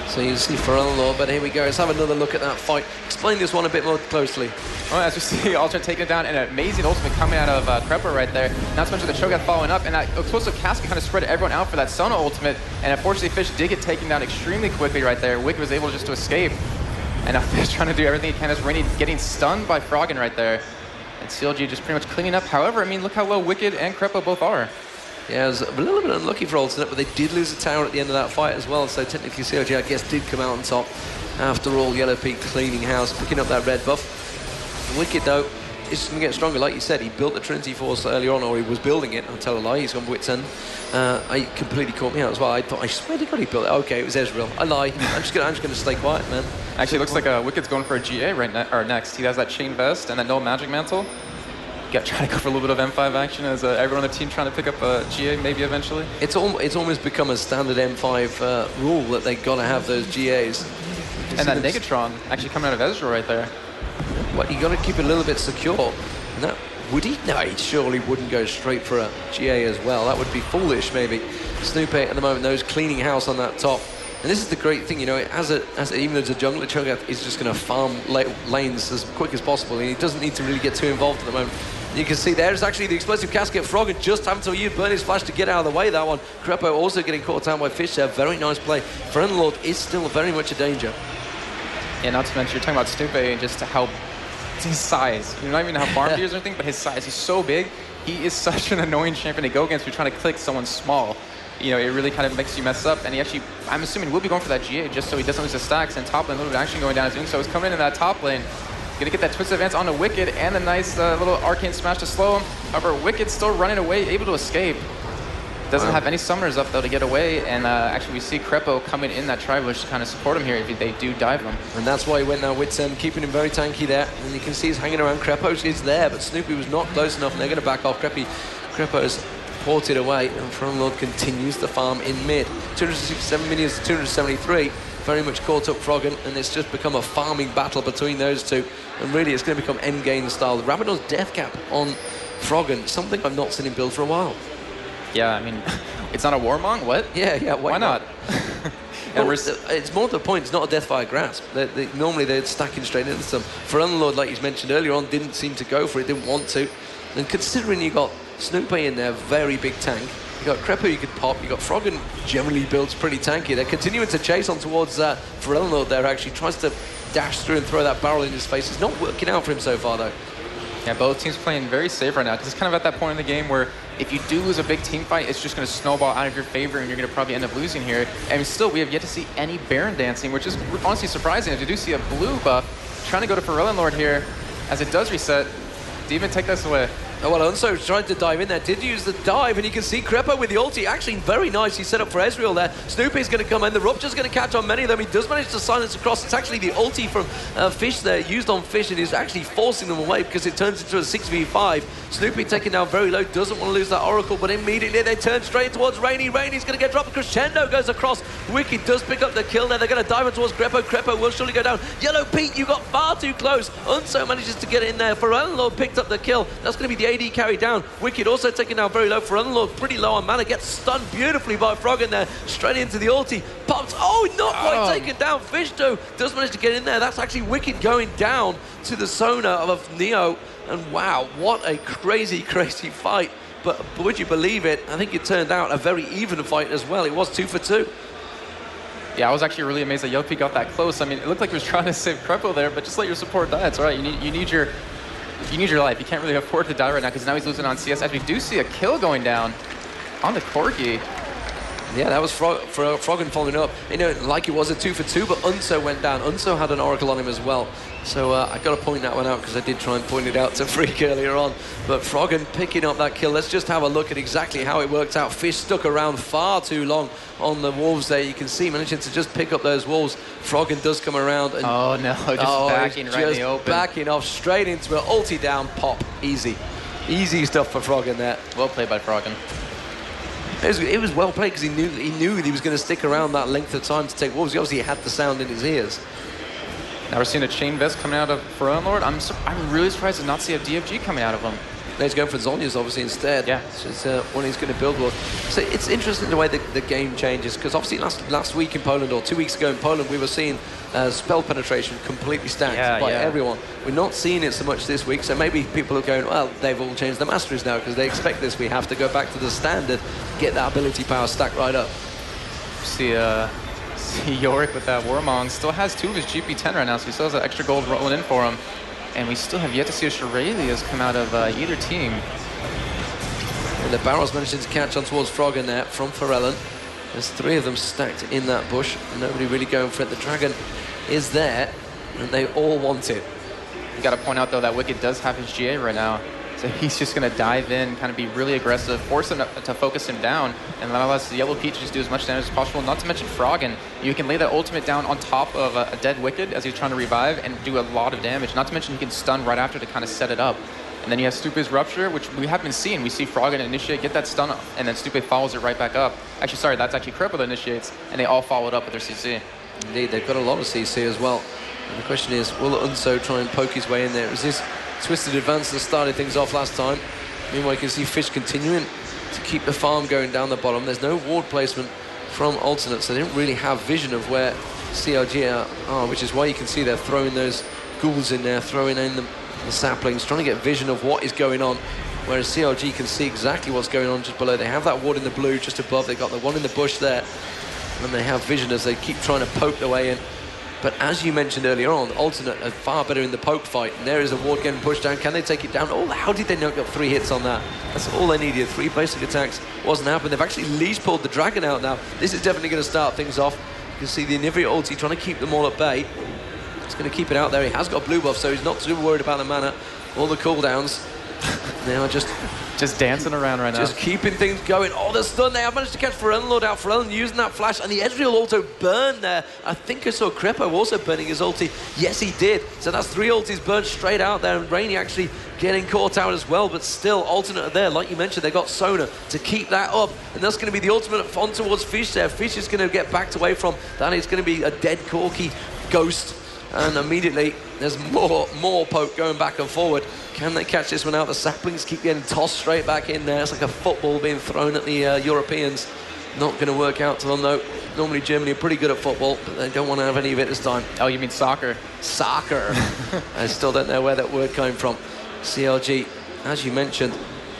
So you see ForellenLord, but here we go. Let's have another look at that fight. Explain this one a bit more closely. Well, as we see, Alternate taking it down, and an amazing ultimate coming out of Krepo right there. Not to mention the Cho'Gath following up, and that explosive casket kind of spread everyone out for that Sona ultimate. And unfortunately, Fisch did get taken down extremely quickly right there. Wicked was able just to escape. And now Fisch trying to do everything he can as Rainey getting stunned by Froggen right there. And CLG just pretty much cleaning up. However, I mean, look how low Wicked and Krepo both are. Yeah, it was a little bit unlucky for Alternate, but they did lose a tower at the end of that fight as well, so technically CLG, I guess, did come out on top. After all, Yellowpete cleaning house, picking up that red buff. Wicked, though, is going to get stronger. Like you said, he built the Trinity Force earlier on, or he was building it. I'll tell a lie, he's gone Wit's End. I completely caught me out as well. I swear to God he built it. Okay, it was Ezreal. I lie. I'm just going to stay quiet, man. Actually, it looks like Wicked's going for a GA next. He has that Chain Vest and that No Magic Mantle. try to go for a little bit of M5 action as everyone on the team trying to pick up a GA maybe eventually. It's almost become a standard M5 rule that they got to have those GAs. And that Negatron actually coming out of Ezreal right there. Well, you got to keep it a little bit secure. No, would he? No, he surely wouldn't go straight for a GA as well. That would be foolish, maybe. Snoopeh at the moment knows cleaning house on that top. And this is the great thing, you know, even as a jungler, Cho'Gath is just going to farm lanes as quick as possible, and he doesn't need to really get too involved at the moment. You can see there's actually the explosive casket. Froggen just having to use burn his flash to get out of the way, that one. Krepo also getting caught down by Fisch there. Very nice play. ForellenLord is still very much a danger. Yeah, not to mention, you're talking about Snoopeh and just how his size. You know, not even how farm he is or anything, but his size. He's so big. He is such an annoying champion to go against if you're trying to click someone small. You know, it really kind of makes you mess up. And he actually, I'm assuming, will be going for that GA just so he doesn't lose his stacks. And top lane, a little bit actually going down his unso. He's coming in that top lane. Gonna get that twisted advance onto Wickd and a nice little arcane smash to slow him. However, Wicked's still running away, able to escape. Doesn't have any summoners up though to get away. And actually, we see Krepo coming in that tri-bush to kind of support him here if they do dive him. And that's why he went now with keeping him very tanky there. And you can see he's hanging around. Krepo is there, but Snoopeh was not close enough. And they're going to back off. Krepo's ported away, and ForellenLord continues to farm in mid. 267 minions to 273, very much caught up Froggen, and it's just become a farming battle between those two. And really, it's going to become endgame style. The Rabadon's death cap on Froggen, something I've not seen him build for a while. Yeah, I mean, it's not a Warmong? What? Yeah, why not? Well, it's more to the point, it's not a Deathfire Grasp. Normally they're stacking straight into some. ForellenLord, like you mentioned earlier on, didn't seem to go for it, didn't want to. And considering you got Snoopeh in there, very big tank. You got Krepo you could pop. You got Froggen, generally builds pretty tanky. They're continuing to chase on towards ForellenLord there. Actually tries to dash through and throw that barrel in his face. It's not working out for him so far though. Yeah, both teams playing very safe right now because it's kind of at that point in the game where if you do lose a big team fight, it's just going to snowball out of your favor and you're going to probably end up losing here. And still, we have yet to see any Baron dancing, which is honestly surprising. As you do see a blue buff trying to go to ForellenLord here, as it does reset. Deman, take this away. Oh, well, Unso tried to dive in there, did use the dive, and you can see Krepo with the ulti. Actually, very nice. He set up for Ezreal there. Snoopeh's going to come in. The Rupture's going to catch on many of them. He does manage to silence across. It's actually the ulti from Fisch there, used on Fisch, and is actually forcing them away because it turns into a 6v5. Snoopeh taken down very low, doesn't want to lose that Oracle, but immediately they turn straight towards Rainy. Rainy's going to get dropped. Crescendo goes across. Wickd does pick up the kill there. They're going to dive in towards Krepo. Krepo will surely go down. Yellowpete, you got far too close. Unso manages to get in there. ForellenLord picked up the kill. That's going to be the AD carry down. Wickd also taken down very low. ForellenLord pretty low on mana. Gets stunned beautifully by Froggen there. Straight into the ulti. Pops. Oh, not quite taken down. Fisch, though, does manage to get in there. That's actually Wickd going down to the Sona of Neo. And wow, what a crazy, crazy fight. But would you believe it? I think it turned out a very even fight as well. It was 2 for 2. Yeah, I was actually really amazed that Yellowpete got that close. I mean, it looked like he was trying to save Krepo there, but just let your support die. It's all right. You need your life. You can't really afford to die right now because now he's losing on CS. As we do see a kill going down on the Corgi. Yeah, that was Froggen following up. You know, like it was a 2 for 2, but Unso went down. Unso had an Oracle on him as well. So I got to point that one out because I did try and point it out to Phreak earlier on. But Froggen picking up that kill. Let's just have a look at exactly how it worked out. Fisch stuck around far too long on the wolves there. You can see managing to just pick up those wolves. Froggen does come around. And, oh no, just backing right in the open. Backing off straight into it. Ulti down, pop. Easy. Easy stuff for Froggen there. Well played by Froggen. It was well played because he knew that he was going to stick around that length of time to take wolves. He obviously had the sound in his ears. Now we're seeing a chain vest coming out of ForellenLord. I'm really surprised to not see a DFG coming out of him. He's going for Zhonya's obviously instead. Yeah. So it's one he's going to build with. So it's interesting the way the game changes because obviously last week in Poland or 2 weeks ago in Poland we were seeing spell penetration completely stacked by everyone. We're not seeing it so much this week, so maybe people are going, well, they've all changed the masteries now because they expect this. We have to go back to the standard, get that ability power stacked right up. See Yorick with that Warmong still has 2 of his GP10 right now, so he still has that extra gold rolling in for him. And we still have yet to see a Shirelius come out of either team. And the barrels managing to catch on towards Froggen there from Forellen. There's 3 of them stacked in that bush. Nobody really going for it. The dragon is there, and they all want it. You got to point out, though, that Wickd does have his GA right now. So he's just going to dive in, kind of be really aggressive, force him to focus him down, and allow us Yellowpete to just do as much damage as possible. Not to mention Froggen. You can lay that ultimate down on top of a dead Wickd as he's trying to revive and do a lot of damage. Not to mention he can stun right after to kind of set it up. And then you have Snoope's Rupture, which we have been seeing. We see Froggen initiate, get that stun up, and then Snoopeh follows it right back up. Actually, sorry, that's actually Krepo that initiates, and they all follow it up with their CC. Indeed, they've got a lot of CC as well. And the question is, will Unso try and poke his way in there? It was his twisted advance that started things off last time. Meanwhile, you can see Fisch continuing to keep the farm going down the bottom. There's no ward placement from Alternate, so they don't really have vision of where CLG are, which is why you can see they're throwing those ghouls in there, throwing in the saplings, trying to get vision of what is going on, whereas CLG can see exactly what's going on just below. They have that ward in the blue just above. They've got the one in the bush there, and they have vision as they keep trying to poke their way in. But as you mentioned earlier on, Alternate are far better in the poke fight, and there is a ward getting pushed down. Can they take it down? Oh, how did they not get 3 hits on that? That's all they needed. 3 basic attacks. Wasn't happening. They've actually leash pulled the dragon out now. This is definitely going to start things off. You can see the Nyph ulti trying to keep them all at bay. He's going to keep it out there. He has got blue buff, so he's not too worried about the mana. All the cooldowns. They are just dancing around right now. Just keeping things going. Oh, the stun. They have managed to catch ForellenLord out. Frellen using that flash, and the Ezreal also burned there. I think I saw Krepo also burning his ulti. Yes, he did. So that's 3 ultis burned straight out there, and Araneae actually getting caught out as well, but still Alternate are there. Like you mentioned, they got Sona to keep that up, and that's going to be the ultimate on towards Fisch there. Fisch is going to get backed away from that. It's going to be a dead Corki ghost, and immediately there's more poke going back and forward. Can they catch this one out? The saplings keep getting tossed straight back in there. It's like a football being thrown at the Europeans. Not going to work out to them, though. Normally Germany are pretty good at football, but they don't want to have any of it this time. Oh, you mean soccer? Soccer. I still don't know where that word came from. CLG, as you mentioned,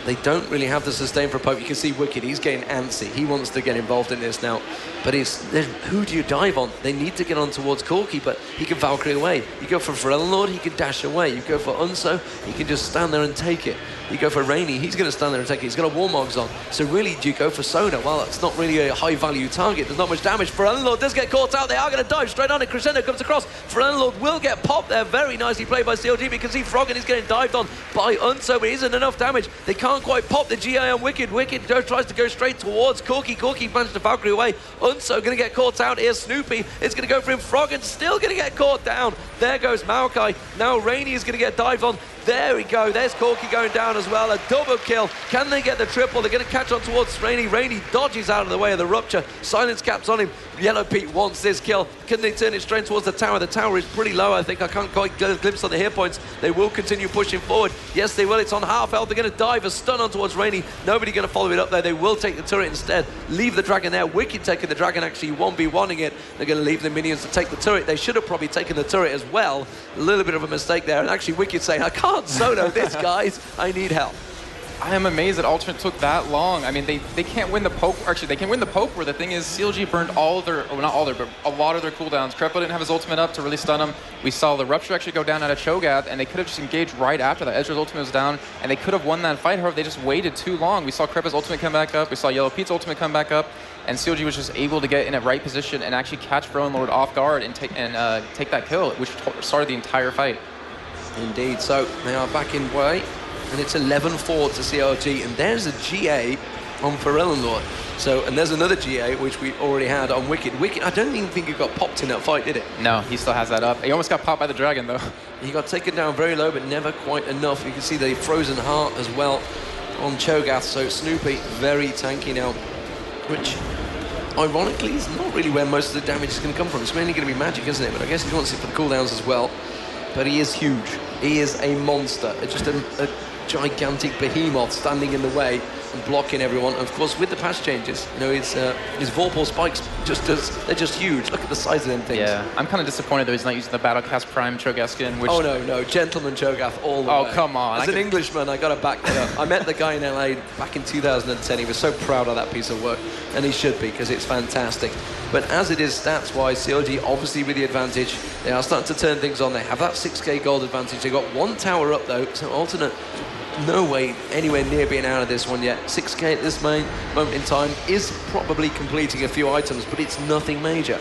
they don't really have the sustain for poke. You can see Wickd, he's getting antsy. He wants to get involved in this now. But who do you dive on? They need to get on towards Corki, but he can Valkyrie away. You go for ForellenLord, he can dash away. You go for Unso, he can just stand there and take it. You go for Araneae, he's going to stand there and take it. He's got a Warmogs on. So really, do you go for Sona? Well, it's not really a high-value target. There's not much damage. ForellenLord does get caught out. They are going to dive straight on it. Crescendo comes across. ForellenLord will get popped there. Very nicely played by CLG. We can see Froggen is getting dived on by Unso, but it isn't enough damage. They can't quite pop the GI on Wickd. Wickd tries to go straight towards Corki. Corki managed to Valkyrie away. Unso going to get caught out here. Snoopeh is going to go for him. Froggen still going to get caught down. There goes Maokai. Now Araneae is going to get dived on. There we go. There's Corki going down as well. A double kill. Can they get the triple? They're going to catch on towards Araneae. Araneae dodges out of the way of the rupture. Silence caps on him. Yellowpete wants this kill. Can they turn it straight towards the tower? The tower is pretty low, I think. I can't quite get a glimpse on the hit points. They will continue pushing forward. Yes, they will. It's on half health. They're going to dive a stun on towards Araneae. Nobody going to follow it up there. They will take the turret instead. Leave the dragon there. Wickd taking the dragon, actually 1v1ing it. They're going to leave the minions to take the turret. They should have probably taken the turret as well. A little bit of a mistake there. And actually Wickd saying, I can't solo this, guys. I need help. I am amazed that Alternate took that long. I mean, they can't win the poke. Actually, they can win the poke where the thing is CLG burned all of their, well, not all their, but a lot of their cooldowns. Krepo didn't have his ultimate up to really stun him. We saw the Rupture actually go down out of Cho'Gath, and they could have just engaged right after that. Ezreal's ultimate was down, and they could have won that fight. However, they just waited too long. We saw Krepo's ultimate come back up. We saw Yellowpete's ultimate come back up, and CLG was just able to get in a right position and actually catch ForellenLord off guard and take that kill, which started the entire fight. Indeed. So they are back in play. And it's 11-4 to CLG, and there's a GA on ForellenLord. So, and there's another GA, which we already had on Wickd. Wickd, I don't even think he got popped in that fight, did it? No, he still has that up. He almost got popped by the dragon, though. He got taken down very low, but never quite enough. You can see the Frozen Heart as well on Cho'Gath. So Snoopeh very tanky now, which ironically is not really where most of the damage is going to come from. It's mainly going to be magic, isn't it? But I guess he wants it for the cooldowns as well. But he is huge. He is a monster. It's just a gigantic behemoth standing in the way and blocking everyone. And of course, with the patch changes, you know, his Vorpal spikes they're just huge. Look at the size of them things. Yeah, I'm kind of disappointed that he's not using the Battlecast Prime Cho'Gath skin. Which... Oh no, Gentleman Cho'Gath all the way. Oh come on! As an Englishman, I got to back that up. I met the guy in LA back in 2010. He was so proud of that piece of work, and he should be, because it's fantastic. But as it is stats-wise, CLG obviously with the advantage. They are starting to turn things on. They have that 6k gold advantage. They got one tower up though, so Alternate no way anywhere near being out of this one yet. 6k at this moment in time is probably completing a few items, but it's nothing major.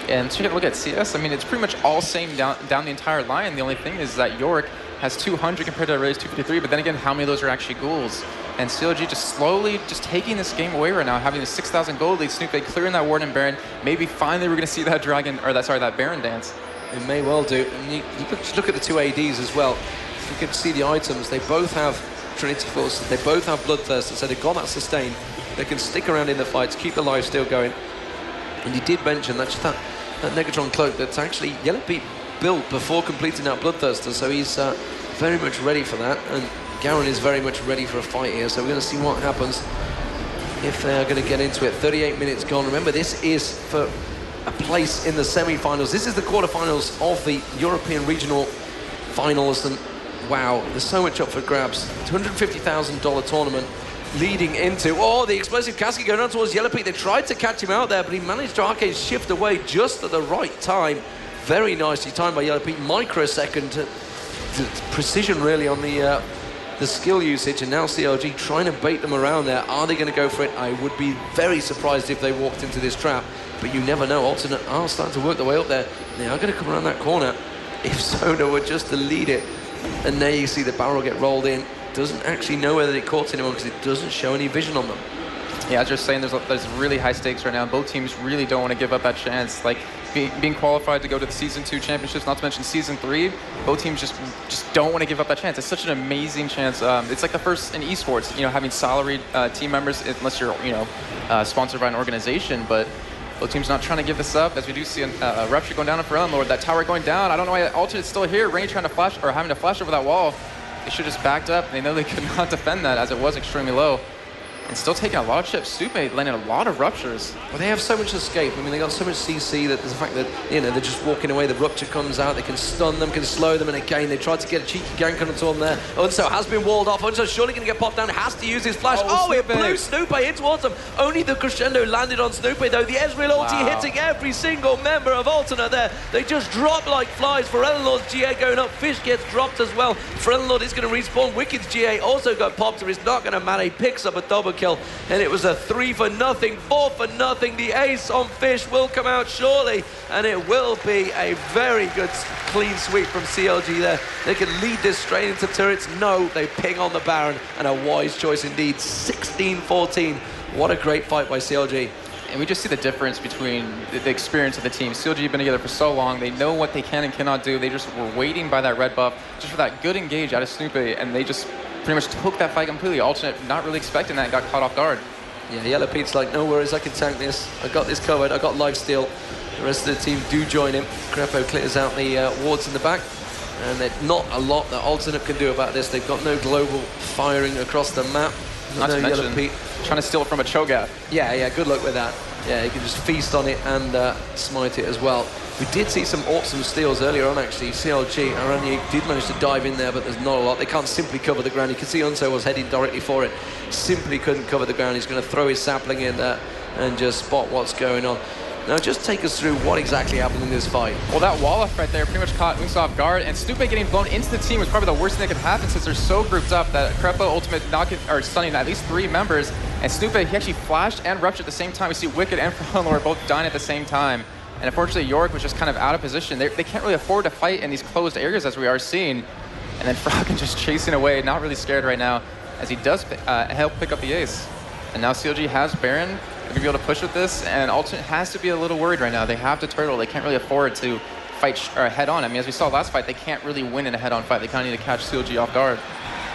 And so you look at CS, I mean, it's pretty much all same down the entire line. The only thing is that Yorick has 200 compared to Ray's 253, but then again, how many of those are actually ghouls? And CLG just slowly just taking this game away right now, having a 6,000 gold lead. Snoopeh clearing that Ward and Baron. Maybe finally we're going to see that dragon, or that Baron dance. It may well do. And you look at the two ADs as well. if you can see the items, they both have Trinity Force, they both have Bloodthirster, so they've got that sustain. They can stick around in the fights, keep the life steal going. And he did mention that Negatron cloak that's actually Yellowpete built before completing that Bloodthirster, so he's very much ready for that. And Garen is very much ready for a fight here, so we're going to see what happens if they're going to get into it. 38 minutes gone. Remember, this is for a place in the semi-finals. This is the quarterfinals of the European Regional Finals, and wow, there's so much up for grabs. $250,000 tournament leading into, oh, the explosive casket going on towards Yellowpete. They tried to catch him out there, but he managed to arcade shift away just at the right time. Very nicely timed by Yellowpete. Microsecond precision really on the skill usage, and now CLG trying to bait them around there. Are they going to go for it? I would be very surprised if they walked into this trap, but you never know. Alternate are starting to work their way up there. They are going to come around that corner if Sona were just to lead it. And there you see the barrel get rolled in. Doesn't actually know whether it caught anyone because it doesn't show any vision on them. Yeah, I was just saying there's really high stakes right now. Both teams really don't want to give up that chance. Like being qualified to go to the Season 2 championships, not to mention Season 3, both teams just don't want to give up that chance. It's such an amazing chance. It's like the first in esports, having salaried team members, unless you're, sponsored by an organization, but both teams not trying to give this up, as we do see a Rupture going down on ForellenLord. That tower going down. I don't know why Alternate's still here. Rainy trying to flash, or having to flash over that wall. They should have just backed up. They know they could not defend that as it was extremely low. And still taking a lot of chips. Snoopeh landing a lot of ruptures. Well, they have so much escape. I mean, they got so much CC that there's the fact that, they're just walking away. The rupture comes out. They can stun them, can slow them. And again, they tried to get a cheeky gank on them there. Unso has been walled off. Unso surely going to get popped down. Has to use his flash. Oh, it blew Snoopeh in towards them. Only the crescendo landed on Snoopeh, though. The Ezreal ulti hitting every single member of Alternate there. They just drop like flies. ForellenLord's GA going up. Fisch gets dropped as well. ForellenLord is going to respawn. Wickid's GA also got popped. It's not going to matter. He picks up a double kill. And it was a 3 for nothing, 4 for nothing. The ace on Fisch will come out shortly, and it will be a very good clean sweep from CLG there. They can lead this straight into turrets. No, they ping on the Baron, and a wise choice indeed. 16-14. What a great fight by CLG. And we just see the difference between the experience of the team. CLG have been together for so long. They know what they can and cannot do. They just were waiting by that red buff, just for that good engage out of Snoopeh, and they just pretty much took that fight completely. Alternate not really expecting that and got caught off guard. Yeah, Yellowpete's like, no worries, I can tank this. I got this covered, I got lifesteal. The rest of the team do join him. Krepo clears out the wards in the back. And there's not a lot that Alternate can do about this. They've got no global firing across the map. Not to mention, trying to steal it from a Cho'Gath. Yeah, good luck with that. Yeah, you can just feast on it and smite it as well. We did see some awesome steals earlier on, actually. CLG, Araneae did manage to dive in there, but there's not a lot. They can't simply cover the ground. You can see Unso was heading directly for it. Simply couldn't cover the ground. He's going to throw his sapling in there and just spot what's going on. Now, just take us through what exactly happened in this fight. Well, that wall up right there pretty much caught Unso off guard, and Snoopeh getting blown into the team was probably the worst thing that could happen since they're so grouped up that Krepo ultimate stunning at least 3 members, and Snoopeh, he actually flashed and ruptured at the same time. We see Wickd and ForellenLord both dying at the same time. And unfortunately, Yorick was just kind of out of position. They can't really afford to fight in these closed areas as we are seeing. And then Froggen just chasing away, not really scared right now, as he does help pick up the ace. And now CLG has Baron. They're going to be able to push with this, and Alternate has to be a little worried right now. They have to turtle. They can't really afford to fight head-on. I mean, as we saw last fight, they can't really win in a head-on fight. They kind of need to catch CLG off guard.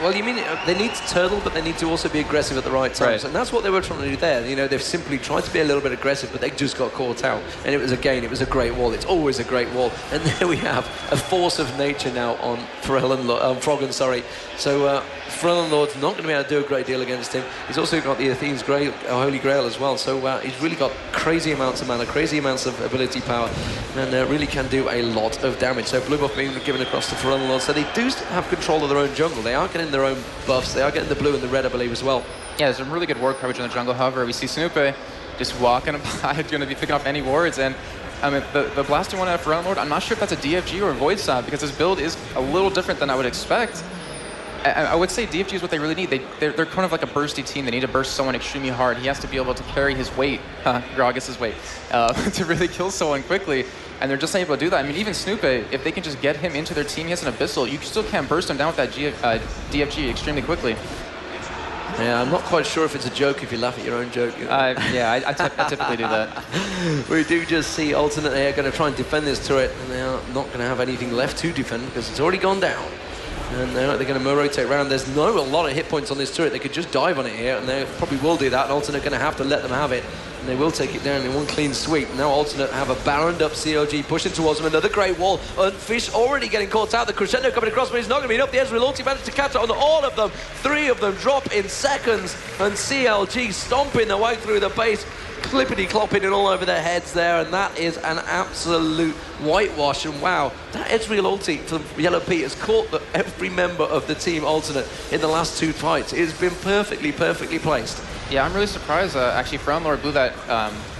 Well, you mean they need to turtle, but they need to also be aggressive at the right times. Right. And that's what they were trying to do there. They've simply tried to be a little bit aggressive, but they just got caught out. And it was a great wall. It's always a great wall. And there we have a force of nature now on Froggen, sorry. So ForellenLord's not going to be able to do a great deal against him. He's also got the Athene's Holy Grail as well. So he's really got crazy amounts of mana, crazy amounts of ability power, and really can do a lot of damage. So blue buff being given across to ForellenLord. So they do have control of their own jungle. They are getting their own buffs. They are getting the blue and the red, I believe, as well. Yeah, there's some really good ward coverage in the jungle. However, we see Snoopeh just walking by, going to be picking off any wards. And I mean, the blasting one out of ForellenLord, I'm not sure if that's a DFG or a Void Stab, because his build is a little different than I would expect. I would say DFG is what they really need. They're kind of like a bursty team. They need to burst someone extremely hard. He has to be able to carry his weight, Gragas's weight, to really kill someone quickly. And they're just not able to do that. I mean, even Snoopeh, if they can just get him into their team, he has an Abyssal. You still can't burst him down with that DFG extremely quickly. Yeah, I'm not quite sure if it's a joke if you laugh at your own joke. Yeah, I typically do that. We do just see Alternate. They are going to try and defend this turret, and they are not going to have anything left to defend because it's already gone down. And they're going to rotate around. There's a lot of hit points on this turret. They could just dive on it here, and they probably will do that. And Alternate going to have to let them have it. And they will take it down in one clean sweep. Now Alternate have a baroned up CLG pushing towards them. Another great wall. And Fisch already getting caught out. The crescendo coming across, but he's not going to be enough. The Ocelote managed to catch on all of them. 3 of them drop in seconds. And CLG stomping their way through the base. Clippity-clopping it all over their heads there, and that is an absolute whitewash. And wow, that Ezreal ulti from Yellowpete has caught every member of the team Alternate in the last 2 fights. It has been perfectly placed. Yeah, I'm really surprised. Actually, ForellenLord blew that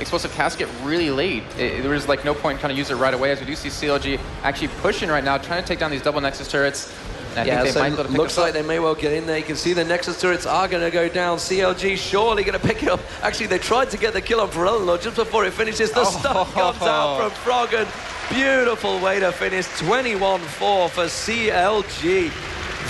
explosive casket really late. There was like no point trying to use it right away, as we do see CLG actually pushing right now, trying to take down these double Nexus turrets. And I think they might be able to pick looks like they may well get in there. You can see the Nexus turrets are going to go down. CLG surely going to pick it up. Actually, they tried to get the kill on ForellenLord just before it finishes. The stun comes out from Froggen. Beautiful way to finish. 21-4 for CLG.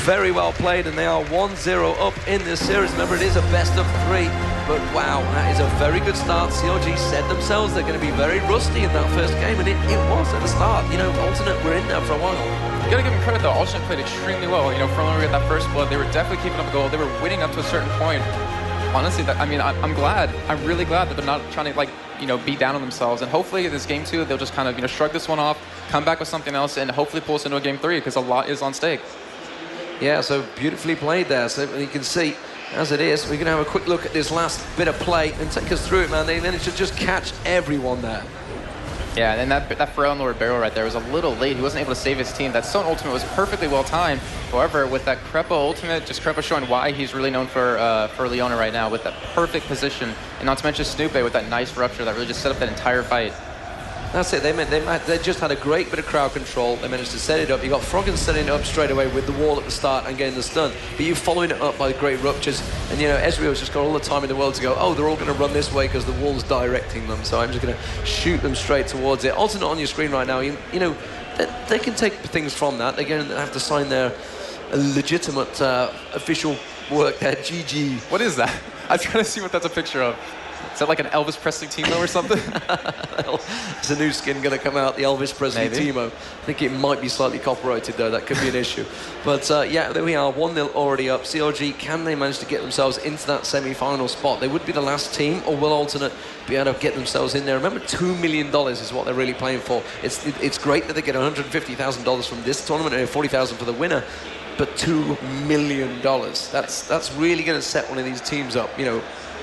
Very well played, and they are 1-0 up in this series. Remember, it is a best of 3. But wow, that is a very good start. CLG said themselves they're going to be very rusty in that first game, and it was at the start. You know, Alternate were in there for a while. You gotta give them credit though. Alternate played extremely well. You know, ForellenLord got that first blood. They were definitely keeping up a goal. They were winning up to a certain point. Honestly, I'm glad. I'm really glad that they're not trying to beat down on themselves. And hopefully, this game 2, they'll just kind of shrug this one off, come back with something else, and hopefully pull us into a game 3 because a lot is on stake. Yeah, so beautifully played there. So you can see, as it is, we're going to have a quick look at this last bit of play and take us through it, man. They managed to just catch everyone there. Yeah, and that ForellenLord barrel right there was a little late. He wasn't able to save his team. That Stone ultimate was perfectly well timed. However, with that Krepo ultimate, just Krepo showing why he's really known for Leona right now with that perfect position. And not to mention Snoopeh with that nice rupture that really just set up that entire fight. That's it. They just had a great bit of crowd control. They managed to set it up. You got Froggen setting it up straight away with the wall at the start and getting the stun. But you following it up by great ruptures. And Ezreal's just got all the time in the world to go, oh, they're all going to run this way because the wall's directing them. So I'm just going to shoot them straight towards it. Alternate on your screen right now. They can take things from that. They're going to have to sign their legitimate official work there. GG. What is that? I was trying to see what that's a picture of. Is that like an Elvis Presley Teemo or something? There's a new skin going to come out, the Elvis Presley Teemo. I think it might be slightly copyrighted though, that could be an issue. But yeah, there we are, 1-0 already up. CLG, can they manage to get themselves into that semi-final spot? They would be the last team, or will Alternate be able to get themselves in there? Remember, $2 million is what they're really playing for. It's great that they get $150,000 from this tournament and $40,000 for the winner, but $2 million. That's really going to set one of these teams up,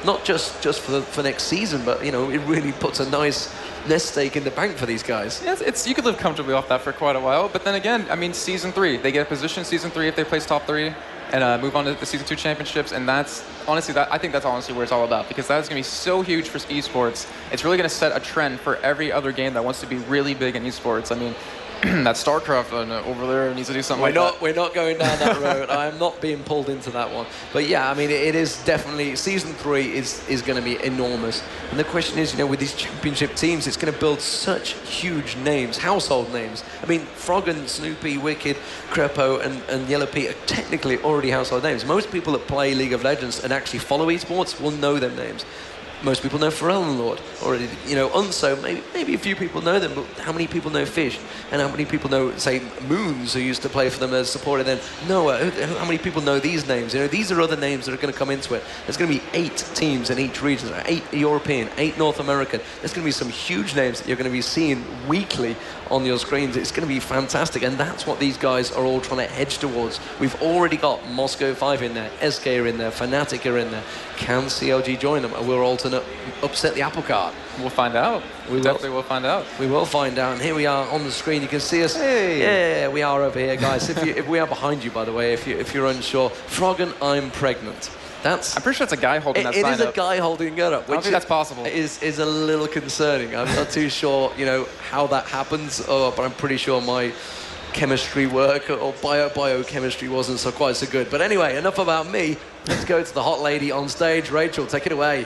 not just for next season, but it really puts a nice nest egg in the bank for these guys. Yeah, you could live comfortably off that for quite a while. But then again, I mean, season 3, they get a position season 3 if they place top 3 and move on to the season 2 championships. And that's honestly, I think that's honestly where it's all about, because that is going to be so huge for esports. It's really going to set a trend for every other game that wants to be really big in esports. I mean, that StarCraft over there needs to do something We're not going down that road. I am not being pulled into that one. But yeah, I mean, it is definitely, season 3 is going to be enormous. And the question is, with these championship teams, it's going to build such huge names, household names. I mean, Froggen, Snoopeh, Wickd, Krepo, and Yellowpete are technically already household names. Most people that play League of Legends and actually follow esports will know them names. Most people know ForellenLord already. Unso, maybe a few people know them, but how many people know Fisch? And how many people know, say, Moons, who used to play for them as supporter then? Noah, how many people know these names? These are other names that are going to come into it. There's going to be 8 teams in each region, 8 European, 8 North American. There's going to be some huge names that you're going to be seeing weekly on your screens. It's going to be fantastic, and that's what these guys are all trying to hedge towards. We've already got Moscow 5 in there, SK are in there, Fnatic are in there. Can CLG join them? And we're Alternate upset the apple cart? We'll find out. We definitely will find out. We will find out. And here we are on the screen. You can see us. Hey. Yeah, we are over here, guys. if we are behind you, by the way, if you're unsure. Froggen, I'm pregnant. I'm pretty sure it's a guy holding that sign up. It is a guy holding it up. I don't think that's possible. Is a little concerning. I'm not too sure, how that happens, but I'm pretty sure my chemistry work or biochemistry wasn't quite so good. But anyway, enough about me. Let's go to the hot lady on stage. Rachel, take it away.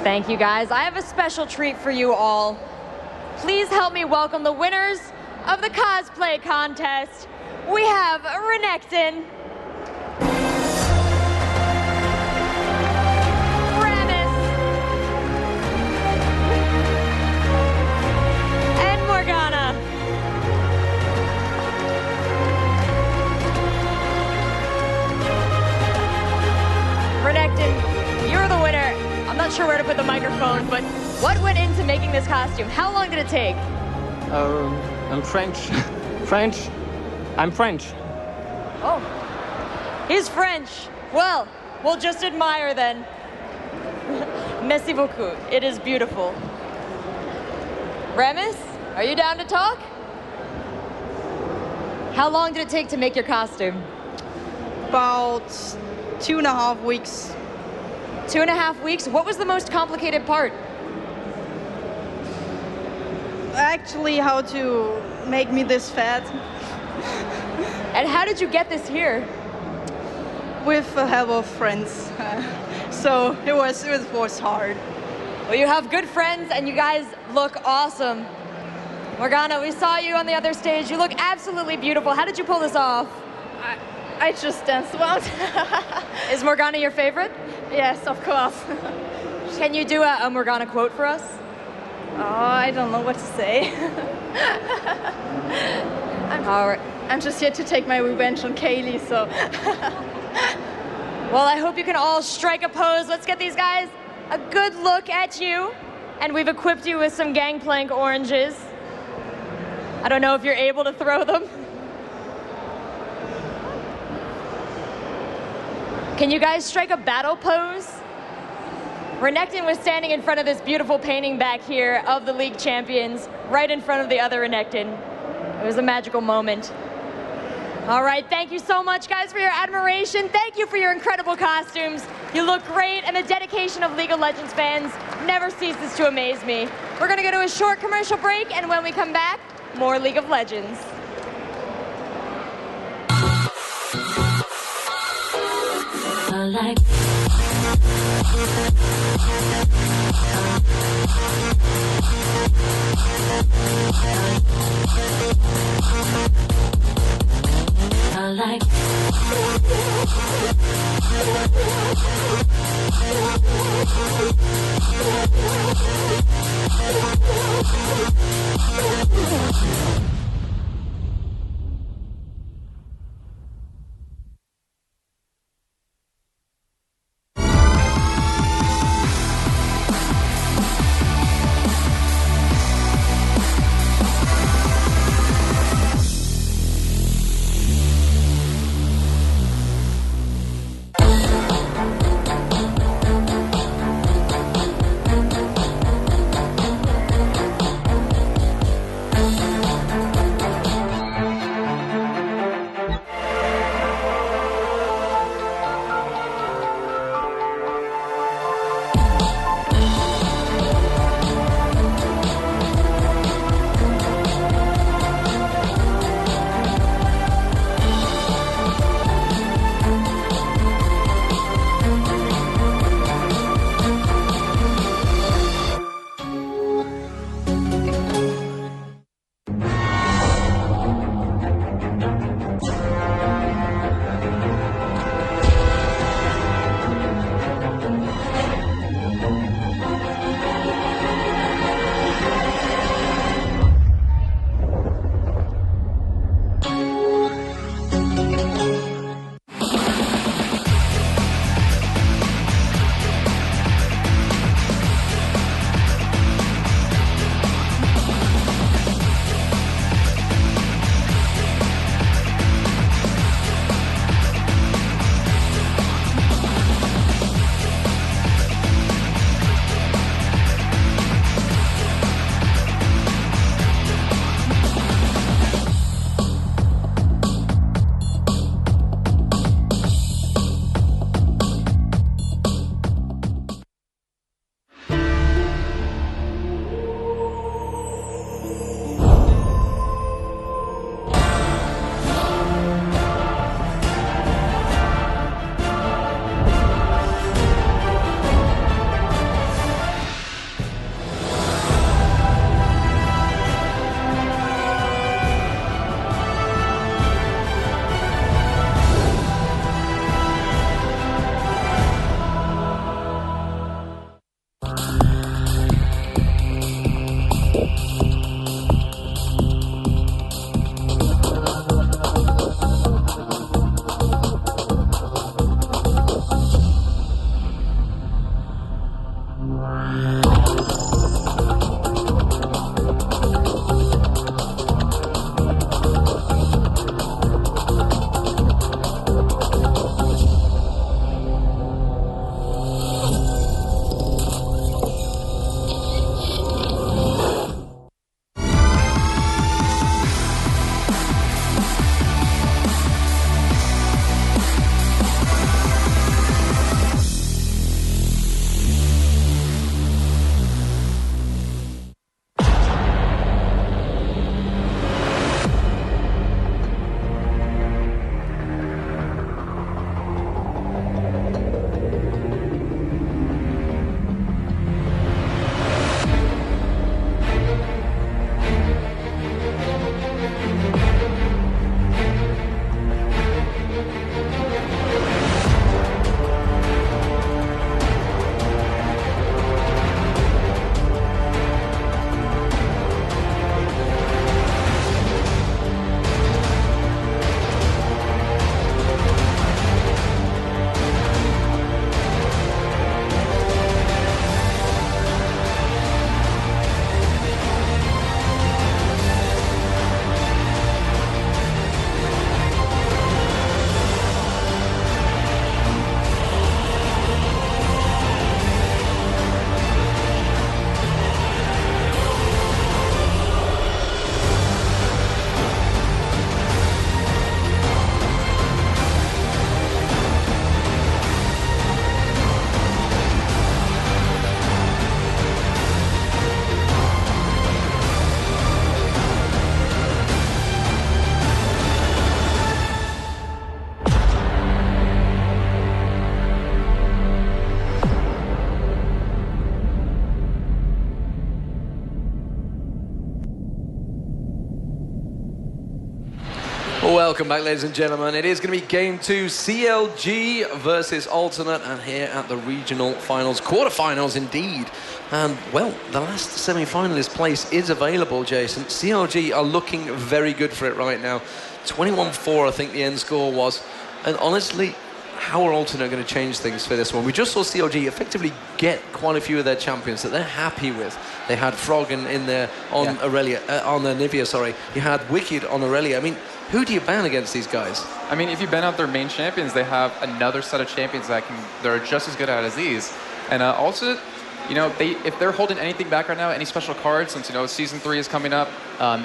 Thank you, guys. I have a special treat for you all. Please help me welcome the winners of the cosplay contest. We have Rivington, and Morgana. with the microphone, but what went into making this costume? How long did it take? I'm French. French. I'm French. Oh, he's French. Well, we'll just admire then. Merci beaucoup. It is beautiful. Remus, are you down to talk? How long did it take to make your costume? About 2.5 weeks. 2.5 weeks? What was the most complicated part? Actually, how to make me this fat. And how did you get this here? With the help of friends. So it was hard. Well, you have good friends and you guys look awesome. Morgana, we saw you on the other stage. You look absolutely beautiful. How did you pull this off? I just danced well. Is Morgana your favorite? Yes, of course. Can you do a Morgana quote for us? Oh, I don't know what to say. I'm just here to take my revenge on Kaylee, so. Well, I hope you can all strike a pose. Let's get these guys a good look at you. And we've equipped you with some Gangplank oranges. I don't know if you're able to throw them. Can you guys strike a battle pose? Renekton was standing in front of this beautiful painting back here of the League champions, right in front of the other Renekton. It was a magical moment. All right, thank you so much, guys, for your admiration. Thank you for your incredible costumes. You look great, and the dedication of League of Legends fans never ceases to amaze me. We're gonna go to a short commercial break, and when we come back, more League of Legends. Welcome back, ladies and gentlemen. It is going to be Game 2, CLG versus Alternate, and here at the regional finals, quarterfinals indeed. And, well, the last semi-finalist place is available, Jason. CLG are looking very good for it right now. 21-4, I think the end score was. And honestly, how are Alternate going to change things for this one? We just saw CLG effectively get quite a few of their champions that they're happy with. They had Froggen in there on on Nivea, sorry. You had Wickd on Aurelia. I mean, who do you ban against these guys? I mean, if you ban out their main champions, they have another set of champions they're just as good at as these. And also, you know, if they're holding anything back right now, any special cards, since, you know, Season 3 is coming up,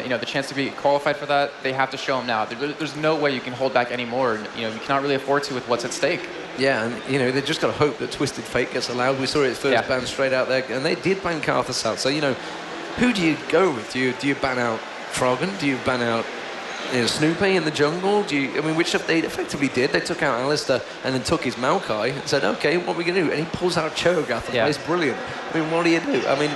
you know, the chance to be qualified for that, they have to show them now. There's no way you can hold back anymore. You know, you cannot really afford to with what's at stake. Yeah, and, you know, they just got to hope that Twisted Fate gets allowed. We saw it first ban straight out there, and they did ban Karthus out. So, you know, who do you go with? Do you ban out Froggen? Do you ban out Snoopeh in the jungle? I mean, which they effectively did. They took out Alistair and then took his Maokai and said, okay, what are we going to do? And he pulls out Cho'Gath and plays brilliant. I mean, what do you do? I mean,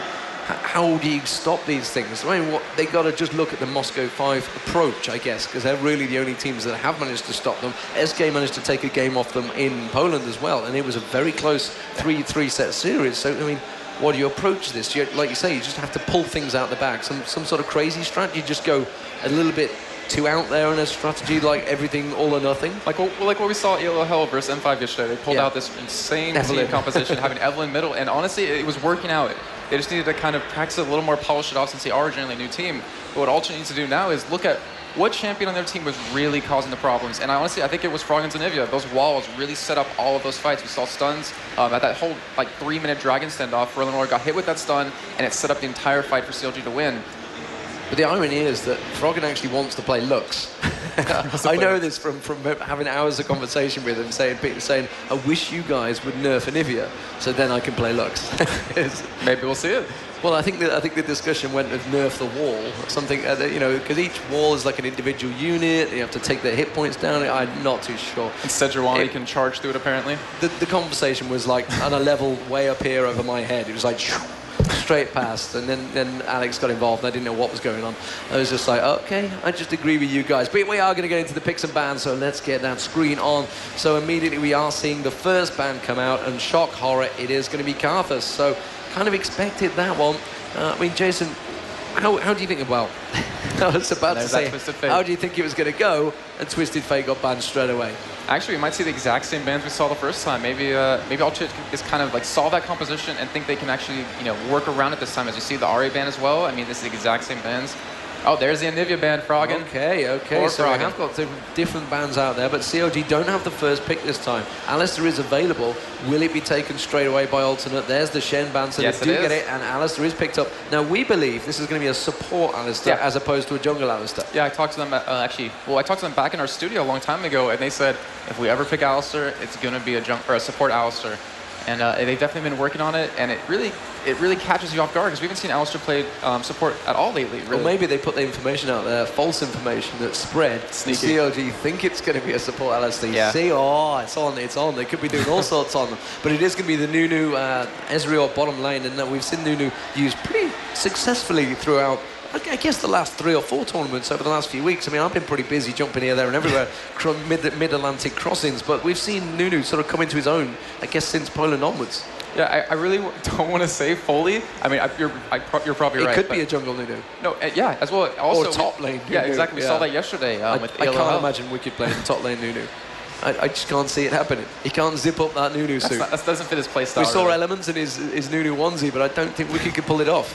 how do you stop these things? I mean, they got to just look at the Moscow 5 approach, I guess, because they're really the only teams that have managed to stop them. SK managed to take a game off them in Poland as well, and it was a very close three-set series. So, I mean, what do you approach this? Like you say, you just have to pull things out the bag. Some sort of crazy strategy, just go a little bit too out there in a strategy, like everything all or nothing. Like what we saw at Hell versus M5 yesterday. They pulled out this insane team composition, having Evelyn middle, and honestly, it was working out. They just needed to kind of practice it a little more, polish it off, since they are generally a new team. But what Alternate needs to do now is look at what champion on their team was really causing the problems. And honestly, I think it was Froggen's and Nivea. Those walls really set up all of those fights. We saw stuns at that whole 3-minute dragon standoff. ForellenLord got hit with that stun, and it set up the entire fight for CLG to win. But the irony is that Froggen actually wants to play Lux. I know this from having hours of conversation with him, saying, I wish you guys would nerf Nivea, so then I can play Lux. Maybe we'll see it. Well, I think the discussion went with nerf the wall, something, you know, because each wall is like an individual unit. You have to take their hit points down. I'm not too sure. And Sejuani can charge through it, apparently. The conversation was like on a level way up here over my head. It was like straight past, and then Alex got involved, and I didn't know what was going on. I was just like, okay, I just agree with you guys. But we are going to get into the picks and bans, so let's get that screen on. So immediately we are seeing the first ban come out, and shock horror, it is going to be Karthus. So kind of expected that one. I mean, Jason, how do you think, well, I was about to say, how do you think it was going to go? And Twisted Fate got banned straight away. Actually, we might see the exact same bans we saw the first time. Maybe Alternate is kind of like saw that composition and think they can actually, you know, work around it this time. As you see the Ari ban as well. I mean, this is the exact same bans. Oh, there's the Nivea ban, Froggen. Okay. So we have got different bans out there, but CLG don't have the first pick this time. Alistair is available. Will it be taken straight away by Alternate? There's the Shen ban, so they do get it, and Alistair is picked up. Now, we believe this is going to be a support Alistair as opposed to a jungle Alistair. Yeah, I talked to them, I talked to them back in our studio a long time ago, and they said, if we ever pick Alistair, it's going to be a support Alistair. And they've definitely been working on it, and it really catches you off guard, because we haven't seen Alistair play support at all lately, really. Well, maybe they put the information out there, false information that spread. Sneaky. CLG think it's going to be a support Alistair. Yeah. See, it's on. They could be doing all sorts on them. But it is going to be the Nunu Ezreal bottom lane, and we've seen Nunu used pretty successfully throughout, I guess, the last 3 or 4 tournaments over the last few weeks. I mean, I've been pretty busy jumping here, there, and everywhere, mid-Atlantic crossings, but we've seen Nunu sort of come into his own, I guess, since Poland onwards. Yeah, I really don't want to say fully. I mean, you're probably right. It could be a jungle Nunu. No, yeah, as well. Also, or top lane Nunu. Yeah, exactly. We saw that yesterday with I can't imagine Wickd playing top lane Nunu. I just can't see it happening. He can't zip up that Nunu suit. That doesn't fit his playstyle. We saw elements in his Nunu onesie, but I don't think Wickd could pull it off.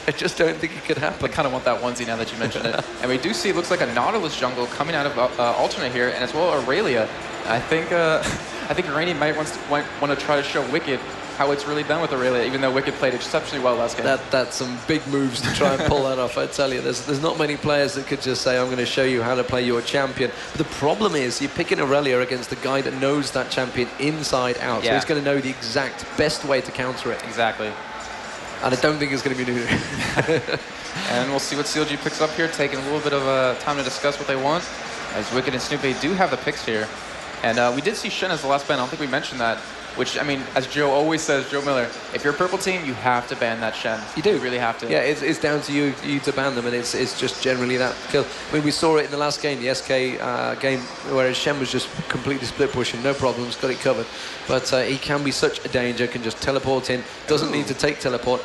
I just don't think it could happen. I kind of want that onesie now that you mentioned it. And we do see, it looks like a Nautilus jungle coming out of Alternate here, and as well Aurelia. I think Araneae might want to try to show Wickd how it's really done with Aurelia, even though Wickd played exceptionally well last game. That's some big moves to try and pull that off. I tell you, there's not many players that could just say, I'm going to show you how to play your champion. But the problem is, you're picking Aurelia against the guy that knows that champion inside out. So he's going to know the exact best way to counter it. Exactly. And I don't think it's going to be Nunu. And we'll see what CLG picks up here, taking a little bit of time to discuss what they want, as Wickd and Snoopeh do have the picks here. And we did see Shen as the last ban. I don't think we mentioned that. which, I mean, as Joe always says, Joe Miller, if you're a purple team, you have to ban that Shen. You do. You really have to. Yeah, it's down to you to ban them, and it's just generally that kill. I mean, we saw it in the last game, the SK game, whereas Shen was just completely split pushing, no problems, got it covered. But he can be such a danger, can just teleport in, doesn't need to take teleport.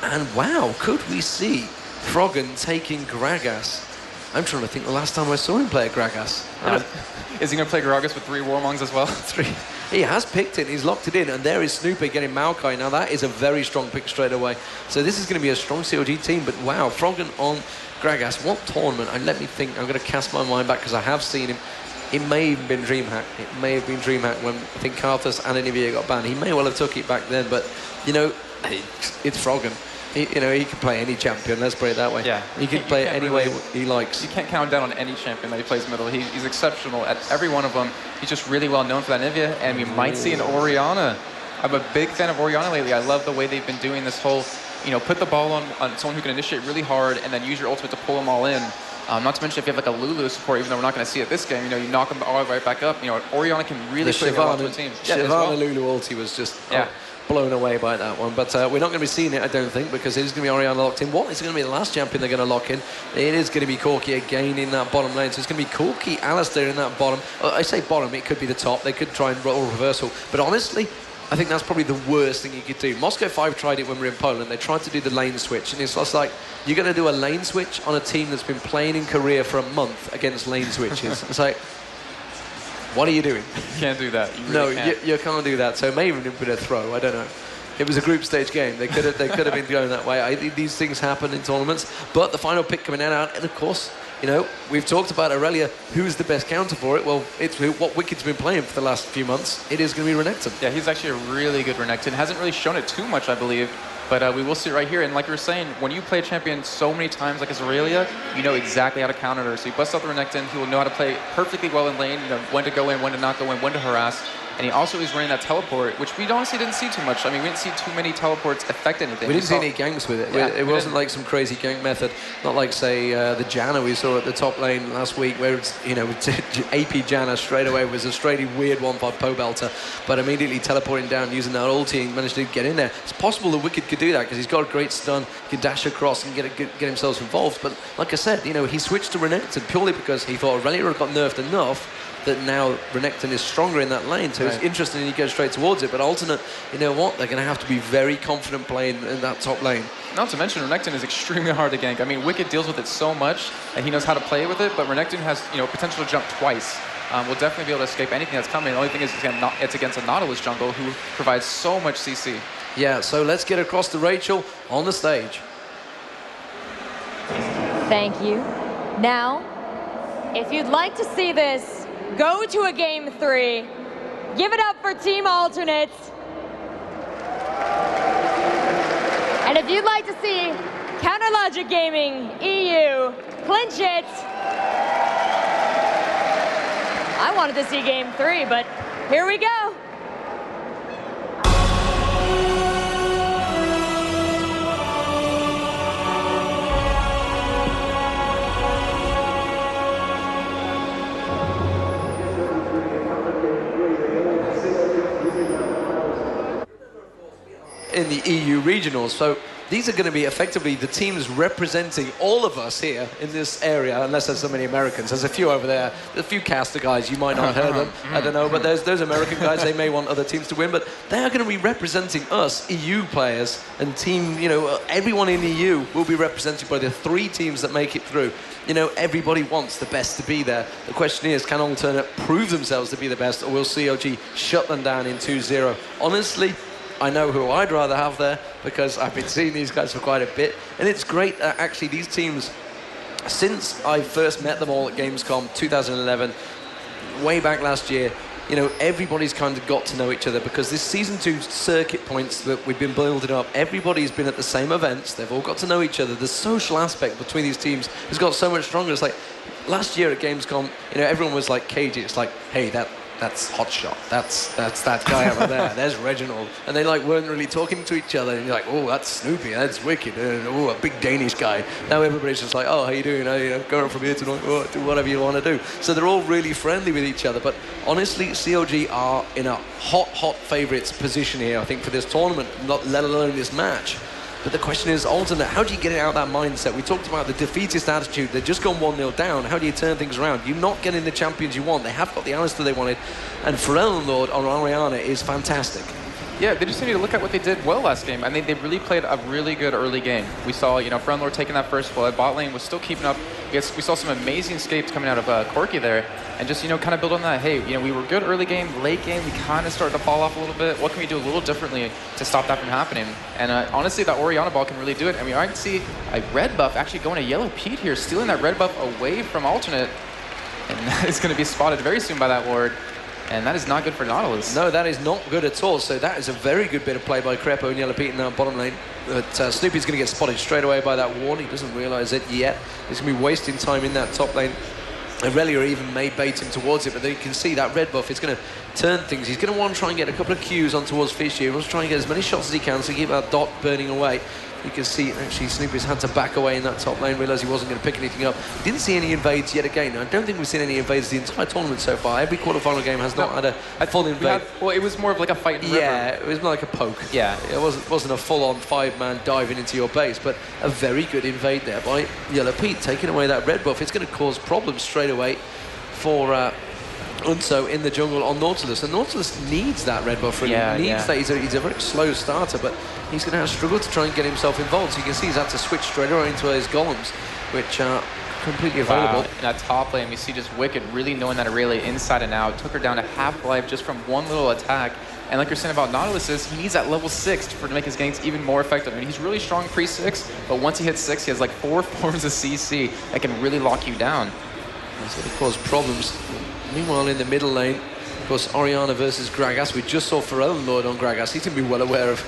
And wow, could we see Froggen taking Gragas? I'm trying to think the last time I saw him play a Gragas. Is he going to play Gragas with 3 Warmongs as well? 3. He has picked it, he's locked it in, and there is Snoopeh getting Maokai. Now that is a very strong pick straight away. So this is going to be a strong CLG team, but wow, Froggen on Gragas, what tournament? And let me think, I'm going to cast my mind back because I have seen him. It may have been DreamHack. It may have been DreamHack when I think Karthus and Anivia got banned. He may well have took it back then, but you know, it's Froggen. He can play any champion, let's put it that way. Yeah. He can play it any way he likes. You can't count down on any champion that he plays middle. He's exceptional at every one of them. He's just really well known for that Anivia, and we might see an Orianna. I'm a big fan of Orianna lately. I love the way they've been doing this whole, you know, put the ball on someone who can initiate really hard and then use your ultimate to pull them all in. Not to mention if you have like a Lulu support, even though we're not going to see it this game, you know, you knock them all right back up. You know, Orianna can really put a lot to a team. Shyvana Lulu ulti was just blown away by that one. But we're not going to be seeing it, I don't think, because it is going to be Orianna locked in. What is going to be the last champion they're going to lock in? It is going to be Corki again in that bottom lane. So it's going to be Corki, Alistair in that bottom. I say bottom, it could be the top. They could try and roll reversal. But honestly, I think that's probably the worst thing you could do. Moscow 5 tried it when we were in Poland. They tried to do the lane switch, and it's just like, you're going to do a lane switch on a team that's been playing in Korea for a month against lane switches. It's like, what are you doing? You can't do that. You really can't. You can't do that. So it may even have been a throw. I don't know. It was a group stage game. They could have been going that way. I think these things happen in tournaments. But the final pick coming out, and of course, you know, we've talked about Aurelia. Who's the best counter for it? Well, it's what Wickid's been playing for the last few months. It is going to be Renekton. Yeah, he's actually a really good Renekton. Hasn't really shown it too much, I believe. But we will see it right here. And like you were saying, when you play a champion so many times like as Aurelia, you know exactly how to counter her. So you bust out the Renekton, he will know how to play perfectly well in lane, you know, when to go in, when to not go in, when to harass. And he also is running that teleport, which we honestly didn't see too much. I mean, we didn't see too many teleports affect anything. We didn't see any ganks with it. Yeah, it wasn't like some crazy gank method. Not like, say, the Janna we saw at the top lane last week, where it's, you know, AP Janna straight away was a straight weird one by Pobelter, but immediately teleporting down using that ulti and managed to get in there. It's possible that Wickid could do that because he's got a great stun, he can dash across and get himself involved. But like I said, you know, he switched to Renekton purely because he thought Aurelia had got nerfed enough that now Renekton is stronger in that lane, so it's interesting he goes straight towards it. But alternate, you know what, they're going to have to be very confident playing in that top lane. Not to mention, Renekton is extremely hard to gank. I mean, Wickid deals with it so much, and he knows how to play with it, but Renekton has, you know, potential to jump twice. We'll definitely be able to escape anything that's coming. The only thing is it's against a Nautilus jungle who provides so much CC. Yeah, so let's get across to Rachel on the stage. Thank you. Now, if you'd like to see this, go to a Game 3. Give it up for Team Alternates. And if you'd like to see Counterlogic Gaming EU clinch it, I wanted to see Game 3, but here we go. In the EU regionals, so these are going to be effectively the teams representing all of us here in this area, unless there's so many Americans. There's a few over there, there's a few caster guys, you might not have heard them, I don't know, but there's those American guys, they may want other teams to win, but they are going to be representing us, EU players, and team, you know, everyone in the EU will be represented by the 3 teams that make it through. You know, everybody wants the best to be there. The question is, can Alternate prove themselves to be the best, or will CLG shut them down in 2-0? Honestly, I know who I'd rather have there because I've been seeing these guys for quite a bit. And it's great that actually these teams, since I first met them all at Gamescom 2011, way back last year, you know, everybody's kind of got to know each other because this Season 2 circuit points that we've been building up, everybody's been at the same events, they've all got to know each other. The social aspect between these teams has got so much stronger. It's like, last year at Gamescom, you know, everyone was like cagey. It's like, hey, that's Hotshot. That's that guy over there. There's Reginald. And they like weren't really talking to each other. And you're like, oh, that's Snoopeh. That's Wickd. Oh, a big Danish guy. Now everybody's just like, oh, how you doing? Going from here tonight. Oh, do whatever you want to do. So they're all really friendly with each other. But honestly, CLG are in a hot favourites position here, I think, for this tournament, not let alone this match. But the question is, alternate, how do you get it out of that mindset? We talked about the defeatist attitude. They've just gone 1-0 down. How do you turn things around? You're not getting the champions you want. They have got the ACER they wanted. And ForellenLord on Araneae is fantastic. Yeah, they just need to look at what they did well last game. I think they really played a really good early game. We saw, ForellenLord taking that first blood. Bot lane was still keeping up. We saw some amazing escapes coming out of Corki there. And just, kind of build on that. Hey, we were good early game. Late game, we kind of started to fall off a little bit. What can we do a little differently to stop that from happening? And honestly, that Orianna ball can really do it. I mean, I can see a red buff actually going to Yellowpete here, stealing that red buff away from alternate. And that is going to be spotted very soon by that ward. And that is not good for Nautilus. No, that is not good at all. So that is a very good bit of play by Krepo and Yellowpete in that bottom lane. But Snoopeh's going to get spotted straight away by that ward. He doesn't realise it yet. He's going to be wasting time in that top lane. Aurelia even may bait him towards it, but then you can see that red buff is going to turn things. He's going to want to try and get a couple of Qs on towards Fisch here. He wants to try and get as many shots as he can to keep that dot burning away. You can see, actually, Snoopeh's had to back away in that top lane, realised he wasn't going to pick anything up. He didn't see any invades yet again. I don't think we've seen any invades the entire tournament so far. Every quarterfinal game has not had a full invade. Well, it was more of like a fight in the river. It was more like a poke. Yeah. It wasn't a full-on 5-man diving into your base, but a very good invade there by Yellowpete, taking away that red buff. It's going to cause problems straight away for Unso in the jungle on Nautilus, and Nautilus needs that red buff. Really. He needs that. He's a very slow starter, but he's going to have to struggle to try and get himself involved. So you can see he's had to switch straight away into his golems, which are completely available. In that top lane, we see just Wickd really knowing that Aurelia inside and out. Took her down to half life just from one little attack. And like you're saying about Nautilus is, he needs that level 6 to make his ganks even more effective. I mean, he's really strong pre-6, but once he hits 6, he has like 4 forms of CC that can really lock you down. That's going to cause problems. Meanwhile, in the middle lane, of course, Orianna versus Gragas. We just saw ForellenLord on Gragas. He's going to be well aware of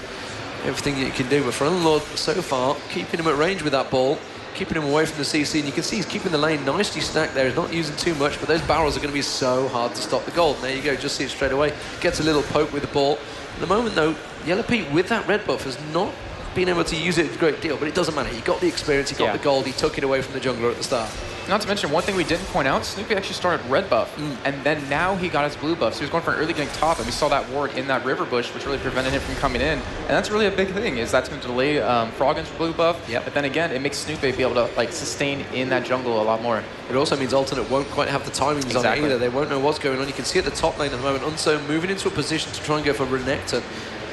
everything that you can do. But ForellenLord, so far, keeping him at range with that ball, keeping him away from the CC. And you can see he's keeping the lane nicely stacked there. He's not using too much, but those barrels are going to be so hard to stop the gold. And there you go, just see it straight away. Gets a little poke with the ball. At the moment, though, Yellowpete, with that red buff, has not been able to use it a great deal, but it doesn't matter. He got the experience, he got the gold, he took it away from the jungler at the start. Not to mention, one thing we didn't point out, Snoopeh actually started red buff, and then now he got his blue buff. So he was going for an early gank top, and we saw that ward in that river bush, which really prevented him from coming in. And that's really a big thing, is that's going to delay Froggen's blue buff. But then again, it makes Snoopeh be able to like sustain in that jungle a lot more. It also means alternate won't quite have the timings on it either. They won't know what's going on. You can see at the top lane at the moment, Unso moving into a position to try and go for Renekton.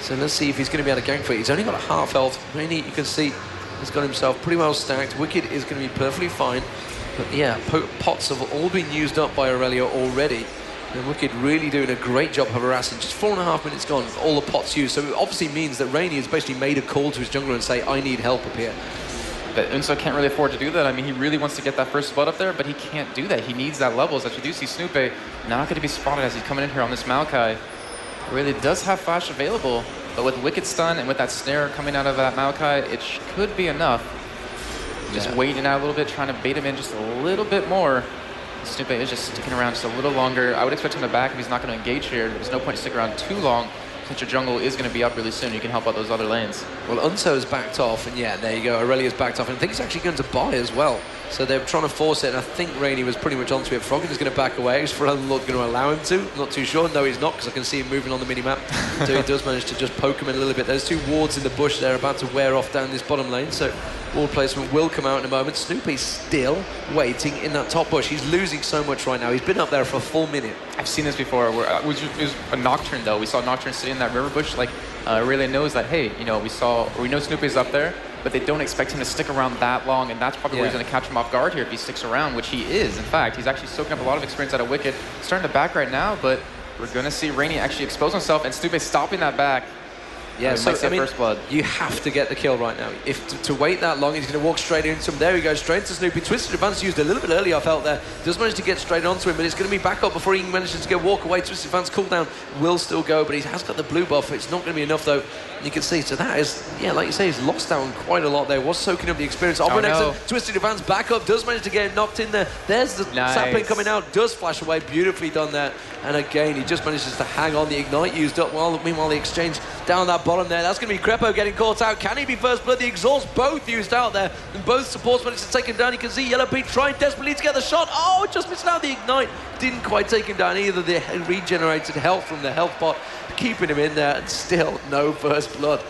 So let's see if he's going to be able to gank for it. He's only got a half health. Really, you can see he's got himself pretty well stacked. Wickd is going to be perfectly fine. But yeah, pots have all been used up by Aurelia already. And Wickd really doing a great job of harassing. Just 4.5 minutes gone, all the pots used. So it obviously means that Araneae has basically made a call to his jungler and say, I need help up here. But Unso can't really afford to do that. I mean, he really wants to get that first blood up there, but he can't do that. He needs that levels. As you do see Snoopeh not going to be spotted as he's coming in here on this Maokai. Really does have flash available, but with Wicked stun and with that snare coming out of that Maokai, it could be enough. Just waiting out a little bit, trying to bait him in just a little bit more. Snoopeh is just sticking around just a little longer. I would expect him to back if he's not going to engage here. There's no point to stick around too long, since your jungle is going to be up really soon. You can help out those other lanes. Well, Unso's backed off, and yeah, there you go. Aurelia's backed off, and I think he's actually going to buy as well. So they're trying to force it, and I think Araneae was pretty much onto it. Froggen is going to back away. Is ForellenLord going to allow him to? Not too sure. No, he's not, because I can see him moving on the mini-map. So he does manage to just poke him in a little bit. There's 2 wards in the bush there about to wear off down this bottom lane, so ward placement will come out in a moment. Snoopeh's still waiting in that top bush. He's losing so much right now. He's been up there for a full minute. I've seen this before. It was a Nocturne, though. We saw Nocturne sitting in that river bush. Like, Aurelia knows that, hey, we know Snoopeh's up there, but they don't expect him to stick around that long, and that's probably where he's going to catch him off guard here if he sticks around, which he is. In fact, he's actually soaking up a lot of experience out of Wicked. Starting to back right now, but we're going to see Araneae actually expose himself, and Snoopeh stopping that back. Yeah, so I mean, first blood. You have to get the kill right now. If to wait that long, he's going to walk straight into him. There he goes, straight into Snoopeh. Twisted Advance used a little bit early, I felt there. Does manage to get straight onto him, but it's going to be back up before he manages to get walk away. Twisted Advance cooldown will still go, but he has got the blue buff. It's not going to be enough though. You can see, so that is, yeah, like you say, he's lost out on quite a lot there. Was soaking up the experience. Twisted Advance back up, does manage to get knocked in there. There's the sapling coming out, does flash away. Beautifully done there. And again, he just manages to hang on. The Ignite used up. Meanwhile, the exchange down that bottom there. That's going to be Krepo getting caught out. Can he be first blood? The exhaust both used out there. And both supports managed to take him down. You can see Yellowpete trying desperately to get the shot. Oh, just missing out the Ignite. Didn't quite take him down either. The regenerated health from the health pot, keeping him in there. And still no first blood.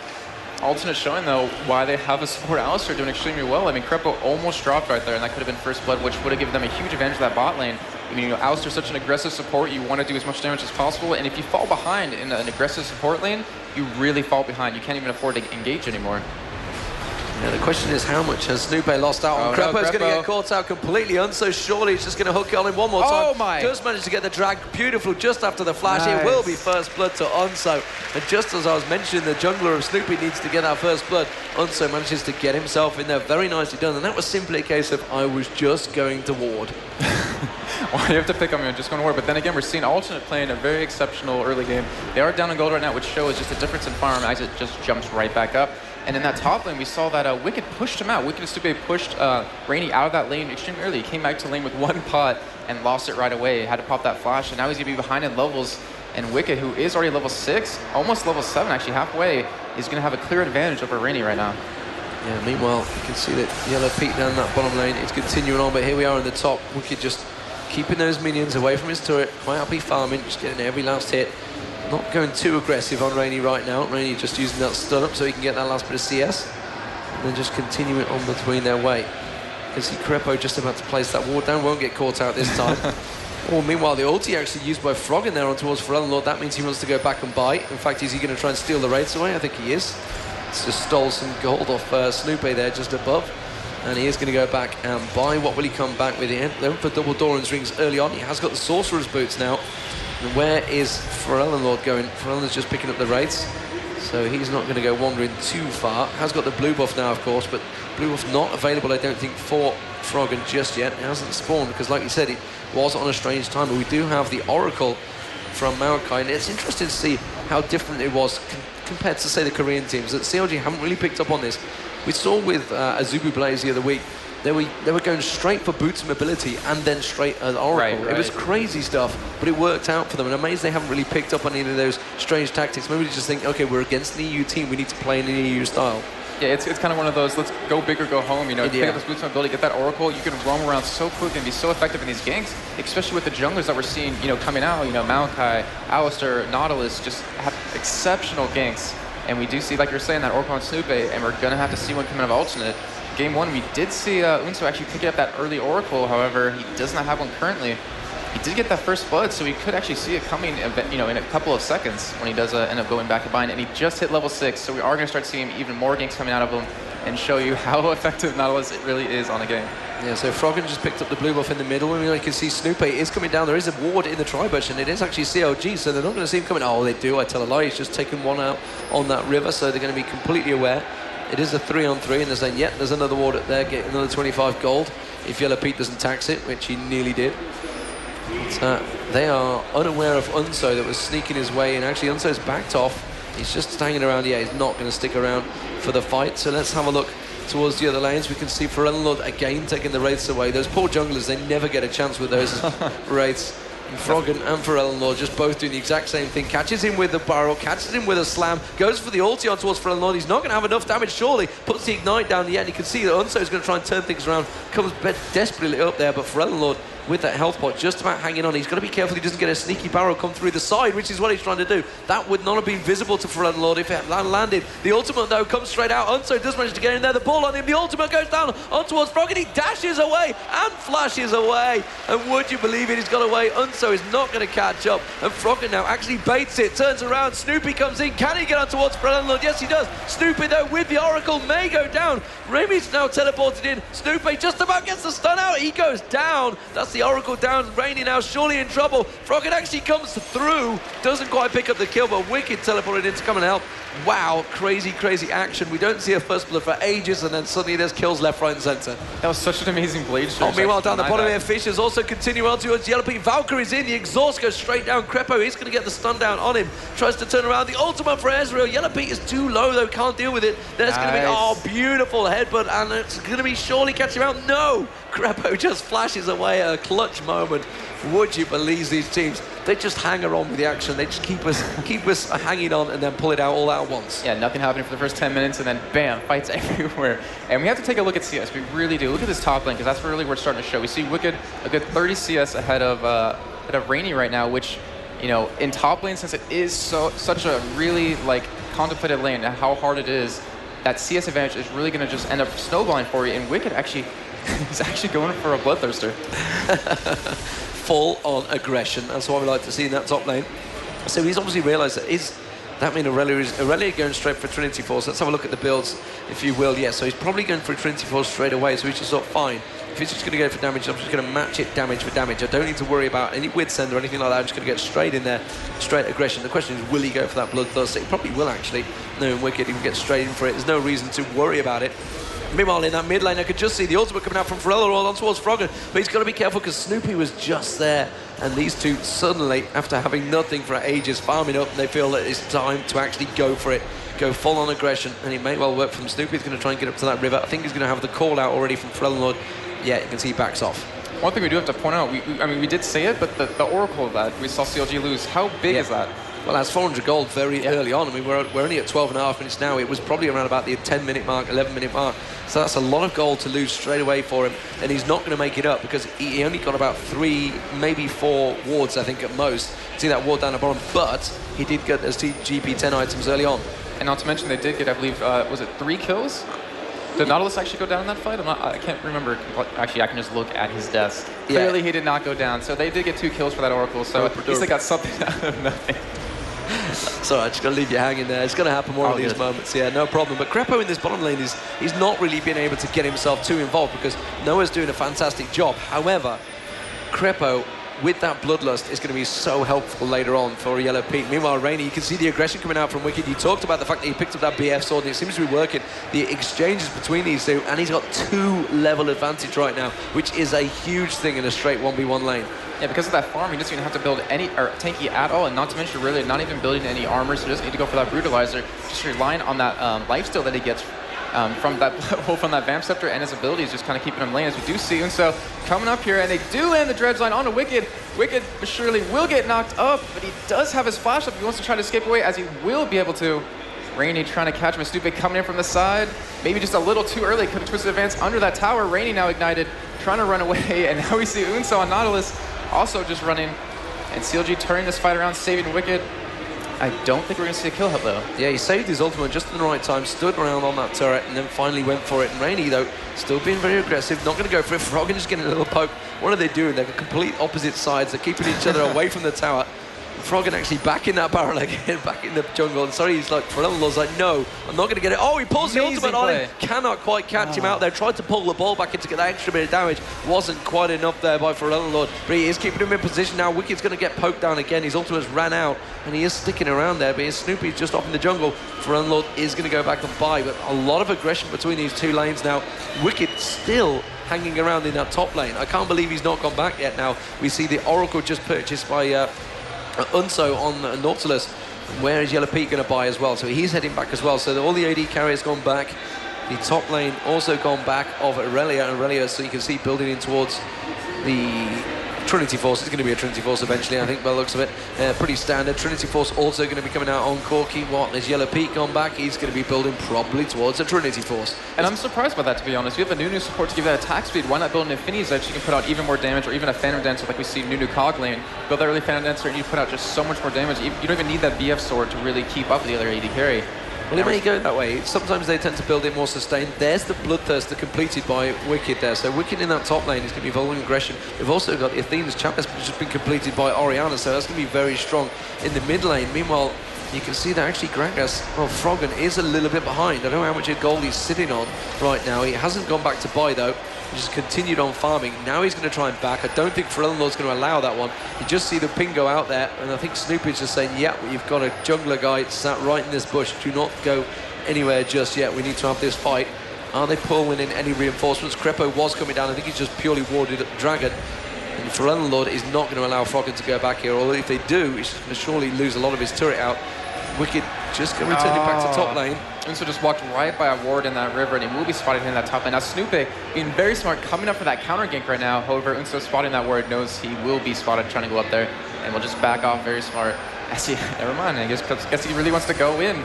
Alternate showing, though, why they have a support ACER doing extremely well. I mean, Krepo almost dropped right there, and that could have been first blood, which would have given them a huge advantage of that bot lane. I mean, ACER is such an aggressive support, you want to do as much damage as possible, and if you fall behind in an aggressive support lane, you really fall behind. You can't even afford to engage anymore. Now the question is, how much has Snoopeh lost out on? Krepo's going to get caught out completely. Unso surely he's just going to hook on him one more time. Oh my! Does manage to get the drag beautiful just after the flash. Nice. It will be first blood to Unso. And just as I was mentioning, the jungler of Snoopeh needs to get that first blood. Unso manages to get himself in there. Very nicely done. And that was simply a case of, I was just going to ward. Well, you have to pick on me, I'm just going to ward. But then again, we're seeing Alternate playing a very exceptional early game. They are down in gold right now, which shows just a difference in farm as it just jumps right back up. And in that top lane, we saw that Wickd pushed him out. Wickd and Snoopeh pushed Araneae out of that lane extremely early. He came back to lane with one pot and lost it right away. Had to pop that flash, and now he's going to be behind in levels. And Wickd, who is already level 6, almost level 7, actually halfway, is going to have a clear advantage over Araneae right now. Yeah, meanwhile, you can see that Yellowpete down that bottom lane is continuing on, but here we are in the top. Wickd just keeping those minions away from his turret, quite happy farming, just getting every last hit. Not going too aggressive on Araneae right now. Araneae just using that stun up so he can get that last bit of CS. And then just continuing on between their way. You can see Krepo just about to place that ward down, won't get caught out this time. Meanwhile, the ulti actually used by Froggen there on towards ForellenLord. That means he wants to go back and bite. In fact, is he going to try and steal the raids away? I think he is. He's just stole some gold off Snoopeh there just above. And he is going to go back and buy. What will he come back with? Then for double Doran's rings early on. He has got the Sorcerer's boots now. And where is ForellenLord going? ForellenLord's just picking up the raids, so he's not going to go wandering too far. Has got the blue buff now, of course, but blue buff not available, I don't think, for Froggen just yet. It hasn't spawned because, like you said, it was on a strange time. But we do have the Oracle from Maokai, and it's interesting to see how different it was compared to, say, the Korean teams. That CLG haven't really picked up on this. We saw with Azubu Blaze the other week. They were going straight for boots and mobility and then straight as Oracle. Right. It was crazy stuff, but it worked out for them. And I'm amazed they haven't really picked up on any of those strange tactics. Maybe they just think, okay, we're against an EU team, we need to play in an EU style. Yeah, it's kind of one of those, let's go big or go home, you know, pick up this boots and mobility, get that Oracle, you can roam around so quick and be so effective in these ganks, especially with the junglers that we're seeing, you know, coming out, you know, Maokai, ALISTAIR, Nautilus, just have exceptional ganks. And we do see, like you're saying, that Oracle on Snoopeh, and we're going to have to see one coming out of Alternate. Game 1, we did see Unso actually pick up that early Oracle. However, he does not have one currently. He did get that first blood, so we could actually see it coming, you know, in a couple of seconds when he does end up going back and bind. And he just hit level 6, so we are going to start seeing even more ganks coming out of him and show you how effective Nautilus it really is on a game. Yeah, so Froggen just picked up the blue buff in the middle, and you can see Snoopeh is coming down. There is a ward in the tri-bush, and it is actually CLG, so they're not going to see him coming. Oh, they do, I tell a lie. He's just taken one out on that river, so they're going to be completely aware. It is a 3-on-3, and they're saying, yeah, there's another ward up there, get another 25 gold if Yellowpete doesn't tax it, which he nearly did. But, they are unaware of Unso that was sneaking his way in. Actually, Unso's backed off. He's just hanging around. Yeah, he's not going to stick around for the fight. So let's have a look towards the other lanes. We can see ForellenLord again taking the wraiths away. Those poor junglers, they never get a chance with those wraiths. Froggen and ForellenLord just both doing the exact same thing. Catches him with the barrel, catches him with a slam, goes for the ulti on towards ForellenLord. He's not going to have enough damage, surely. Puts the ignite down the end. You can see that Unso is going to try and turn things around. Comes desperately up there, but ForellenLord with that health pot just about hanging on. He's got to be careful he doesn't get a sneaky barrel come through the side, which is what he's trying to do. That would not have been visible to ForellenLord if it had landed. The ultimate, though, comes straight out. Unso does manage to get in there. The ball on him. The ultimate goes down on towards Froggen. He dashes away and flashes away. And would you believe it? He's got away. Unso is not going to catch up. And Froggen now actually baits it. Turns around. Snoopeh comes in. Can he get on towards ForellenLord? Yes, he does. Snoopeh, though, with the Oracle, may go down. Remy's now teleported in. Snoopeh just about gets the stun out. He goes down. That's the the Oracle down. Rainey now surely in trouble. Froggen actually comes through. Doesn't quite pick up the kill, but Wickd teleported in to come and help. Wow, crazy, crazy action. We don't see a first blood for ages, and then suddenly there's kills left, right, and center. That was such an amazing blade shot. Meanwhile, down the bottom here, Fisch is also continuing on towards Yellowpete. Valkyrie's in. The exhaust goes straight down. Krepo, he's going to get the stun down on him. Tries to turn around. The ultimate for Ezreal. Yellowpete is too low, though. Can't deal with it. There's going to be, oh, beautiful headbutt, and it's going to be surely catching him out. No! Krepo just flashes away at a clutch moment. Would you believe these teams? They just hang on with the action. They just keep us hanging on and then pull it out all at once. Yeah, nothing happening for the first 10 minutes, and then bam, fights everywhere. And we have to take a look at CS. We really do. Look at this top lane, because that's really where it's starting to show. We see Wickd a good 30 CS ahead of Araneae right now, which, you know, in top lane, since it is such a really like contemplated lane and how hard it is, that CS advantage is really going to just end up snowballing for you. And Wickd actually is actually going for a bloodthirster. Full on aggression. That's what we like to see in that top lane. So he's obviously realised that means Aurelia going straight for Trinity Force. Let's have a look at the builds, if you will. Yeah, so he's probably going for Trinity Force straight away, so he's just not fine. If he's just going to go for damage, I'm just going to match it damage for damage. I don't need to worry about any width send or anything like that. I'm just going to get straight in there, straight aggression. The question is, will he go for that bloodthirst? He probably will, actually. Knowing Wickd, he can get straight in for it. There's no reason to worry about it. Meanwhile, in that mid lane, I could just see the ultimate coming out from ForellenLord on towards Froggen, but he's got to be careful because Snoopeh was just there, and these two suddenly, after having nothing for ages, farming up, and they feel that it's time to actually go for it, go full on aggression, and it may well work from Snoopeh. He's going to try and get up to that river. I think he's going to have the call out already from ForellenLord. Yeah, you can see he backs off. One thing we do have to point out, I mean, we did say it, but the Oracle that we saw CLG lose, how big is that? Well, that's 400 gold very early on. I mean, we're only at 12.5 minutes now. It was probably around about the 10-minute mark, 11-minute mark. So that's a lot of gold to lose straight away for him. And he's not going to make it up because he only got about 3, maybe 4 wards, I think, at most. See that ward down the bottom. But he did get those GP10 items early on. And not to mention, they did get, I believe, was it 3 kills? Did Nautilus actually go down in that fight? I can't remember. Actually, I can just look at his desk. Clearly, he did not go down. So they did get 2 kills for that Oracle. So at least they got something out of nothing. Sorry, I'm just going to leave you hanging there. It's going to happen more of these moments. Yeah, no problem. But Krepo in this bottom lane he's not really been able to get himself too involved because Noah's doing a fantastic job. However, Krepo, with that bloodlust, is going to be so helpful later on for Yellowpete. Meanwhile, Rainey, you can see the aggression coming out from Wickd. You talked about the fact that he picked up that BF sword, and it seems to be working. The exchanges between these two, and he's got 2-level advantage right now, which is a huge thing in a straight 1v1 lane. Yeah, because of that farm, he doesn't even have to build any tanky at all, and not to mention really not even building any armor, so he doesn't need to go for that brutalizer. Just relying on that lifesteal that he gets from that Vamp Scepter and his abilities, just kind of keeping him lane. As we do see Unso coming up here, and they do land the dredge line onto Wickd. Wickd surely will get knocked up, but he does have his flash up. He wants to try to escape away, as he will be able to. Rainey trying to catch him. Snoopeh coming in from the side. Maybe just a little too early. Could have twisted advance under that tower. Rainey now ignited, trying to run away, and now we see Unso on Nautilus also just running, and CLG turning this fight around, saving Wickd. I don't think we're going to see a kill hub, though. Yeah, he saved his ultimate just in the right time, stood around on that turret, and then finally went for it. And Rainey, though, still being very aggressive, not going to go for it. Froggen just getting a little poke. What are they doing? They're complete opposite sides. They're keeping each other away from the tower. Froggen actually back in that barrel again, back in the jungle. And sorry, he's like, ForellenLord's like, no, I'm not going to get it. Oh, he pulls the ultimate on him. Cannot quite catch him out there. Tried to pull the ball back in to get that extra bit of damage. Wasn't quite enough there by ForellenLord. But he is keeping him in position now. Wicked's going to get poked down again. His ultimate's ran out, and he is sticking around there. But his Snoopeh's just off in the jungle. ForellenLord is going to go back and buy. But a lot of aggression between these two lanes now. Wicked still hanging around in that top lane. I can't believe he's not gone back yet now. We see the Oracle just purchased by Unso on Nautilus. Where is Yellowpete going to buy as well? So he's heading back as well. So all the AD carriers gone back. The top lane also gone back of Aurelia, so you can see building in towards the Trinity Force. It's going to be a Trinity Force eventually, I think, by the looks of it. Pretty standard. Trinity Force also going to be coming out on Corky. What is Yellowpete gone back? He's going to be building probably towards a Trinity Force. And I'm surprised by that, to be honest. You have a Nunu support to give that attack speed. Why not build an Infinity Edge so you can put out even more damage, or even a Phantom Dancer like we see Nunu Cog lane. Build that early Phantom Dancer and you put out just so much more damage. You don't even need that BF sword to really keep up with the other AD carry. Well, it may go that way. Sometimes they tend to build it more sustained. There's the Bloodthirster completed by Wicked there. So Wicked in that top lane is going to be evolving aggression. We've also got Athena's Chapter, which has been completed by Orianna, so that's going to be very strong in the mid lane. Meanwhile, you can see that actually Gragas, well, Froggen is a little bit behind. I don't know how much gold he's sitting on right now. He hasn't gone back to buy, though. He just continued on farming. Now he's going to try and back. I don't think ForellenLord's going to allow that one. You just see the ping go out there, and I think Snoopeh is just saying, yeah, you've got a jungler guy sat right in this bush. Do not go anywhere just yet. We need to have this fight. Are they pulling in any reinforcements? Krepo was coming down. I think he's just purely warded at the dragon. And ForellenLord is not going to allow Froggen to go back here, although if they do, he's going to surely lose a lot of his turret out. Wickd just going to return it back to top lane. Unso just walked right by a ward in that river, and he will be spotted in that top lane. Now Snoopeh being very smart, coming up for that counter gank right now. However, Unso spotting that ward, knows he will be spotted trying to go up there, and will just back off very smart. I see, never mind, I guess he really wants to go in.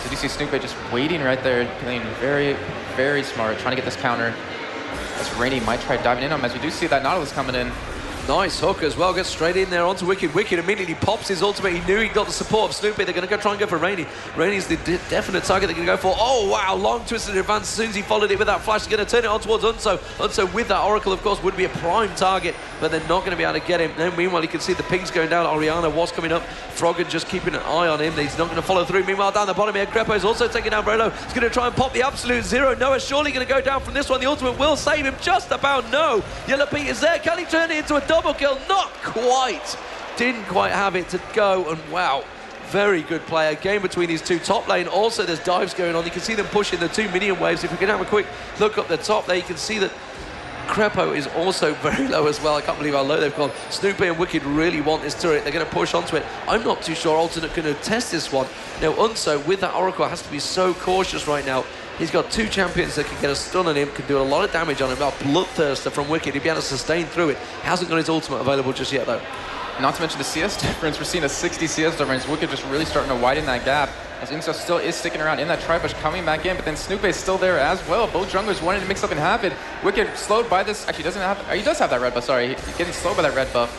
Did you see Snoopeh just waiting right there, playing very, very smart, trying to get this counter. As Araneae might try diving in on him, as we do see that Nautilus coming in. Nice hook as well, gets straight in there onto Wickd. Wickd immediately pops his ultimate. He knew he got the support of Snoopeh. They're going to try and go for Araneae. Araneae's the definite target they're going to go for. Oh, wow, long twisted advance. As soon as he followed it with that flash, they're going to turn it on towards Unso. Unso with that Oracle, of course, would be a prime target, but they're not going to be able to get him. Then, meanwhile, you can see the pings going down. Orianna was coming up. Froggen just keeping an eye on him. He's not going to follow through. Meanwhile, down the bottom here, Krepo is also taking down Rolo. He's going to try and pop the absolute zero. Noah surely going to go down from this one. The ultimate will save him just about. No. Yellowpete is there. Can he turn it into a double kill? Not quite. Didn't quite have it to go, and wow, very good player. Game between these two. Top lane also, there's dives going on. You can see them pushing the two minion waves. If we can have a quick look up the top there, you can see that Krepo is also very low as well. I can't believe how low they've gone. Snoopeh and Wickd really want this turret. They're going to push onto it. I'm not too sure Alternate can test this one. Now, Unso, with that Oracle, has to be so cautious right now. He's got two champions that can get a stun on him, can do a lot of damage on him. Well, Bloodthirster from Wickd, he'd be able to sustain through it. Hasn't got his ultimate available just yet, though. Not to mention the CS difference. We're seeing a 60 CS difference. Wickd just really starting to widen that gap, as Unso still is sticking around in that tri-bush, coming back in, but then Snoopeh is still there as well. Both junglers wanting to mix up and happen. Wickd slowed by this. Actually, doesn't have. He does have that red buff. Sorry, he's getting slowed by that red buff.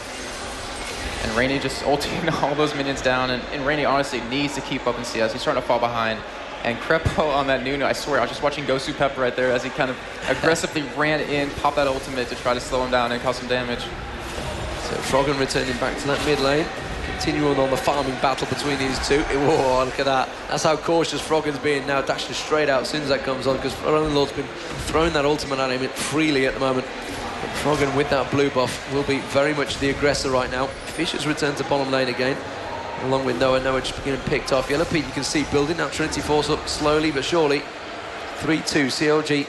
And Araneae just ulting all those minions down, and Araneae honestly needs to keep up in CS. He's starting to fall behind. And Krepo on that Nunu, I swear, I was just watching Snoopeh right there as he kind of aggressively ran in, popped that ultimate to try to slow him down and cause some damage. So Froggen returning back to that mid lane. Continuing on the farming battle between these two. Whoa, look at that. That's how cautious Froggen's being now, dashing straight out as soon as that comes on, because ForellenLord's been throwing that ultimate at him freely at the moment. But Froggen with that blue buff will be very much the aggressor right now. Fisch has returned to bottom lane again, along with Noah. Noah just getting picked off. Yellowpete, you can see, building that Trinity Force up slowly but surely. 3-2 CLG.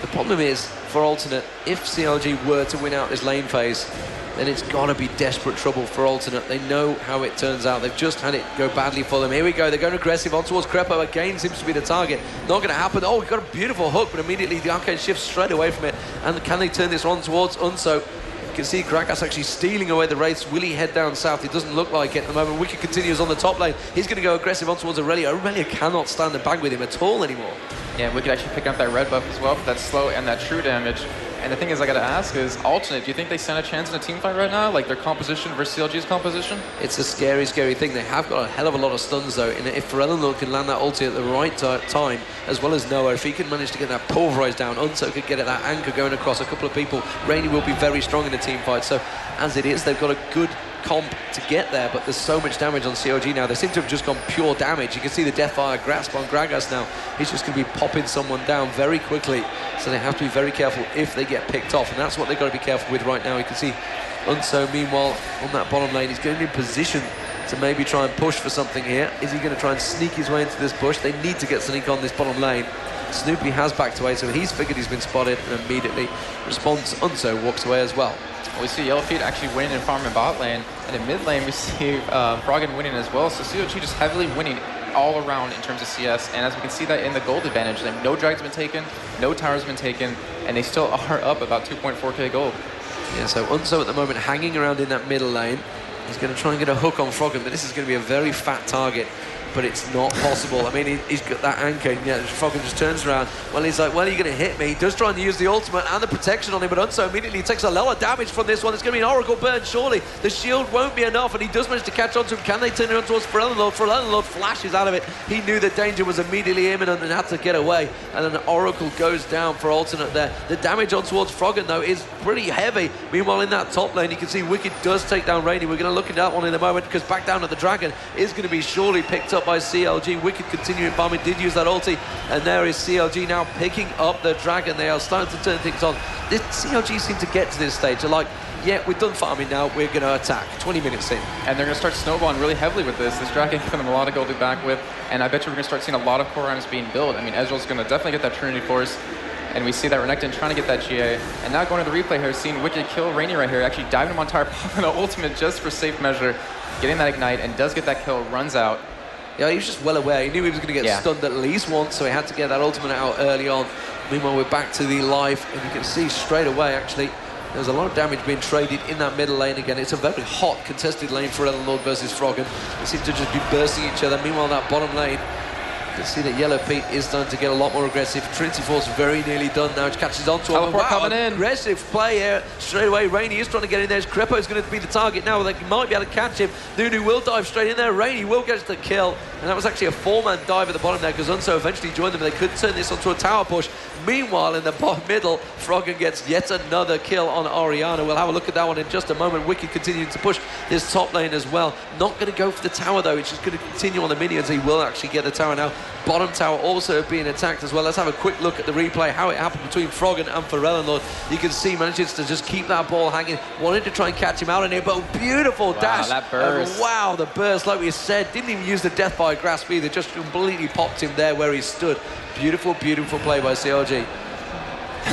The problem is, for Alternate, if CLG were to win out this lane phase, then it's got to be desperate trouble for Alternate. They know how it turns out. They've just had it go badly for them. Here we go. They're going aggressive on towards Krepo. Again, seems to be the target. Not going to happen. Oh, we've got a beautiful hook, but immediately the arcane shifts straight away from it. And can they turn this on towards Unso? You can see Gragas actually stealing away the Wraiths. Will he head down south? It doesn't look like it at the moment. Wickd continues on the top lane. He's going to go aggressive on towards Aurelia. Aurelia cannot stand and bang with him at all anymore. Yeah, Wickd actually picking up that red buff as well for that slow and that true damage. And the thing is, I gotta ask is, Alternate, do you think they stand a chance in a team fight right now? Like their composition versus CLG's composition? It's a scary, scary thing. They have got a hell of a lot of stuns though. And if ForellenLord can land that ulti at the right time, as well as Noah, if he can manage to get that pulverized down, Unso could get at that anchor going across a couple of people. Araneae will be very strong in a team fight. So as it is, they've got a good comp to get there, but there's so much damage on CLG now. They seem to have just gone pure damage. You can see the Deathfire grasp on Gragas now. He's just going to be popping someone down very quickly, so they have to be very careful if they get picked off, and that's what they've got to be careful with right now. You can see Unso, meanwhile, on that bottom lane, he's getting in position to maybe try and push for something here. Is he going to try and sneak his way into this bush? They need to get something on this bottom lane. Snoopeh has backed away, so he's figured he's been spotted, and immediately responds. Unso walks away as well. We see Yellowpete actually winning in farm and bot lane, and in mid lane we see Froggen winning as well. So CLG just heavily winning all around in terms of CS, and as we can see that in the gold advantage, no drag's been taken, no tower's been taken, and they still are up about 2.4k gold. Yeah, so Unso at the moment hanging around in that middle lane. He's going to try and get a hook on Froggen, but this is going to be a very fat target. But it's not possible. I mean, he's got that anchor, and yeah, Froggen just turns around. Well, he's like, well, are you going to hit me? He does try and use the ultimate and the protection on him, but Unso immediately takes a lot of damage from this one. It's going to be an Oracle burn, surely. The shield won't be enough, and he does manage to catch on to him. Can they turn it on towards ForellenLord? ForellenLord flashes out of it. He knew the danger was immediately imminent and had to get away, and an Oracle goes down for Alternate there. The damage on towards Froggen, though, is pretty heavy. Meanwhile, in that top lane, you can see Wickd does take down Araneae. We're going to look at that one in a moment, because back down at the Dragon is going to be surely picked up up by CLG. Wickd continuing farming, did use that ulti, and there is CLG now picking up the dragon. They are starting to turn things on. This CLG seem to get to this stage. They're like, yeah, we're done farming now, we're going to attack. 20 minutes in. And they're going to start snowballing really heavily with this. This dragon giving them a lot of gold to back with, and I bet you we're going to start seeing a lot of core items being built. I mean, Ezreal's going to definitely get that Trinity Force, and we see that Renekton trying to get that GA. And now going to the replay here, seeing Wickd kill Araneae right here, actually diving him on tower, popping an ultimate just for safe measure, getting that ignite, and does get that kill, runs out. Yeah, he was just well aware. He knew he was going to get stunned at least once, so he had to get that ultimate out early on. Meanwhile, we're back to the live, and you can see straight away, actually, there's a lot of damage being traded in that middle lane again. It's a very hot, contested lane for ForellenLord versus Froggen. They seem to just be bursting each other. Meanwhile, that bottom lane, you can see that Yellowpete is starting to get a lot more aggressive. Trinity Force very nearly done now. It catches onto him. Wow, coming in. Aggressive play here. Straight away, Araneae is trying to get in there. Krepo is going to be the target now. They might be able to catch him. Nunu will dive straight in there. Araneae will get the kill. And that was actually a 4-man dive at the bottom there, because Unso eventually joined them. They could turn this onto a tower push. Meanwhile, in the bottom middle, Froggen gets yet another kill on Orianna. We'll have a look at that one in just a moment. Wickd continuing to push this top lane as well. Not going to go for the tower, though. It's just going to continue on the minions. He will actually get the tower now. Bottom tower also being attacked as well. Let's have a quick look at the replay, how it happened between Froggen and ForellenLord. You can see manages to just keep that ball hanging. Wanted to try and catch him out in here, but beautiful dash. That burst. Wow, the burst, like we said. Didn't even use the death by grasp either. Just completely popped him there where he stood. Beautiful, beautiful play by CLG.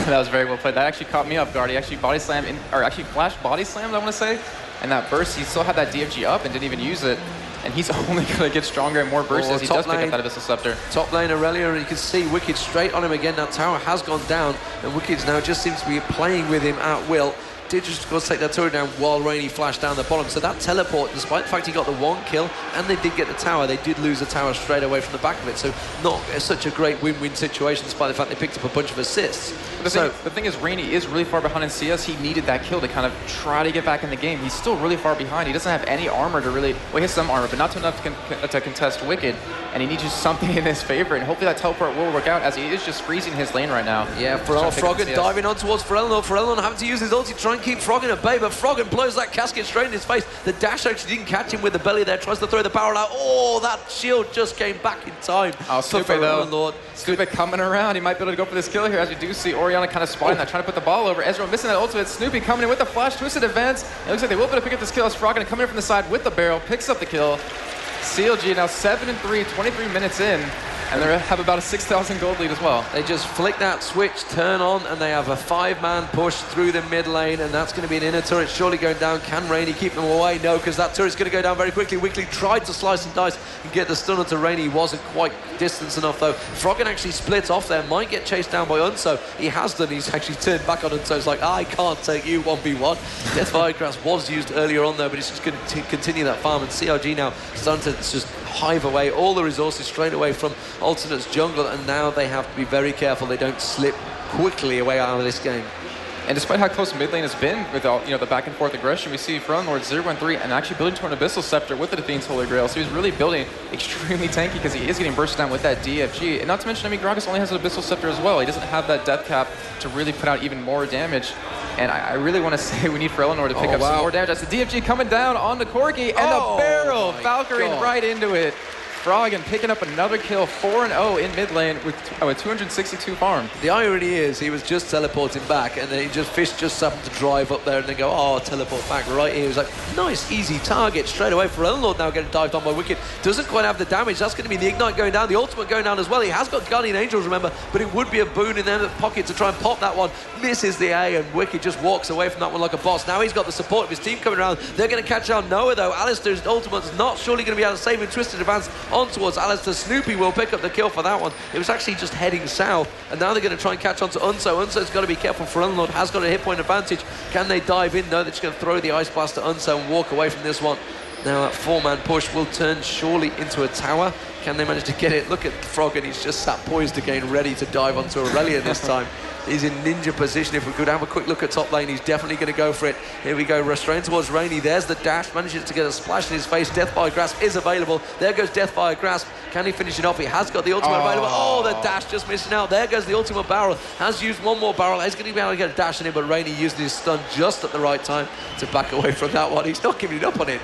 That was very well played. That actually caught me off guard. He actually body slammed, or actually flash body slammed, I want to say. And that burst, he still had that DFG up and didn't even use it. And he's only going to get stronger and more bursts as he does pick up that Abyssal Scepter. Top lane Aurelia, and you can see Wickd straight on him again. That tower has gone down, and Wicked now just seems to be playing with him at will. Did just go take that turret down while Araneae flashed down the bottom. So that teleport, despite the fact he got the one kill and they did get the tower, they did lose the tower straight away from the back of it. So not such a great win-win situation, despite the fact they picked up a bunch of assists. The thing is, Araneae is really far behind in CS. He needed that kill to kind of try to get back in the game. He's still really far behind. He doesn't have any armor to really, well, he has some armor, but not enough to contest Wicked. And he needs just something in his favor. And hopefully that teleport will work out, as he is just freezing his lane right now. Yeah, Froggen diving on towards ForellenLord. ForellenLord having to use his ulti to try and keep Froggen at bay, but Froggen blows that casket straight in his face. The dash actually didn't catch him with the belly there. Tries to throw the barrel out. Oh, that shield just came back in time. Oh, Snoopeh though. Snoopeh coming around. He might be able to go for this kill here, as we do see Orianna kind of spotting that, trying to put the ball over. Ezreal missing that ultimate. Snoopeh coming in with the flash, twisted advance. It looks like they will be able to pick up this kill as Froggen coming in from the side with the barrel, picks up the kill. CLG now 7-3, 23 minutes in, and they have about a 6,000 gold lead as well. They just flick that switch, turn on, and they have a 5-man push through the mid lane, and that's going to be an inner turret surely going down. Can Araneae keep them away? No, because that turret's going to go down very quickly. Wickd tried to slice and dice and get the stun onto Araneae. Wasn't quite distance enough, though. Froggen actually splits off there, might get chased down by Unso. He has done. He's actually turned back on Unso. It's like, I can't take you 1v1. Death Fire Grass was used earlier on, though, but he's just going to continue that farm, and CLG now starting to just hive away all the resources straight away from Alternate's jungle, and now they have to be very careful they don't slip quickly away out of this game. And despite how close mid lane has been with all, the back and forth aggression, we see ForellenLord 0-1-3 and actually building toward an Abyssal Scepter with the Athene's Holy Grail. So he's really building extremely tanky, because he is getting bursted down with that DFG. And not to mention, Gragas only has an Abyssal Scepter as well. He doesn't have that death cap to really put out even more damage. And I really want to say we need ForellenLord to pick up some more damage. That's the DFG coming down on the Corgi, and the barrel Valkyrie right into it. Froggen picking up another kill, 4-0 in mid lane with 262 farm. The irony is he was just teleporting back, and then Fisch just happened to drive up there and then go, oh, teleport back right here. He was like, nice, easy target straight away. ForellenLord now getting dived on by Wickd. Doesn't quite have the damage. That's going to be the ignite going down, the ultimate going down as well. He has got Guardian Angels, remember, but it would be a boon in their pocket to try and pop that one. Misses the A, and Wickd just walks away from that one like a boss. Now he's got the support of his team coming around. They're going to catch out Noah, though. Alistair's ultimate's not surely going to be able to save him. Twisted advance on towards Alistair. Snoopeh will pick up the kill for that one. It was actually just heading south, and now they're going to try and catch on to Unso. Unso's got to be careful. ForellenLord has got a hit point advantage. Can they dive in? No, they're just going to throw the Ice Blast to Unso and walk away from this one. Now that 4-man push will turn surely into a tower. Can they manage to get it? Look at Froggen. He's just sat poised again, ready to dive onto Aurelia this time. is in ninja position. If we could have a quick look at top lane, he's definitely going to go for it. Here we go, restrained towards Rainey. There's the dash, manages to get a splash in his face. Death by Grasp is available. There goes Death by Grasp. Can he finish it off? He has got the ultimate available. Oh, the dash just missing out. There goes the ultimate barrel. Has used one more barrel. He's going to be able to get a dash in him, but Rainey used his stun just at the right time to back away from that one. He's not giving it up on it.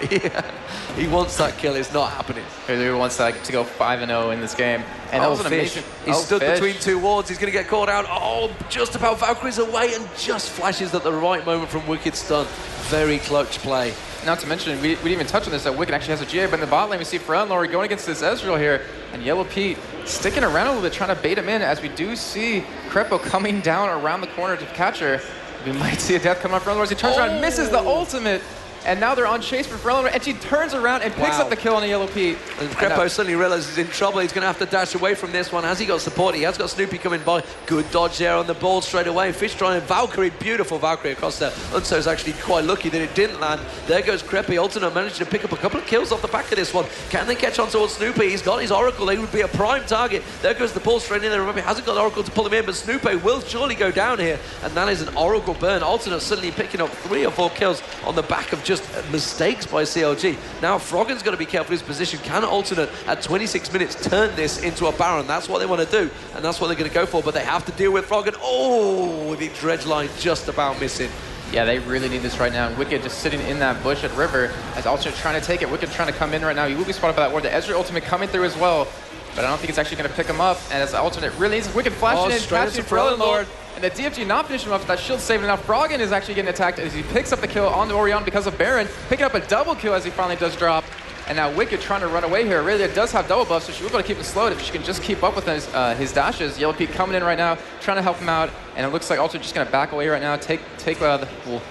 He wants that kill. It's not happening. He wants to go 5-0 in this game. And that was an amazing... He stood between two wards. He's going to get caught out. Oh, just about Valkyrie's away and just flashes at the right moment from Wicked stun. Very clutch play. Not to mention, we didn't even touch on this, that Wicked actually has a GA, but in the bot lane we see ForellenLord going against this Ezreal here, and Yellowpete sticking around a little bit, trying to bait him in, as we do see Krepo coming down around the corner to catch her. We might see a death come on ForellenLord as he turns around, misses the ultimate, and now they're on chase for ForellenLord, and she turns around and picks up the kill on a Yellowpete. And Krepo suddenly realizes he's in trouble. He's going to have to dash away from this one. Has he got support? He has got Snoopeh coming by. Good dodge there on the ball straight away. Fisch trying Valkyrie, beautiful Valkyrie across there. Unso's actually quite lucky that it didn't land. There goes Krepo. Ultimate managed to pick up a couple of kills off the back of this one. Can they catch on towards Snoopeh? He's got his Oracle. They would be a prime target. There goes the ball straight in there. Remember, he hasn't got Oracle to pull him in, but Snoopeh will surely go down here. And that is an Oracle burn. Alternate suddenly picking up 3 or 4 kills on the back of just mistakes by CLG. Now Froggen's got to be careful of his position. Can Alternate at 26 minutes turn this into a Baron? That's what they want to do, and that's what they're going to go for, but they have to deal with Froggen. Oh, the dredge line just about missing. Yeah, they really need this right now. And Wicked just sitting in that bush at River as Alternate trying to take it. Wicked trying to come in right now. He will be spotted by that ward. The Ezreal ultimate coming through as well, but I don't think it's actually going to pick him up. And as Alternate really needs Wicked flashing in, catching ForellenLord. And the DFG not finishing him off, that shield saving enough. Froggen is actually getting attacked as he picks up the kill on the Orion because of Baron, picking up a double kill as he finally does drop. And now Wicked trying to run away here. Aurelia does have double buffs, so she will be able to keep him slowed if she can just keep up with his dashes. Yellowpete coming in right now, trying to help him out. And it looks like Ultra just going to back away right now. Well,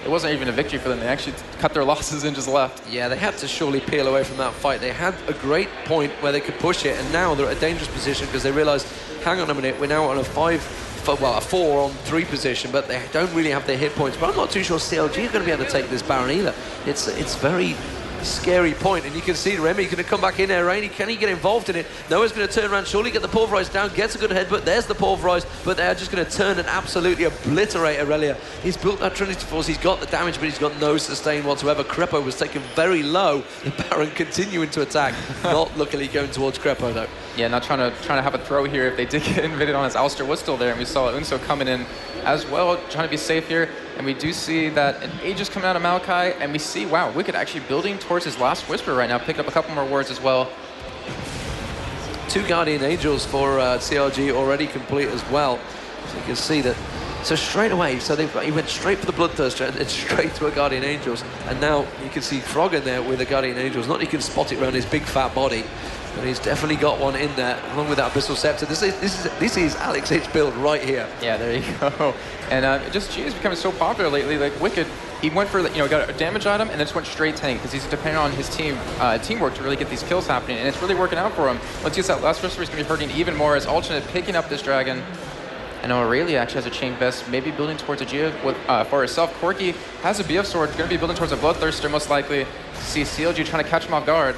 it wasn't even a victory for them. They actually cut their losses and just left. Yeah, they had to surely peel away from that fight. They had a great point where they could push it, and now they're at a dangerous position because they realized, hang on a minute, we're now on a 4-on-3 position, but they don't really have their hit points. But I'm not too sure CLG are going to be able to take this Baron either. It's very scary point, and you can see Remy going to come back in there. Rainey, can he get involved in it? Noah's going to turn around, surely get the Pulverize down, gets a good headbutt. There's the Pulverize, but they're just going to turn and absolutely obliterate Aurelia. He's built that Trinity Force, he's got the damage, but he's got no sustain whatsoever. Krepo was taken very low. The Baron continuing to attack, not luckily going towards Krepo though. Yeah, not trying to have a throw here. If they did get invaded on, his Alistair was still there, and we saw Unso coming in as well, trying to be safe here. And we do see that an Aegis coming out of Maokai, and we see, wow, Wicked actually building towards his last Whisper right now, picked up a couple more wards as well. 2 Guardian Angels for CLG already complete as well. So you can see that. So straight away, he went straight for the Bloodthirster and then straight to a Guardian Angels. And now you can see Froggen there with a Guardian Angels. Not that you can spot it around his big fat body, but he's definitely got one in there, along with that Abyssal Scepter. This is Alex H build right here. Yeah, there you go. And just G is becoming so popular lately. Like Wicked, he went for got a damage item and then just went straight tank because he's depending on his teamwork to really get these kills happening, and it's really working out for him. Once he gets that last Whisper, he's gonna be hurting even more as Alternate picking up this dragon. And Aurelia actually has a chain vest, maybe building towards a GF for herself. Corki has a BF sword, going to be building towards a Bloodthirster most likely. See CLG trying to catch him off guard.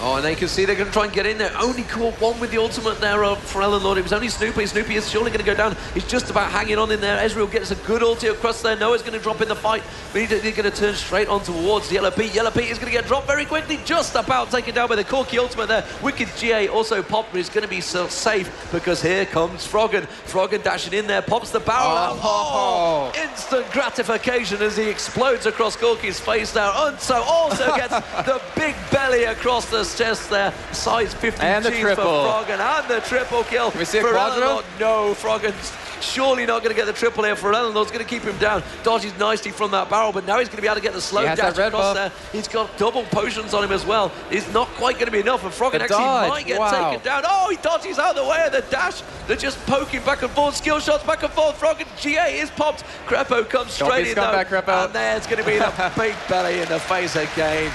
Oh, and they can see they're going to try and get in there. Only caught one with the ultimate there of ForellenLord. It was only Snoopeh. Snoopeh is surely going to go down. He's just about hanging on in there. Ezreal gets a good ulti across there. Noah's going to drop in the fight. But he's going to turn straight on towards Yellowpete. Yellowpete is going to get dropped very quickly. Just about taken down by the Corki ultimate there. Wicked GA also popped, but he's going to be so safe because here comes Froggen. Froggen dashing in there, pops the barrel out. Oh, instant gratification as he explodes across Corki's face there. Unso also gets the big belly across the chest there, size 50 and the for Froggen, and the triple kill. Can we see a quadro? No, Froggen's surely not going to get the triple here. ForellenLord's going to keep him down. Dodges nicely from that barrel, but now he's going to be able to get the slow dash across there. He's got double potions on him as well. It's not quite going to be enough, and Froggen actually might get taken down. Oh, he dodges out of the way of the dash. They're just poking back and forth, skill shots back and forth. Froggen GA is popped. Krepo comes straight in though, and there's going to be the big belly in the face again.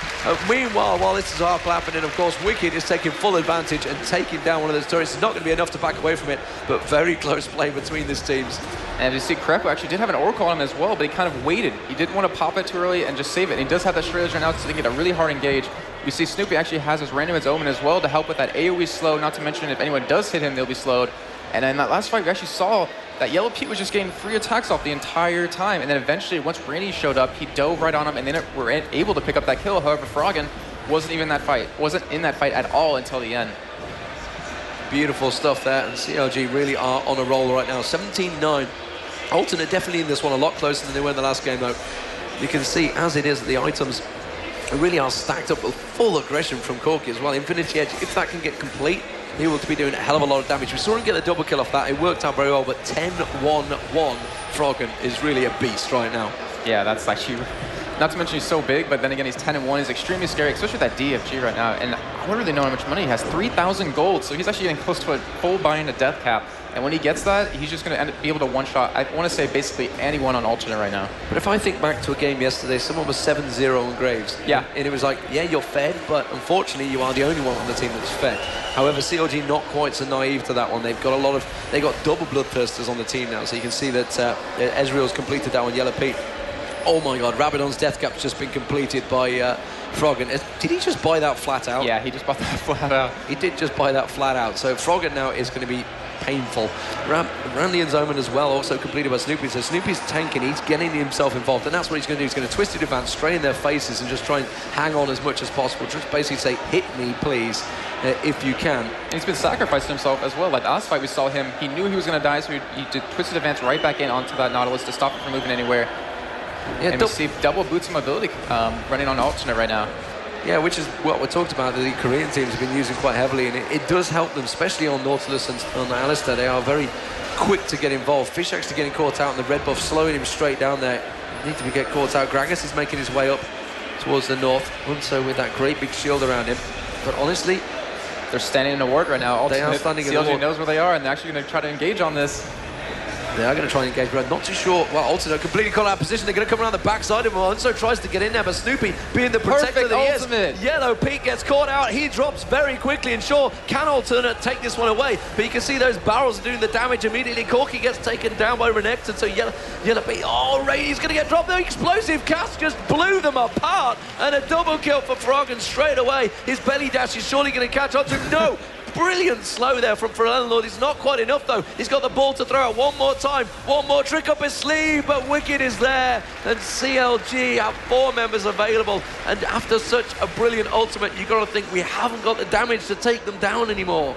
Meanwhile, while this is all happening, of course, Wicked is taking full advantage and taking down one of those turrets. It's not going to be enough to back away from it, but very close play between these teams. And you see Krepo actually did have an Oracle on him as well, but he kind of waited. He didn't want to pop it too early and just save it. And he does have that Shredders right now, so they get a really hard engage. We see Snoopeh actually has his Random's Omen as well to help with that AoE slow, not to mention if anyone does hit him, they'll be slowed. And in that last fight, we actually saw that Yellowpete was just getting free attacks off the entire time. And then eventually, once Araneae showed up, he dove right on him, and then were able to pick up that kill. However, Froggen wasn't in that fight at all until the end. Beautiful stuff there, and CLG really are on a roll right now. 17-9. Alternate definitely in this one a lot closer than they were in the last game, though. You can see, as it is, the items really are stacked up with full aggression from Corki as well. Infinity Edge, if that can get complete, he will be doing a hell of a lot of damage. We saw him get the double kill off that. It worked out very well, but 10-1-1 Froggen is really a beast right now. Yeah, that's actually, not to mention he's so big, but then again, he's 10-1. He's extremely scary, especially with that DFG right now. And I don't really know how much money he has. 3,000 gold, so he's actually getting close to a full buy-in to death cap. And when he gets that, he's just going to be able to one-shot, I want to say, basically anyone on alternate right now. But if I think back to a game yesterday, someone was 7-0 on Graves. Yeah. And it was like, yeah, you're fed, but unfortunately, you are the only one on the team that's fed. However, CLG not quite so naive to that one. They've got they got double Bloodthirsters on the team now, so you can see that Ezreal's completed that one, Yellowpete. Oh my god, Rabadon's death cap's just been completed by Froggen. Did he just buy that flat out? Yeah, he just bought that flat out. He did just buy that flat out. So Froggen now is going to be painful. Randy and Zoman as well, also completed by Snoopeh. So Snoopeh's tanking, he's getting himself involved, and that's what he's going to do. He's going to twist it advance, straight in their faces, and just try and hang on as much as possible. Just basically say, hit me, please, if you can. And he's been sacrificing himself as well. Like the last fight we saw him, he knew he was going to die, so he did twisted advance right back in onto that Nautilus to stop it from moving anywhere. Yeah, and we see double boots of mobility running on alternate right now. Yeah, which is what we talked about, the Korean teams have been using quite heavily, and it does help them, especially on Nautilus and on Alistair. They are very quick to get involved. Fisch actually getting caught out, and the red buff slowing him straight down there. Need to get caught out. Gragas is making his way up towards the north, unso with that great big shield around him. But honestly, they're standing in a ward right now. They are standing in a ward. CLG knows where they are, and they're actually going to try to engage on this. They are going to try and engage, but I'm not too sure. Well, Alternate completely caught out of position. They're going to come around the backside of him. Unso tries to get in there, but Snoopeh, being the protector that he is, Yellowpete gets caught out. He drops very quickly, and sure, can Alternate take this one away? But you can see those barrels are doing the damage immediately. Corki gets taken down by Renekton, so Yellowpete, oh, Ray's going to get dropped. The explosive cast just blew them apart, and a double kill for Froggen straight away. His belly dash is surely going to catch on to him. No! Brilliant slow there from ForellenLord. It's not quite enough, though. He's got the ball to throw out one more time. One more trick up his sleeve, but Wickd is there. And CLG have 4 members available. And after such a brilliant ultimate, you've got to think we haven't got the damage to take them down anymore.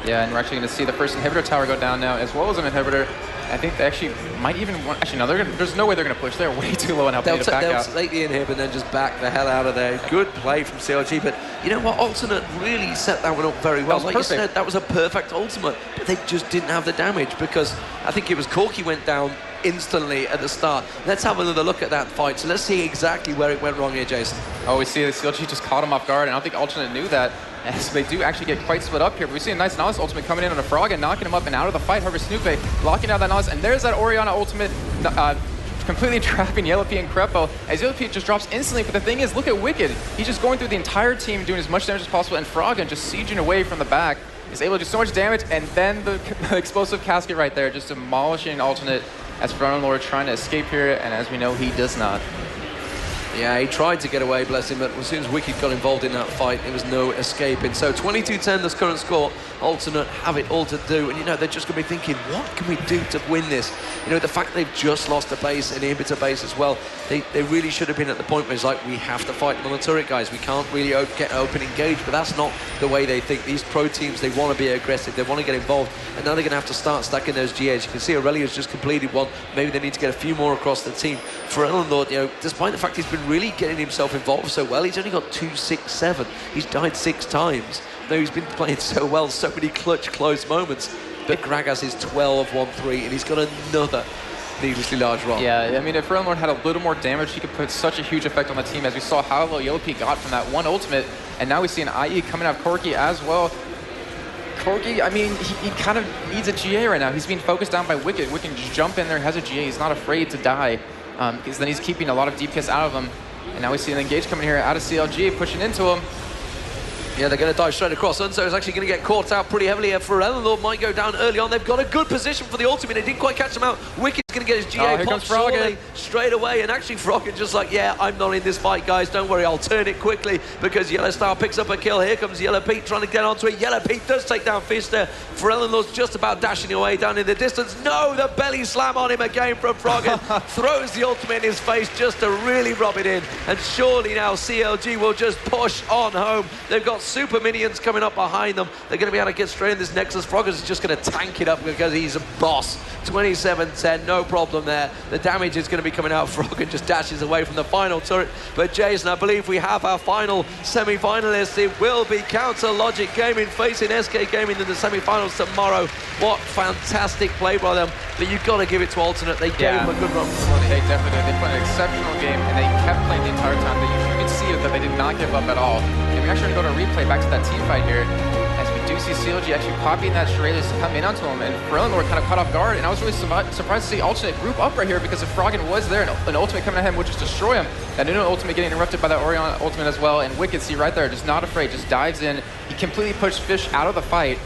Yeah, and we're actually going to see the first inhibitor tower go down now, as well as an inhibitor. I think they actually might even want... Actually, no, there's no way they're going to push. They're way too low on health. They'll take the inhib and then just back the hell out of there. Good play from CLG, but you know what? Alternate really set that one up very well. Like you said, that was a perfect ultimate, but they just didn't have the damage because I think it was Corki went down instantly at the start. Let's have another look at that fight. So let's see exactly where it went wrong here, Jason. Oh, we see the CLG just caught him off guard, and I don't think Alternate knew that. So they do actually get quite split up here, but we see a nice Nautilus ultimate coming in on a Froggen, knocking him up and out of the fight. However, Snoopeh locking down that Nautilus, and there's that Orianna ultimate, completely trapping Yellowpete and Krepo, as Yellowpete just drops instantly. But the thing is, look at Wickd. He's just going through the entire team, doing as much damage as possible, and Froggen just sieging away from the back is able to do so much damage, and then the explosive casket right there, just demolishing Alternate as ForellenLord trying to escape here, and as we know, he does not. Yeah, he tried to get away, bless him, but as soon as Wickd got involved in that fight, there was no escaping. So 22-10, this current score. Alternate have it all to do, and you know, they're just going to be thinking, what can we do to win this? You know, the fact they've just lost a base, an inhibitor base as well, they really should have been at the point where it's like, we have to fight them on the turret, guys. We can't really get open engaged, but that's not the way they think. These pro teams, they want to be aggressive, they want to get involved, and now they're going to have to start stacking those GAs. You can see Aurelia's just completed one. Maybe they need to get a few more across the team. ForellenLord, you know, despite the fact he's been really getting himself involved so well, he's only got 2, 6, 7. He's died 6 times. Though he's been playing so well, so many clutch, close moments. But Gragas is 12-1-3, and he's got another needlessly large roll. Yeah, I mean, if ForellenLord had a little more damage, he could put such a huge effect on the team, as we saw how low Yellowpete got from that one ultimate. And now we see an IE coming out of Corki as well. Corki, I mean, he kind of needs a GA right now. He's being focused down by Wickd. Wickd can just jump in there, has a GA. He's not afraid to die, because then he's keeping a lot of DPS out of him. And now we see an engage coming here out of CLG, pushing into him. Yeah, they're going to dive straight across. Unso is actually going to get caught out pretty heavily here. ForellenLord might go down early on. They've got a good position for the ultimate. They didn't quite catch him out. Wicked going to get his GA here pop comes Froggen. surely straight away. And actually, Froggen just like, yeah, I'm not in this fight, guys. Don't worry, I'll turn it quickly because YellowStar picks up a kill. Here comes Yellowpete trying to get onto it. Yellowpete does take down Fisch there. ForellenLord's just about dashing away down in the distance. No, the belly slam on him again from Froggen. Throws the ultimate in his face just to really rub it in. And surely now CLG will just push on home. They've got super minions coming up behind them. They're going to be able to get straight in this Nexus. Froggen's just going to tank it up because he's a boss. 27-10, no problem there. The damage is going to be coming out. Froggen just dashes away from the final turret. But Jason, I believe we have our final semi-finalists. It will be Counter Logic Gaming facing SK Gaming in the semi-finals tomorrow. What fantastic play by them. But you've got to give it to Alternate. They gave them a good run. Well, they definitely did. They played an exceptional game, and they kept playing the entire time. You could see that they did not give up at all. And we're actually going to go to a replay back to that team fight here, as we do see CLG actually popping that charade to come in onto him, and ForellenLord kind of caught off guard. And I was really surprised to see Alternate group up right here, because if Froggen was there, an ultimate coming at him would just destroy him. And an ultimate getting interrupted by that Orion ultimate as well. And Wickd, see right there, just not afraid, just dives in. He completely pushed Fisch out of the fight.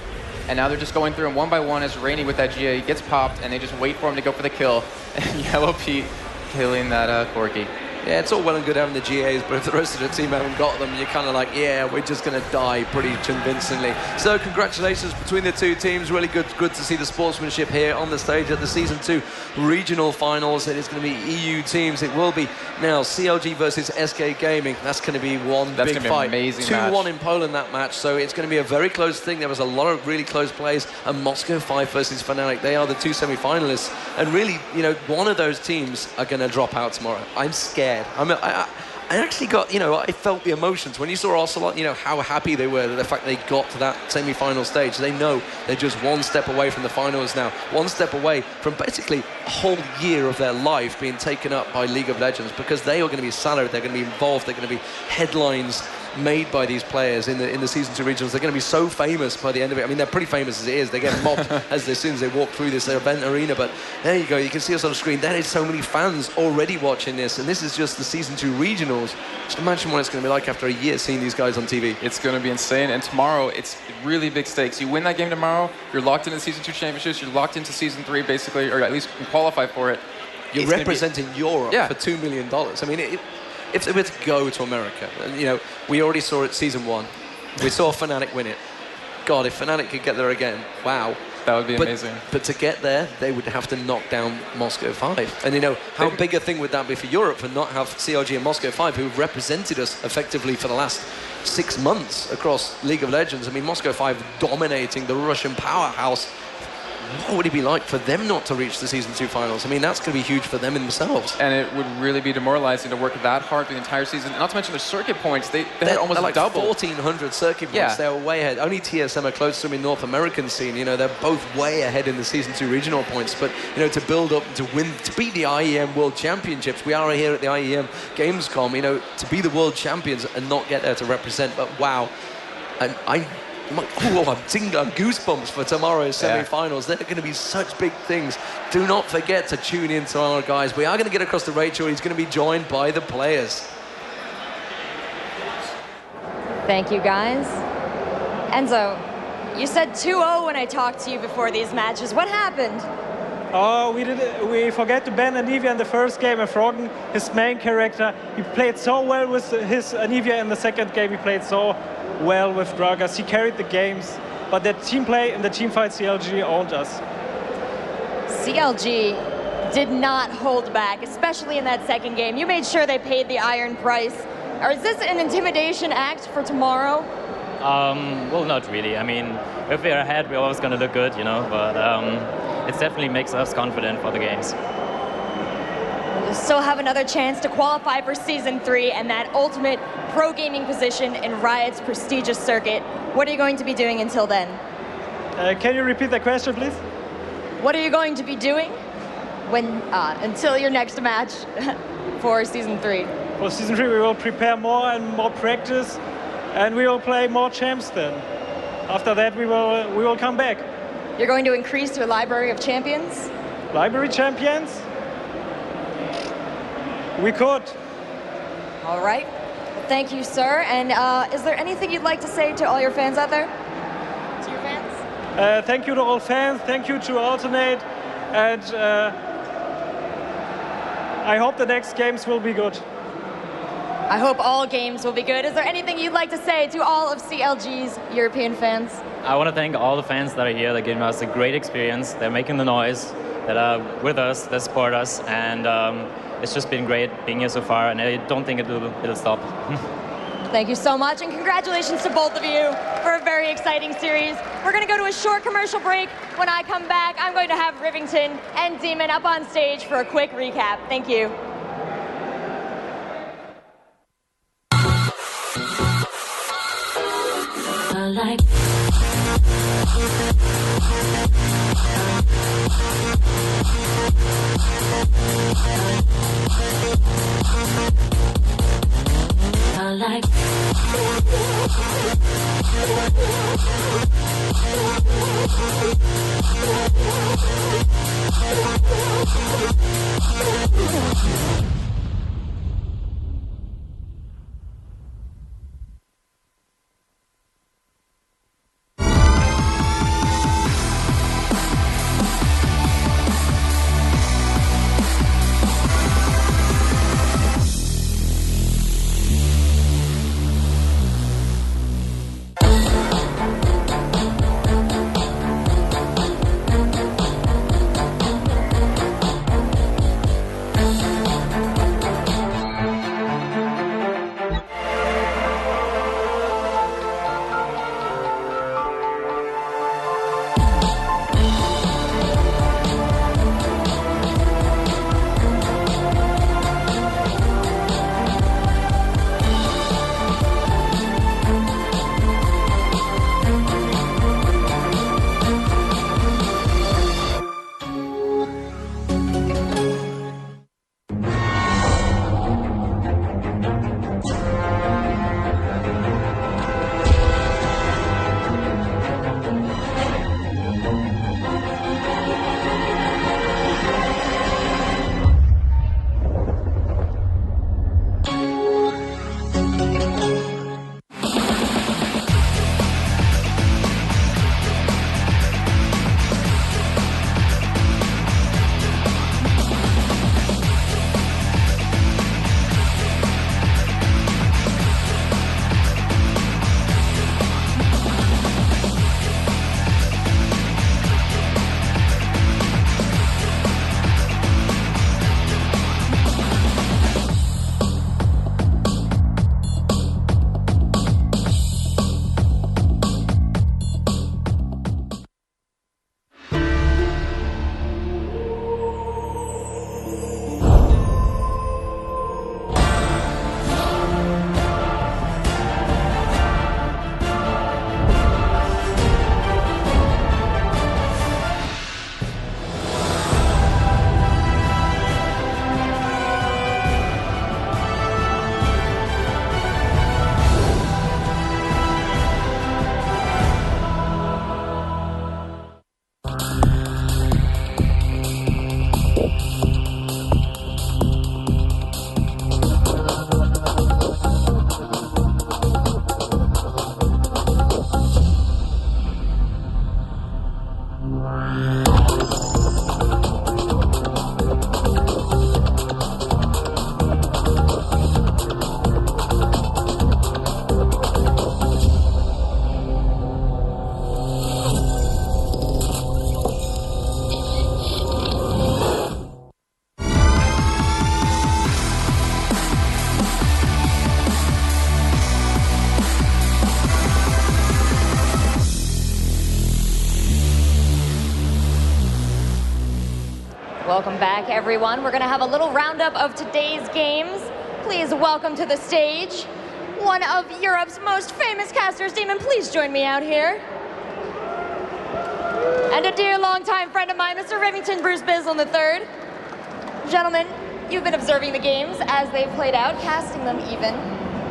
And now they're just going through him one by one as Araneae with that GA gets popped, and they just wait for him to go for the kill. And Yellowpete killing that Corky. Yeah, it's all well and good having the GAs, but if the rest of the team haven't got them, you're kind of like, yeah, we're just going to die pretty convincingly. So congratulations between the two teams. Really good to see the sportsmanship here on the stage at the Season 2 regional finals. It is going to be EU teams. It will be now CLG versus SK Gaming. That's going to be one big fight. Amazing 2-1 in Poland, that match. So it's going to be a very close thing. There was a lot of really close plays. And Moscow 5 versus Fnatic. They are the two semi-finalists. And really, you know, one of those teams are going to drop out tomorrow. I'm scared. I actually got, you know, I felt the emotions. When you saw Ocelote, you know, how happy they were, the fact they got to that semi-final stage. They know they're just one step away from the finals now. One step away from basically a whole year of their life being taken up by League of Legends, because they are going to be salaried, they're going to be involved, they're going to be headlines made by these players in the Season 2 regionals. They're going to be so famous by the end of it. I mean, they're pretty famous as it is. They get mobbed as soon as they walk through this event arena. But there you go. You can see us on the screen. There is so many fans already watching this. And this is just the Season 2 regionals. Just imagine what it's going to be like after a year seeing these guys on TV. It's going to be insane. And tomorrow, it's really big stakes. You win that game tomorrow, you're locked into the Season 2 championships. You're locked into Season 3, basically, or at least you can qualify for it. You're representing Europe for $2 million. I mean, if they were to go to America, you know, we already saw it Season 1. We saw Fnatic win it. God, if Fnatic could get there again, wow. That would be amazing. But to get there, they would have to knock down Moscow 5. And, you know, how big a thing would that be for Europe for not have CLG and Moscow 5, who've represented us effectively for the last 6 months across League of Legends? I mean, Moscow 5 dominating the Russian powerhouse. What would it be like for them not to reach the Season 2 finals? I mean, that's going to be huge for them in themselves. And it would really be demoralizing to work that hard for the entire season. And not to mention their circuit points. They had almost like double. 1,400 circuit points. They're way ahead. Only TSM are close to them in North American scene. You know, they're both way ahead in the Season 2 regional points. But, you know, to build up, to win, to beat the IEM World Championships. We are here at the IEM Gamescom, you know, to be the world champions and not get there to represent. But wow. And I'm goosebumps for tomorrow's semi-finals. They're going to be such big things. Do not forget to tune in to our guys. We are going to get across to Rachel. He's going to be joined by the players. Thank you, guys. Enzo, you said 2-0 when I talked to you before these matches. What happened? Oh, we forgot to ban Anivia in the first game, and Froggen, his main character, he played so well with his Anivia in the second game. He played so well with Gragas. He carried the games, but the team play and the team fight, CLG owned us. CLG did not hold back, especially in that second game. You made sure they paid the iron price. Or is this an intimidation act for tomorrow? Well, not really. I mean, if we're ahead, we're always going to look good, you know, but it definitely makes us confident for the games. You still have another chance to qualify for Season 3 and that ultimate pro gaming position in Riot's prestigious circuit. What are you going to be doing until then? Can you repeat the question, please? What are you going to be doing until your next match for Season 3? For Season 3, we will prepare more and more practice, and we will play more champs then. After that, we will come back. You're going to increase your library of champions? Library champions? We could. All right. Well, thank you, sir. And is there anything you'd like to say to all your fans out there? To your fans? Thank you to all fans. Thank you to Alternate. And I hope the next games will be good. I hope all games will be good. Is there anything you'd like to say to all of CLG's European fans? I want to thank all the fans that are here. They're giving us a great experience. They're making the noise, that are with us, that support us, and it's just been great being here so far, and I don't think it'll stop. Thank you so much, and congratulations to both of you for a very exciting series. We're going to go to a short commercial break. When I come back, I'm going to have Rivington and Deman up on stage for a quick recap. Thank you. Welcome back, everyone. We're going to have a little roundup of today's games. Please welcome to the stage one of Europe's most famous casters. Deman, please join me out here. And a dear longtime friend of mine, Mr. Rivington Bruce Bislin III. Gentlemen, you've been observing the games as they've played out, casting them even.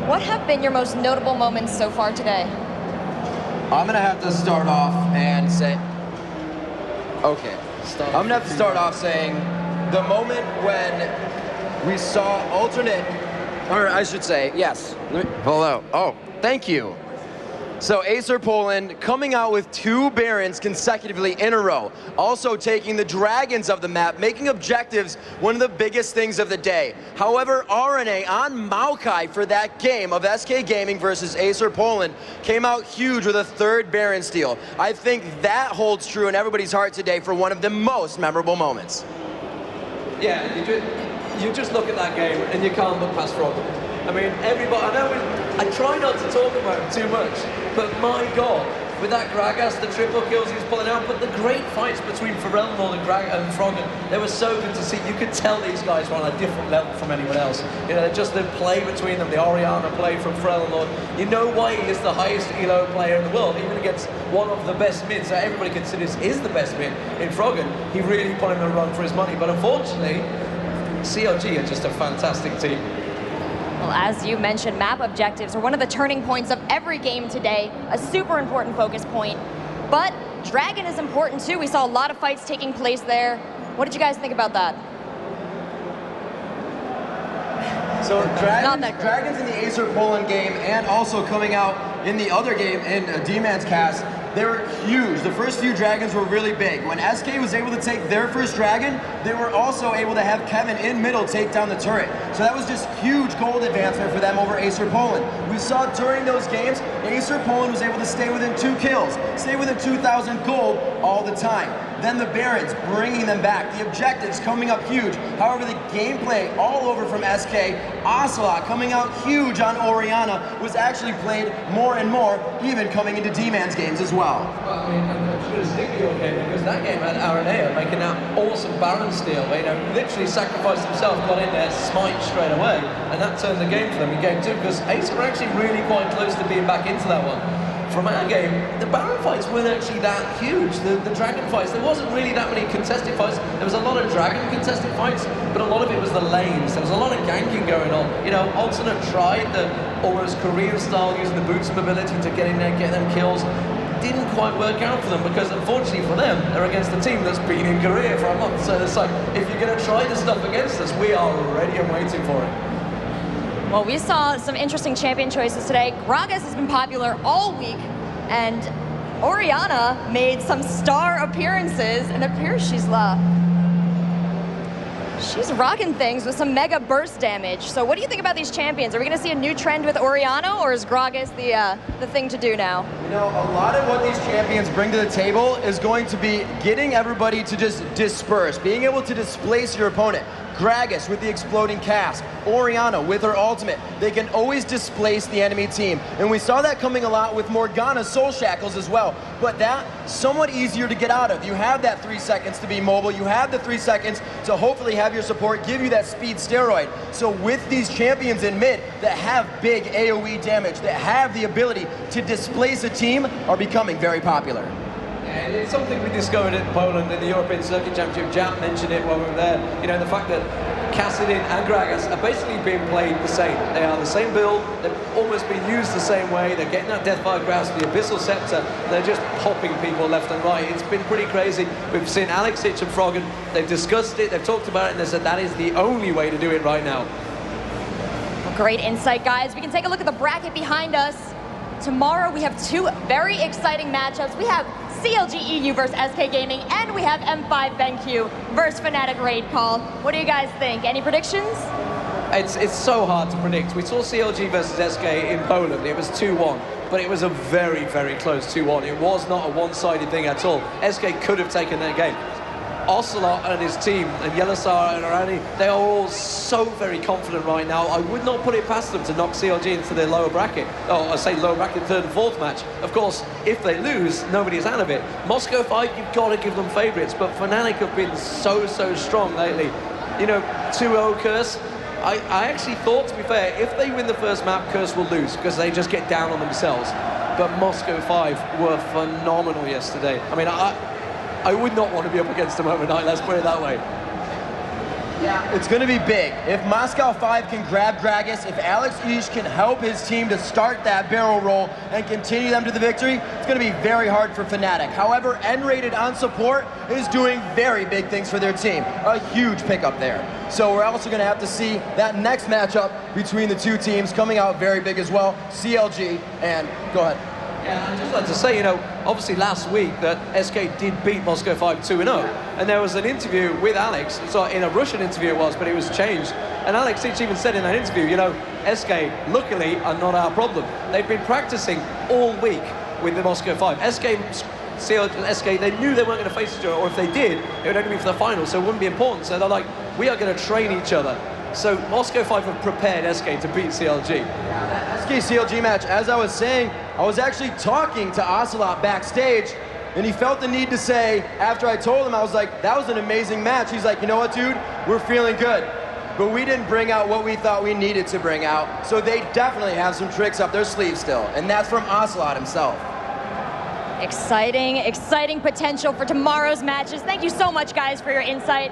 What have been your most notable moments so far today? I'm going to have to start off and say... Okay. I'm going to have to start off saying the moment when we saw alternate, or I should say, yes. Hello. Oh, thank you. So ACER Poland coming out with 2 Barons consecutively in a row. Also taking the dragons of the map, making objectives one of the biggest things of the day. However, Araneae on Maokai for that game of SK Gaming versus ACER Poland came out huge with a 3rd Baron steal. I think that holds true in everybody's heart today for one of the most memorable moments. Yeah, you just look at that game and you can't look past Froggen. I mean, everybody, I try not to talk about him too much, but my God, with that Gragas, the triple kills he was pulling out, but the great fights between ForellenLord and Froggen, they were so good to see. You could tell these guys were on a different level from anyone else. You know, just the play between them, the Orianna play from ForellenLord. You know why he is the highest elo player in the world, even against one of the best mids that everybody considers is the best mid in Froggen. He really put him in a run for his money, but unfortunately, CLG are just a fantastic team. Well, as you mentioned, map objectives are one of the turning points of every game today, a super important focus point. But Dragon is important too. We saw a lot of fights taking place there. What did you guys think about that? So Dragons in the ACER Poland game and also coming out in the other game in Deman's cast, they were huge. The first few dragons were really big. When SK was able to take their first dragon, they were also able to have Kevin in middle take down the turret. So that was just huge gold advancement for them over ACER Poland. We saw during those games, ACER Poland was able to stay within 2 kills, stay within 2,000 gold all the time. Then the Barons bringing them back, the objectives coming up huge. However, the gameplay all over from SK, Ocelote coming out huge on Orianna was actually played more and more, even coming into Deman's games as well. Well, I mean, I'm just going to stick to your game because that game had Araneae making that awesome Baron steal. You know, literally sacrificed himself, got in there, smite straight away, and that turned the game for them in game 2 because ACER were actually really quite close to being back into that one. From our game, the Baron fights weren't actually that huge. The Dragon fights, there wasn't really that many contested fights. There was a lot of Dragon contested fights, but a lot of it was the lanes. There was a lot of ganking going on. You know, Alternate tried the almost Korean style, using the boots mobility to get in there, get them kills. Didn't quite work out for them because unfortunately for them, they're against a team that's been in Korea for a month. So it's like, if you're going to try this stuff against us, we are ready and waiting for it. Well, we saw some interesting champion choices today. Gragas has been popular all week, and Orianna made some star appearances, and it appears she's rocking things with some mega burst damage. So what do you think about these champions? Are we going to see a new trend with Orianna, or is Gragas the thing to do now? You know, a lot of what these champions bring to the table is going to be getting everybody to just disperse, being able to displace your opponent. Gragas with the exploding cast, Orianna with her ultimate. They can always displace the enemy team. And we saw that coming a lot with Morgana's Soul Shackles as well. But that, somewhat easier to get out of. You have that 3 seconds to be mobile. You have the 3 seconds to hopefully have your support give you that speed steroid. So with these champions in mid that have big AoE damage, that have the ability to displace a team, are becoming very popular. And it's something we discovered in Poland in the European Circuit Championship. Jap mentioned it while we were there. You know, the fact that Kassadin and Gragas are basically being played the same. They are the same build, they've almost been used the same way, they're getting that Deathfire Grasp, the Abyssal Scepter, they're just popping people left and right. It's been pretty crazy. We've seen Alex Hitch and Froggen, they've discussed it, they've talked about it, and they said that is the only way to do it right now. Great insight, guys. We can take a look at the bracket behind us. Tomorrow we have 2 very exciting matchups. We have CLG.EU versus SK Gaming, and we have M5 BenQ versus Fnatic Raid Call. What do you guys think? Any predictions? It's so hard to predict. We saw CLG versus SK in Poland. It was 2-1, but it was a very, very close 2-1. It was not a one-sided thing at all. SK could have taken that game. Ocelote and his team, and YellowStar and Araneae, they are all so very confident right now. I would not put it past them to knock CLG into their lower bracket. Oh, I say lower bracket, 3rd and 4th match. Of course, if they lose, nobody's out of it. Moscow 5, you've got to give them favourites, but Fnatic have been so strong lately. You know, 2-0 Curse. I actually thought, to be fair, if they win the first map, Curse will lose, because they just get down on themselves. But Moscow 5 were phenomenal yesterday. I mean, I would not want to be up against them overnight, let's put it that way. Yeah, it's going to be big. If Moscow 5 can grab Gragas, if Alex Hitch can help his team to start that barrel roll and continue them to the victory, it's going to be very hard for Fnatic. However, N-Rated on support is doing very big things for their team. A huge pickup there. So we're also going to have to see that next matchup between the 2 teams coming out very big as well. CLG and, go ahead. I'd just like to say, you know, obviously last week that SK did beat Moscow 5 2-0, and there was an interview with Alex, so in a Russian interview it was, but it was changed. And Alex even said in that interview, you know, SK, luckily, are not our problem. They've been practicing all week with the Moscow 5. SK, they knew they weren't going to face each other, or if they did, it would only be for the final, so it wouldn't be important. So they're like, we are going to train each other. So Moscow 5 have prepared SK to beat CLG. SK-CLG match, as I was saying, I was actually talking to Ocelote backstage, and he felt the need to say, after I told him, I was like, that was an amazing match. He's like, you know what, dude? We're feeling good. But we didn't bring out what we thought we needed to bring out, so they definitely have some tricks up their sleeve still, and that's from Ocelote himself. Exciting, exciting potential for tomorrow's matches. Thank you so much, guys, for your insight.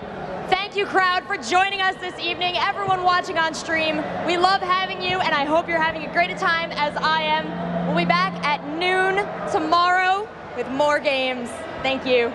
Thank you, crowd, for joining us this evening. Everyone watching on stream, we love having you, and I hope you're having a great time as I am. We'll be back at noon tomorrow with more games. Thank you.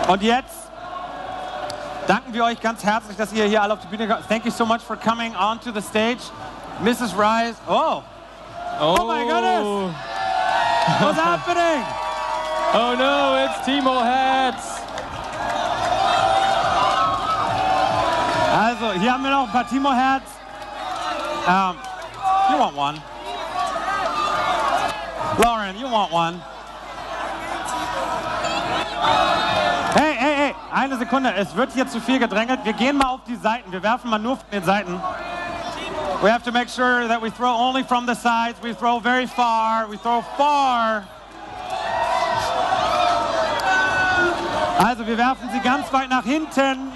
Und jetzt danken wir euch ganz herzlich, dass ihr hier alle auf die Bühne kommt. Thank you so much for coming onto the stage. Mrs. Rise. Oh my goodness. What's happening? Oh no, it's Timo Hats. Also, hier haben wir noch ein paar Timo Hats. You want one? Lauren, you want one? Hey, eine Sekunde. Es wird hier zu viel gedrängelt. Wir gehen mal auf die Seiten. Wir werfen mal nur von den Seiten. We have to make sure that we throw only from the sides. We throw very far. We throw far. Also, wir werfen sie ganz weit nach hinten.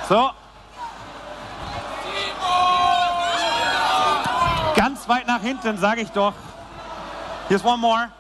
So. Ganz weit nach hinten, sage ich doch. Here's one more.